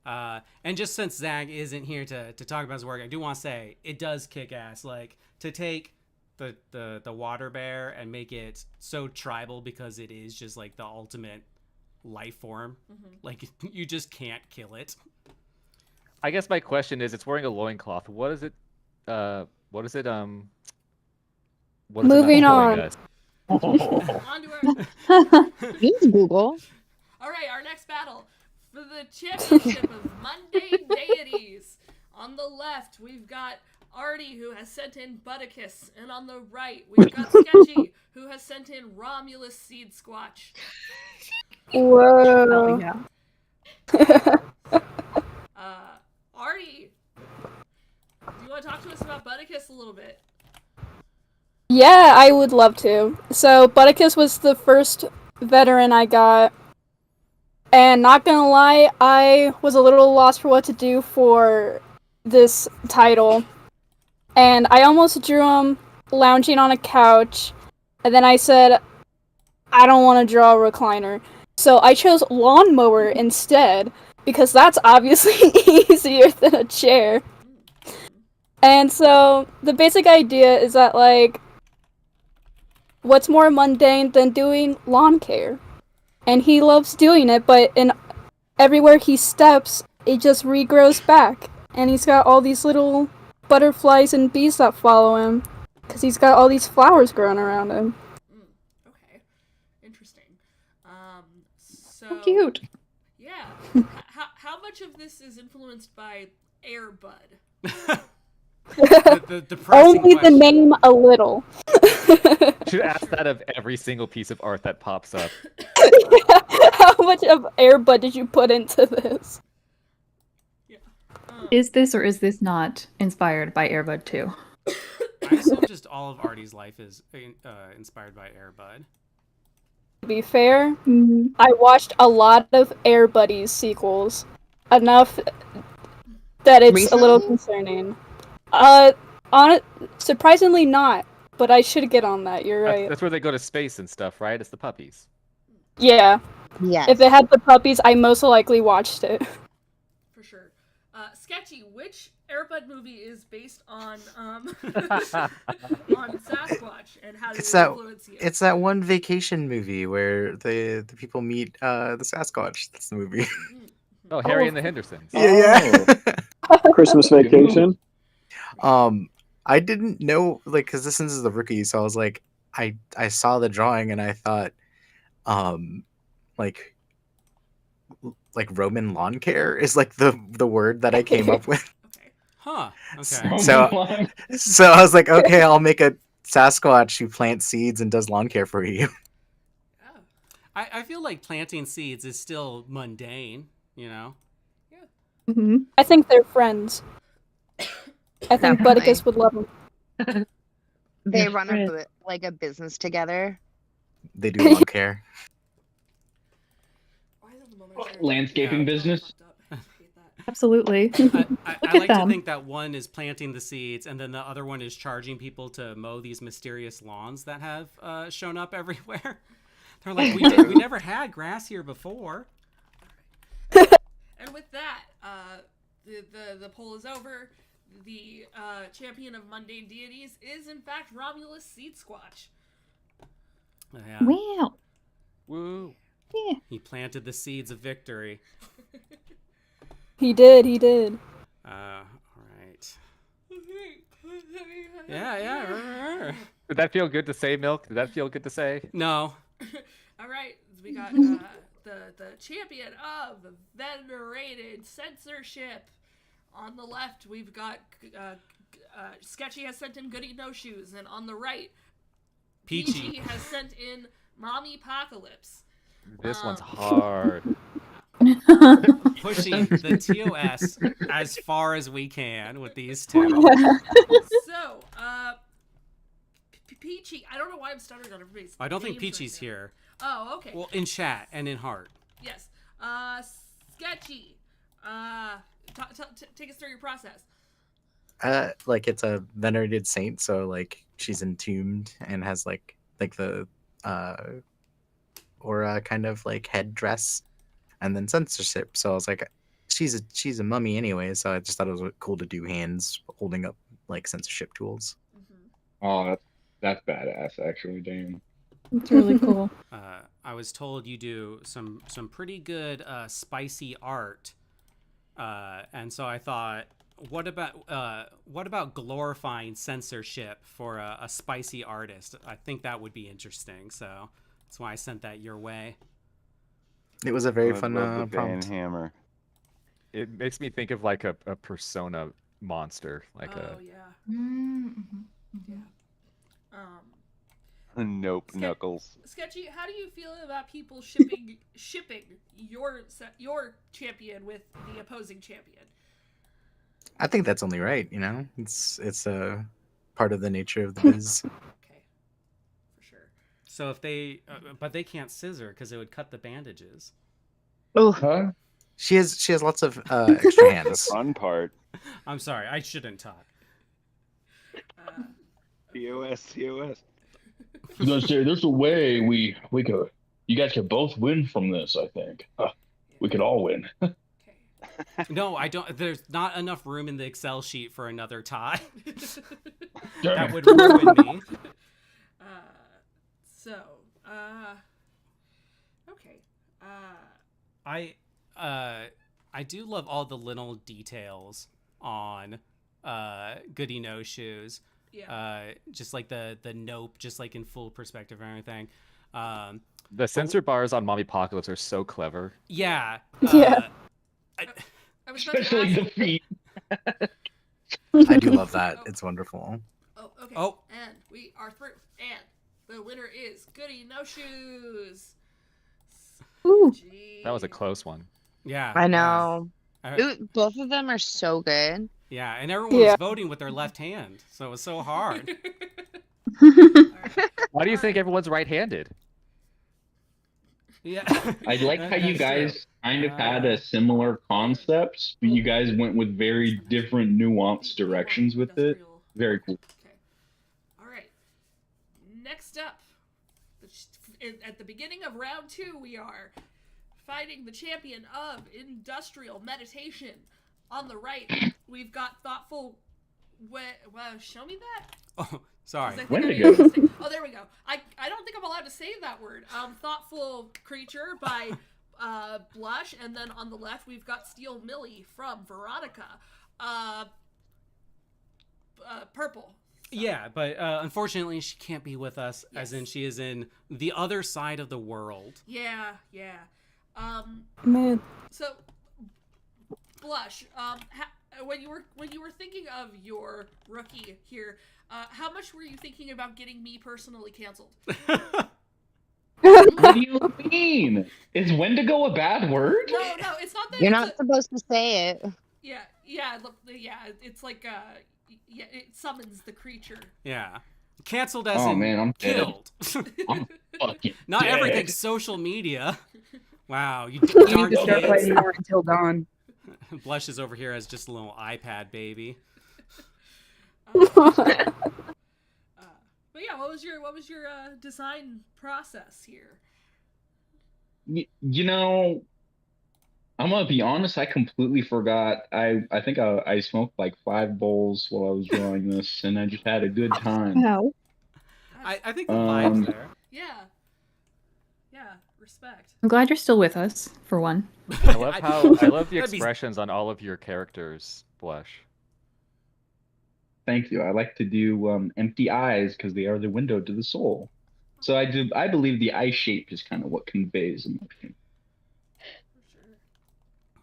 A: And just since Zach isn't here to talk about his work, I do want to say it does kick ass. Like to take the water bear and make it so tribal because it is just like the ultimate life form. Like you just can't kill it.
E: I guess my question is, it's wearing a loincloth. What is it? What is it? What is
G: Moving
E: it not
G: on.
E: showing us?
M: On to our
J: Use Google.
M: All right, our next battle for the championship of mundane deities. On the left, we've got Artie, who has sent in Butticus, and on the right, we've got Sketchy, who has sent in Romulus Seed Squatch.
G: Whoa.
B: Oh, yeah.
M: Artie, do you want to talk to us about Butticus a little bit?
G: Yeah, I would love to. So, Butticus was the first veteran I got. And not gonna lie, I was a little lost for what to do for this title. And I almost drew him lounging on a couch. And then I said, I don't want to draw a recliner. So I chose lawnmower instead, because that's obviously easier than a chair. And so the basic idea is that, like, what's more mundane than doing lawn care? And he loves doing it, but everywhere he steps, it just regrows back. And he's got all these little butterflies and bees that follow him, because he's got all these flowers growing around him.
M: Okay, interesting. So
B: Cute.
M: Yeah. How much of this is influenced by Air Bud?
A: The depressing
G: Only the
A: question.
G: name a little.
E: Should ask that of every single piece of art that pops up.
G: How much of Air Bud did you put into this?
B: Is this or is this not inspired by Airbud 2?
A: I assume just all of Artie's life is inspired by Air Bud.
G: To be fair, I watched a lot of Air Buddies sequels. Enough that it's a little concerning. Surprisingly not, but I should get on that, you're right.
E: That's where they go to space and stuff, right? It's the puppies.
G: Yeah.
J: Yes.
G: If it had the puppies, I most likely watched it.
M: For sure. Sketchy, which Airbud movie is based on on Sasquatch, and how did it influence you?
H: It's that one vacation movie where the people meet the Sasquatch. That's the movie.
E: Oh, Harry and the Hendersons.
H: Yeah.
N: Christmas Vacation.
H: I didn't know, like, because this is the rookie, so I was like, I saw the drawing and I thought, like Roman lawn care is like the word that I came up with.
A: Huh. Okay.
H: So I was like, okay, I'll make a Sasquatch who plants seeds and does lawn care for you.
A: I feel like planting seeds is still mundane, you know?
G: I think they're friends. I think
J: Definitely.
G: Butticus would love them.
J: They run a business together.
H: They do lawn care.
O: Landscaping business.
B: Absolutely.
A: I
B: Look at
A: like to
B: them.
A: think that one is planting the seeds, and then the other one is charging people to mow these mysterious lawns that have shown up everywhere. They're like, we never had grass here before.
M: And with that, the poll is over. The champion of mundane deities is in fact Romulus Seed Squatch.
A: Yeah.
B: Wow.
E: Woo.
B: Yeah.
A: He planted the seeds of victory.
G: He did.
A: All right. Yeah.
E: Did that feel good to say, Milk? Did that feel good to say?
A: No.
M: All right, we got the champion of venerated censorship. On the left, we've got Sketchy has sent in Goody No Shoes, and on the right,
A: Peachy
M: has sent in Mommy Apocalypse.
E: This one's hard.
A: Pushing the TOS as far as we can with these two.
M: So, Peachy, I don't know why I'm stuttering on everybody's
A: I don't think
M: names
A: Peachy's
M: right now.
A: here.
M: Oh, okay.
A: Well, in chat and in heart.
M: Yes. Sketchy. Take us through your process.
H: Like it's a venerated saint, so like she's entombed and has like the aura kind of like headdress, and then censorship. So I was like, she's a mummy anyway, so I just thought it was cool to do hands holding up like censorship tools.
O: Oh, that's badass, actually. Damn.
B: It's really cool.
A: I was told you do some pretty good spicy art, and so I thought, what about glorifying censorship for a spicy artist? I think that would be interesting. So that's why I sent that your way.
H: It was a very
F: I
H: fun
F: love the
H: prompt.
F: Van Hammer.
E: It makes me think of like a persona monster, like
F: Nope, Knuckles.
M: Sketchy, how do you feel about people shipping your champion with the opposing champion?
H: I think that's only right, you know. It's a part of the nature of the biz.
A: So if they, but they can't scissor because it would cut the bandages.
O: Oh, huh?
H: She has lots of extra hands.
F: The fun part.
A: I'm sorry, I shouldn't talk.
F: TOS.
O: There's a way we could. You guys could both win from this. I think we could all win.
A: No, I don't. There's not enough room in the Excel sheet for another tie.
O: Damn
A: That
O: it.
A: would ruin me.
M: Okay.
A: I do love all the little details on Goody No Shoes.
M: Yeah.
A: Just like the nope, just like in full perspective and everything.
E: the censor bars on Mommy Apocalypse are so clever.
A: Yeah.
G: Yeah.
M: I was about to
O: Especially
M: ask-
O: the feet.
H: I do love that. It's wonderful.
M: Oh, okay.
A: Oh.
M: And we are through. And the winner is Goody No Shoes.
B: Ooh.
E: That was a close one.
A: Yeah.
J: I know.
A: Yeah.
J: Both of them are so good.
A: Yeah, and everyone was voting with their left hand, so it was so hard.
E: Why do you think everyone's right-handed?
A: Yeah.
O: I like how you guys kind of had a similar concept, but you guys went with very different nuanced directions with it. Very cool.
M: All right. Next up, at the beginning of round 2, we are fighting the champion of industrial meditation. On the right, we've got thoughtful. Wow, show me that.
A: Oh, sorry.
M: 'Cause I think
O: When
M: I
O: did
M: made
O: it
M: a
O: go?
M: mistake. Oh, there we go. I don't think I'm allowed to say that word. Thoughtful creature by Blush, and then on the left we've got Steel Millie from Veronica. Purple.
A: Yeah, but unfortunately she can't be with us, as in she is in the other side of the world.
M: Yeah.
G: Man.
M: So, Blush, when you were thinking of your rookie here, how much were you thinking about getting me personally canceled?
O: What do you mean? Is Wendigo a bad word?
M: No, it's not that.
J: You're not supposed to say it.
M: Yeah. It's like it summons the creature.
A: Yeah. Canceled as
O: Oh
A: in
O: man, I'm
A: killed.
O: I'm fucking
A: Not
O: dead.
A: everything's social media. Wow, you
I: You need
A: dark
I: to start
A: kids.
I: playing more Until Dawn.
A: Blush is over here as just a little iPad baby.
M: But yeah, what was your design process here?
O: You know, I'm gonna be honest. I completely forgot. I think I smoked like 5 bowls while I was drawing this, and I just had a good time.
G: Wow.
A: I think the vibe's there.
M: Yeah, respect.
B: I'm glad you're still with us, for one.
E: I love how I love the
A: That'd be-
E: expressions on all of your characters, Blush.
O: Thank you. I like to do empty eyes because they are the window to the soul. So I believe the eye shape is kind of what conveys emotion.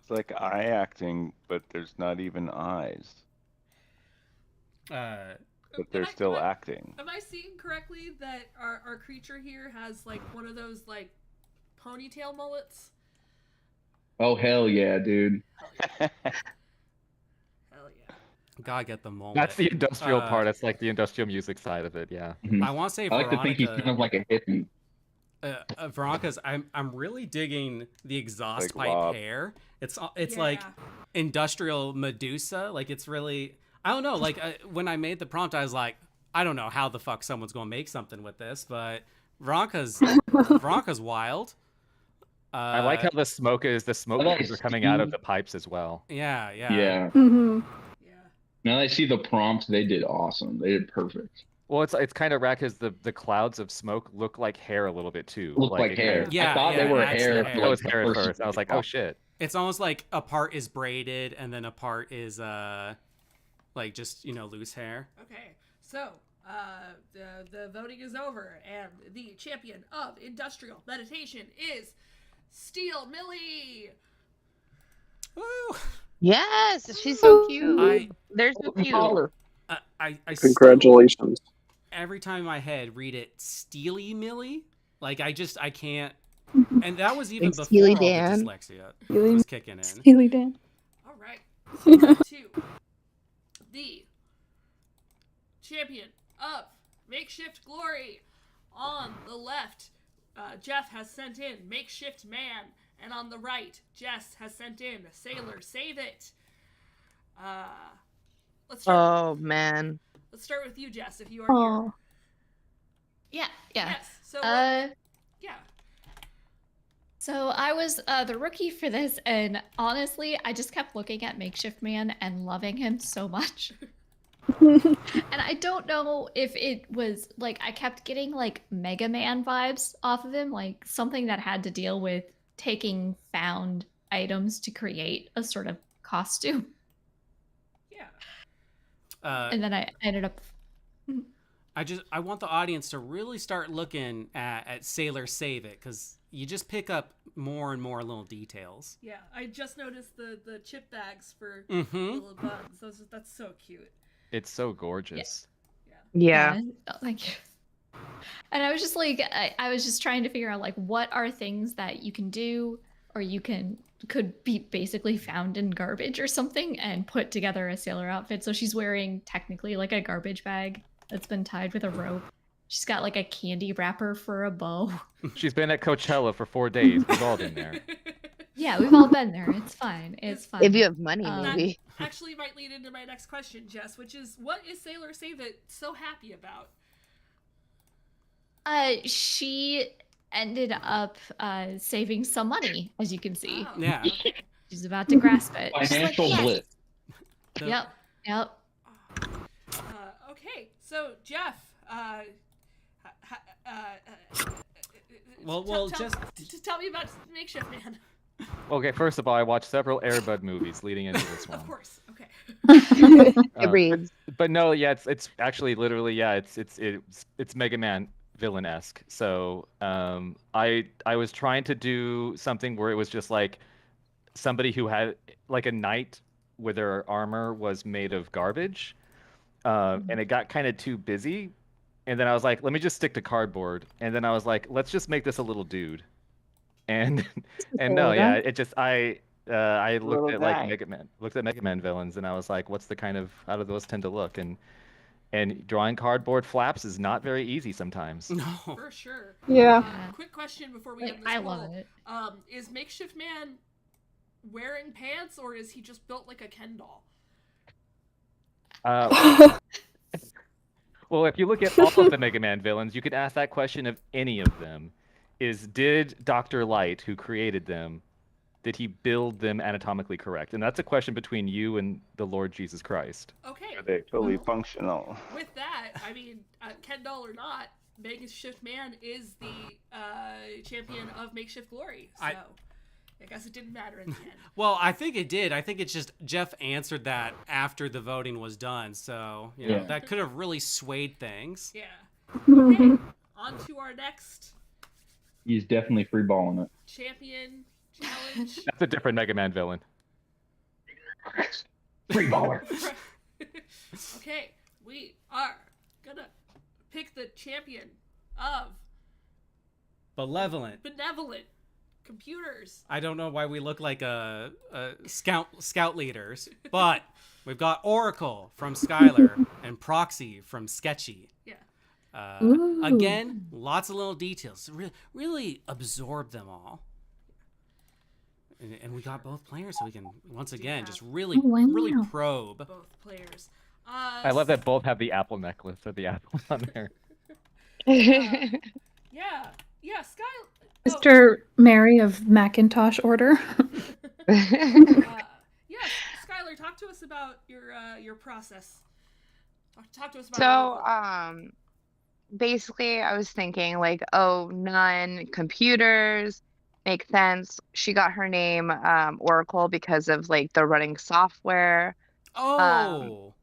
F: It's like eye acting, but there's not even eyes.
A: Uh,
F: But they're still acting.
M: Am I seeing correctly that our creature here has like one of those like ponytail mullets?
O: Oh hell yeah, dude!
M: Hell yeah.
A: gotta get the moment.
E: That's the industrial part. That's like the industrial music side of it. Yeah.
A: I want to say
O: I like to think he's kind of like a hippie.
A: Veronica's. I'm really digging the exhaust
F: Like
A: pipe
F: Lob.
A: hair. It's like industrial Medusa. Like it's really. I don't know. Like when I made the prompt, I was like, I don't know how the fuck someone's gonna make something with this, but Veronica's wild.
E: I like how the smoke tubes are coming out of the pipes as well.
A: Yeah.
O: Yeah.
G: Mm-hmm.
O: Now that I see the prompts, they did awesome. They did perfect.
E: Well, it's kind of rad because the clouds of smoke look like hair a little bit too.
O: Look like
E: it
O: hair.
E: kinda-
A: Yeah,
O: I thought they
A: yeah,
O: were
A: it adds
O: hair.
A: the
O: for,
A: hair.
E: It
O: like,
E: was
O: the
E: hair at
O: first
E: first. I was like, oh shit.
A: It's almost like a part is braided and then a part is like just loose hair.
M: Okay, so the voting is over, and the champion of industrial meditation is Steel Millie.
A: Woo!
J: Yes, she's so cute. They're so cute.
A: I
L: Congratulations.
A: still, every time in my head read it Steely Millie. Like I can't. And that was even
J: Like
A: before
J: Steely
A: all the
J: Dan.
A: dyslexia
G: Steely-
A: was kicking in.
G: Steely Dan.
M: All right, so to the champion of Makeshift Glory. On the left, Jeff has sent in Makeshift Man, and on the right, Jess has sent in Sailor Save It. Let's start.
J: Oh man.
M: Let's start with you, Jess, if you are here.
G: Oh.
C: Yeah.
M: Yes. So. Yeah.
C: So I was the rookie for this, and honestly, I just kept looking at Makeshift Man and loving him so much. And I don't know if it was like I kept getting like Mega Man vibes off of him, like something that had to deal with taking found items to create a sort of costume.
M: Yeah.
C: And then I ended up.
A: I want the audience to really start looking at Sailor Save It, because you just pick up more and more little details.
M: Yeah, I just noticed the chip bags for
A: Mhm.
M: little bugs. That's so cute.
E: It's so gorgeous.
J: Yeah.
C: Oh, thank you. And I was just like, I was just trying to figure out like what are things that you can do or you could be basically found in garbage or something and put together a sailor outfit. So she's wearing technically like a garbage bag that's been tied with a rope. She's got like a candy wrapper for a bow.
E: She's been at Coachella for 4 days. We've all been there.
C: Yeah, we've all been there. It's fine. It's fine.
J: If you have money,
C: Um,
J: maybe.
M: Actually, might lead into my next question, Jess, which is, what is Sailor Save It so happy about?
C: She ended up saving some money, as you can see.
M: Oh.
A: Yeah.
C: She's about to grasp it. She's like,
O: Financial
C: "Yes."
O: bliss.
C: Yep.
M: Okay, so Jeff,
A: Well, just
M: tell me about Makeshift Man.
E: Okay, first of all, I watched several Airbud movies leading into this one.
M: Of course. Okay.
J: It reads.
E: But no, yeah, it's actually literally, yeah, it's Mega Man villain-esque. So I was trying to do something where it was just like somebody who had like a knight where their armor was made of garbage, and it got kind of too busy. And then I was like, let me just stick to cardboard. And then I was like, let's just make this a little dude. And no, yeah, it just I looked
F: Little
E: at
F: guy.
E: like Mega Man villains, and I was like, what's the kind of how do those tend to look? And drawing cardboard flaps is not very easy sometimes.
A: No.
M: For sure.
G: Yeah.
M: Quick question before we end this
C: I
M: poll.
C: love it.
M: Is Makeshift Man wearing pants, or is he just built like a Ken doll?
E: Well, if you look at all of the Mega Man villains, you could ask that question of any of them. Did Dr. Light, who created them, did he build them anatomically correct? And that's a question between you and the Lord Jesus Christ.
M: Okay.
F: Are they fully functional?
M: With that, I mean, Ken doll or not, Makeshift Man is the champion of Makeshift Glory. So I guess it didn't matter in the end.
A: Well, I think it did. I think it's just Jeff answered that after the voting was done, so you know that could have really swayed things.
M: Yeah. Okay. On to our next
O: He's definitely free balling it.
M: champion challenge.
E: That's a different Mega Man villain.
O: Free baller.
M: Okay, we are gonna pick the champion of
A: Benevolent
M: computers.
A: I don't know why we look like a scout leaders, but we've got Oracle from Skylar and Proxy from Sketchy.
M: Yeah.
A: Again, lots of little details. Really absorb them all. And we got both players, so we can once again just really probe
M: both players.
E: I love that both have the apple necklace or the apple on there.
M: Yeah, Sky.
B: Mr. Mary of Macintosh order.
M: Yes, Skylar, talk to us about your process. Talk to us about.
J: So, basically, I was thinking like, oh, none computers makes sense. She got her name Oracle because of like the running software.
A: Oh.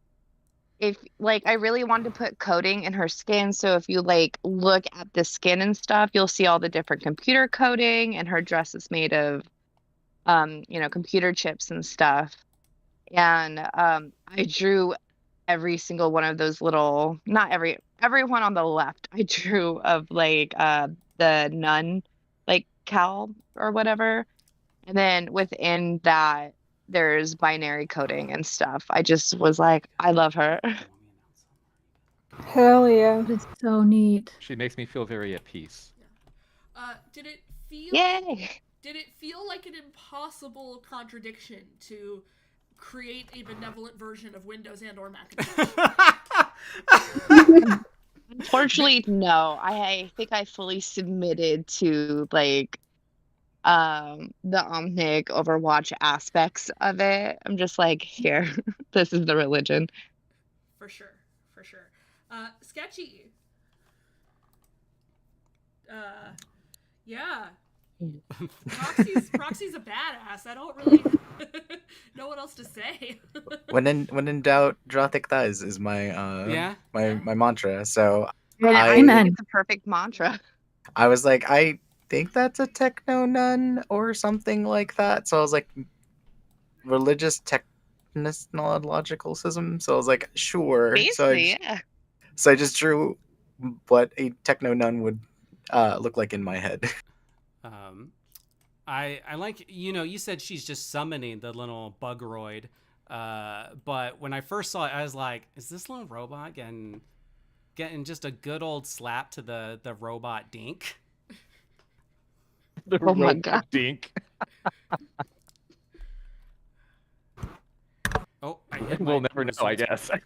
J: If like I really wanted to put coding in her skin, so if you like look at the skin and stuff, you'll see all the different computer coding, and her dress is made of computer chips and stuff. And I drew every single one of those little, not everyone on the left I drew of like the nun like cowl or whatever, and then within that there's binary coding and stuff. I just was like, I love her.
G: Hell yeah.
B: It's so neat.
E: She makes me feel very at peace.
M: Did it feel?
J: Yay!
M: Did it feel like an impossible contradiction to create a benevolent version of Windows and/or Macintosh?
J: Unfortunately, no. I think I fully submitted to like the Omnic Overwatch aspects of it. I'm just like, here, this is the religion.
M: For sure. Sketchy. Yeah. Proxy's a badass. I don't really know what else to say.
H: when in doubt, draw thick thighs is my my mantra. So
J: I think it's a perfect mantra.
H: I was like, I think that's a techno nun or something like that. So I was like, religious technological-ism. So I was like, sure.
J: Basically, yeah.
H: So I just drew what a techno nun would look like in my head.
A: I like, you said she's just summoning the little bugroid, but when I first saw it, I was like, is this little robot getting just a good old slap to the robot dink?
E: The
J: oh my god,
E: dink.
A: Oh,
E: we'll never know, I guess.
M: All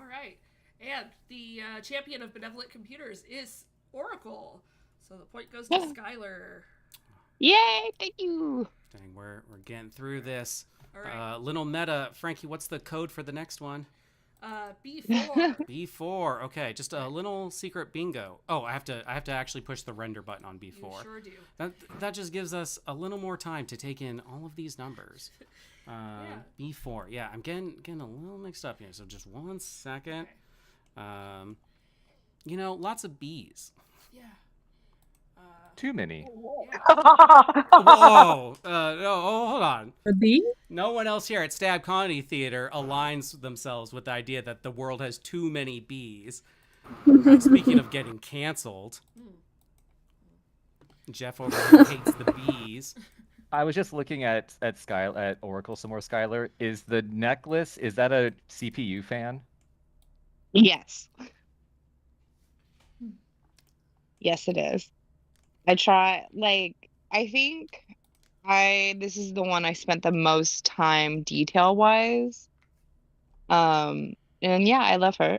M: right, and the champion of benevolent computers is Oracle. So the point goes to Skylar.
J: Yay! Thank you.
A: Dang, we're getting through this.
M: All right.
A: Little meta, Frankie. What's the code for the next one?
M: B4.
A: B4. Okay, just a little secret bingo. Oh, I have to actually push the render button on B4.
M: You sure do.
A: That just gives us a little more time to take in all of these numbers. B4. Yeah, I'm getting a little mixed up here. So just 1 second.
M: Okay.
A: Lots of B's.
M: Yeah.
E: Too many.
A: Whoa! No, hold on.
B: A B?
A: No one else here at Stab Comedy Theater aligns themselves with the idea that the world has too many B's. Speaking of getting canceled, Jeff over here hates the B's.
E: I was just looking at Oracle some more, Skylar. Is the necklace, is that a CPU fan?
J: Yes. Yes, it is. I think this is the one I spent the most time detail wise. And yeah, I love her.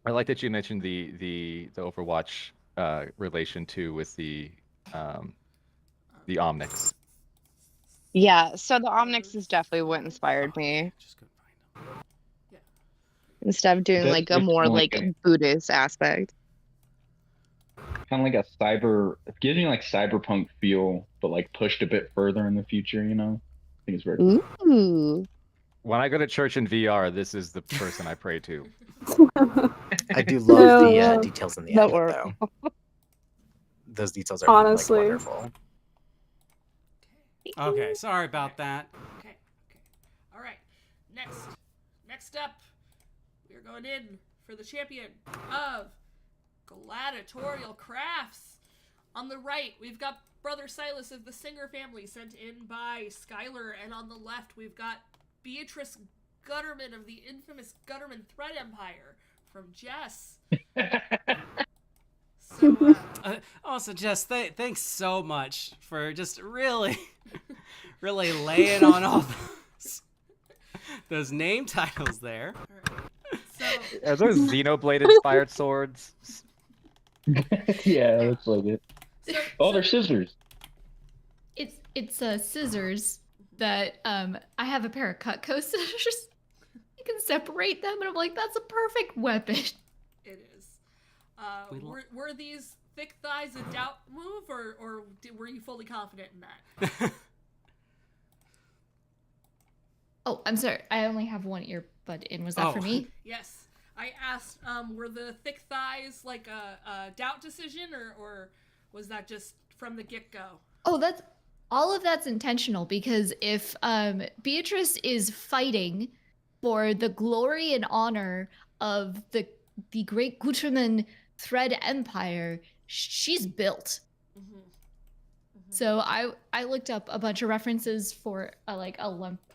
E: I like that you mentioned the Overwatch relation too with the Omnics.
J: Yeah, so the Omnics is definitely what inspired me. Instead of doing like a more like Buddhist aspect.
O: Kind of like it gives me like cyberpunk feel, but like pushed a bit further in the future, I think it's very cool.
J: Ooh.
E: When I go to church in VR, this is the person I pray to.
H: I do love the details in the end, though. Those details are
G: Honestly.
H: like, wonderful.
A: Okay, sorry about that.
M: Okay. All right. Next up, we're going in for the champion of gladiatorial crafts. On the right, we've got Brother Silas of the Singer family, sent in by Skylar, and on the left, we've got Beatrice Gutterman of the infamous Gutterman Thread Empire from Jess.
A: Also, Jess, thanks so much for just really laying on all those name titles there.
E: Are those Xenoblade inspired swords?
O: Yeah, looks like it. They're scissors.
C: It's scissors that I have a pair of Cutco scissors. You can separate them, and I'm like, that's a perfect weapon.
M: It is. Were these thick thighs a doubt move, or were you fully confident in that?
C: Oh, I'm sorry. I only have one earbud in. Was that for me?
M: Yes. I asked, were the thick thighs like a doubt decision, or was that just from the get-go?
C: Oh, all of that's intentional, because if Beatrice is fighting for the glory and honor of the great Guterman Thread Empire, she's built. So I looked up a bunch of references for like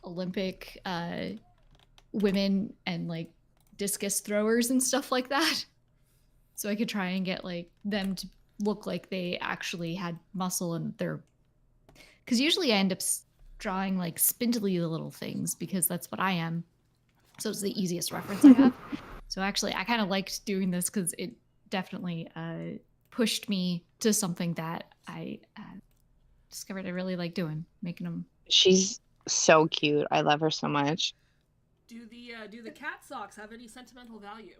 C: Olympic women and like discus throwers and stuff like that, so I could try and get like them to look like they actually had muscle in their. Because usually I end up drawing like spindly little things because that's what I am. So it's the easiest reference I have. So actually, I kind of liked doing this because it definitely pushed me to something that I discovered I really like doing, making them.
J: She's so cute. I love her so much.
M: Do the cat socks have any sentimental value?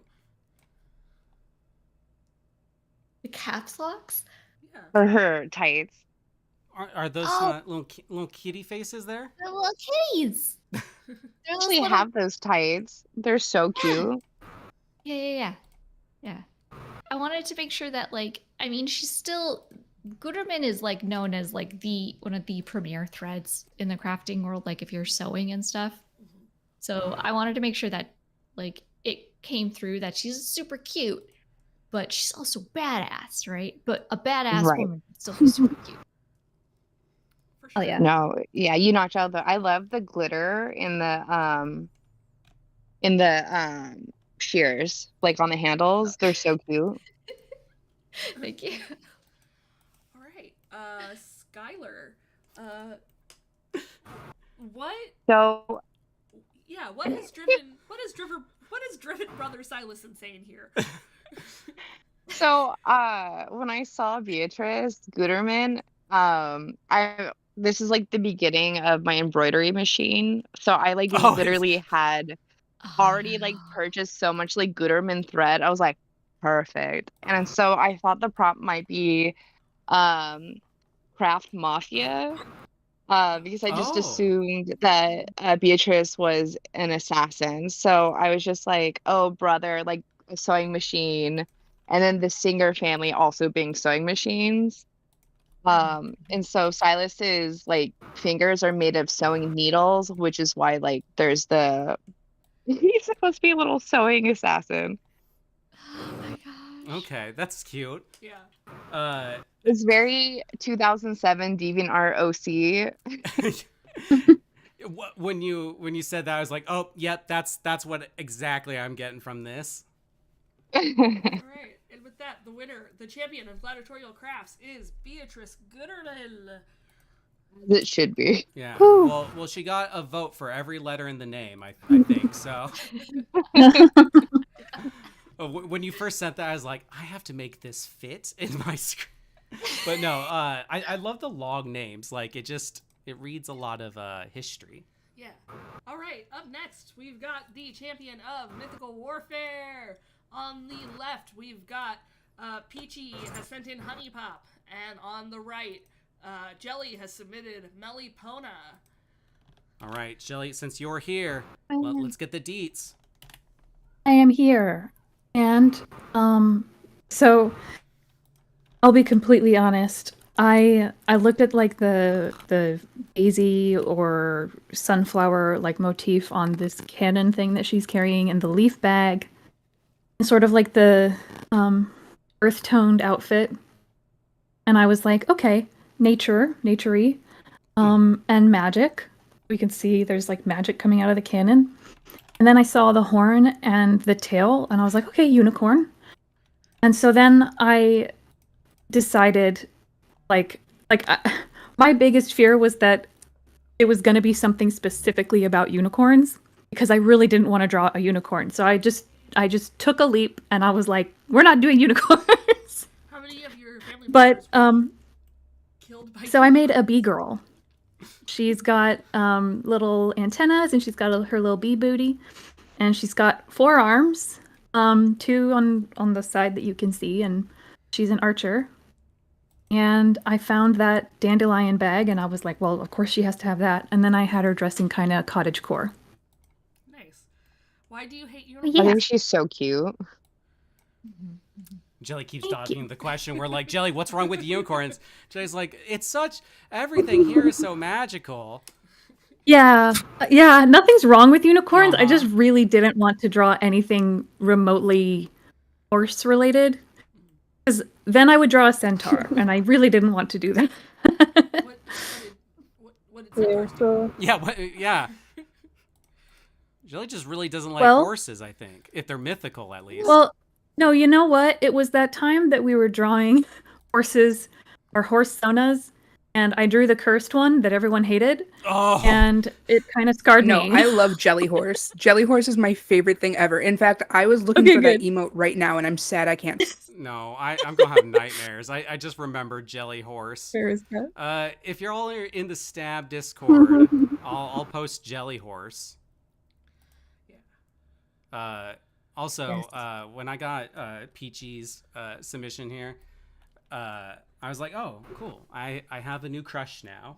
C: The cat socks?
M: Yeah.
J: For her tights.
A: Are those little kitty faces there?
C: They're little kitties.
J: I actually have those tights. They're so cute.
C: Yeah. I wanted to make sure that, like, I mean, she's still. Guterman is like known as like one of the premier threads in the crafting world, like if you're sewing and stuff. So I wanted to make sure that like it came through that she's super cute, but she's also badass, right? But a badass woman can still be super cute.
J: Oh yeah. No, yeah, you knocked out I love the glitter in the shears, like on the handles. They're so cute.
C: Thank you.
M: All right, Skylar, what?
J: So.
M: Yeah, what has driven Brother Silas insane here?
J: So, when I saw Beatrice Guterman, I this is like the beginning of my embroidery machine. So I like
A: Oh,
J: literally had already like purchased so much like Gutermann thread. I was like, perfect. And so I thought the prop might be um Craft Mafia. Because I just
A: oh,
J: assumed that Beatrice was an assassin. So I was just like, oh, brother, like a sewing machine. And then the Singer family also being sewing machines. And so Silas's like fingers are made of sewing needles, which is why like there's the he's supposed to be a little sewing assassin.
C: Oh my gosh.
A: okay, that's cute.
M: Yeah.
J: It's very 2007 DeviantArt OC.
A: When you said that, I was like, oh, yep, that's what exactly I'm getting from this.
M: All right, and with that, the winner, the champion of gladiatorial crafts, is Beatrice Gooderlin.
J: It should be.
A: Yeah. Well, she got a vote for every letter in the name. I think so. When you first sent that, I was like, I have to make this fit in my script. But no, I love the long names. Like it reads a lot of history.
M: Yeah. All right, up next, we've got the champion of mythical warfare. On the left, we've got Peachy has sent in Honey Pop, and on the right, Jelly has submitted Melipona.
A: All right, Jelly, since you're here, let's get the deets.
B: I am here. And so I'll be completely honest. I looked at like the daisy or sunflower like motif on this cannon thing that she's carrying in the leaf bag. Sort of like the earth toned outfit. And I was like, okay, naturey, and magic. We can see there's like magic coming out of the cannon. And then I saw the horn and the tail, and I was like, okay, unicorn. And so then I decided, my biggest fear was that it was going to be something specifically about unicorns, because I really didn't want to draw a unicorn. So I just took a leap, and I was like, we're not doing unicorns.
M: How many of your family
B: But
M: members were killed by
B: so I made a bee girl. She's got little antennas, and she's got her little bee booty, and she's got 4 arms, 2 on the side that you can see, and she's an archer. And I found that dandelion bag, and I was like, well, of course she has to have that. And then I had her dressing kind of cottagecore.
M: Nice. Why do you hate unicorns?
J: I think she's so cute.
A: Jelly keeps dodging the question. We're like, Jelly, what's wrong with unicorns? Jelly's like, everything here is so magical.
B: Yeah, nothing's wrong with unicorns. I just really didn't want to draw anything remotely horse related. Because then I would draw a centaur, and I really didn't want to do that.
M: What did centaurs do?
A: Yeah. Jelly just really doesn't like
B: Well-
A: horses, I think. If they're mythical, at least.
B: Well, no, you know what? It was that time that we were drawing horses or horse sonas, and I drew the cursed one that everyone hated.
A: Oh.
B: And it kind of scarred
I: No,
B: me.
I: I love Jelly Horse. Jelly Horse is my favorite thing ever. In fact, I was looking
B: Okay,
I: for that
B: good.
I: emote right now, and I'm sad I can't.
A: No, I'm going to have nightmares. I just remember Jelly Horse.
B: Where is that?
A: If you're all in the Stab Discord, I'll post Jelly Horse. Also, when I got Peachy's submission here, I was like, oh, cool. I have a new crush now.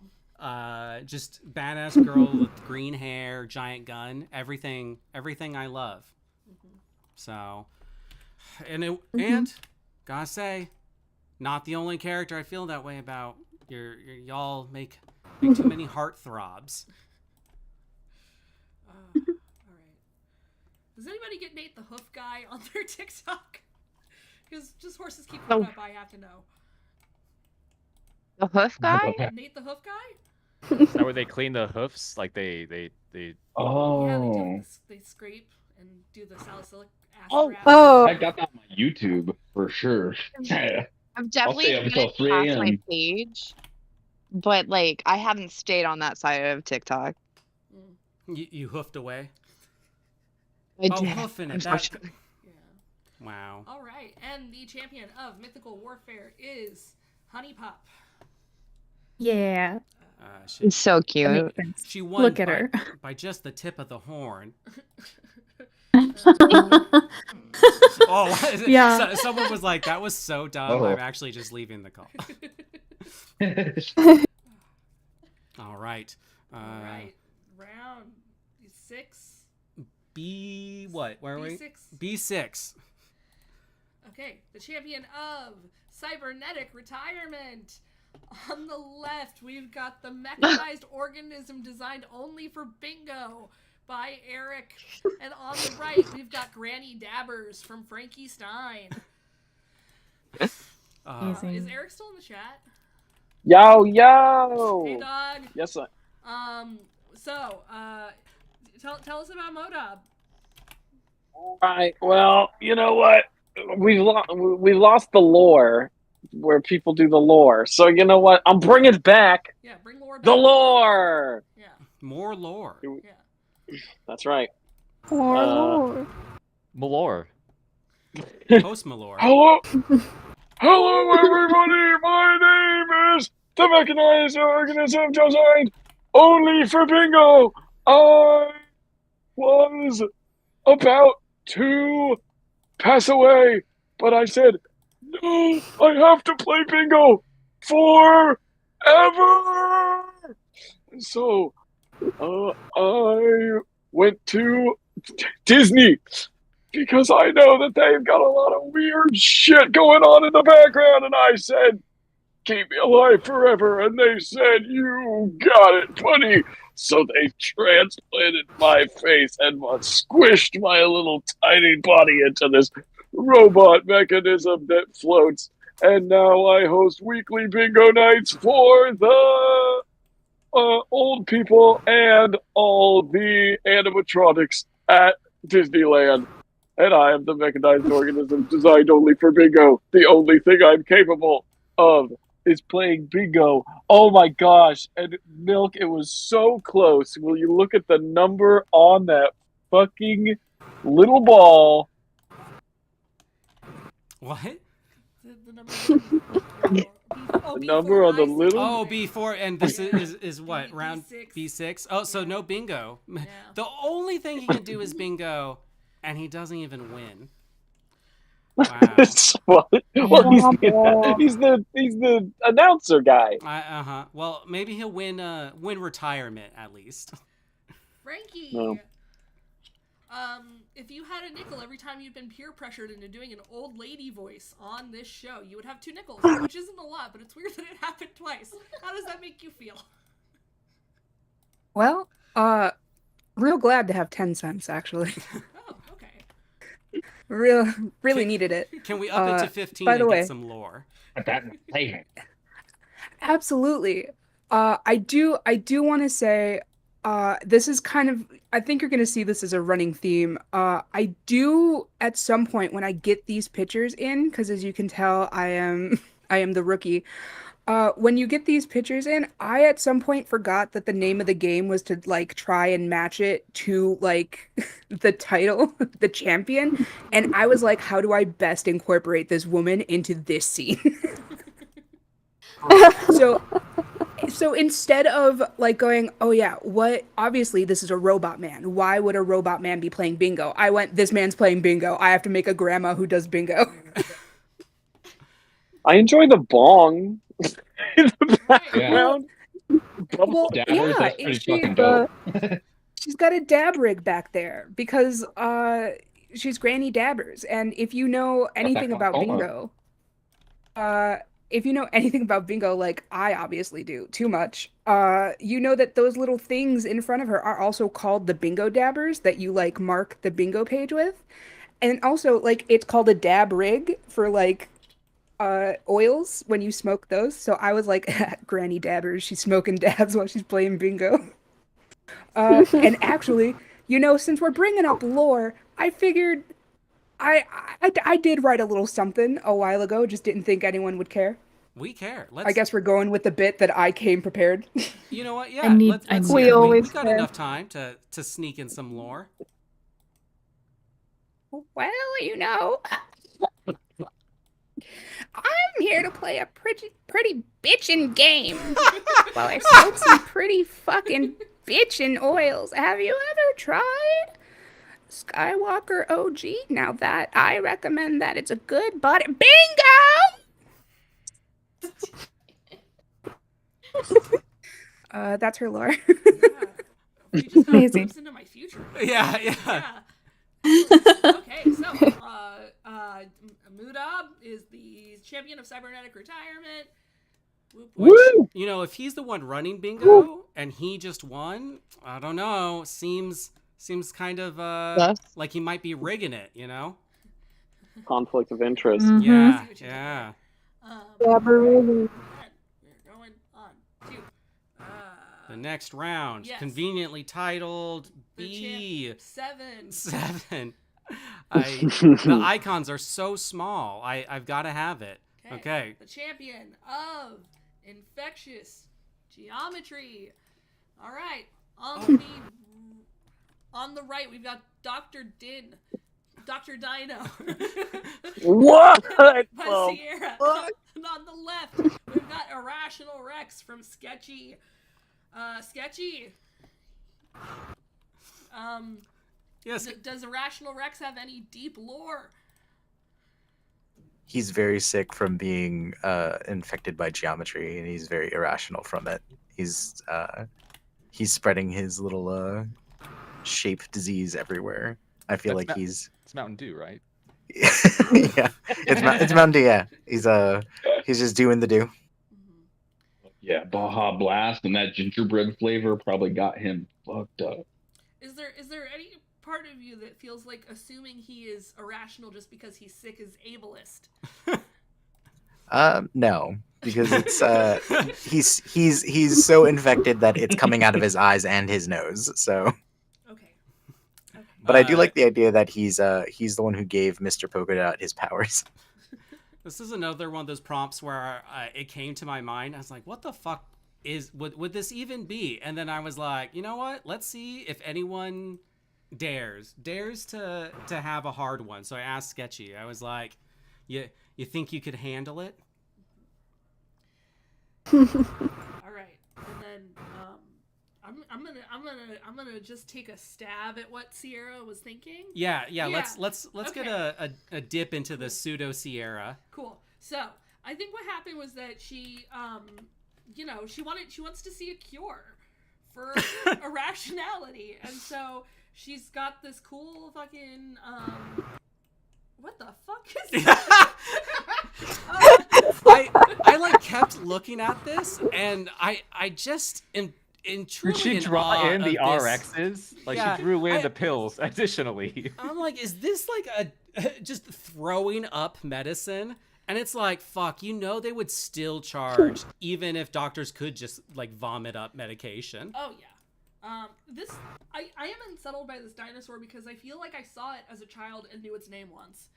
A: Just badass girl with green hair, giant gun, everything I love. So, and gotta say, not the only character I feel that way about. Y'all make too many heart throbs.
M: All right. Does anybody get Nate the Hoof Guy on their TikTok? Because just horses keep coming up, I have to know.
J: The hoof guy?
M: Nate the Hoof Guy?
E: Is that where they clean the hoofs? Like they
O: Oh.
M: Yeah, they scrape and do the salicylic acid.
O: Oh,
M: wrap.
O: I got that on my YouTube for sure.
J: I've definitely
O: stay up
J: seen
O: until
J: it
O: 3
J: past my
O: a.m.
J: page, but like I haven't stayed on that side of TikTok.
A: You hoofed away?
J: I
A: oh,
J: did,
A: hoofing it.
J: unfortunately.
A: Wow.
M: All right, and the champion of mythical warfare is Honey Pop.
B: Yeah.
J: It's so
B: That
J: cute.
B: makes sense.
A: She won
B: Look at
A: by,
B: her.
A: by just the tip of the horn. Oh,
B: Yeah.
A: someone was like, "That was so dumb."
O: Oh.
A: I'm actually just leaving the call. All right.
M: All right. Round 6.
A: B what? Where are we?
M: B6.
A: B6.
M: Okay, the champion of cybernetic retirement. On the left, we've got the mechanized organism designed only for bingo by Eric. And on the right, we've got Granny Dabbers from Frankie Stein. Is Eric still in the chat?
N: Yo, yo!
M: Hey, dog.
N: Yes, sir.
M: So, tell us about Modab.
N: All right. Well, you know what? We've lost the lore where people do the lore. So you know what? I'm bringing back.
M: Yeah, bring lore back.
N: The lore.
M: Yeah.
A: More lore.
M: Yeah.
N: That's right.
G: More lore.
E: Malore.
A: Post Malore.
N: Hello, hello, everybody. My name is the mechanized organism designed only for bingo. I was about to pass away, but I said, no, I have to play bingo forever. So, I went to Disney because I know that they've got a lot of weird shit going on in the background, and I said, keep me alive forever, and they said, you got it, buddy. So they transplanted my face and squished my little tiny body into this robot mechanism that floats. And now I host weekly bingo nights for the old people and all the animatronics at Disneyland. And I am the mechanized organism designed only for bingo. The only thing I'm capable of is playing bingo. Oh my gosh. And Milk, it was so close. Will you look at the number on that fucking little ball?
A: What?
M: The number.
N: The number on the little.
A: Oh, B4, and this is what? Round B6? Oh, so no bingo.
M: Yeah.
A: The only thing he can do is bingo, and he doesn't even win. Wow.
N: Well, he's the announcer guy.
A: Well, maybe he'll win retirement at least.
M: Frankie.
N: No.
M: If you had a nickel every time you'd been peer pressured into doing an old lady voice on this show, you would have 2 nickels, which isn't a lot, but it's weird that it happened twice. How does that make you feel?
I: Well, real glad to have 10 cents actually.
M: Oh, okay.
I: Really needed it.
A: Can we up it to 15
I: by the
A: and
I: way,
A: get some lore?
I: Absolutely. I do want to say this is kind of, I think you're going to see this as a running theme. I do at some point when I get these pictures in, because as you can tell, I am the rookie. When you get these pictures in, I at some point forgot that the name of the game was to like try and match it to like the title, the champion. And I was like, how do I best incorporate this woman into this scene? So instead of like going, oh yeah, what, obviously this is a robot man. Why would a robot man be playing bingo? I went, this man's playing bingo. I have to make a grandma who does bingo.
N: I enjoy the bong in the background.
I: Well,
O: Dabbers, that's pretty
I: she,
O: fucking dope.
I: she's got a dab rig back there because she's Granny Dabbers. And if you know anything about bingo, like I obviously do too much, you know that those little things in front of her are also called the bingo dabbers that you like mark the bingo page with. And also like it's called a dab rig for like oils when you smoke those. So I was like, Granny Dabbers, she's smoking dabs while she's playing bingo. And actually, you know, since we're bringing up lore, I figured I did write a little something a while ago, just didn't think anyone would care.
A: We care.
I: I guess we're going with the bit that I came prepared.
A: You know what? Yeah, let's
G: We
A: hear it.
G: always
A: We've got
G: care.
A: enough time to sneak in some lore.
I: Well, you know, I'm here here to play a pretty bitchin' game. While I smoke some pretty fucking bitchin' oils. Have you ever tried Skywalker OG? Now that I recommend that. It's a good body. Bingo! That's her lore.
M: We just got a
B: Amazing.
M: glimpse into my future.
A: Yeah.
M: Okay, so Mudab is the champion of cybernetic retirement.
A: Which, you know, if he's the one running bingo and he just won, I don't know. Seems kind of like he might be rigging it, you know?
N: Conflict of interest.
B: Mhm.
A: Yeah.
G: Flabberoonie.
M: We're going on to
A: The next round,
M: yes.
A: conveniently titled B.
M: 7.
A: 7. The icons are so small. I've got to have it. Okay.
M: The champion of infectious geometry. All right. On the right, we've got Dr. Din. Dr. Dino.
N: What?
M: By Sierra. And on the left, we've got Irrational Rex from Sketchy. Sketchy.
A: Yes.
M: Does Irrational Rex have any deep lore?
H: He's very sick from being infected by geometry, and he's very irrational from it. He's spreading his little shape disease everywhere. I feel like
E: it's Mountain Dew, right?
H: yeah, it's Mountain Dew. Yeah, he's just doing the do.
O: Yeah, Baja Blast and that gingerbread flavor probably got him fucked up.
M: Is there any part of you that feels like assuming he is irrational just because he's sick is ableist?
H: No, because it's he's so infected that it's coming out of his eyes and his nose. So.
M: Okay.
H: But I do like the idea that he's the one who gave Mr. Polka Dot his powers.
A: This is another one of those prompts where it came to my mind. I was like, what the fuck would this even be? And then I was like, you know what? Let's see if anyone dares to have a hard one. So I asked Sketchy. I was like, you think you could handle it?
M: All right. And then I'm gonna just take a stab at what Sierra was thinking.
A: Yeah. Let's get a dip into the pseudo Sierra.
M: Cool. So I think what happened was that she she wants to see a cure for irrationality, and so she's got this cool fucking what the fuck is that?
A: I like kept looking at this, and I just am truly
E: Did she
A: in
E: draw
A: awe
E: in the
A: of this.
E: RXs? Like
A: Yeah,
E: she drew in the pills additionally.
A: I'm like, is this like just throwing up medicine? And it's like, fuck, they would still charge even if doctors could just like vomit up medication.
M: Oh yeah. I am unsettled by this dinosaur because I feel like I saw it as a child and knew its name once,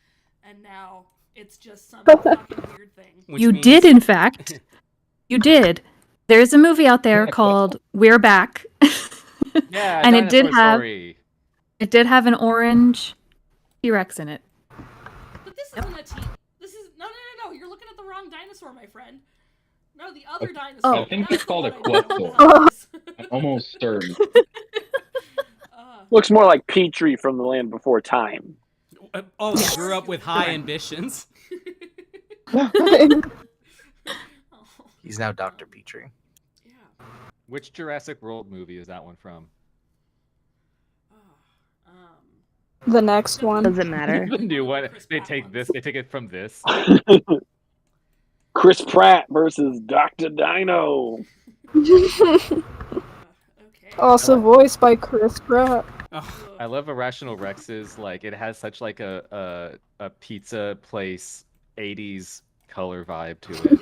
M: and now it's just some fucking weird thing.
B: You did, in fact. You did. There's a movie out there called We're Back.
E: Yeah,
B: and it did
E: story.
B: have an orange T-Rex in it.
M: But this isn't a T. This is no. You're looking at the wrong dinosaur, my friend. No, the other dinosaur.
O: I think it's called a
M: Quetzal.
O: Quetzal. I'm almost certain.
N: Looks more like Petrie from the Land Before Time.
A: Oh, he grew up with high ambitions.
H: He's now Dr. Petrie.
M: Yeah.
E: Which Jurassic World movie is that one from?
G: The next one.
Q: Doesn't matter.
E: The new one. They take this. They take it from this.
N: Chris Pratt versus Dr. Dino.
G: Also voiced by Chris Pratt.
E: I love Irrational Rex's. Like it has such like a pizza place 80s color vibe to it.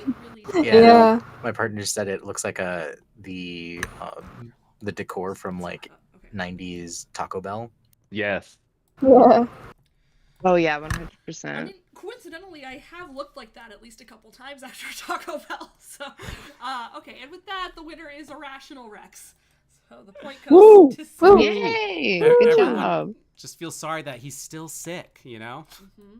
H: Yeah. My partner said it looks like the decor from like 90s Taco Bell.
E: Yes.
G: Yeah.
Q: Oh yeah, 100%.
M: I mean, coincidentally, I have looked like that at least a couple times after Taco Bell. So, okay, and with that, the winner is Irrational Rex. So the point goes to Sierra.
Q: Yay! Good
A: Everyone
Q: job.
A: just feel sorry that he's still sick, you know?
M: Mm-hmm.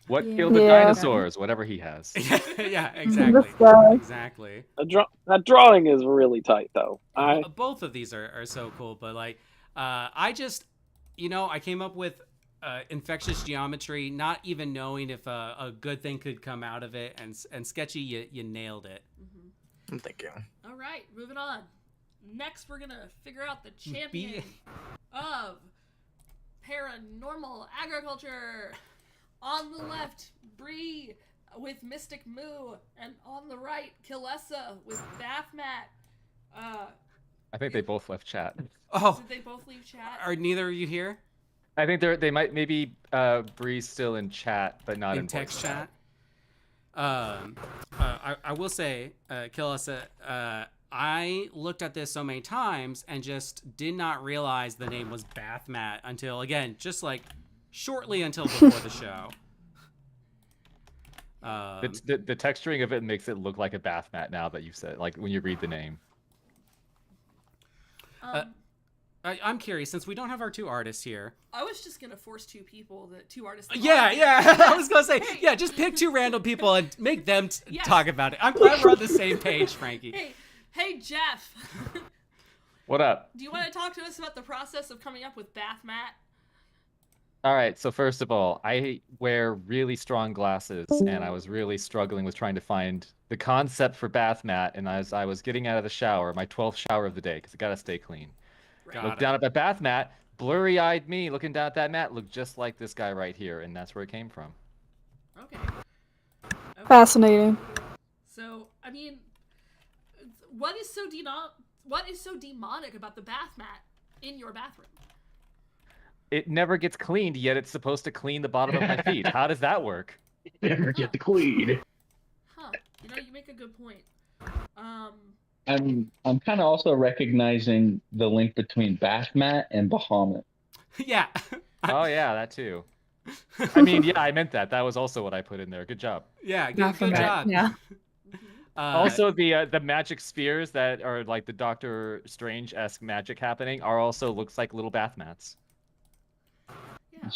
E: What
B: Yeah.
E: killed the
G: Yeah.
E: dinosaurs? Whatever he has.
A: Yeah,
G: This
A: exactly.
G: guy.
A: Exactly.
N: That drawing is really tight, though.
A: Both of these are so cool, but like, I just, I came up with infectious geometry, not even knowing if a good thing could come out of it, and Sketchy, you nailed it.
H: Thank you.
M: All right, moving on. Next, we're gonna figure out the champion of paranormal agriculture. On the left, Bree with Mystic Moo, and on the right, Kilessa with Bathmat.
E: I think they both left chat.
A: Oh,
M: Did they both leave chat?
A: are neither of you here?
E: I think they might maybe Bree's still in chat, but not in
A: text
E: voice
A: chat. I will say, Kilessa, I looked at this so many times and just did not realize the name was Bathmat until, again, just like shortly until before the show.
E: The texturing of it makes it look like a bath mat now that you've said, like when you read the name.
A: I'm curious, since we don't have our two artists here.
M: I was just gonna force two artists.
A: Yeah. I was gonna say, yeah, just pick two random people and make them talk about it. I'm glad we're on the same page, Frankie.
M: Hey, Jeff.
E: What up?
M: Do you want to talk to us about the process of coming up with Bathmat?
E: All right, so first of all, I wear really strong glasses, and I was really struggling with trying to find the concept for bath mat. And as I was getting out of the shower, my 12th shower of the day, because I gotta stay clean, looked down at the bath mat. Blurry-eyed me looking down at that mat looked just like this guy right here, and that's where it came from.
M: Okay.
G: Fascinating.
M: So, I mean, what is so demonic about the bath mat in your bathroom?
E: It never gets cleaned, yet it's supposed to clean the bottom of my feet. How does that work?
O: Never get the clean.
M: Huh. You make a good point.
O: I'm kind of also recognizing the link between Bathmat and Bahamut.
A: Yeah.
E: Oh yeah, that too. I mean, yeah, I meant that. That was also what I put in there. Good job.
A: Yeah, good job.
B: Yeah.
E: Also, the magic spheres that are like the Doctor Strange-esque magic happening are also looks like little bath mats.
M: Yeah,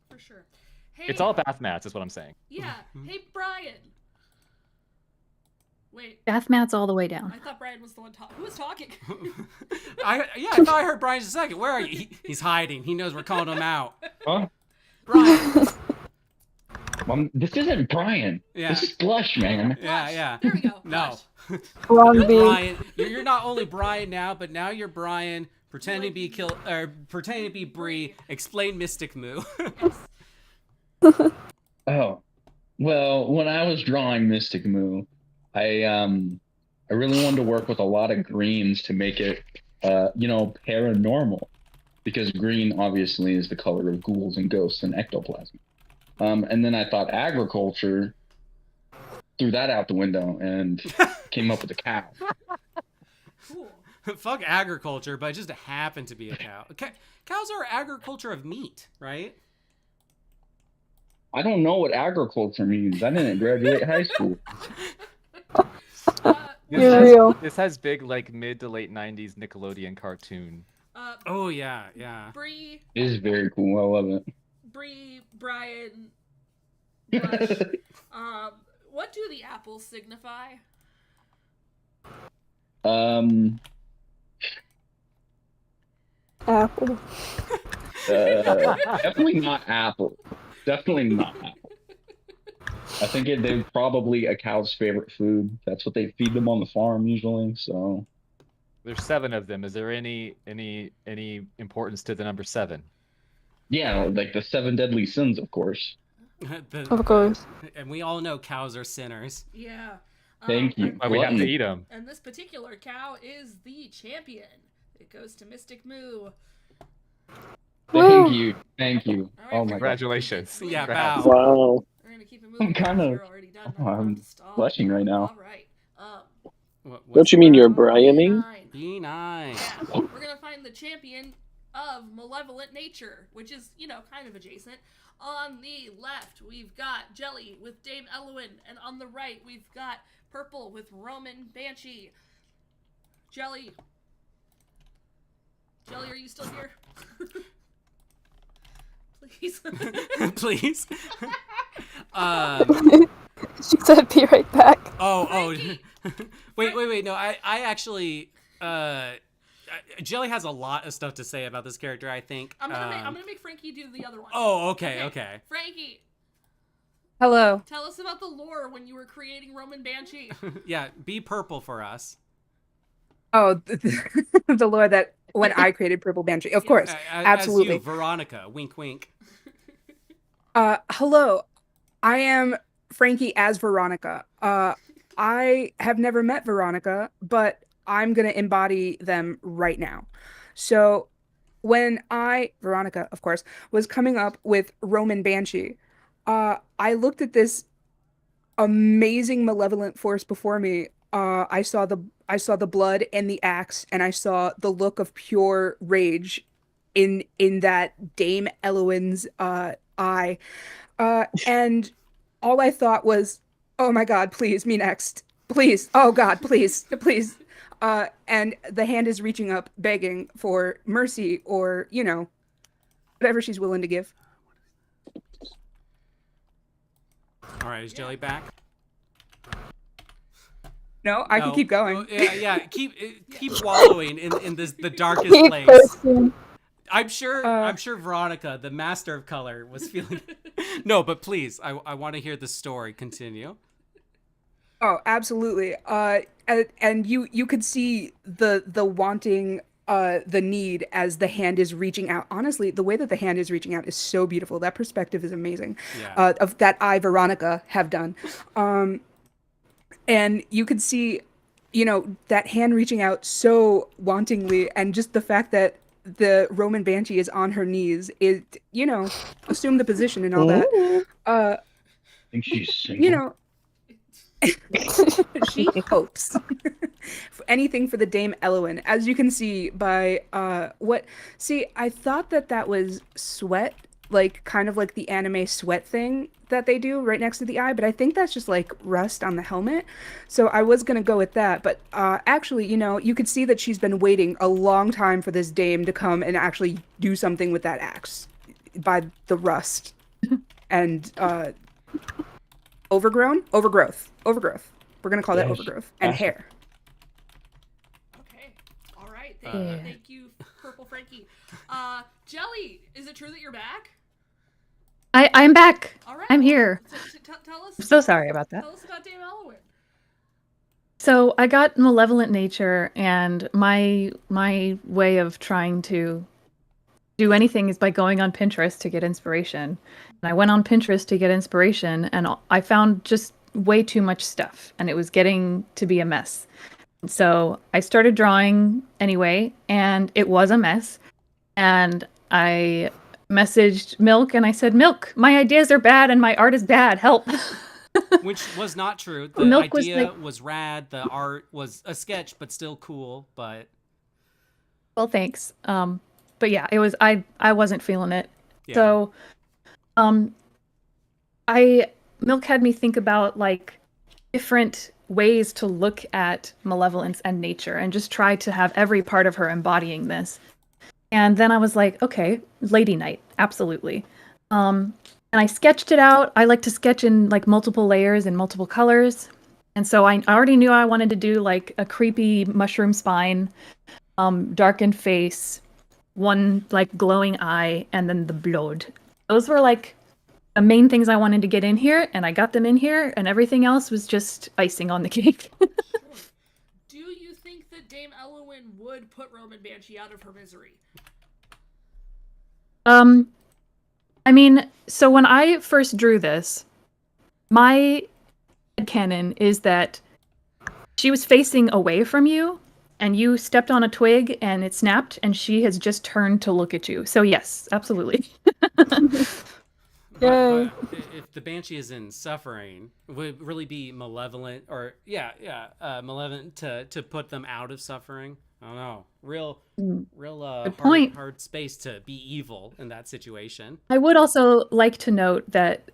M: for sure. Hey,
E: It's all bath mats, is what I'm saying.
M: Yeah. Hey, Brian. Wait.
B: Bath mats all the way down.
M: I thought Brian was the one talking. Who was talking?
A: I thought I heard Brian just a second. Where are you? He's hiding. He knows we're calling him out.
O: Huh?
A: Brian.
O: This isn't Brian.
A: Yeah.
O: This is Blush, man.
A: Yeah.
M: There we go.
A: No.
G: Wrong
A: You're
G: beat.
A: Brian. You're not only Brian now, but now you're Brian pretending to be Bree. Explain Mystic Moo.
O: Oh, well, when I was drawing Mystic Moo, I really wanted to work with a lot of greens to make it, paranormal, because green obviously is the color of ghouls and ghosts and ectoplasm. And then I thought agriculture, threw that out the window and came up with a cow.
M: Cool.
A: Fuck agriculture, but it just happened to be a cow. Cows are agriculture of meat, right?
O: I don't know what agriculture means. I didn't graduate high school.
E: This has big, like, mid to late 90s Nickelodeon cartoon.
A: Oh, yeah.
M: Bree.
O: It is very cool. I love it.
M: Bree, Brian, Blush. What do the apples signify?
G: Apple.
O: Definitely not apple. Definitely not apple. I think they're probably a cow's favorite food. That's what they feed them on the farm usually. So
E: There's 7 of them. Is there any importance to the number 7?
O: yeah, like the 7 deadly sins, of course.
G: Of course.
A: And we all know cows are sinners.
M: Yeah.
O: Thank you.
E: But we have to eat them.
M: And this particular cow is the champion. It goes to Mystic Moo.
O: Thank you. Thank you.
M: All right,
O: Oh my
A: Congratulations.
O: God.
A: Yeah,
O: Congrats.
A: bow.
N: Wow.
M: We're gonna keep it moving.
O: I'm kind of.
M: You're already done.
O: I'm blushing right now.
M: All right.
N: Don't you mean you're Brianing?
A: B9.
M: Yeah, we're gonna find the champion of malevolent nature, which is, kind of adjacent. On the left, we've got Jelly with Dame Elwyn, and on the right, we've got Purple with Roman Banshee. Jelly, are you still here? Please.
A: Please.
G: She said, "Be right back."
A: Oh. Wait. No, I actually. Jelly has a lot of stuff to say about this character. I think.
M: I'm gonna make Frankie do the other one.
A: Oh, okay.
M: Frankie,
I: Hello.
M: tell us about the lore when you were creating Roman Banshee.
A: Yeah, be purple for us.
I: Oh, the lore that when I created Purple Banshee, of course, absolutely.
A: As you, Veronica, wink, wink.
I: Hello, I am Frankie as Veronica. I have never met Veronica, but I'm gonna embody them right now. So, when Veronica, of course, was coming up with Roman Banshee, I looked at this amazing malevolent force before me. I saw the blood and the axe, and I saw the look of pure rage in that Dame Elowen's eye. And all I thought was, "Oh my God, please, me next. Please. Oh God, please, please." And the hand is reaching up, begging for mercy or, whatever she's willing to give.
A: All right, is Jelly back?
I: No, I can keep going.
A: Oh, yeah. Keep wallowing in the darkest place. I'm sure Veronica, the master of color, was feeling. No, but please, I want to hear the story. Continue.
I: Oh, absolutely. And you could see the wanting, the need as the hand is reaching out. Honestly, the way that the hand is reaching out is so beautiful. That perspective is amazing.
A: Yeah.
I: Of that Veronica, have done. And you could see, that hand reaching out so wantingly, and just the fact that the Roman Banshee is on her knees, assume the position and all that.
O: I think she's single.
I: She hopes. Anything for the Dame Elowen. As you can see by I thought that was sweat, like kind of like the anime sweat thing that they do right next to the eye, but I think that's just like rust on the helmet. So I was gonna go with that, but actually, you could see that she's been waiting a long time for this dame to come and actually do something with that axe by the rust and overgrowth. We're gonna call that overgrowth and hair.
M: Okay. All right. Thank you, Purple Frankie. Jelly, is it true that you're back?
B: I'm back.
M: All right.
B: I'm here.
M: Tell us.
B: I'm so sorry about that.
M: Tell us about Dame Elowen.
B: So I got malevolent nature, and my way of trying to do anything is by going on Pinterest to get inspiration. And I went on Pinterest to get inspiration, and I found just way too much stuff, and it was getting to be a mess. So I started drawing anyway, and it was a mess. And I messaged Milk, and I said, "Milk, my ideas are bad, and my art is bad. Help."
A: Which was not true. The
B: Milk
A: idea
B: was
A: was rad. The art was a sketch, but still cool. But
B: well, thanks. But yeah, it was I wasn't feeling it.
A: Yeah.
B: So Milk had me think about like different ways to look at malevolence and nature and just try to have every part of her embodying this. And then I was like, okay, Lady Night, absolutely. And I sketched it out. I like to sketch in like multiple layers and multiple colors. And so I already knew I wanted to do like a creepy mushroom spine, darkened face, one like glowing eye, and then the blood. Those were like the main things I wanted to get in here, and I got them in here, and everything else was just icing on the cake.
M: Do you think that Dame Elowen would put Roman Banshee out of her misery?
B: I mean, so when I first drew this, my headcanon is that she was facing away from you, and you stepped on a twig, and it snapped, and she has just turned to look at you. So yes, absolutely.
A: But if the Banshee is in suffering, would it really be malevolent or malevolent to put them out of suffering? I don't know. Real
B: Good point.
A: hard space to be evil in that situation.
B: I would also like to note that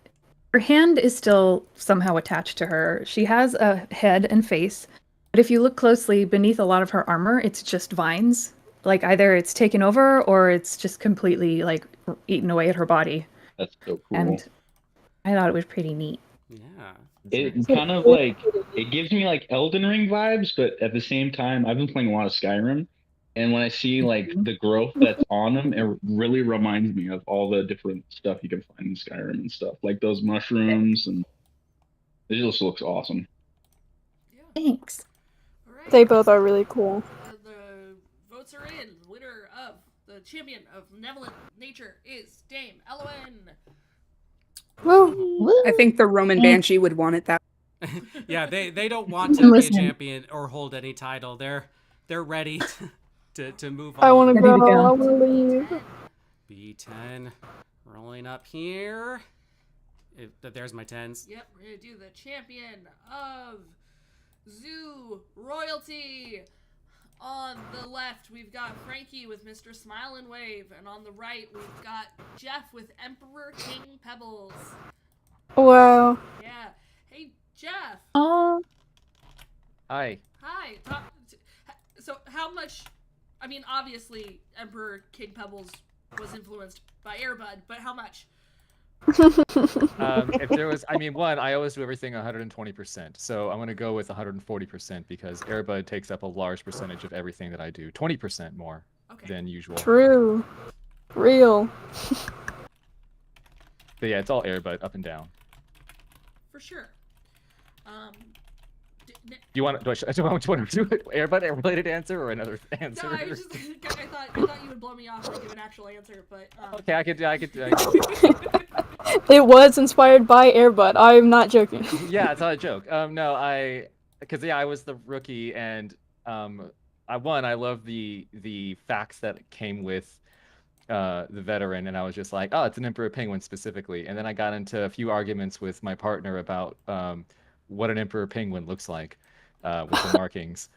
B: her hand is still somehow attached to her. She has a head and face, but if you look closely beneath a lot of her armor, it's just vines. Like either it's taken over or it's just completely like eaten away at her body.
O: That's so cool.
B: And I thought it was pretty neat.
A: Yeah.
O: It kind of like it gives me like Elden Ring vibes, but at the same time, I've been playing a lot of Skyrim, and when I see like the growth that's on them, it really reminds me of all the different stuff you can find in Skyrim and stuff, like those mushrooms, and it just looks awesome.
B: Thanks.
G: They both are really cool.
M: The votes are in. The winner of the champion of benevolent nature is Dame Elowen.
G: Woo!
I: I think the Roman Banshee would want it that.
A: Yeah, they don't want to be a champion or hold any title. They're ready to move on.
G: I want to go. I want to leave.
A: B10 rolling up here. There's my tens.
M: Yep, we're gonna do the champion of Zoo Royalty. On the left, we've got Frankie with Mr. Smile and Wave, and on the right, we've got Jeff with Emperor King Pebbles.
G: Wow.
M: Yeah. Hey, Jeff.
B: Oh.
E: Hi.
M: Hi. So, how much? I mean, obviously, Emperor King Pebbles was influenced by Airbud, but how much?
E: If there was, I mean, one, I always do everything 120%. So I'm going to go with 140% because Airbud takes up a large percentage of everything that I do. 20% more than usual.
G: True. Real.
E: But yeah, it's all Airbud up and down.
M: For sure.
E: Do you want to do Airbud related answer or another answer?
M: No, I was just, I thought you would blow me off and give an actual answer, but
E: Okay, I could.
G: It was inspired by Airbud. I'm not joking.
E: Yeah, it's not a joke. No, because I was the rookie, and I love the facts that came with the veteran, and I was just like, oh, it's an Emperor Penguin specifically, and then I got into a few arguments with my partner about what an Emperor Penguin looks like with the markings.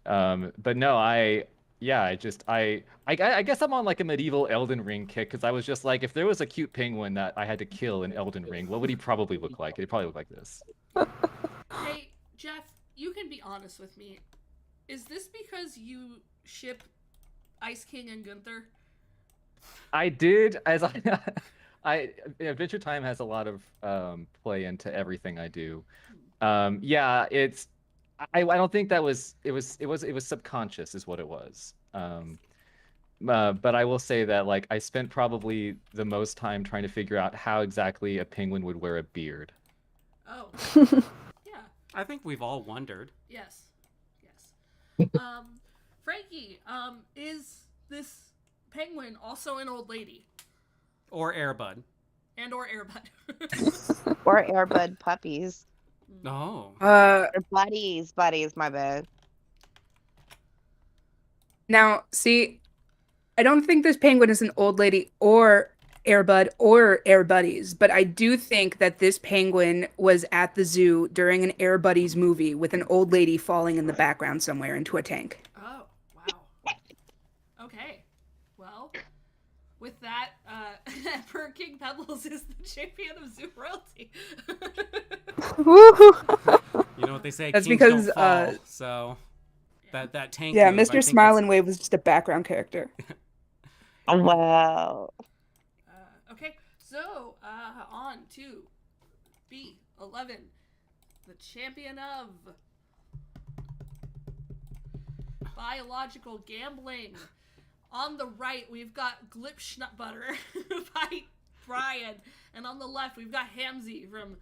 E: But no, I guess I'm on like a medieval Elden Ring kick because I was just like, if there was a cute penguin that I had to kill in Elden Ring, what would he probably look like? He'd probably look like this.
M: Hey, Jeff, you can be honest with me. Is this because you ship Ice King and Gunther?
E: I did, as Adventure Time has a lot of play into everything I do. Yeah, I don't think that was it was subconscious is what it was. But I will say that like I spent probably the most time trying to figure out how exactly a penguin would wear a beard.
M: Oh. Yeah.
A: I think we've all wondered.
M: Yes. Frankie, is this penguin also an old lady?
A: Or Airbud.
M: And or Airbud.
Q: Or Airbud puppies.
A: No.
Q: Or buddies, my bad.
I: Now, see, I don't think this penguin is an old lady or Airbud or Air Buddies, but I do think that this penguin was at the zoo during an Air Buddies movie with an old lady falling in the background somewhere into a tank.
M: Oh, wow. Okay. Well, with that, Emperor King Pebbles is the champion of Zoo Royalty.
A: You know what they say?
I: That's
A: Kings
I: because,
A: don't fall, so that tank.
I: Yeah,
A: move, I
I: Mr.
A: think
I: Smile
A: that's-
I: and Wave was just a background character.
Q: Wow.
M: Okay, so on to B11, the champion of biological gambling. On the right, we've got Glipschnut Butter by Brian, and on the left, we've got Hamzy from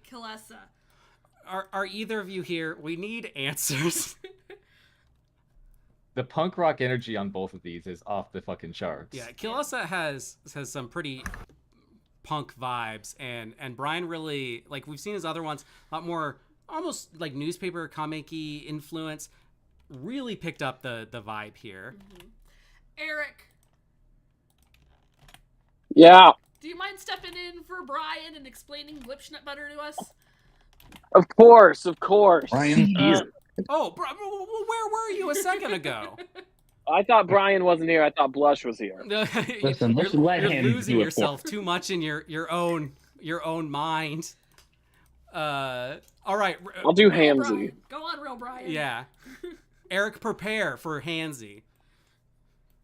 M: Kilessa.
A: Are either of you here? We need answers.
E: The punk rock energy on both of these is off the fucking charts.
A: Yeah, Kilessa has some pretty punk vibes, and Brian really, like, we've seen his other ones, a lot more almost like newspaper comic-y influence. Really picked up the vibe here.
M: Mm-hmm. Eric,
N: Yeah,
M: do you mind stepping in for Brian and explaining Glipschnut Butter to us?
N: of course.
O: Brian's here.
A: Oh, where were you a second ago?
N: I thought Brian wasn't here. I thought Blush was here.
O: Listen, let's let
A: You're
O: him
A: losing
O: do it
A: yourself too much in your own mind. All right.
N: I'll do
M: Real
N: Hamzy.
M: Brian. Go on, real Brian.
A: Yeah. Eric, prepare for Hansy.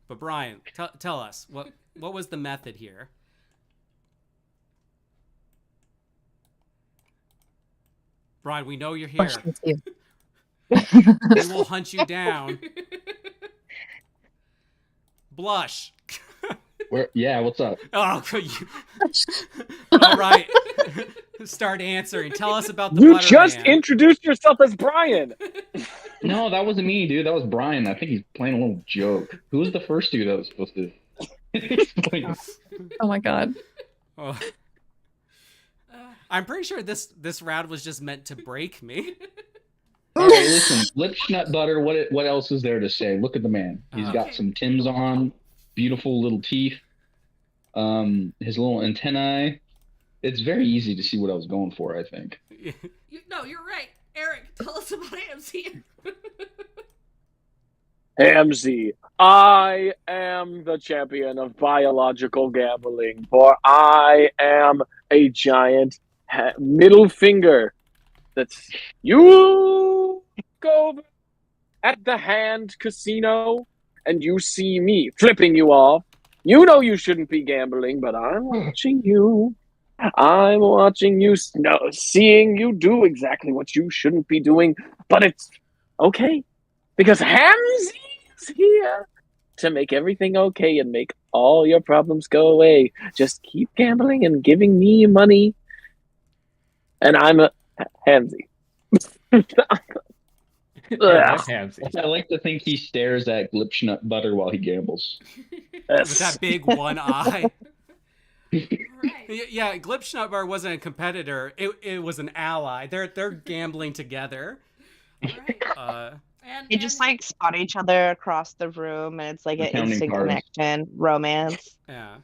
A: But Brian, tell us what was the method here? Brian, we know you're here.
B: Questions you.
A: We will hunt you down. Blush.
O: Yeah, what's up?
A: Oh, all right. Start answering. Tell us about the
N: You
A: Butter
N: just
A: Man.
N: introduced yourself as Brian.
O: No, that wasn't me, dude. That was Brian. I think he's playing a little joke. Who was the first dude that was supposed to explain?
B: Oh my god.
A: Oh. I'm pretty sure this round was just meant to break me.
O: All right, listen, lips nut butter. What else is there to say? Look at the man. He's got some Timbs on, beautiful little teeth, his little antennae. It's very easy to see what I was going for, I think.
M: No, you're right. Eric, tell us about AMC.
N: Hamzy, I am the champion of biological gambling, for I am a giant middle finger. That's you go at the hand casino and you see me flipping you off. You know you shouldn't be gambling, but I'm watching you. I'm watching you, seeing you do exactly what you shouldn't be doing, but it's okay because Hamzy's here to make everything okay and make all your problems go away. Just keep gambling and giving me money, and I'm a Hamzy.
O: I like to think he stares at Glipschnut butter while he gambles.
A: With that big one eye. Yeah, Glipschnutbar wasn't a competitor. It was an ally. They're gambling together.
J: They just like spot each other across the room, and it's like an
O: Counting
J: instant
O: cards.
J: connection, romance.
A: Yeah.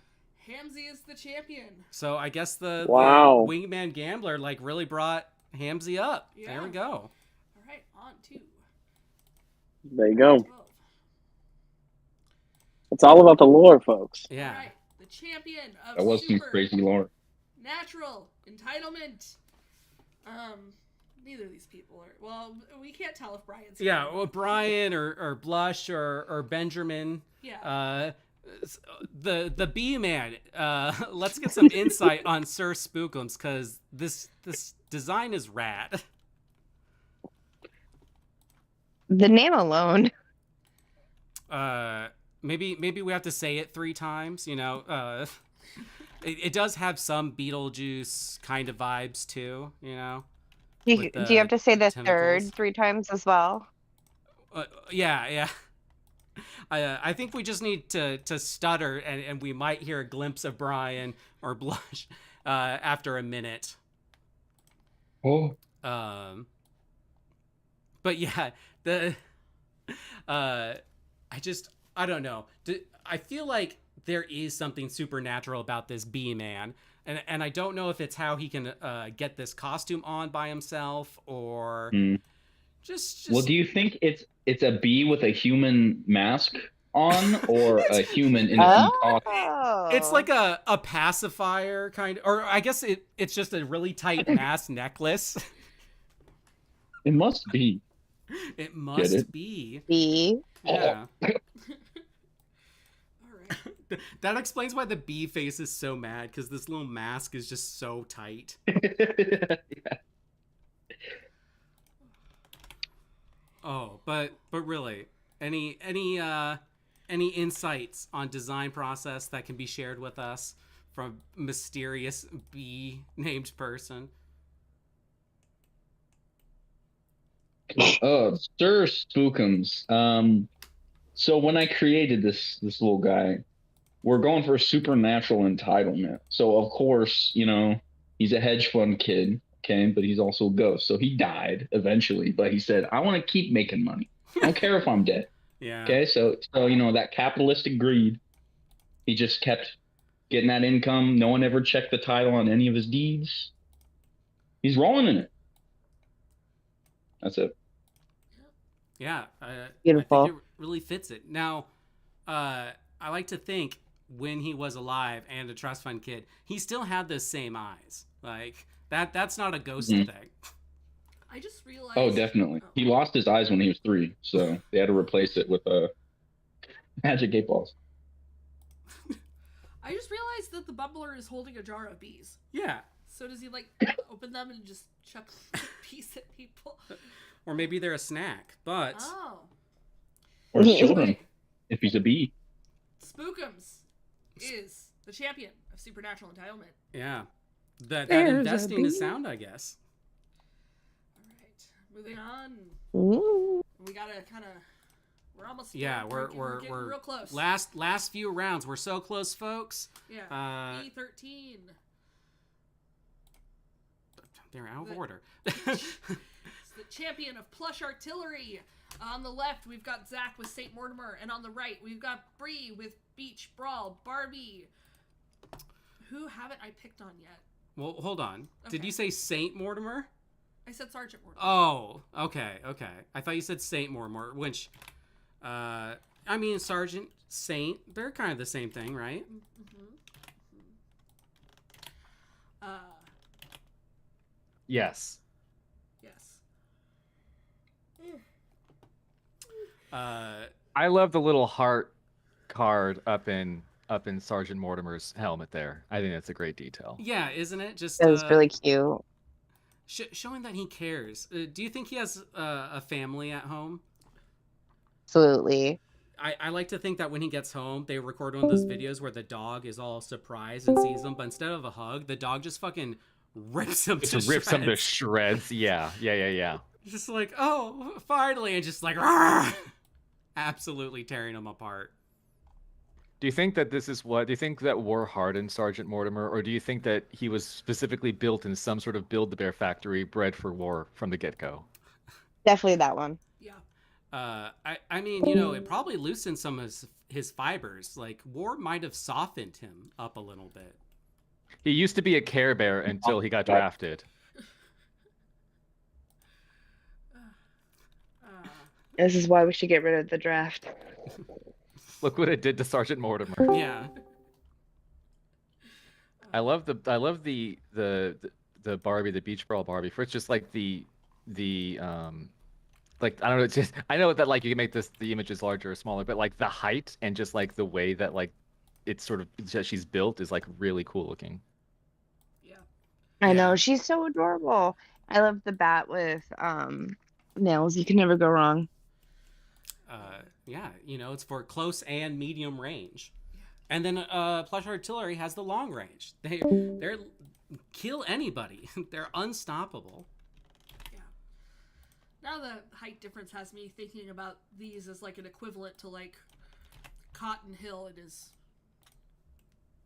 M: Hamzy is the champion.
A: So I guess the
N: Wow.
A: Wingman Gambler like really brought Hamzy up.
M: Yeah.
A: There we go.
M: All right, on to
N: There you go. It's all about the lore, folks.
A: Yeah.
M: All right, the champion of
O: That was some
M: super
O: crazy lore.
M: natural entitlement. Neither of these people are. Well, we can't tell if Brian's here.
A: Yeah, well, Brian or Blush or Benjamin.
M: Yeah.
A: The B man. Let's get some insight on Sir Spookums, because this design is rad.
J: The name alone.
A: Maybe we have to say it 3 times. You know, it does have some Beetlejuice kind of vibes too. You know.
J: Do you have to say the
A: tentacles.
J: third 3 times as well?
A: Yeah. I think we just need to stutter, and we might hear a glimpse of Brian or Blush after a minute.
O: Oh.
A: But yeah, I don't know. I feel like there is something supernatural about this bee man. And I don't know if it's how he can get this costume on by himself or just.
O: Well, do you think it's a bee with a human mask on, or a human in a bee costume?
A: It's like a pacifier kind of, or I guess it's just a really tight mask necklace.
O: It must be.
A: It must be.
J: Bee.
A: Yeah. That explains why the bee face is so mad, because this little mask is just so tight.
O: Yeah.
A: Oh, but really, any insights on design process that can be shared with us from mysterious bee named person?
O: Sir Spookums. So when I created this little guy, we're going for a supernatural entitlement. So of course, you know, he's a hedge fund kid, okay, but he's also a ghost. So he died eventually, but he said, I want to keep making money. I don't care if I'm dead.
A: Yeah.
O: Okay, so you know, that capitalistic greed, he just kept getting that income. No one ever checked the title on any of his deeds. He's rolling in it. That's it.
A: Yeah,
J: Beautiful.
A: I think it really fits it. Now, I like to think when he was alive and a trust fund kid, he still had those same eyes. Like that's not a ghost thing.
M: I just realized.
O: Oh, definitely. He lost his eyes when he was 3, so they had to replace it with magic 8 balls.
M: I just realized that the bubbler is holding a jar of bees.
A: Yeah.
M: So does he like open them and just chuck a piece at people?
A: Or maybe they're a snack, but
M: Oh.
O: Or children, if he's a bee.
M: Spookums is the champion of supernatural entitlement.
A: yeah. That
B: There's a
A: investing is
B: bee.
A: sound, I guess.
M: All right, moving on.
Q: Ooh.
M: We gotta kind of. We're almost.
A: Yeah, we're
M: getting real close.
A: Last few rounds. We're so close, folks.
M: Yeah. E13.
A: They're out of order.
M: It's the champion of plush artillery. On the left, we've got Zach with St. Mortimer, and on the right, we've got Bree with Beach Brawl Barbie. Who haven't I picked on yet?
A: Well, hold on. Did
M: Okay.
A: you say Saint Mortimer?
M: I said Sergeant Mortimer.
A: Oh, okay. I thought you said Saint Mortimer, which, I mean, Sergeant, Saint, they're kind of the same thing, right?
E: Yes.
M: Yes.
E: I love the little heart card up in Sergeant Mortimer's helmet there. I think that's a great detail.
A: Yeah, isn't it? Just
Q: That was really cute.
A: showing that he cares. Do you think he has a family at home?
Q: Absolutely.
A: I like to think that when he gets home, they record one of those videos where the dog is all surprised and sees him, but instead of a hug, the dog just fucking rips him to
E: Just rips him to
A: shreds.
E: shreds. Yeah.
A: Just like, oh, finally, and just like, "Rah!" Absolutely tearing him apart.
E: Do you think that do you think that war hardened Sergeant Mortimer, or do you think that he was specifically built in some sort of Build-A-Bear factory bred for war from the get-go?
Q: Definitely that one.
M: Yeah.
A: I mean, you know, it probably loosened some of his fibers. Like, war might have softened him up a little bit.
E: He used to be a Care Bear until he got drafted.
J: This is why we should get rid of the draft.
E: Look what it did to Sergeant Mortimer.
A: Yeah.
E: I love the Barbie, the Beach Brawl Barbie. For it's just like the like, I don't know, it's just, I know that like you can make the images larger or smaller, but like the height and just like the way that like it's sort of that she's built is like really cool looking.
J: I know, she's so adorable. I love the bat with nails. You can never go wrong.
A: Yeah, you know, it's for close and medium range. And then plush artillery has the long range. They're kill anybody. They're unstoppable.
M: Now the height difference has me thinking about these as like an equivalent to like Cotton Hill and his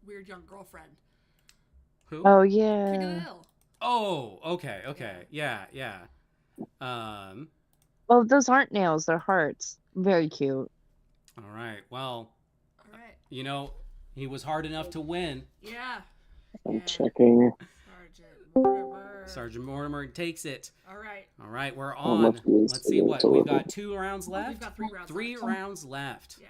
M: weird young girlfriend.
A: Who?
Q: Oh
M: King of the
Q: yeah.
M: Hill.
A: Oh, okay. Yeah.
Q: Well, those aren't nails; they're hearts. Very cute.
A: All right. Well,
M: All right.
A: you know, he was hard enough to win.
M: Yeah.
N: I'm checking.
M: Sergeant Mortimer.
A: Sergeant Mortimer takes it.
M: All right.
A: All right, we're
N: Oh,
A: on.
N: must be
A: Let's see what
N: instrumental.
A: we've got. 2 rounds left.
M: We've got 3 rounds.
A: Three
M: left.
A: rounds left.
M: Yeah.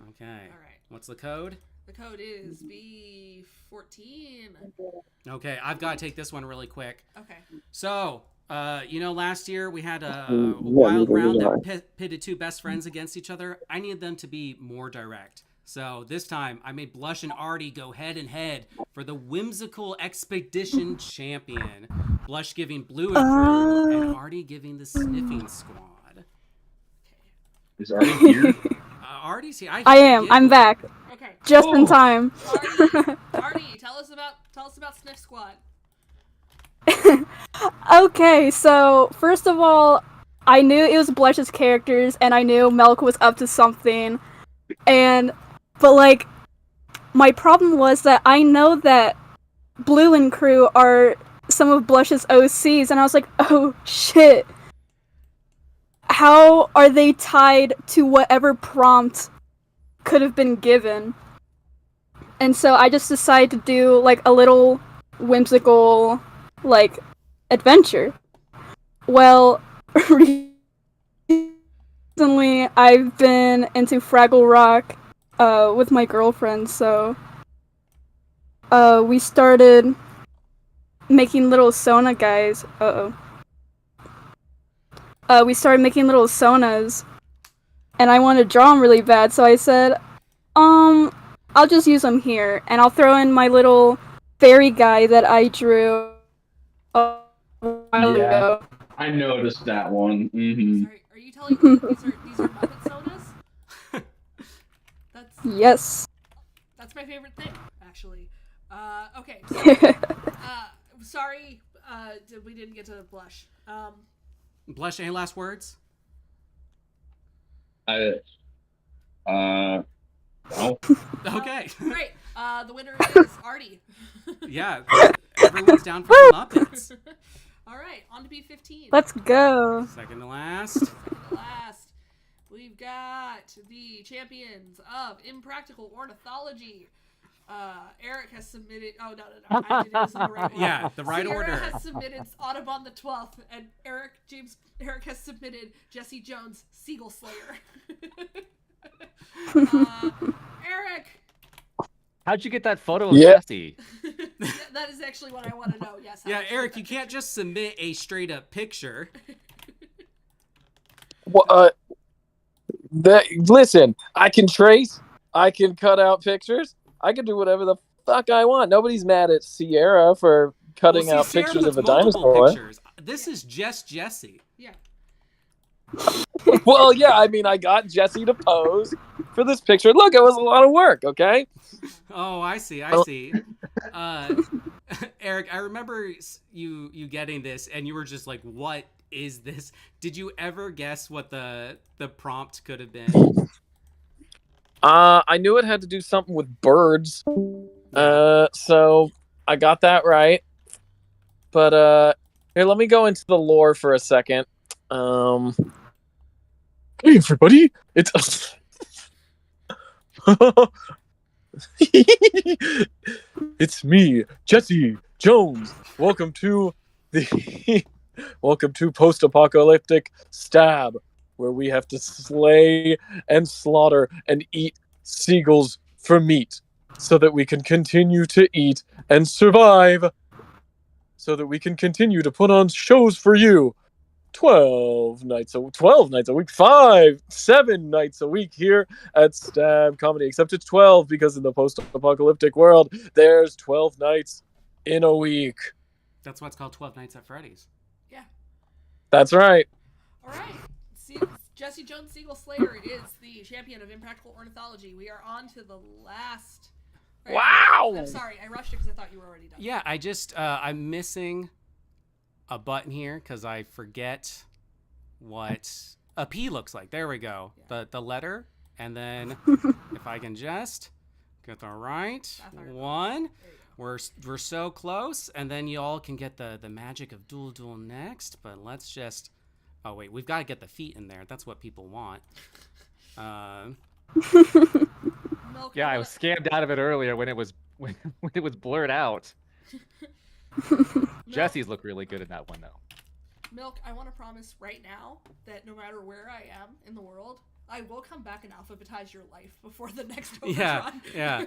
A: Okay.
M: All right.
A: What's the code?
M: The code is B14.
A: Okay, I've got to take this one really quick.
M: Okay.
A: So, you know, last year we had a
N: Yeah,
A: wild
N: neither
A: round
N: did I.
A: that pitted 2 best friends against each other. I needed them to be more direct. So this time I made Blush and Artie go head and head for the Whimsical Expedition Champion. Blush giving Blue and Crew and Artie giving the Sniffing Squad.
O: Is Artie here?
A: Artie's here.
G: I am. I'm back.
M: Okay.
G: Just in time.
M: Artie, tell us about Sniff Squad.
G: Okay, so first of all, I knew it was Blush's characters, and I knew Melk was up to something, but like, my problem was that I know that Blue and Crew are some of Blush's OCs, and I was like, oh shit. How are they tied to whatever prompt could have been given? And so I just decided to do like a little whimsical like adventure. Well, recently I've been into Fraggle Rock with my girlfriend, so we started making little Sona guys. We started making little Sonas, and I wanted to draw them really bad, so I said, I'll just use them here, and I'll throw in my little fairy guy that I drew a while
O: Yeah,
G: ago.
O: I noticed that one. Mm-hmm.
M: Sorry, are you telling me that these are Muppet sodas?
G: Yes.
M: That's my favorite thing, actually. Okay, so sorry, we didn't get to blush.
A: Blush, any last words?
O: No.
A: Okay.
M: Great. The winner is Artie.
A: Yeah, everyone's down for the Muppets.
M: All right, on to B15.
G: Let's go.
A: Second to last.
M: Second to last. We've got the champions of Impractical Ornithology. Eric has submitted. Oh no! I did this in the right order.
A: Yeah, the right
M: Sierra
A: order.
M: has submitted Audubon the 12th, and Eric has submitted Jesse Jones, Seagull Slayer. Eric.
E: How'd you get that photo of
N: Yeah.
E: Jesse?
M: That is actually what I want to know. Yes.
A: Yeah, Eric, you can't just submit a straight up picture.
N: Well, listen, I can trace, I can cut out pictures, I can do whatever the fuck I want. Nobody's mad at Sierra for cutting out
A: Sierra
N: pictures
A: puts
N: of a
A: multiple
N: dinosaur.
A: pictures. This is just Jesse.
M: Yeah.
N: Well, yeah, I mean, I got Jesse to pose for this picture. Look, it was a lot of work, okay?
A: Oh, I see. Eric, I remember you getting this, and you were just like, "What is this?" Did you ever guess what the prompt could have been?
N: I knew it had to do something with birds. So I got that right. But here, let me go into the lore for a second. Hey everybody, it's it's me, Jesse Jones. Welcome to post-apocalyptic Stab, where we have to slay and slaughter and eat seagulls for meat, so that we can continue to eat and survive, so that we can continue to put on shows for you. 12 nights a week, 7 nights a week here at Stab Comedy, except it's 12 because in the post-apocalyptic world, there's 12 nights in a week.
A: That's why it's called 12 Nights at Freddy's.
M: Yeah.
N: That's right.
M: All right. Jesse Jones, Seagull Slayer is the champion of Impractical Ornithology. We are on to the last. Right.
N: Wow.
M: I'm sorry, I rushed it because I thought you were already done.
A: Yeah, I'm missing a button here because I forget what a P looks like. There we go. Yeah. The letter, and then if I can just get the right one, we're so close, and then you all can get the magic of Duel next. But let's just. Oh wait, we've got to get the feet in there. That's what people want.
E: Yeah, I was scammed out of it earlier when it was when it was blurred out. Jesse's look really good in that one though.
M: Milk, I want to promise right now that no matter where I am in the world, I will come back and alphabetize your life before the next Overdrawn.
A: Yeah.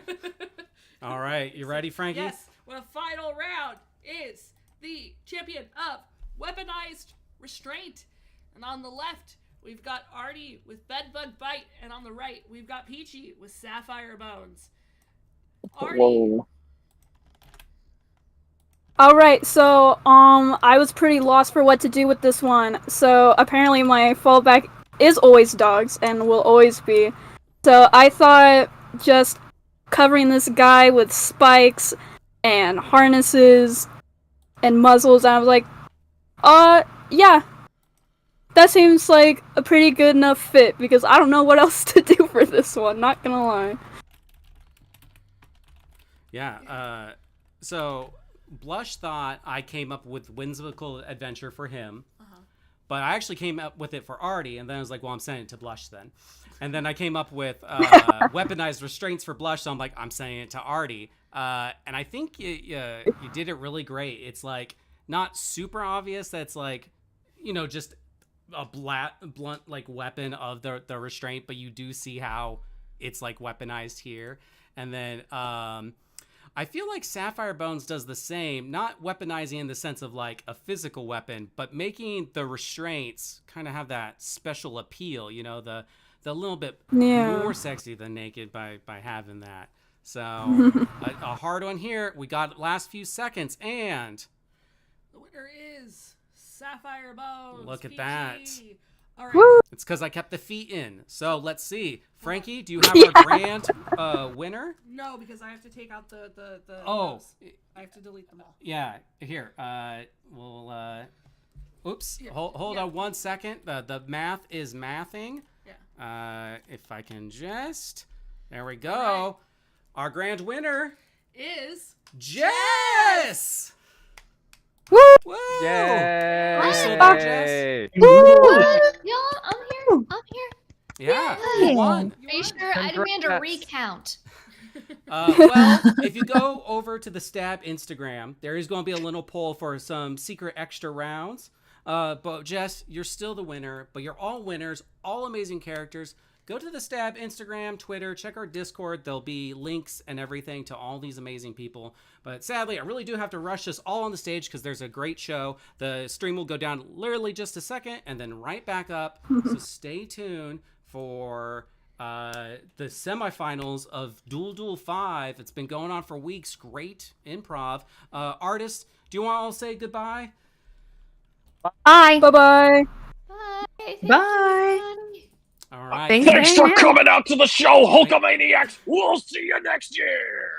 A: All right, you ready, Frankie?
M: Yes. Well, the final round is the champion of Weaponized Restraint. And on the left, we've got Artie with Bedbug Bite, and on the right, we've got Peachy with Sapphire Bones. Artie.
N: Whoa.
G: All right, so I was pretty lost for what to do with this one. So apparently my fallback is always dogs and will always be. So I thought just covering this guy with spikes and harnesses and muzzles, and I was like, yeah. That seems like a pretty good enough fit because I don't know what else to do for this one, not gonna lie.
A: Yeah, so Blush thought I came up with Whimsical Adventure for him, but I actually came up with it for Artie, and then I was like, well, I'm sending it to Blush then. And then I came up with Weaponized Restraints for Blush, so I'm like, I'm sending it to Artie. And I think you did it really great. It's like not super obvious that's like, just a blunt like weapon of the restraint, but you do see how it's like weaponized here. And then I feel like Sapphire Bones does the same, not weaponizing in the sense of like a physical weapon, but making the restraints kind of have that special appeal, the little bit more sexy than naked by having that. So a hard one here. We got last few seconds, and
M: The winner is Sapphire Bones.
A: look at that.
M: All right.
A: It's because I kept the feet in. So let's see. Frankie, do you have our grand winner?
M: No, because I have to take out the
A: Oh.
M: those. I have to delete them all.
A: Yeah. Here. We'll. Oops.
M: Yeah,
A: Hold
M: yeah.
A: on 1 second. The math is mathing.
M: Yeah.
A: If I can just. There we go.
M: All right.
A: Our grand winner
M: Is
A: Jess.
B: Woo!
A: Woo!
E: Yay!
A: Jess.
C: What? Y'all, I'm here. I'm here.
A: Yeah,
B: Yay.
A: you won.
C: Are you sure? I demand a
E: Congrats.
C: recount.
A: Well, if you go over to the Stab Instagram, there is going to be a little poll for some secret extra rounds. But Jess, you're still the winner, but you're all winners, all amazing characters. Go to the Stab Instagram, Twitter, check our Discord. There'll be links and everything to all these amazing people. But sadly, I really do have to rush this all on the stage because there's a great show. The stream will go down literally just a second and then right back up. So stay tuned for the semifinals of Duel Duel 5. It's been going on for weeks. Great improv. Artists, do you want to all say goodbye?
B: Bye.
G: Bye bye.
C: Bye. Thank
B: Bye.
C: you, everybody.
A: All right.
B: Thank you
N: Thanks
B: very
N: for
B: much.
N: coming out to the show, Hulkamaniacs. We'll see you next year.